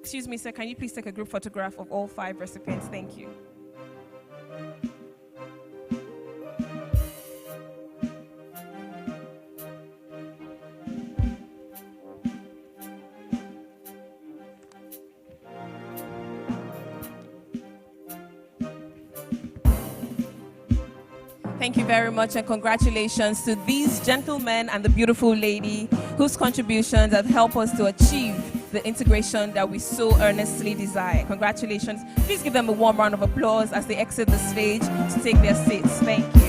Speaker 5: Excuse me, sir. Can you please take a group photograph of all 5 recipients? Thank you. Thank you very much, and congratulations to these gentlemen and the beautiful lady whose contributions have helped us to achieve the integration that we so earnestly desire. Congratulations. Please give them a warm round of applause as they exit the stage to take their seats. Thank you.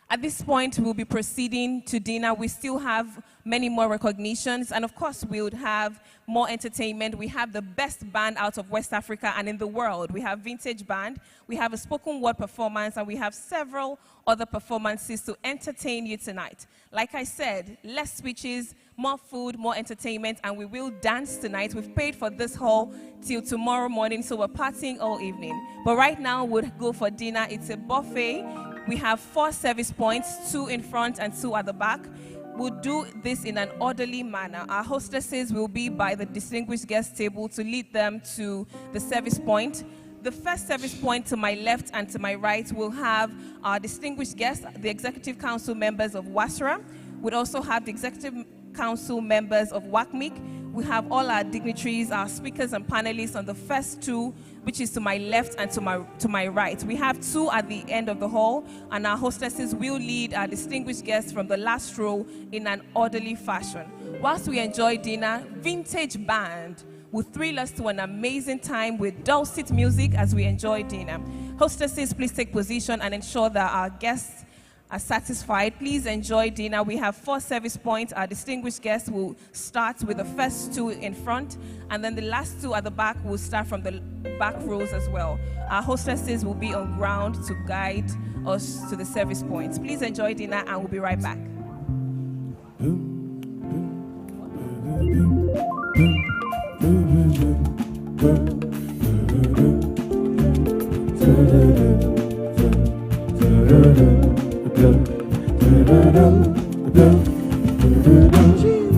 Speaker 5: At this point, we'll be proceeding to dinner. We still have many more recognitions, and of course, we would have more entertainment. We have the best band out of West Africa and in the world. We have Vintage Band, we have a spoken word performance, and we have several other performances to entertain you tonight. Like I said, less speeches, more food, more entertainment, and we will dance tonight. We've paid for this hall till tomorrow morning, so we're partying all evening. But right now, we'll go for dinner. It's a buffet. We have 4 service points, 2 in front and 2 at the back. We'll do this in an orderly manner. Our hostesses will be by the distinguished guest table to lead them to the service point. The first service point to my left and to my right will have our distinguished guests, the Executive Council members of WASRA. We'll also have the Executive Council members of WACMaC. We have all our dignitaries, our speakers and panelists on the first 2, which is to my left and to my right. We have 2 at the end of the hall, and our hostesses will lead our distinguished guests from the last row in an orderly fashion. Whilst we enjoy dinner, Vintage Band will thrill us to an amazing time with dulcet music as we enjoy dinner. Hostesses, please take position and ensure that our guests are satisfied. Please enjoy dinner. We have 4 service points. Our distinguished guests will start with the first 2 in front, and then the last 2 at the back will start from the back rows as well. Our hostesses will be on ground to guide us to the service points. Please enjoy dinner, and we'll be right back.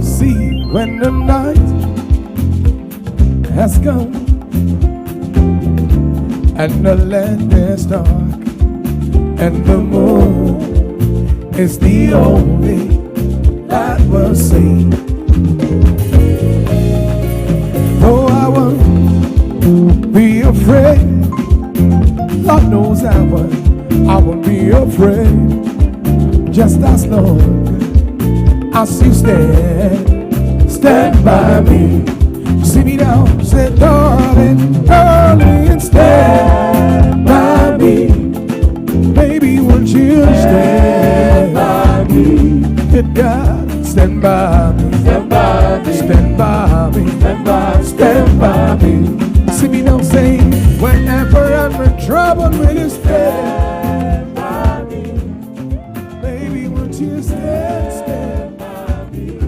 Speaker 1: See, when the night has come and the land is dark and the moon is the only that will see. Though I won't be afraid, Lord knows I won't be afraid. Just as long as you stand by me. See me now, say darling, darling, and stand by me. Baby, won't you stand by me? Good God, stand by me, stand by me, stand by me, stand by me. See me now, say whenever I'm in trouble with his stand by me. Baby, won't you stand by me?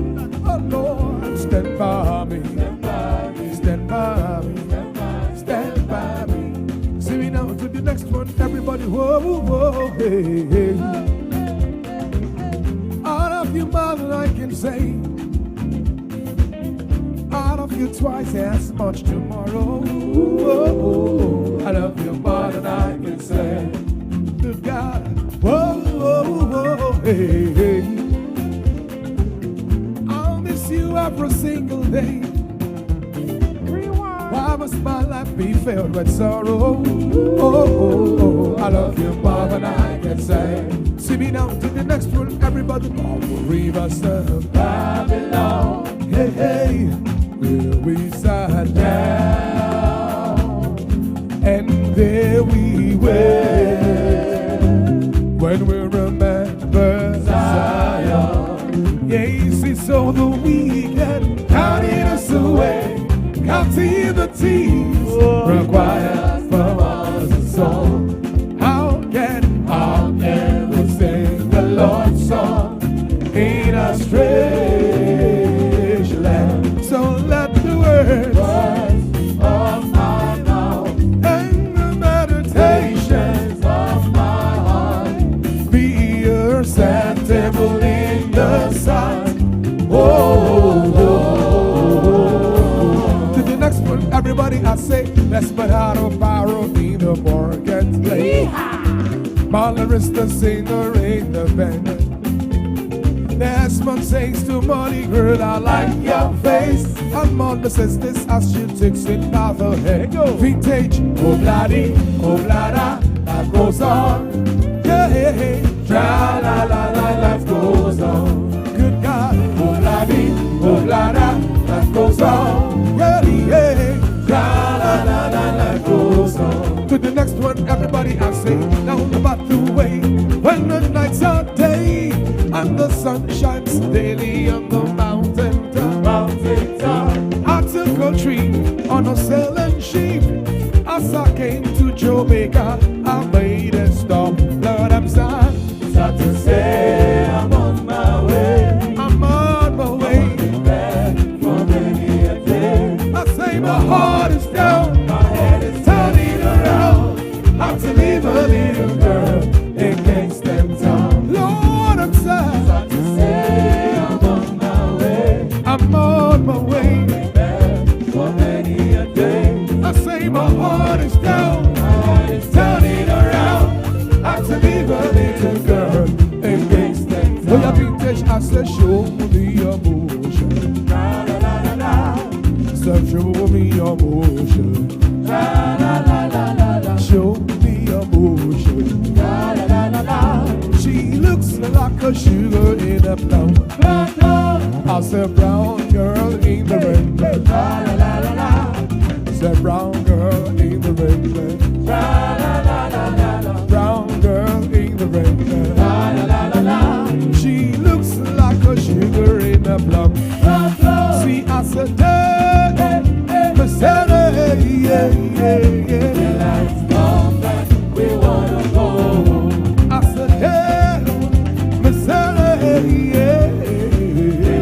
Speaker 1: Oh Lord, stand by me, stand by me, stand by me, stand by me. See me now to the next one, everybody, whoa, whoa, hey, hey. Out of you more than I can say, out of you twice as much tomorrow. Whoa, I love you more than I can say. Good God, whoa, whoa, whoa, hey, hey. I'll miss you every single day. Why must my life be filled with sorrow? Oh, I love you more than I can say. See me now to the next one, everybody. All the rivers of Babylon. Hey, hey, where we sat down, and there we were. When we remember Zion, yes, it's all the weekend, counting us away, counting the tears required from us a song. How can we sing the Lord's song in a strange land? So let the words of my mouth and the meditations of my heart be acceptable in the sight. Oh, to the next one, everybody, I say, let's put out a barrel in the marketplace. Malarista singer in the band. Desmond says to money, girl, I like your face. And Mother says this as she takes it out her head. Vintage, obladi, oblada, life goes on. Yeah, hey, hey, tra la la la, life goes on. Good God, obladi, oblada, life goes on. Yeah, yeah, tra la la la, life goes on. To the next one, everybody I say, now about the way. When the nights are day and the sun shines daily on the mountain top. I took a trip on a sailing ship. As I came to Jamaica, I made a stop. Lord, I'm sad to say I'm on my way. I'm on my way. Back for many a day. I say my heart is down, my head is turning around. How to leave a little girl in Kingston Town. Lord, I'm sad to say I'm on my way. I'm on my way. Back for many a day. I say my heart is down, my head is turning around. How to leave a little girl in Kingston Town. Oh, yeah, vintage, I said show me emotion. La la la la la. So show me emotion. La la la la la la. Show me emotion. La la la la la. She looks like a sugar in a plum. I said brown girl in the red. La la la la la. Said brown girl in the red. La la la la la. Brown girl in the red. La la la la la. She looks like a sugar in a plum. See, I said hey, Miss Hannah, yeah, yeah, yeah. Let's go back, we wanna go. I said hey, Miss Hannah, yeah,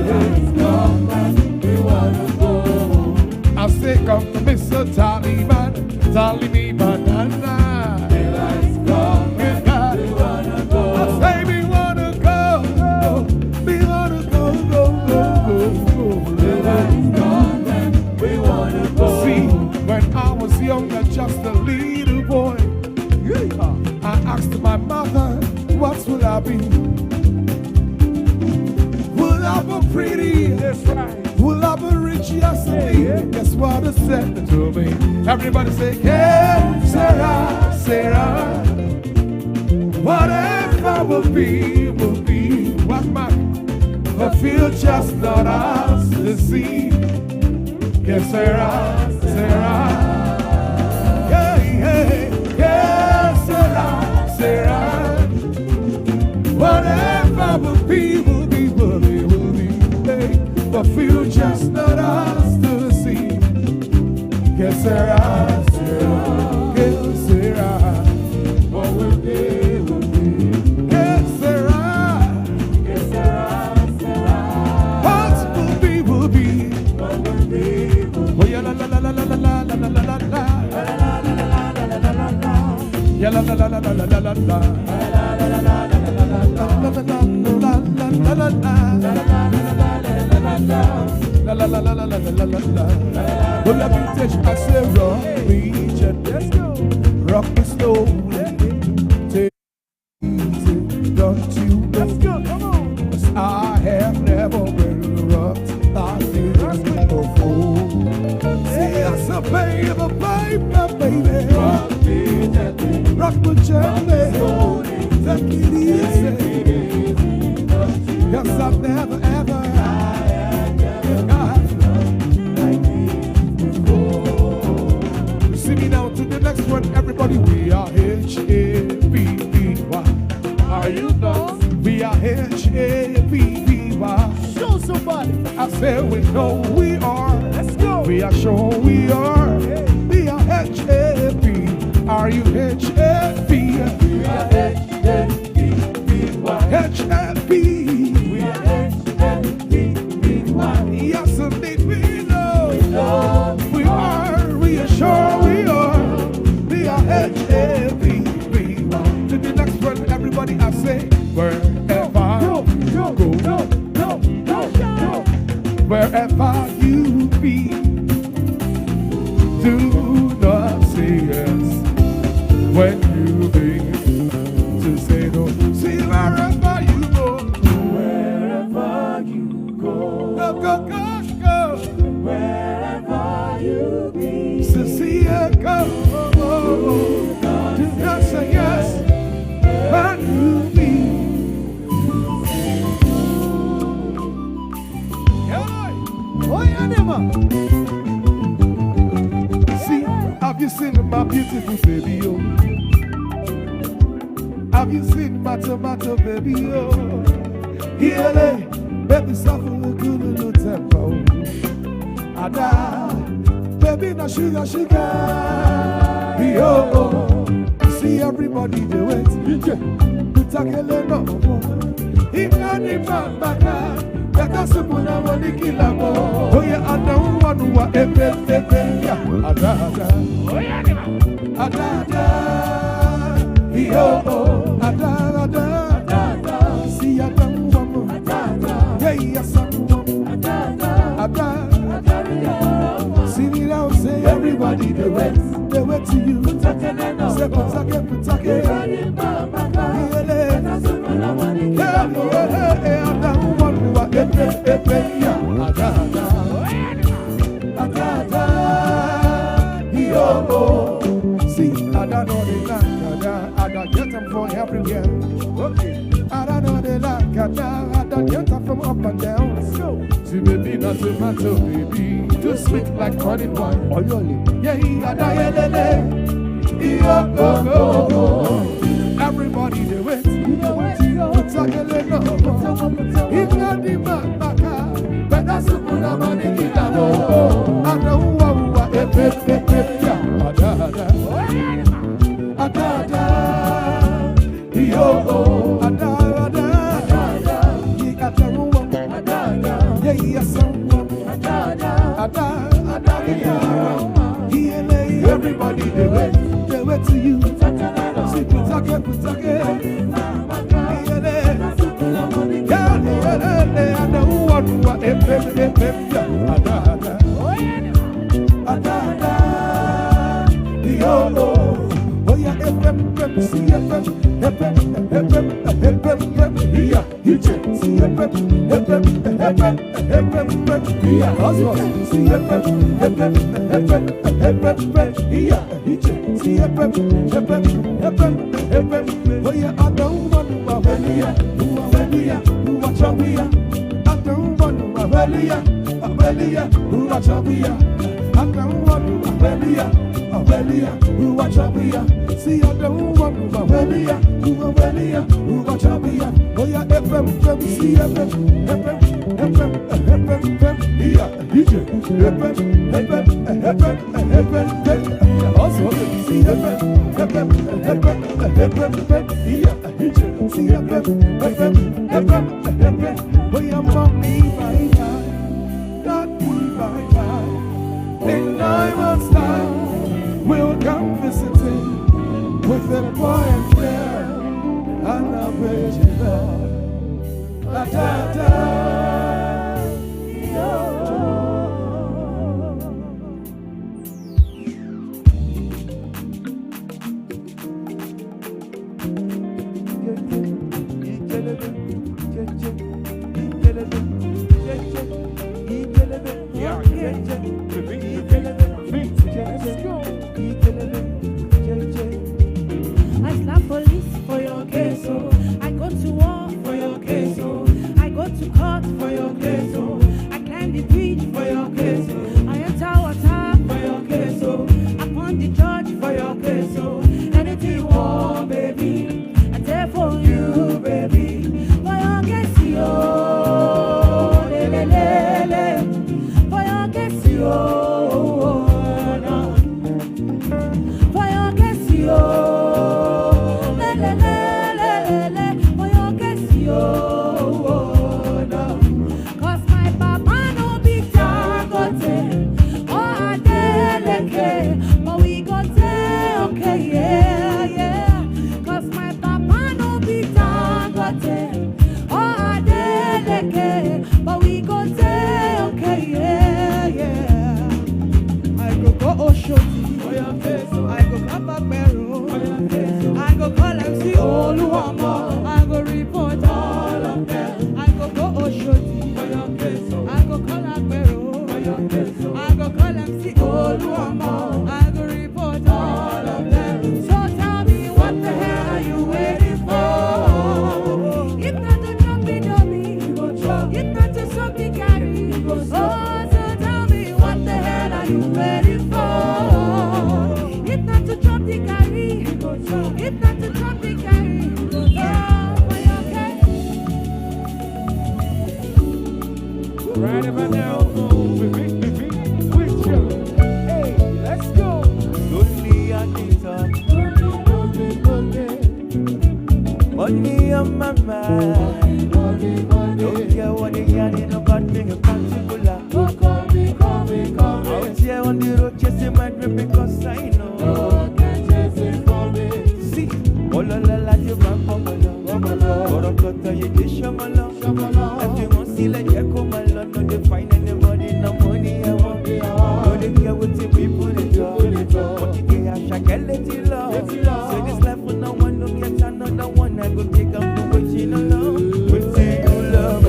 Speaker 1: let's go back, we wanna go. I say come to Mr. Taliban, tally me banana. Let's go back, we wanna go. I say we wanna go, we wanna go, go, go, go, go. Let's go back, we wanna go. See, when I was younger, just a little boy, I asked my mother, what will I be? Will I be pretty? That's right. Will I be rich? Yes, indeed. Guess what it said to me? Everybody say, yeah, Sarah, Sarah. Whatever will be, will be. WACMaC, the future's not ours to see. Yes, Sarah, Sarah. Yeah, yeah, yeah, Sarah, Sarah. Whatever will be, will be, will be, will be. Hey, the future's not ours to see. Yes, Sarah, Sarah, yes, Sarah. What will be, will be. Yes, Sarah, yes, Sarah, Sarah. What will be, will be. What will be, will be. Oh, yeah, la la la la la la la la la la la la. Yeah, la la la la la la la la la. La la la la la la la la la. Well, let me touch, I say rock me, let's go. Rock me slowly, take it easy, don't you know? Let's go, come on. 'Cause I have never been rocked like this before. See, I say, baby, baby, rock me gently, rock me gently, take it easy. Yes, I've never ever. See me now to the next one, everybody. We are H-A-B-B-Y. Are you not? We are H-A-B-B-Y. Show somebody. I said we know we are. Let's go. We are sure we are. We are H-A-B. Are you H-A-B? We are H-A-B-B-Y. H-A-B. We are H-A-B-B-Y. Yes, indeed we know. We are. We are sure we are. We are H-A-B-B-Y. To the next one, everybody, I say, wherever you go, wherever you be, do not say yes when you think to say no. See, wherever you go, wherever Sincere God, do not say yes, but you be. Oh, yeah, never. See, have you seen my beautiful baby? Oh, have you seen my tomato baby? Oh, here, baby, suffer a good little tempo. Ada, baby, na sugar, sugar. Yo, see everybody do it. Takele no more. Inani mambaka, yakasubuna wanikila mo. Oh yeah, ada uwanua epe ya. Ada, yo, ada. See ada uwamu. Yeah, yes, ada. See me now, say everybody the way to you. Say putake. See, I don't know the land, I don't get them from everywhere. Okay, I don't know the land, I don't get them from up and down. See, baby, not tomato, baby, too sweet like running wine. Oh, yeah, I die, everybody do it. If not the man back, but that's the one I'm on the kilo. I don't want to everybody do it to you. See, putake. In 9 months' time, we'll come visiting with a boy and girl, and I'll praise you, Lord. La da da, yo.
Speaker 4: I slap police for your case, oh. I go to war for your case, oh. I go to court for your case, oh. I climb the bridge for your case, oh. I enter water for your case, oh. Upon the judge for your case, oh. Anything you want, baby, I dare for you, baby. For your case, oh, le le le le. For your case, oh, no. For your case, oh. I go call MC Oluwamo. I go report all of them. I go Oshodi. I go call Agbero. I go call MC Oluwamo. I go report all of them. So tell me, what the hell are you waiting for? If not to drop the dummy, if not to suck the carry. Oh, so tell me, what the hell are you waiting for? If not to drop the carry, if not to drop the carry. Oh, are you okay?
Speaker 1: Right about now, with you. Hey, let's go. Lonely and money on my mind. Don't care what they got in about me, a particular. Out here on the road chasing my dream because I know. See, all la you back on my love. But I'm got to you dish on my love. Everyone see like you come along. No, they find anybody, no money, I want. No, they care what the people they talk. But they care, I shall get let love. So this life will no one no get another one. I go take up the waiting alone. Waiting you love.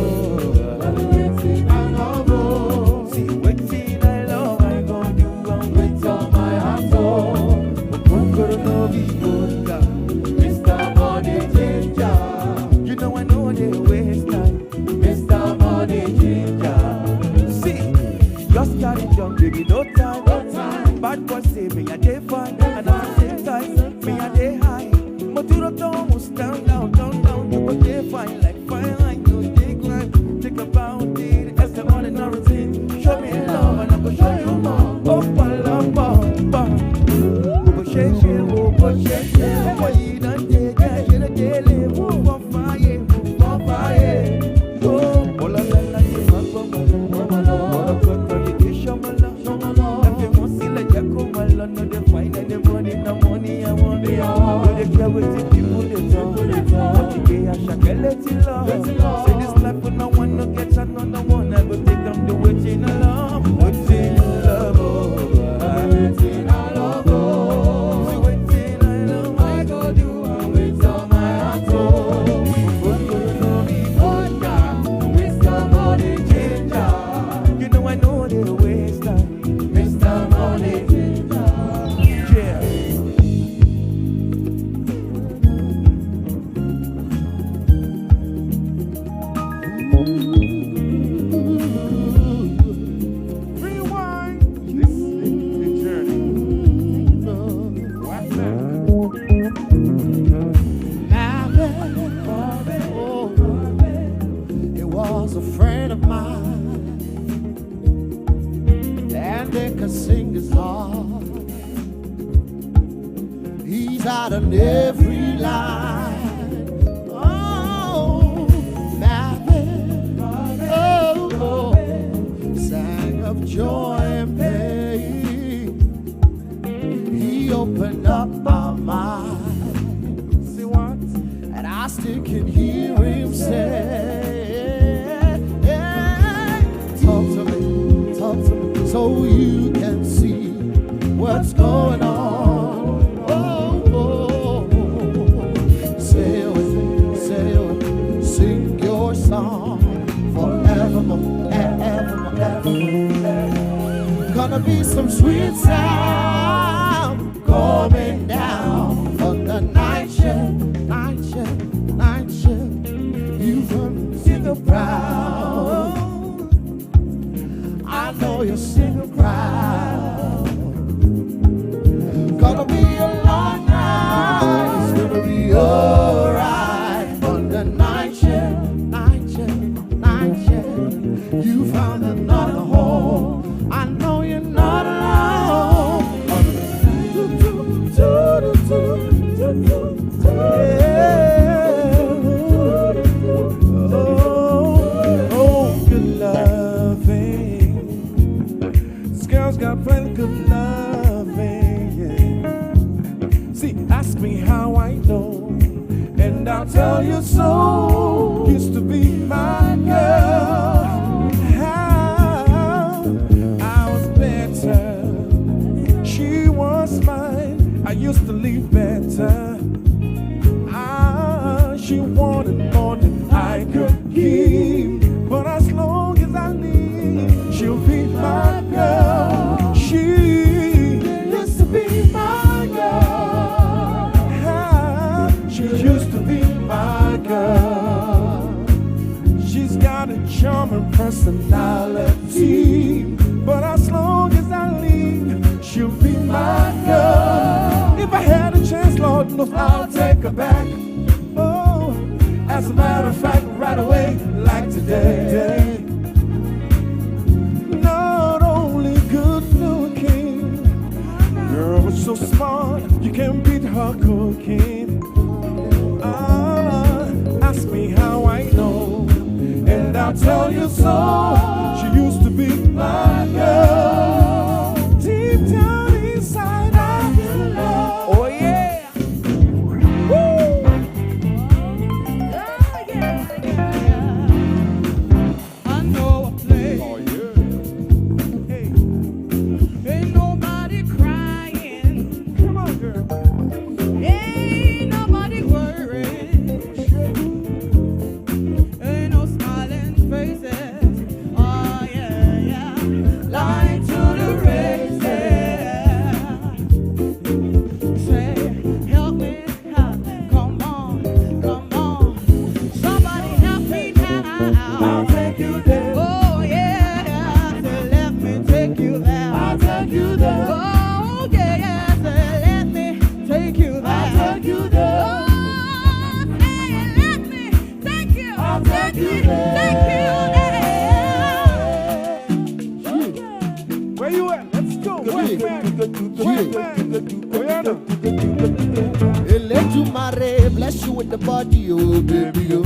Speaker 1: Waiting I love. See, waiting I love. I go do and wait on my heart. But one girl no be good. Mr. Money Ginger. You know I know they waste time. Mr. Money Ginger. See, just carry jump, baby, no time. Bad boy say me a day fine, and at the same time, me a day high. But you don't almost down, you go day fine, like fine line, no take line. Think about it, that's the ordinary thing. Show me love, and I go show you more. Oh, palamba, go shake it, go shake it. Boy, you don't take it, you don't take it. Move on fire, move on fire. Oh, all of that, like you want for my love. All of that, you show my love. Everyone see like you come along, no they find anybody, no money I want. No they care with the people they talk. But the day I shall get let it love. Say this life but no one no get another one. I go take them the waiting along. Waiting love, waiting I love. See waiting I love. I go do I wait on my heart. Mr. Money Ginger. You know I know they waste time. Mr. Money Ginger. Yeah. Rewind. This is the journey.
Speaker 9: It was a friend of mine, and they could sing his heart. He's out on every line. Oh, Marvin, oh, sang of joy and pain. He opened up my mind. See what? And I still can hear him say, talk to me, so you can see what's going on. Oh, say it, sing your song forevermore, evermore, evermore. Gonna be some sweet sound coming down on the night shift. You can see the proud. I know you're single proud. Gonna be a long night. It's gonna be alright on the night shift. You found another home. I know you're not alone.
Speaker 1: Oh, good loving. This girl's got plenty good loving. Yeah. See, ask me how I know, and I'll tell you so. Used to be my girl. How I was better. She was mine. I used to live better. She wanted more than I could give, but as long as I need, she'll be my girl. She she'll be my girl. If I had a chance, Lord knows I'll take her back. Oh, as a matter of fact, right away, like today. Not only good looking, girl was so smart, you can't beat her cooking. Ask me how I know, and I'll tell you so. She used to be my girl. Deep down inside, I love. Oh yeah. Woo. I know a place. Oh yeah. Hey. Ain't nobody crying. Come on, girl. Ain't nobody worried. Ain't no smiling faces. Oh yeah, yeah. Lying to the races. Say, help me, come on, come on. Somebody help me now. I'll take you there. Oh yeah, say, let me take you there. I'll take you there. Oh yeah, say, let me take you there. I'll take you there. Oh, hey, let me take you. I'll take you there. Take you there. Where you at? Let's go. WACMaC.
Speaker 9: Eledumare, bless you with the body, oh baby, oh.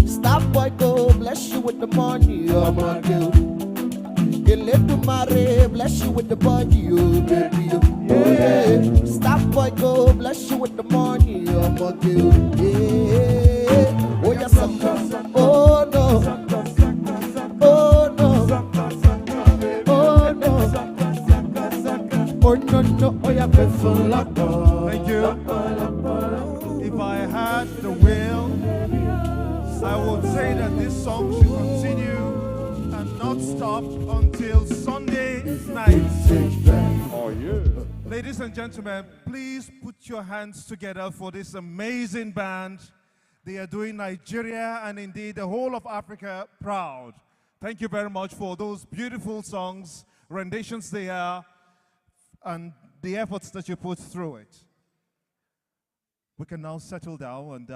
Speaker 9: Star boy go, bless you with the money, oh my girl. Eledumare, bless you with the body, oh baby, oh. Yeah. Star boy go, bless you with the money, oh my girl. Yeah. Oh yes, oh no. Oh no. Oh no. Oh no, no, oh yeah,
Speaker 15: Thank you. If I had the will, I would say that this song should continue and not stop until Sunday night. Oh yeah. Ladies and gentlemen, please put your hands together for this amazing band. They are doing Nigeria and indeed the whole of Africa proud. Thank you very much for those beautiful songs, renditions they are, and the efforts that you put through it. We can now settle down and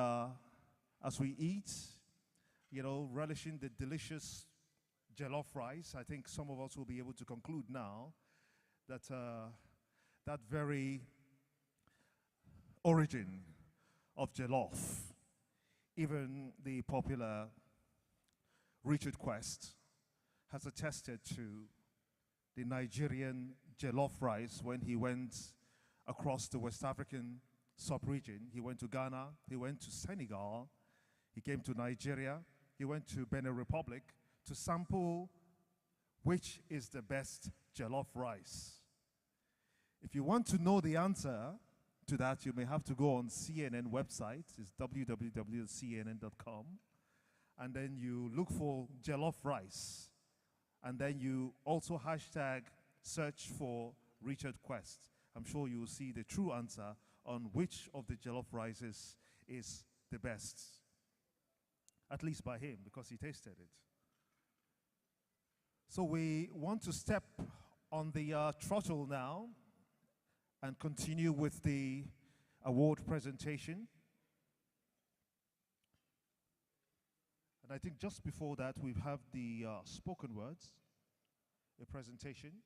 Speaker 15: as we eat, you know, relishing the delicious jollof rice, I think some of us will be able to conclude now that that very origin of jollof, even the popular Richard Quest has attested to the Nigerian jollof rice when he went across the West African sub-region. He went to Ghana, he went to Senegal, he came to Nigeria, he went to Benin Republic to sample which is the best jollof rice. If you want to know the answer to that, you may have to go on CNN website. It's www.cnn.com. And then you look for jollof rice. And then you also hashtag search for Richard Quest. I'm sure you will see the true answer on which of the jollof rices is the best. At least by him, because he tasted it. So we want to step on the throttle now and continue with the award presentation. And I think just before that, we have the spoken words, a presentation,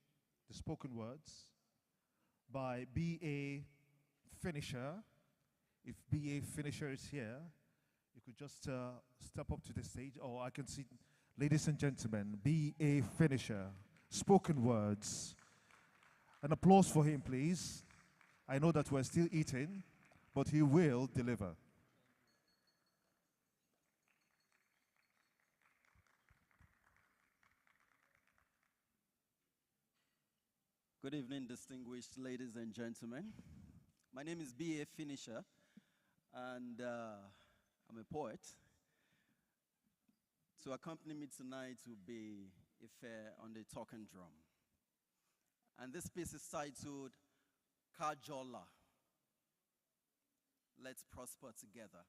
Speaker 15: the spoken words by B.A. Finisher. If B.A. Finisher is here, you could just step up to the stage. Oh, I can see, ladies and gentlemen, B.A. Finisher, spoken words. An applause for him, please. I know that we're still eating, but he will deliver.
Speaker 11: Good evening, distinguished ladies and gentlemen. My name is B.A. Finisher, and I'm a poet. To accompany me tonight will be Ife on the talking drum. And this piece is titled Kajola. Let's prosper together.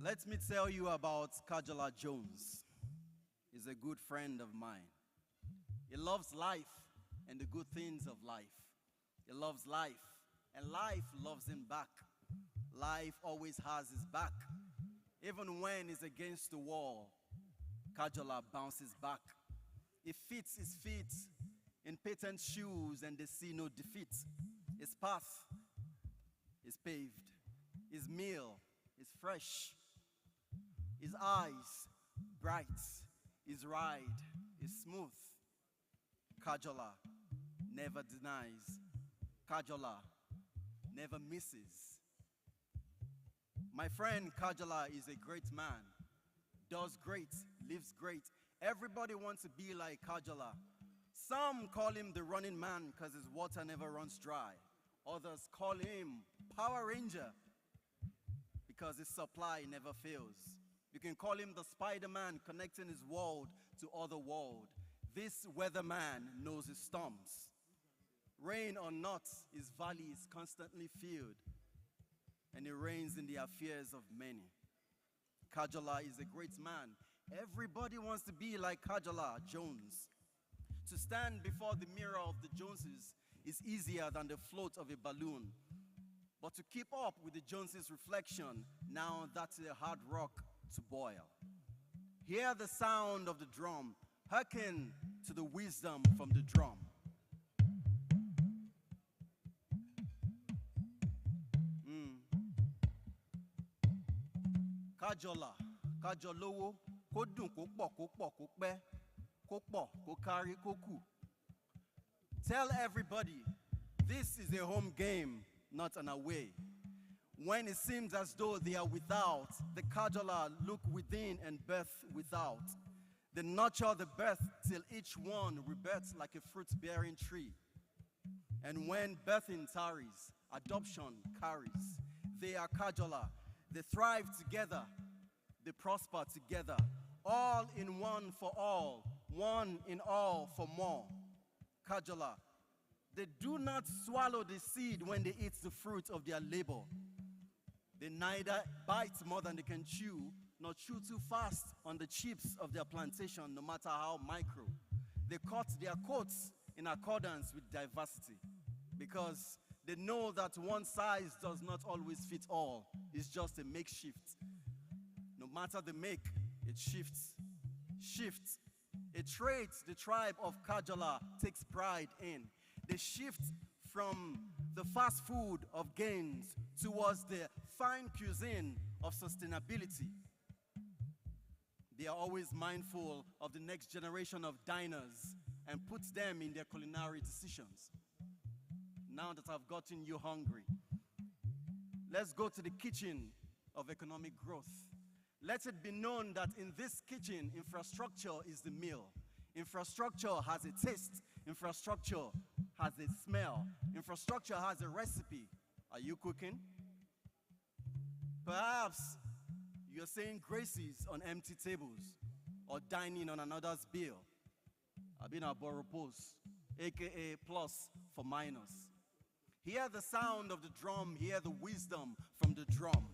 Speaker 11: Let me tell you about Kajola Jones. He's a good friend of mine. He loves life and the good things of life. He loves life, and life loves him back. Life always has his back. Even when he's against the wall, Kajola bounces back. He fits his feet in patent shoes and they see no defeat. His path is paved. His meal is fresh. His eyes bright. His ride is smooth. Kajola never denies. Kajola never misses. My friend Kajola is a great man. Does great, lives great. Everybody wants to be like Kajola. Some call him the running man because his water never runs dry. Others call him Power Ranger because his supply never fails. You can call him the Spider-Man connecting his world to other world. This weatherman knows his storms. Rain or not, his valley is constantly filled, and he reigns in the affairs of many. Kajola is a great man. Everybody wants to be like Kajola Jones. To stand before the mirror of the Joneses is easier than the float of a balloon. But to keep up with the Joneses' reflection, now that's a hard rock to boil. Hear the sound of the drum, hearken to the wisdom from the drum. Kajola, Kajolowo, kó dùn kó pọ̀ kó pọ̀ kó pẹ́, kó pọ̀ kó kárí kó kù. Tell everybody, this is a home game, not an away. When it seems as though they are without, the Kajola look within and birth without. They nurture the birth till each one rebirths like a fruit-bearing tree. And when birthing tarries, adoption carries. They are Kajola. They thrive together. They prosper together. All in one for all. One in all for more. Kajola. They do not swallow the seed when they eat the fruit of their labor. They neither bite more than they can chew, nor chew too fast on the chips of their plantation, no matter how micro. They cut their coats in accordance with diversity, because they know that one size does not always fit all. It's just a makeshift. No matter the make, it shifts. Shifts. A trait the tribe of Kajola takes pride in. They shift from the fast food of gains towards the fine cuisine of sustainability. They are always mindful of the next generation of diners and put them in their culinary decisions. Now that I've gotten you hungry, let's go to the kitchen of economic growth. Let it be known that in this kitchen, infrastructure is the meal. Infrastructure has a taste. Infrastructure has a smell. Infrastructure has a recipe. Are you cooking? Perhaps you're saying graces on empty tables or dining on another's bill. I've been a boropos, aka plus for minus. Hear the sound of the drum, hear the wisdom from the drum.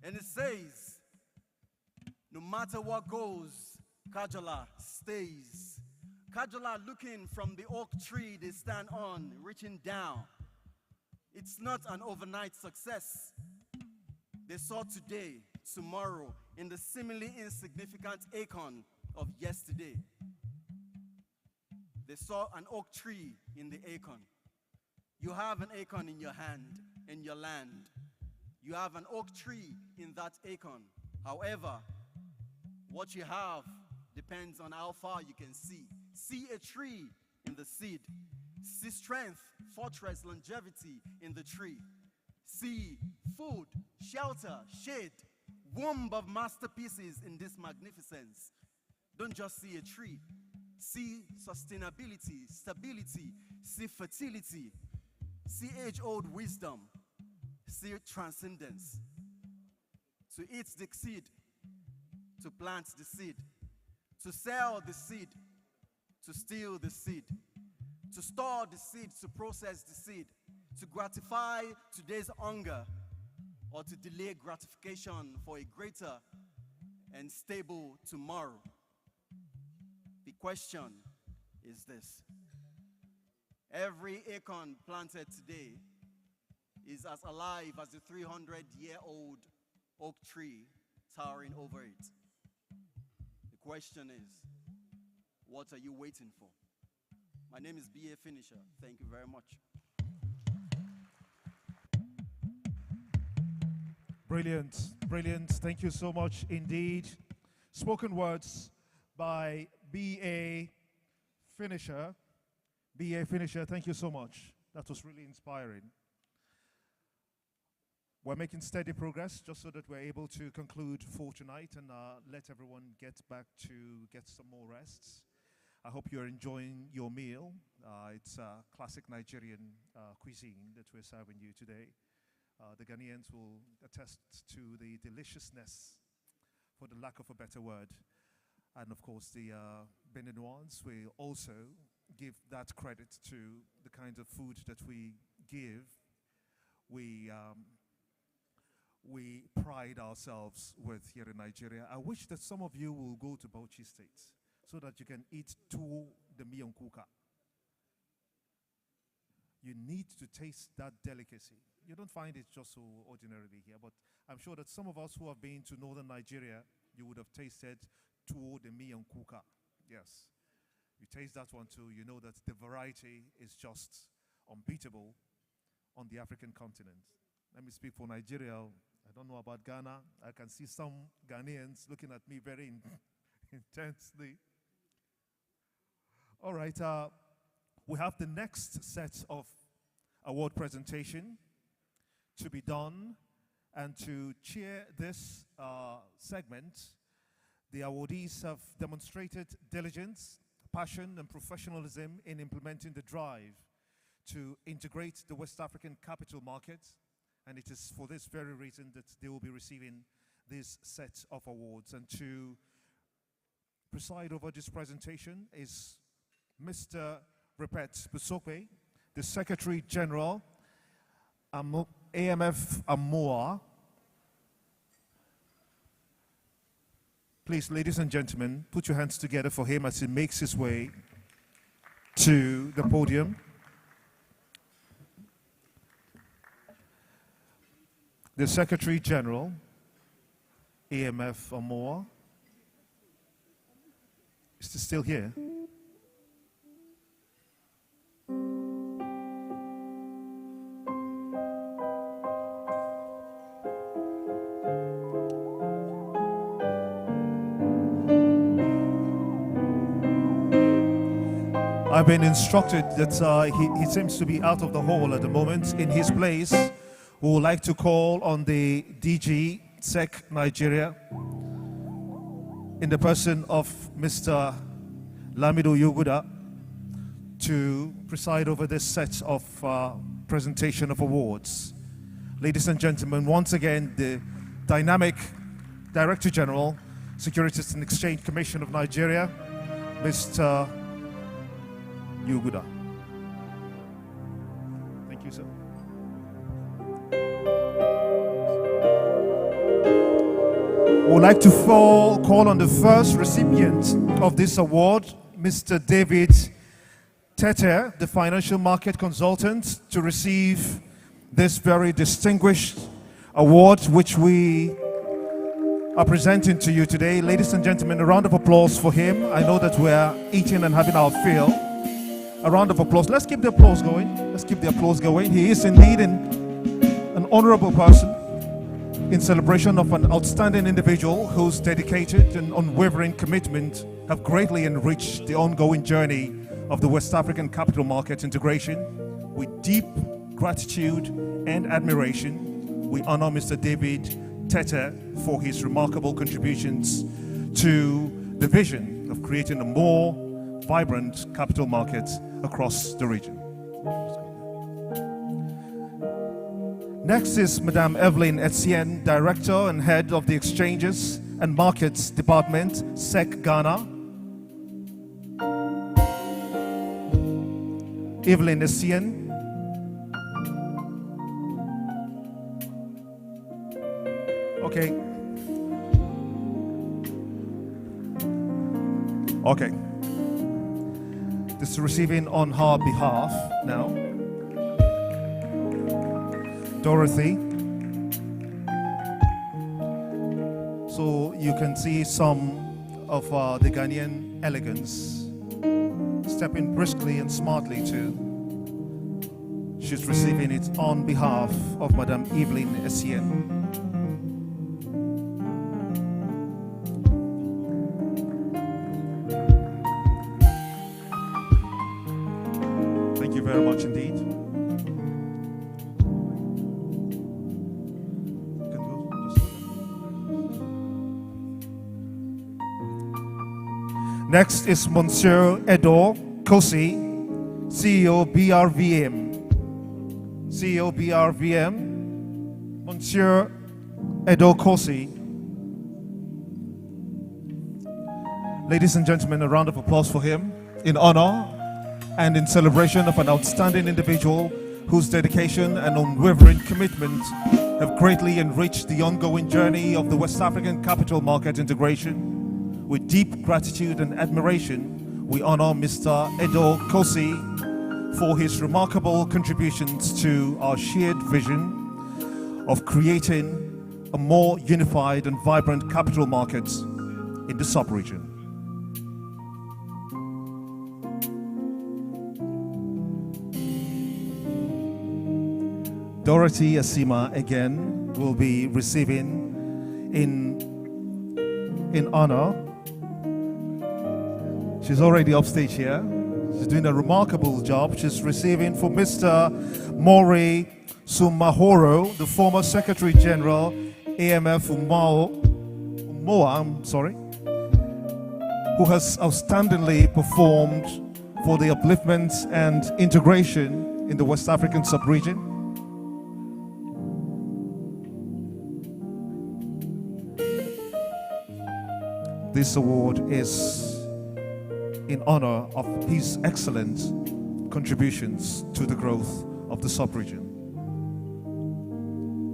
Speaker 11: And it says, no matter what goes, Kajola stays. Kajola looking from the oak tree they stand on, reaching down. It's not an overnight success. They saw today, tomorrow, in the seemingly insignificant acorn of yesterday. They saw an oak tree in the acorn. You have an acorn in your hand, in your land. You have an oak tree in that acorn. However, what you have depends on how far you can see. See a tree in the seed. See strength, fortress, longevity in the tree. See food, shelter, shade, womb of masterpieces in this magnificence. Don't just see a tree. See sustainability, stability, see fertility, see age-old wisdom, see transcendence. To eat the seed, to plant the seed, to sell the seed, to steal the seed, to store the seed, to process the seed, to gratify today's hunger, or to delay gratification for a greater and stable tomorrow. The question is this: every acorn planted today is as alive as the 300-year-old oak tree towering over it. The question is, what are you waiting for? My name is B.A. Finisher. Thank you very much.
Speaker 15: Brilliant, brilliant. Thank you so much indeed. Spoken words by B.A. Finisher. B.A. Finisher, thank you so much. That was really inspiring. We're making steady progress just so that we're able to conclude for tonight and let everyone get back to get some more rests. I hope you're enjoying your meal. It's classic Nigerian cuisine that we're serving you today. The Ghanaians will attest to the deliciousness, for the lack of a better word. And of course, the Beninoans will also give that credit to the kinds of food that we give. We pride ourselves with here in Nigeria. I wish that some of you will go to Bauchi State so that you can eat tuwo the miyan kuka. You need to taste that delicacy. You don't find it just so ordinarily here, but I'm sure that some of us who have been to northern Nigeria, you would have tasted tuwo the miyan kuka. Yes. You taste that one too, you know that the variety is just unbeatable on the African continent. Let me speak for Nigeria. I don't know about Ghana. I can see some Ghanaians looking at me very intensely. All right, we have the next set of award presentation to be done, and to chair this segment, the awardees have demonstrated diligence, passion, and professionalism in implementing the drive to integrate the West African capital market, and it is for this very reason that they will be receiving this set of awards. And to preside over this presentation is Mr. Rupert Busope, the Secretary General, AMF Amoa. Please, ladies and gentlemen, put your hands together for him as he makes his way to the podium. The Secretary General, AMF Amoa, is still here. I've been instructed that he seems to be out of the hall at the moment. In his place, we would like to call on the DG SEC Nigeria in the person of Mr. Lamido Yoguda to preside over this set of presentation of awards. Ladies and gentlemen, once again, the dynamic Director General, Securities and Exchange Commission of Nigeria, Mr. Yoguda. Thank you, sir. We would like to call on the first recipient of this award, Mr. David Tete, the financial market consultant, to receive this very distinguished award, which we are presenting to you today. Ladies and gentlemen, a round of applause for him. I know that we're eating and having our fill. A round of applause. Let's keep the applause going. Let's keep the applause going. He is indeed an honorable person in celebration of an outstanding individual whose dedicated and unwavering commitment have greatly enriched the ongoing journey of the West African capital market integration. With deep gratitude and admiration, we honor Mr. David Tete for his remarkable contributions to the vision of creating a more vibrant capital market across the region. Next is Madame Evelyn Etienne, Director and Head of the Exchanges and Markets Department, SEC Ghana. Evelyn Etienne.
Speaker 2: Okay. Okay. This is receiving on her behalf now. Dorothy. So you can see some of the Ghanaian elegance stepping briskly and smartly too. She's receiving it on behalf of Madame Evelyn Essien. Thank you very much indeed. Next is Monsieur Edo Kosi, CEO BRVM. CEO BRVM, Monsieur Edo Kosi. Ladies and gentlemen, a round of applause for him in honor and in celebration of an outstanding individual whose dedication and unwavering commitment have greatly enriched the ongoing journey of the West African capital market integration. With deep gratitude and admiration, we honor Mr. Edo Kosi for his remarkable contributions to our shared vision of creating a more unified and vibrant capital market in the sub-region. Dorothy Asima again will be receiving in honor. She's already upstage here. She's doing a remarkable job. She's receiving for Mr. Maury Sumahoro, the former Secretary General, AMF Umoa, who has outstandingly performed for the upliftment and integration in the West African sub-region. This award is in honor of his excellent contributions to the growth of the sub-region.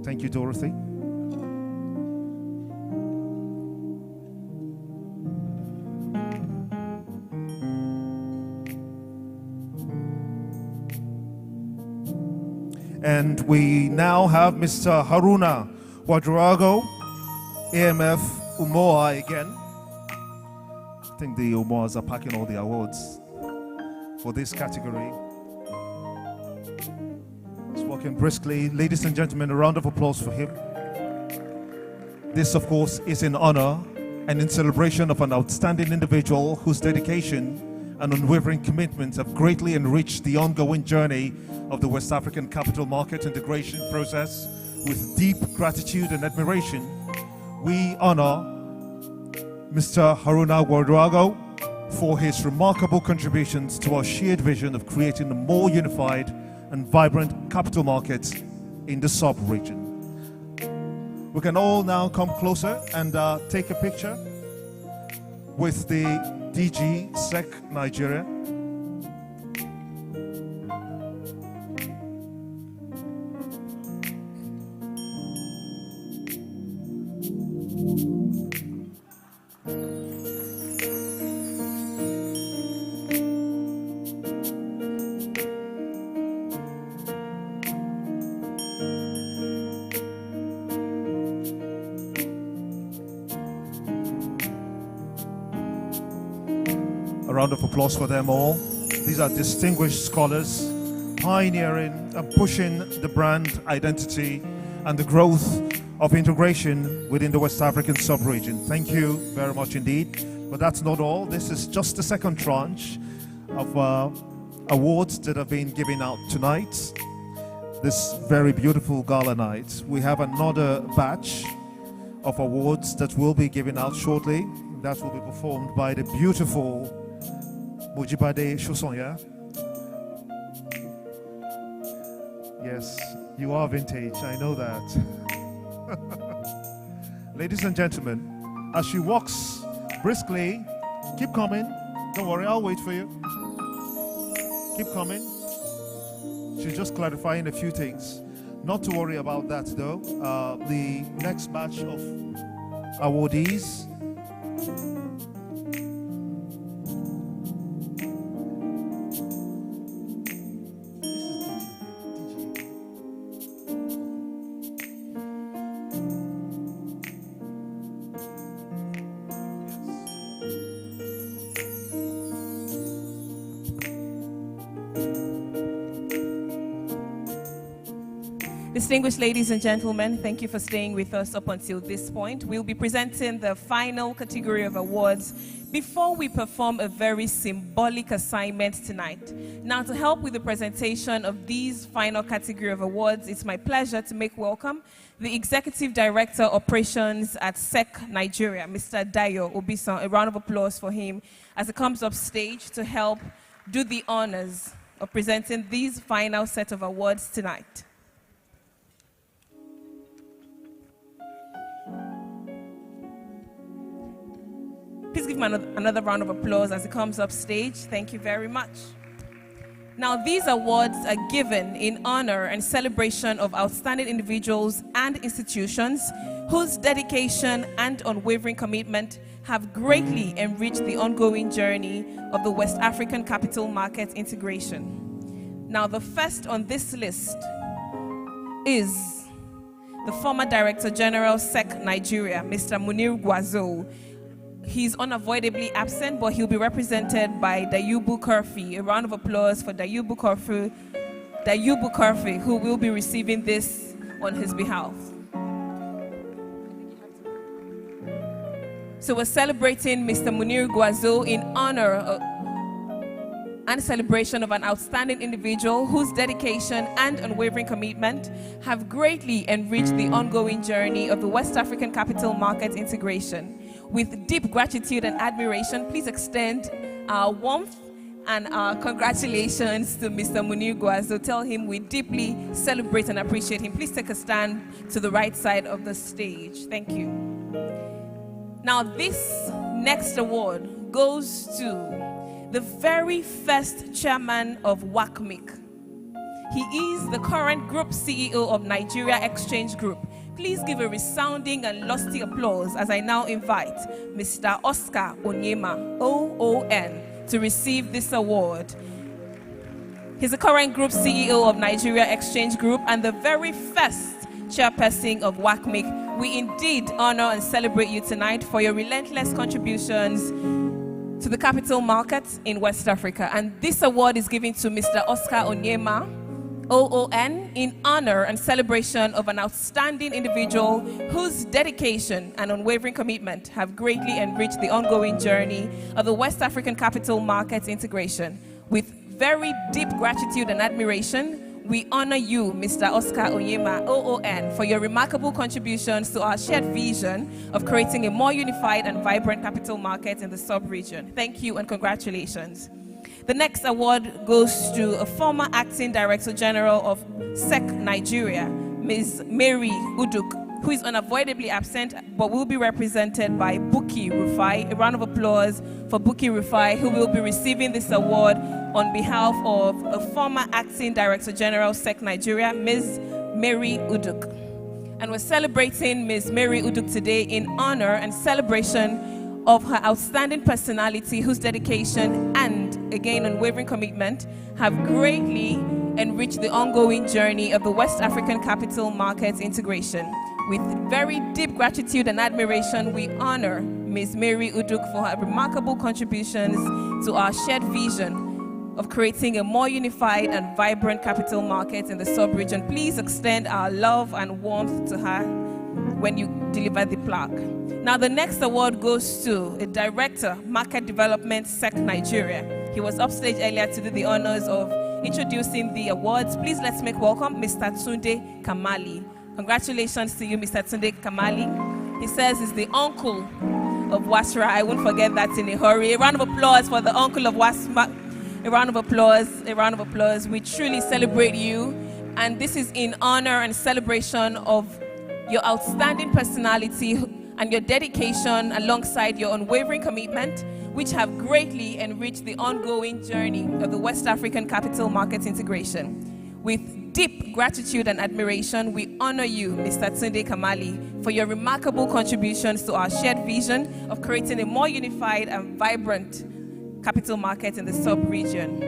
Speaker 2: Thank you, Dorothy. And we now have Mr. Haruna Wadrago, AMF Umoa again. I think the Umoas are packing all the awards for this category. He's walking briskly. Ladies and gentlemen, a round of applause for him. This, of course, is in honor and in celebration of an outstanding individual whose dedication and unwavering commitment have greatly enriched the ongoing journey of the West African capital market integration process. With deep gratitude and admiration, we honor Mr. Haruna Wadrago for his remarkable contributions to our shared vision of creating a more unified and vibrant capital market in the sub-region. We can all now come closer and take a picture with the DG SEC Nigeria. A round of applause for them all. These are distinguished scholars, pioneering and pushing the brand identity and the growth of integration within the West African sub-region. Thank you very much indeed. But that's not all. This is just the second tranche of awards that have been given out tonight. This very beautiful gala night. We have another batch of awards that will be given out shortly. That will be performed by the beautiful Mojibade Shosonya. Yes, you are vintage, I know that. Ladies and gentlemen, as she walks briskly, keep coming. Don't worry, I'll wait for you. Keep coming. She's just clarifying a few things. Not to worry about that though. The next batch of awardees.
Speaker 5: Distinguished ladies and gentlemen, thank you for staying with us up until this point. We'll be presenting the final category of awards before we perform a very symbolic assignment tonight. Now, to help with the presentation of these final category of awards, it's my pleasure to make welcome the Executive Director Operations at SEC Nigeria, Mr. Dayo Obisan. A round of applause for him as he comes up stage to help do the honors of presenting these final set of awards tonight. Please give him another round of applause as he comes up stage. Thank you very much. Now, these awards are given in honor and celebration of outstanding individuals and institutions whose dedication and unwavering commitment have greatly enriched the ongoing journey of the West African capital market integration. Now, the first on this list is the former Director General SEC Nigeria, Mr. Munir Gwazo. He's unavoidably absent, but he'll be represented by Dayubu Kurfi. A round of applause for Dayubu Kurfi, who will be receiving this on his behalf. So we're celebrating Mr. Munir Gwazo in honor and celebration of an outstanding individual whose dedication and unwavering commitment have greatly enriched the ongoing journey of the West African capital market integration. With deep gratitude and admiration, please extend our warmth and our congratulations to Mr. Munir Gwazo. Tell him we deeply celebrate and appreciate him. Please take a stand to the right side of the stage. Thank you. Now, this next award goes to the very first chairman of WACMaC. He is the current Group CEO of Nigeria Exchange Group. Please give a resounding and lusty applause as I now invite Mr. Oscar Onyema, OON, to receive this award. He's the current Group CEO of Nigeria Exchange Group and the very first chairperson of WACMaC. We indeed honor and celebrate you tonight for your relentless contributions to the capital markets in West Africa. And this award is given to Mr. Oscar Onyema, OON, in honor and celebration of an outstanding individual whose dedication and unwavering commitment have greatly enriched the ongoing journey of the West African capital market integration. With very deep gratitude and admiration, we honor you, Mr. Oscar Onyema, OON, for your remarkable contributions to our shared vision of creating a more unified and vibrant capital market in the sub-region. Thank you and congratulations. The next award goes to a former Acting Director General of SEC Nigeria, Ms. Mary Uduk, who is unavoidably absent but will be represented by Buki Rufai. A round of applause for Buki Rufai, who will be receiving this award on behalf of a former Acting Director General SEC Nigeria, Ms. Mary Uduk. And we're celebrating Ms. Mary Uduk today in honor and celebration of her outstanding personality, whose dedication and, again, unwavering commitment have greatly enriched the ongoing journey of the West African capital market integration. With very deep gratitude and admiration, we honor Ms. Mary Uduk for her remarkable contributions to our shared vision of creating a more unified and vibrant capital market in the sub-region. Please extend our love and warmth to her when you deliver the plaque. Now, the next award goes to a Director, Market Development, SEC Nigeria. He was upstage earlier to do the honors of introducing the awards. Please let's make welcome Mr. Tunde Kamali. Congratulations to you, Mr. Tunde Kamali. He says he's the uncle of WASRA. I won't forget that in a hurry. A round of applause for the uncle of WASMA. A round of applause, a round of applause. We truly celebrate you. And this is in honor and celebration of your outstanding personality and your dedication alongside your unwavering commitment, which have greatly enriched the ongoing journey of the West African capital market integration. With deep gratitude and admiration, we honor you, Mr. Tunde Kamali, for your remarkable contributions to our shared vision of creating a more unified and vibrant capital market in the sub-region.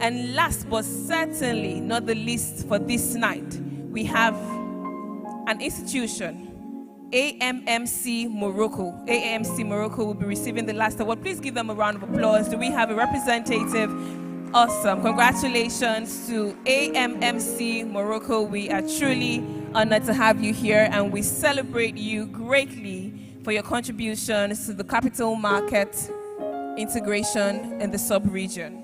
Speaker 5: And last but certainly not the least for this night, we have an institution, AMMC Morocco. AMMC Morocco will be receiving the last award. Please give them a round of applause. Do we have a representative? Awesome. Congratulations to AMMC Morocco. We are truly honored to have you here, and we celebrate you greatly for your contributions to the capital market integration in the sub-region.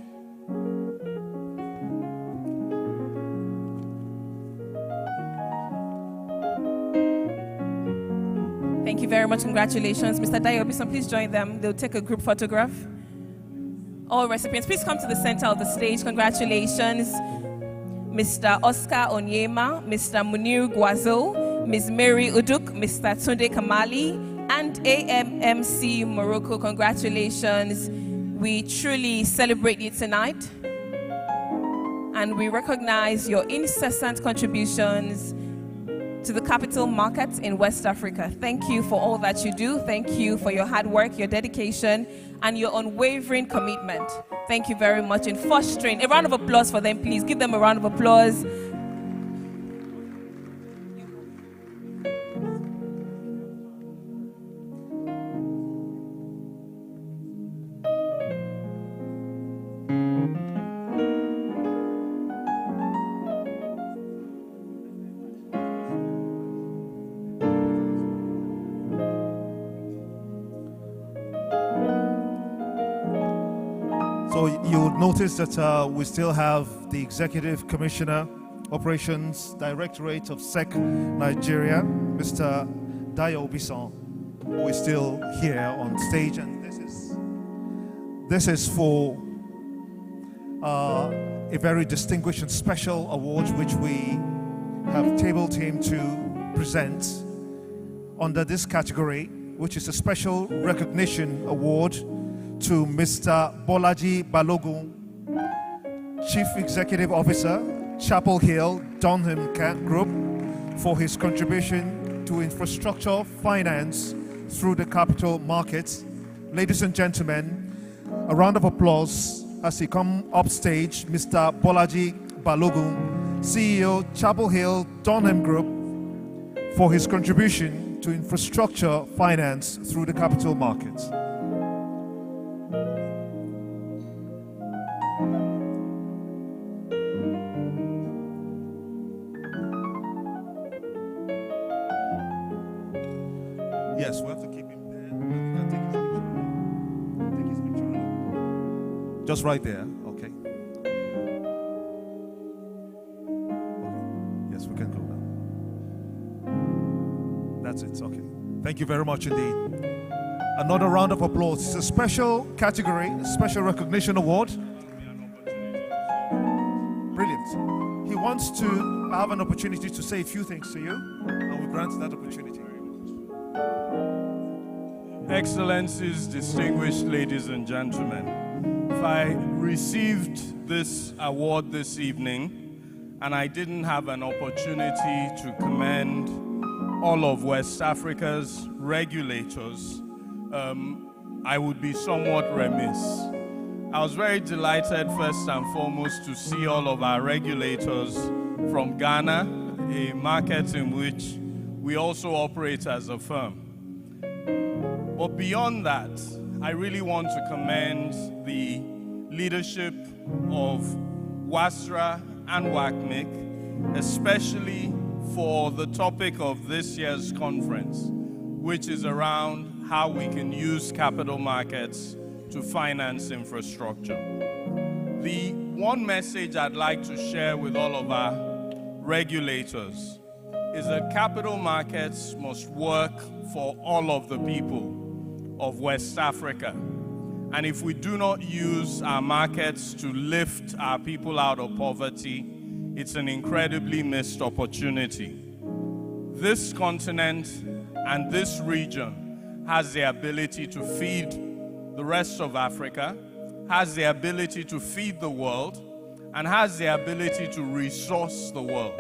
Speaker 5: Thank you very much. Congratulations. Mr. Dayo, please join them. They'll take a group photograph. All recipients, please come to the center of the stage. Congratulations. Mr. Oscar Onyema, Mr. Munir Guazo, Ms. Mary Uduk, Mr. Tunde Kamali, and AMMC Morocco. Congratulations. We truly celebrate you tonight. And we recognize your incessant contributions to the capital market in West Africa. Thank you for all that you do. Thank you for your hard work, your dedication, and your unwavering commitment. Thank you very much in fostering. A round of applause for them, please. Give them a round of applause.
Speaker 2: So you'll notice that we still have the Executive Commissioner, Operations Directorate of SEC Nigeria, Mr. Dayo Obison, who is still here on stage. And this is for a very distinguished and special award which we have tabled him to present under this category, which is a special recognition award to Mr. Bolaji Balogun, Chief Executive Officer, Chapel Hill Dunham Group, for his contribution to infrastructure finance through the capital markets. Ladies and gentlemen, a round of applause as he comes up stage, Mr. Bolaji Balogun, CEO, Chapel Hill Dunham Group, for his contribution to infrastructure finance through the capital markets. Yes, we have to keep him there. You can take his picture. Take his picture. Just right there. Okay. Okay. Yes, we can go now. That's it. Okay. Thank you very much indeed. Another round of applause. It's a special category, a special recognition award. Brilliant. He wants to have an opportunity to say a few things to you, and we grant that opportunity.
Speaker 10: Excellencies, distinguished ladies and gentlemen, if I received this award this evening and I didn't have an opportunity to commend all of West Africa's regulators, I would be somewhat remiss. I was very delighted, first and foremost, to see all of our regulators from Ghana, a market in which we also operate as a firm. But beyond that, I really want to commend the leadership of WASRA and WACMaC, especially for the topic of this year's conference, which is around how we can use capital markets to finance infrastructure. The one message I'd like to share with all of our regulators is that capital markets must work for all of the people of West Africa. And if we do not use our markets to lift our people out of poverty, it's an incredibly missed opportunity. This continent and this region has the ability to feed the rest of Africa, has the ability to feed the world, and has the ability to resource the world.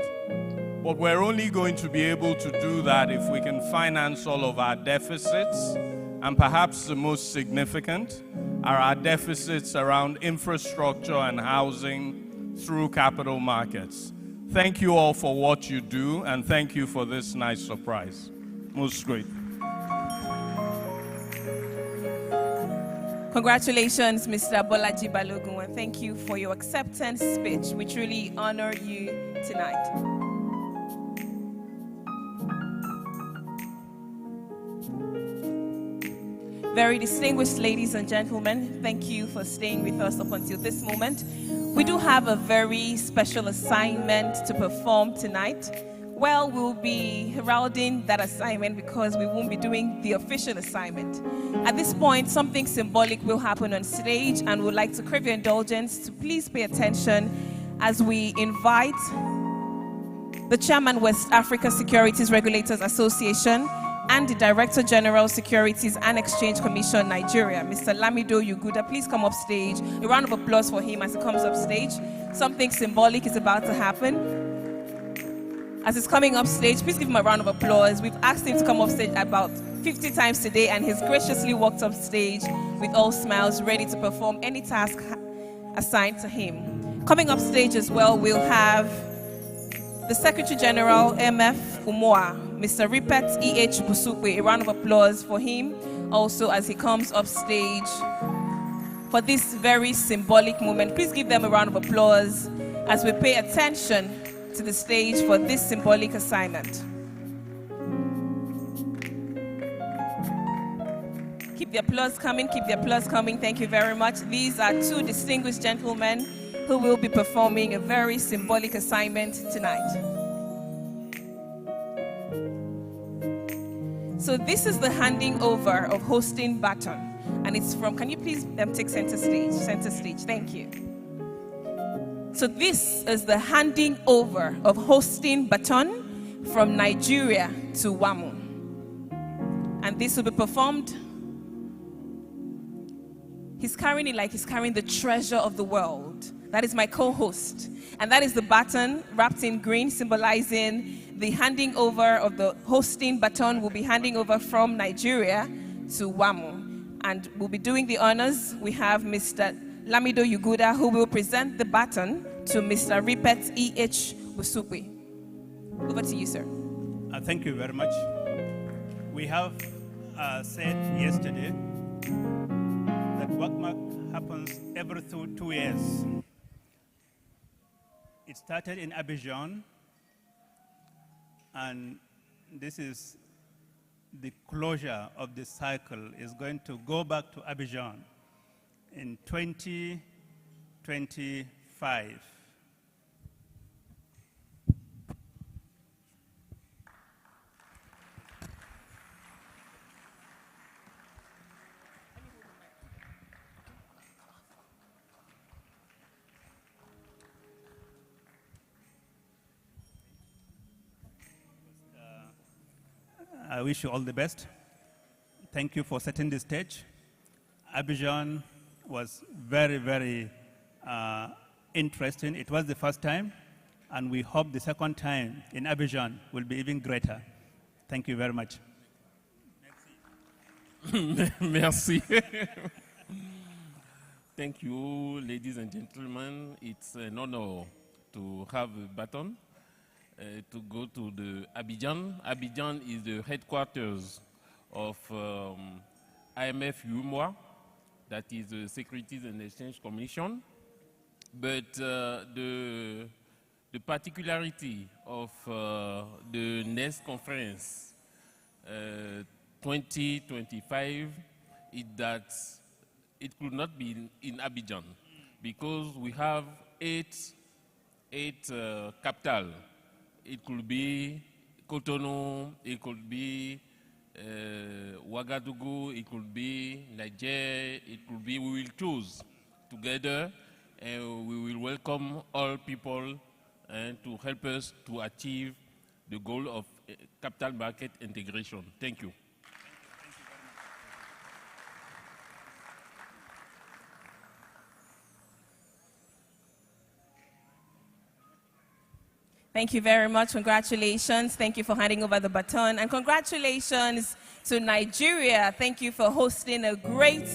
Speaker 10: But we're only going to be able to do that if we can finance all of our deficits, and perhaps the most significant are our deficits around infrastructure and housing through capital markets. Thank you all for what you do, and thank you for this nice surprise. Most great.
Speaker 5: Congratulations, Mr. Bolaji Balogun, and thank you for your acceptance speech. We truly honor you tonight. Very distinguished ladies and gentlemen, thank you for staying with us up until this moment. We do have a very special assignment to perform tonight. Well, we'll be heralding that assignment because we won't be doing the official assignment. At this point, something symbolic will happen on stage, and we'd like to crave your indulgence to please pay attention as we invite the Chairman, West Africa Securities Regulators Association, and the Director General, Securities and Exchange Commission, Nigeria, Mr. Lamido Yuguda. Please come up stage. A round of applause for him as he comes up stage. Something symbolic is about to happen. As he's coming up stage, please give him a round of applause. We've asked him to come up stage about 50 times today, and he's graciously walked up stage with all smiles, ready to perform any task assigned to him. Coming up stage as well, we'll have the Secretary General, MF Umoa, Mr. Ripet E.H. Busukwe. A round of applause for him also as he comes up stage for this very symbolic moment. Please give them a round of applause as we pay attention to the stage for this symbolic assignment. Keep the applause coming, keep the applause coming. Thank you very much. These are two distinguished gentlemen who will be performing a very symbolic assignment tonight. So this is the handing over of hosting baton, and it's from, can you please take center stage, thank you. So this is the handing over of hosting baton from Nigeria to WAMU. And this will be performed. He's carrying it like he's carrying the treasure of the world. That is my co-host. And that is the baton wrapped in green, symbolizing the handing over of the hosting baton. Will be handing over from Nigeria to WAMU. And we'll be doing the honors. We have Mr. Lamido Yuguda, who will present the baton to Mr. Ripet E.H. Busukwe. Over to you, sir.
Speaker 17: Thank you very much. We have said yesterday that WACMaC happens every 2 years. It started in Abidjan, and this is the closure of the cycle. Is going to go back to Abidjan in 2025. I wish you all the best. Thank you for setting the stage. Abidjan was very, very interesting. It was the first time, and we hope the second time in Abidjan will be even greater. Thank you very much.
Speaker 20: Merci. Thank you, ladies and gentlemen. It's an honor to have a baton to go to the Abidjan. Abidjan is the headquarters of IMF UMOA, that is the Securities and Exchange Commission. But the particularity of the next conference 2025 is that it could not be in Abidjan because we have eight capitals. It could be Cotonou, it could be Ouagadougou, it could be Niger, it could be, we will choose together and we will welcome all people and to help us to achieve the goal of capital market integration. Thank you.
Speaker 5: Thank you very much. Congratulations. Thank you for handing over the baton. And congratulations to Nigeria. Thank you for hosting a great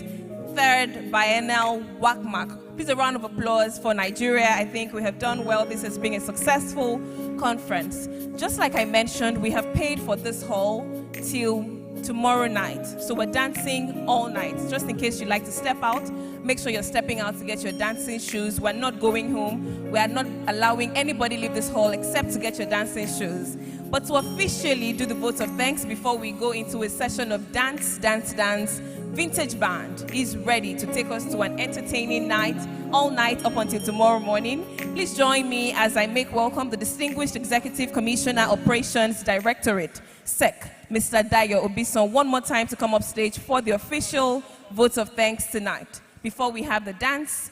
Speaker 5: third biennial WACMaC. Please, a round of applause for Nigeria. I think we have done well. This has been a successful conference. Just like I mentioned, we have paid for this hall till tomorrow night. So we're dancing all night. Just in case you'd like to step out, make sure you're stepping out to get your dancing shoes. We're not going home. We are not allowing anybody leave this hall except to get your dancing shoes. But to officially do the vote of thanks before we go into a session of dance, Vintage Band is ready to take us to an entertaining night, all night up until tomorrow morning. Please join me as I make welcome the Distinguished Executive Commissioner Operations Directorate, SEC, Mr. Dayo Obison, one more time to come up stage for the official vote of thanks tonight. Before we have the dance.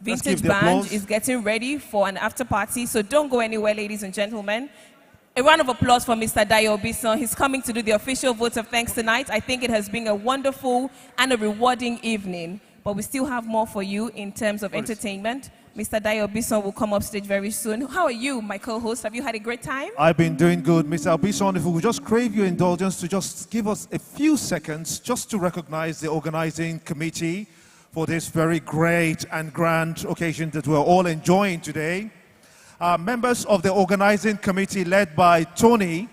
Speaker 5: Vintage Band is getting ready for an after party, so don't go anywhere, ladies and gentlemen. A round of applause for Mr. Dayo Obison. He's coming to do the official vote of thanks tonight. I think it has been a wonderful and a rewarding evening, but we still have more for you in terms of entertainment. Mr. Dayo Obison will come up stage very soon. How are you, my co-host? Have you had a great time?
Speaker 2: I've been doing good, Mr. Obison. If we would just crave your indulgence to just give us a few seconds just to recognize the organizing committee for this very great and grand occasion that we're all enjoying today. Members of the organizing committee led by Tony.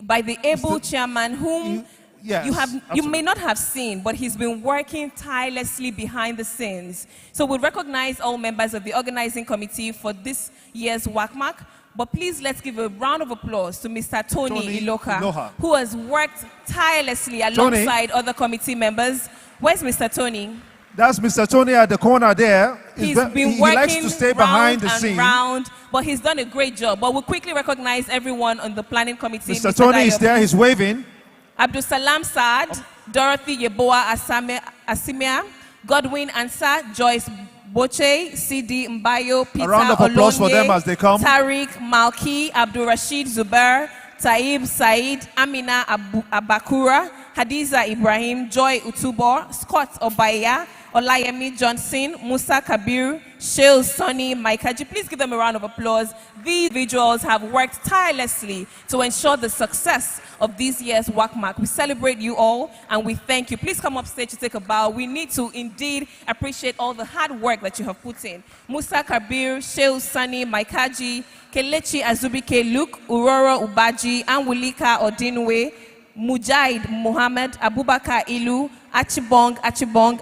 Speaker 5: By the able chairman whom you may not have seen, but he's been working tirelessly behind the scenes. So we recognize all members of the organizing committee for this year's WACMaC. But please let's give a round of applause to Mr. Tony Iloka, who has worked tirelessly alongside other committee members. Where's Mr. Tony?
Speaker 2: That's Mr. Tony at the corner there.
Speaker 5: He likes to stay behind the scene. But he's done a great job. But we'll quickly recognize everyone on the planning committee.
Speaker 2: Mr. Tony is there, he's waving.
Speaker 5: Abdul Salam Saad, Dorothy Yeboah Asimia, Godwin Ansa, Joyce Boche, CD Mbayo, Peter
Speaker 2: A round of applause for them as they come.
Speaker 5: Tariq Malki, Abdul Rashid Zubair, Taib Said, Amina Abakura, Hadiza Ibrahim, Joy Utubor, Scott Obaya, Olayemi Johnson, Musa Kabir, Shale Sonny, Maikaji. Please give them a round of applause. These individuals have worked tirelessly to ensure the success of this year's WACMaC. We celebrate you all and we thank you. Please come up stage to take a bow. We need to indeed appreciate all the hard work that you have put in. Musa Kabir, Shale Sonny, Maikaji, Kelechi Azubike Luke, Aurora Ubaji, Anwulika Odinwe, Mujahid Muhammad, Abubakar Ilu, Achibong,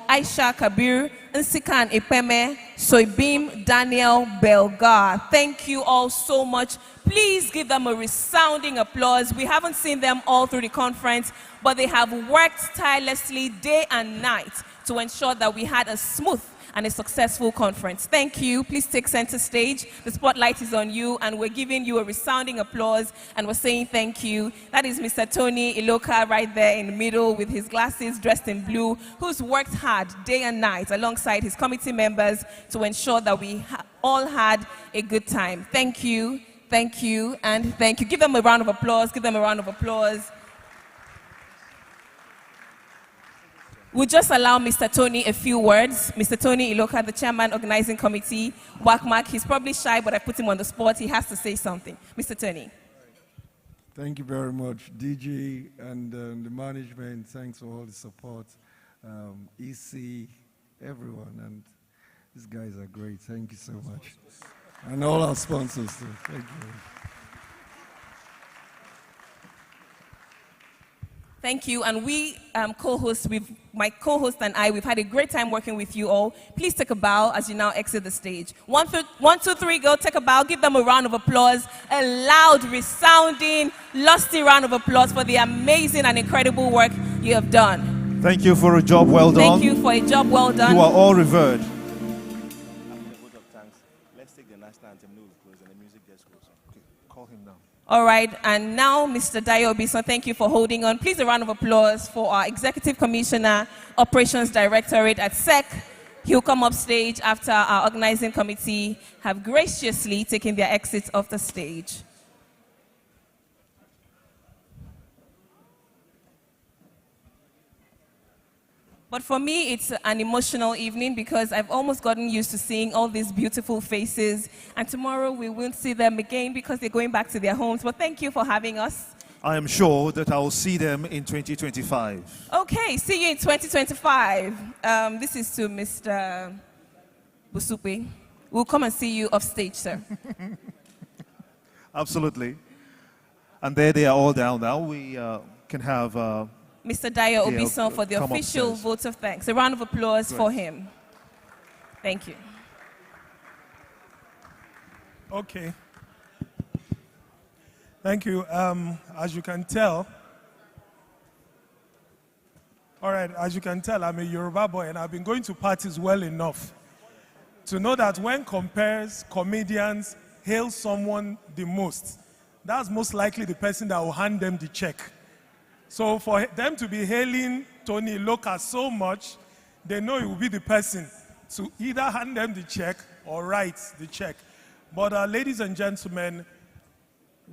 Speaker 5: Aisha Kabir, Nsikan Ipeme, Soibim Daniel Belgar. Thank you all so much. Please give them a resounding applause. We haven't seen them all through the conference, but they have worked tirelessly day and night to ensure that we had a smooth and a successful conference. Thank you. Please take center stage. The spotlight is on you, and we're giving you a resounding applause, and we're saying thank you. That is Mr. Tony Iloka right there in the middle with his glasses, dressed in blue, who's worked hard day and night alongside his committee members to ensure that we all had a good time. Thank you, and thank you. Give them a round of applause. Give them a round of applause. We'll just allow Mr. Tony a few words. Mr. Tony Iloka, the chairman, organizing committee, WACMaC. He's probably shy, but I put him on the spot. He has to say something. Mr. Tony.
Speaker 7: Thank you very much, DG and the management. Thanks for all the support. EC, everyone, and these guys are great. Thank you so much. And all our sponsors, too. Thank you.
Speaker 5: Thank you, and we co-hosts, my co-host and I, we've had a great time working with you all. Please take a bow as you now exit the stage. 1, 2, 3, go, take a bow. Give them a round of applause, a loud, resounding, lusty round of applause for the amazing and incredible work you have done.
Speaker 2: Thank you for a job well done.
Speaker 5: Thank you for a job well done.
Speaker 2: You are all revered.
Speaker 21: Let's take the national anthem, and the music just goes on.
Speaker 2: Okay, call him now.
Speaker 5: All right, and now Mr. Dayo Obison, thank you for holding on. Please a round of applause for our Executive Commissioner, Operations Directorate at SEC. He'll come up stage after our organizing committee have graciously taken their exits off the stage. But for me, it's an emotional evening because I've almost gotten used to seeing all these beautiful faces. And tomorrow we won't see them again because they're going back to their homes. But thank you for having us.
Speaker 2: I am sure that I will see them in 2025.
Speaker 5: Okay, see you in 2025. This is to Mr. Busupe. We'll come and see you off stage, sir.
Speaker 2: Absolutely. And there they are all down now. We can have
Speaker 5: Mr. Dayo
Speaker 2: Gail
Speaker 5: Obison for the
Speaker 2: come
Speaker 5: official
Speaker 2: upstairs.
Speaker 5: vote of thanks. A round of applause
Speaker 2: Great.
Speaker 5: for him. Thank you.
Speaker 10: Okay. Thank you. As you can tell, all right, as you can tell, I'm a Yoruba boy and I've been going to parties well enough to know that when comedians hail someone the most, that's most likely the person that will hand them the check. So for them to be hailing Tony Loca so much, they know it will be the person to either hand them the check or write the check. But ladies and gentlemen,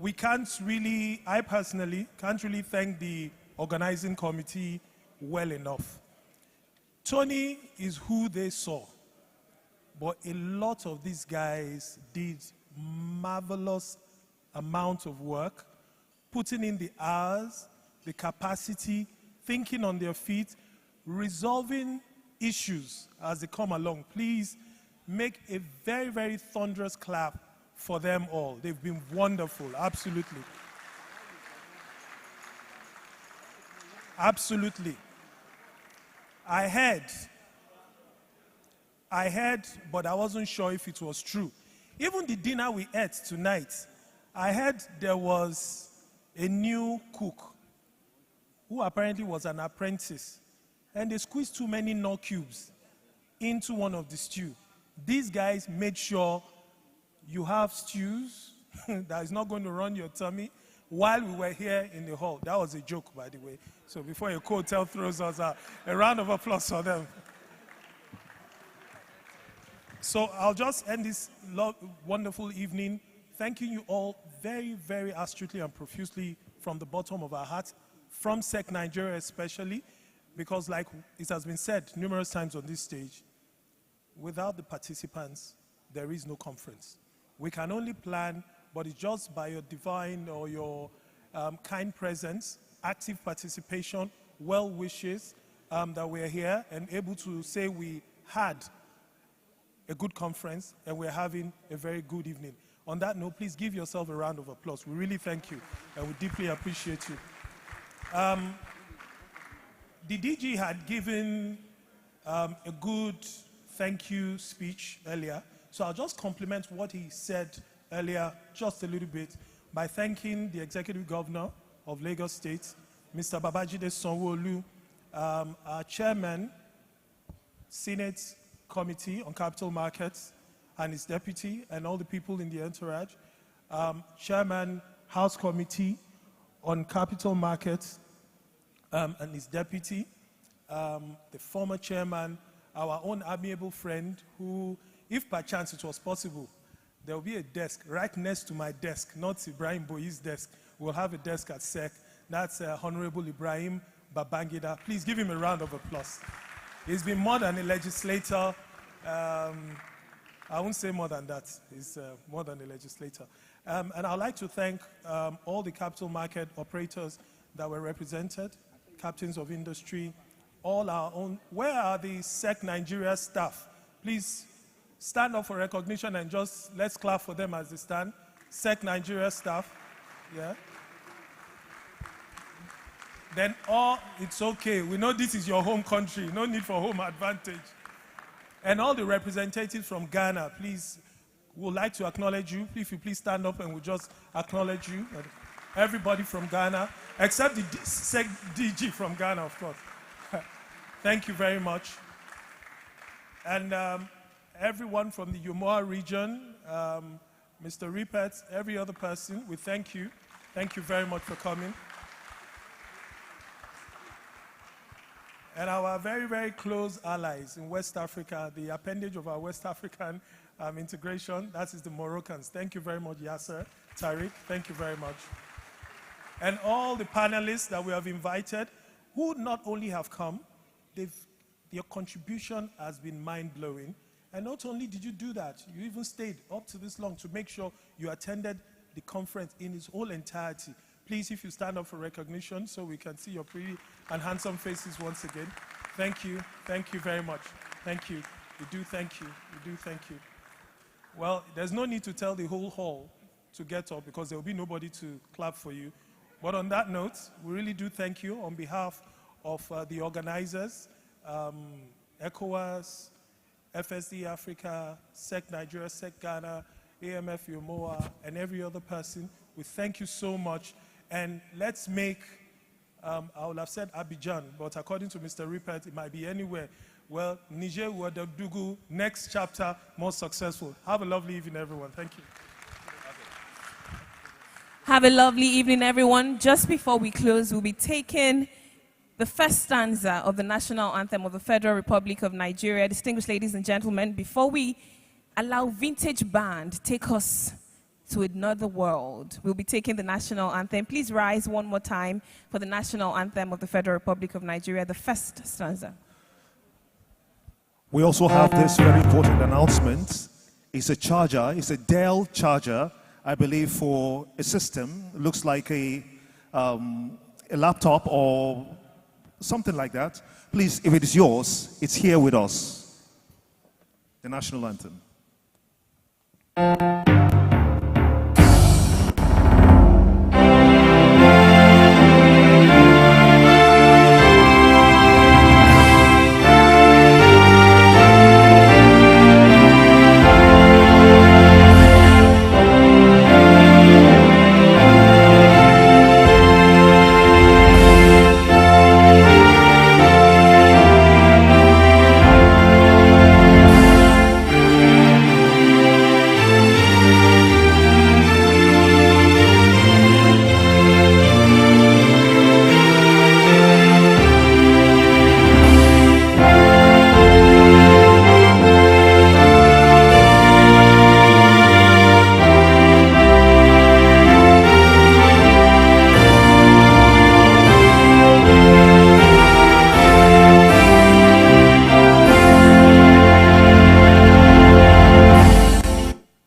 Speaker 10: we can't really, I personally can't really thank the organizing committee well enough. Tony is who they saw, but a lot of these guys did marvelous amount of work, putting in the hours, the capacity, thinking on their feet, resolving issues as they come along. Please make a very, very thunderous clap for them all. They've been wonderful, absolutely. Absolutely. I heard, but I wasn't sure if it was true. Even the dinner we ate tonight, I heard there was a new cook who apparently was an apprentice, and they squeezed too many knorr cubes into one of the stew. These guys made sure you have stews that is not going to run your tummy while we were here in the hall. That was a joke, by the way. So before a hotel throws us out, a round of applause for them. So I'll just end this wonderful evening thanking you all very, very astutely and profusely from the bottom of our hearts, from SEC Nigeria especially, because like it has been said numerous times on this stage, without the participants, there is no conference. We can only plan, but it's just by your divine or your kind presence, active participation, well wishes that we're here and able to say we had a good conference and we're having a very good evening. On that note, please give yourself a round of applause. We really thank you and we deeply appreciate you. The DG had given a good thank you speech earlier, so I'll just compliment what he said earlier just a little bit by thanking the Executive Governor of Lagos State, Mr. Babajide Sanwo-Olu, our Chairman, Senate Committee on Capital Markets, and his deputy, and all the people in the entourage, Chairman, House Committee on Capital Markets, and his deputy, the former chairman, our own amiable friend who, if by chance it was possible, there will be a desk right next to my desk, not Ibrahim Boyi's desk. We'll have a desk at SEC. That's Honorable Ibrahim Babangida. Please give him a round of applause. He's been more than a legislator. I won't say more than that. He's more than a legislator. And I'd like to thank all the capital market operators that were represented, captains of industry, all our own. Where are the SEC Nigeria staff? Please stand up for recognition and just let's clap for them as they stand. SEC Nigeria staff. Yeah. Then it's okay. We know this is your home country. No need for home advantage. And all the representatives from Ghana, please, would like to acknowledge you. If you please stand up and we'll just acknowledge you. Everybody from Ghana, except the SEC DG from Ghana, of course. Thank you very much. And everyone from the Yomoa region, Mr. Ripet, every other person, we thank you. Thank you very much for coming. And our very, very close allies in West Africa, the appendage of our West African integration, that is the Moroccans. Thank you very much, Yasser, Tariq, thank you very much. And all the panelists that we have invited, who not only have come, they've
Speaker 15: Your contribution has been mind-blowing. And not only did you do that, you even stayed up to this long to make sure you attended the conference in its whole entirety. Please, if you stand up for recognition so we can see your pretty and handsome faces once again. Thank you. Thank you very much. Thank you. We do thank you. We do thank you. Well, there's no need to tell the whole hall to get up because there will be nobody to clap for you. But on that note, we really do thank you on behalf of the organizers, ECOWAS, FSD Africa, SEC Nigeria, SEC Ghana, AMF Yomoa, and every other person. We thank you so much. And let's make, I would have said Abidjan, but according to Mr. Rupert, it might be anywhere. Well, Niger, Ouagadougou, next chapter, more successful. Have a lovely evening, everyone. Thank you.
Speaker 5: Have a lovely evening, everyone. Just before we close, we'll be taking the first stanza of the national anthem of the Federal Republic of Nigeria. Distinguished ladies and gentlemen, before we allow Vintage Band take us to another world, we'll be taking the national anthem. Please rise one more time for the national anthem of the Federal Republic of Nigeria, the first stanza.
Speaker 2: We also have this very important announcement. It's a charger, it's a Dell charger, I believe, for a system. It looks like a laptop or something like that. Please, if it is yours, it's here with us. The national anthem.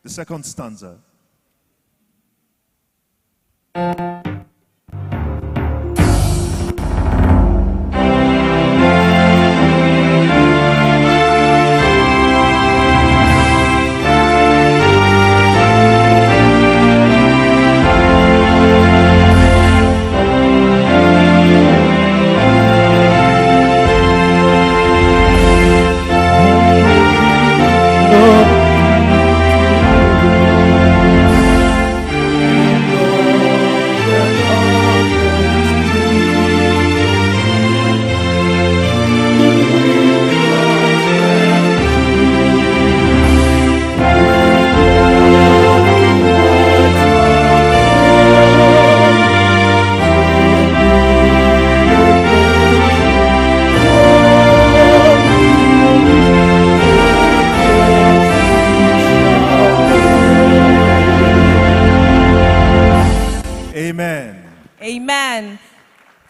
Speaker 2: Second stanza.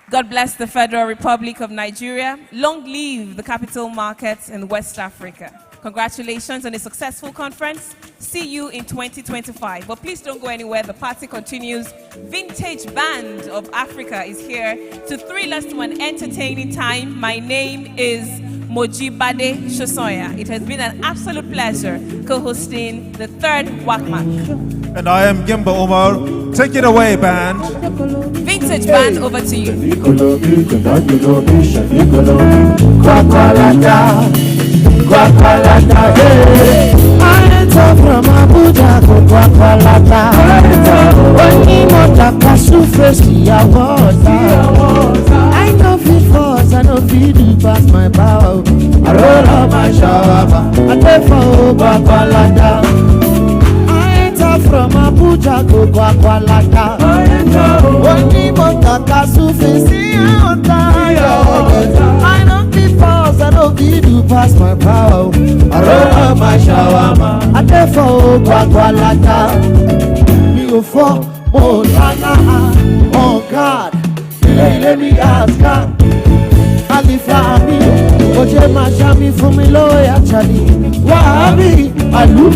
Speaker 5: God bless the Federal Republic of Nigeria. Long live the capital markets in West Africa. Congratulations on a successful conference. See you in 2025. But please don't go anywhere. The party continues. Vintage Band of Africa is here to thrill us to an entertaining time. My name is Mojibade Shosoya. It has been an absolute pleasure co-hosting the third WACMaC.
Speaker 2: And I am Gimba Omar. Take it away, band.
Speaker 5: Vintage Band, over to you.
Speaker 9: I enter from Abuja go Kwakwalata. Only Motaka Sufresi I know fit force, I know fit do pass my power. I roll up my shower, I pay for Kwakwalata. I enter from Abuja go Kwakwalata. Only Motaka Sufresi I know fit force, I know fit do pass my power. I roll up my shawarma, I pay for Kwakwalata. Me go for Montana, oh God, let me ask God. Alifa me, Oje Mashami Fumilo Yachali. Wahabi, Alu,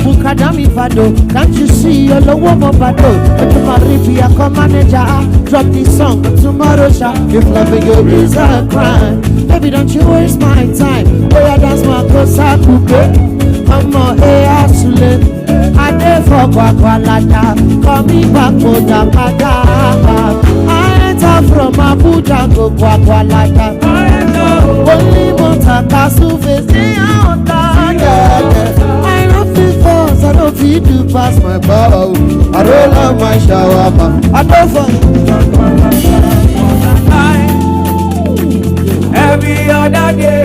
Speaker 9: Mukadami Fado. Can't you see your low woman Fado? But to Marifi, I come manager. Drop this song tomorrow, sha. If loving you is a crime, baby, don't you waste my time. Oh, yeah, that's my cosa coupe. I'm a asule. I never Kwakwalata. Call me back, Moda. I enter from Abuja, go Kwakwalata. Only Montaka, Sufe, stay out there. I don't feel force, I don't feel to pass my bow. I roll on my shawarma. I don't fall.
Speaker 4: Every other day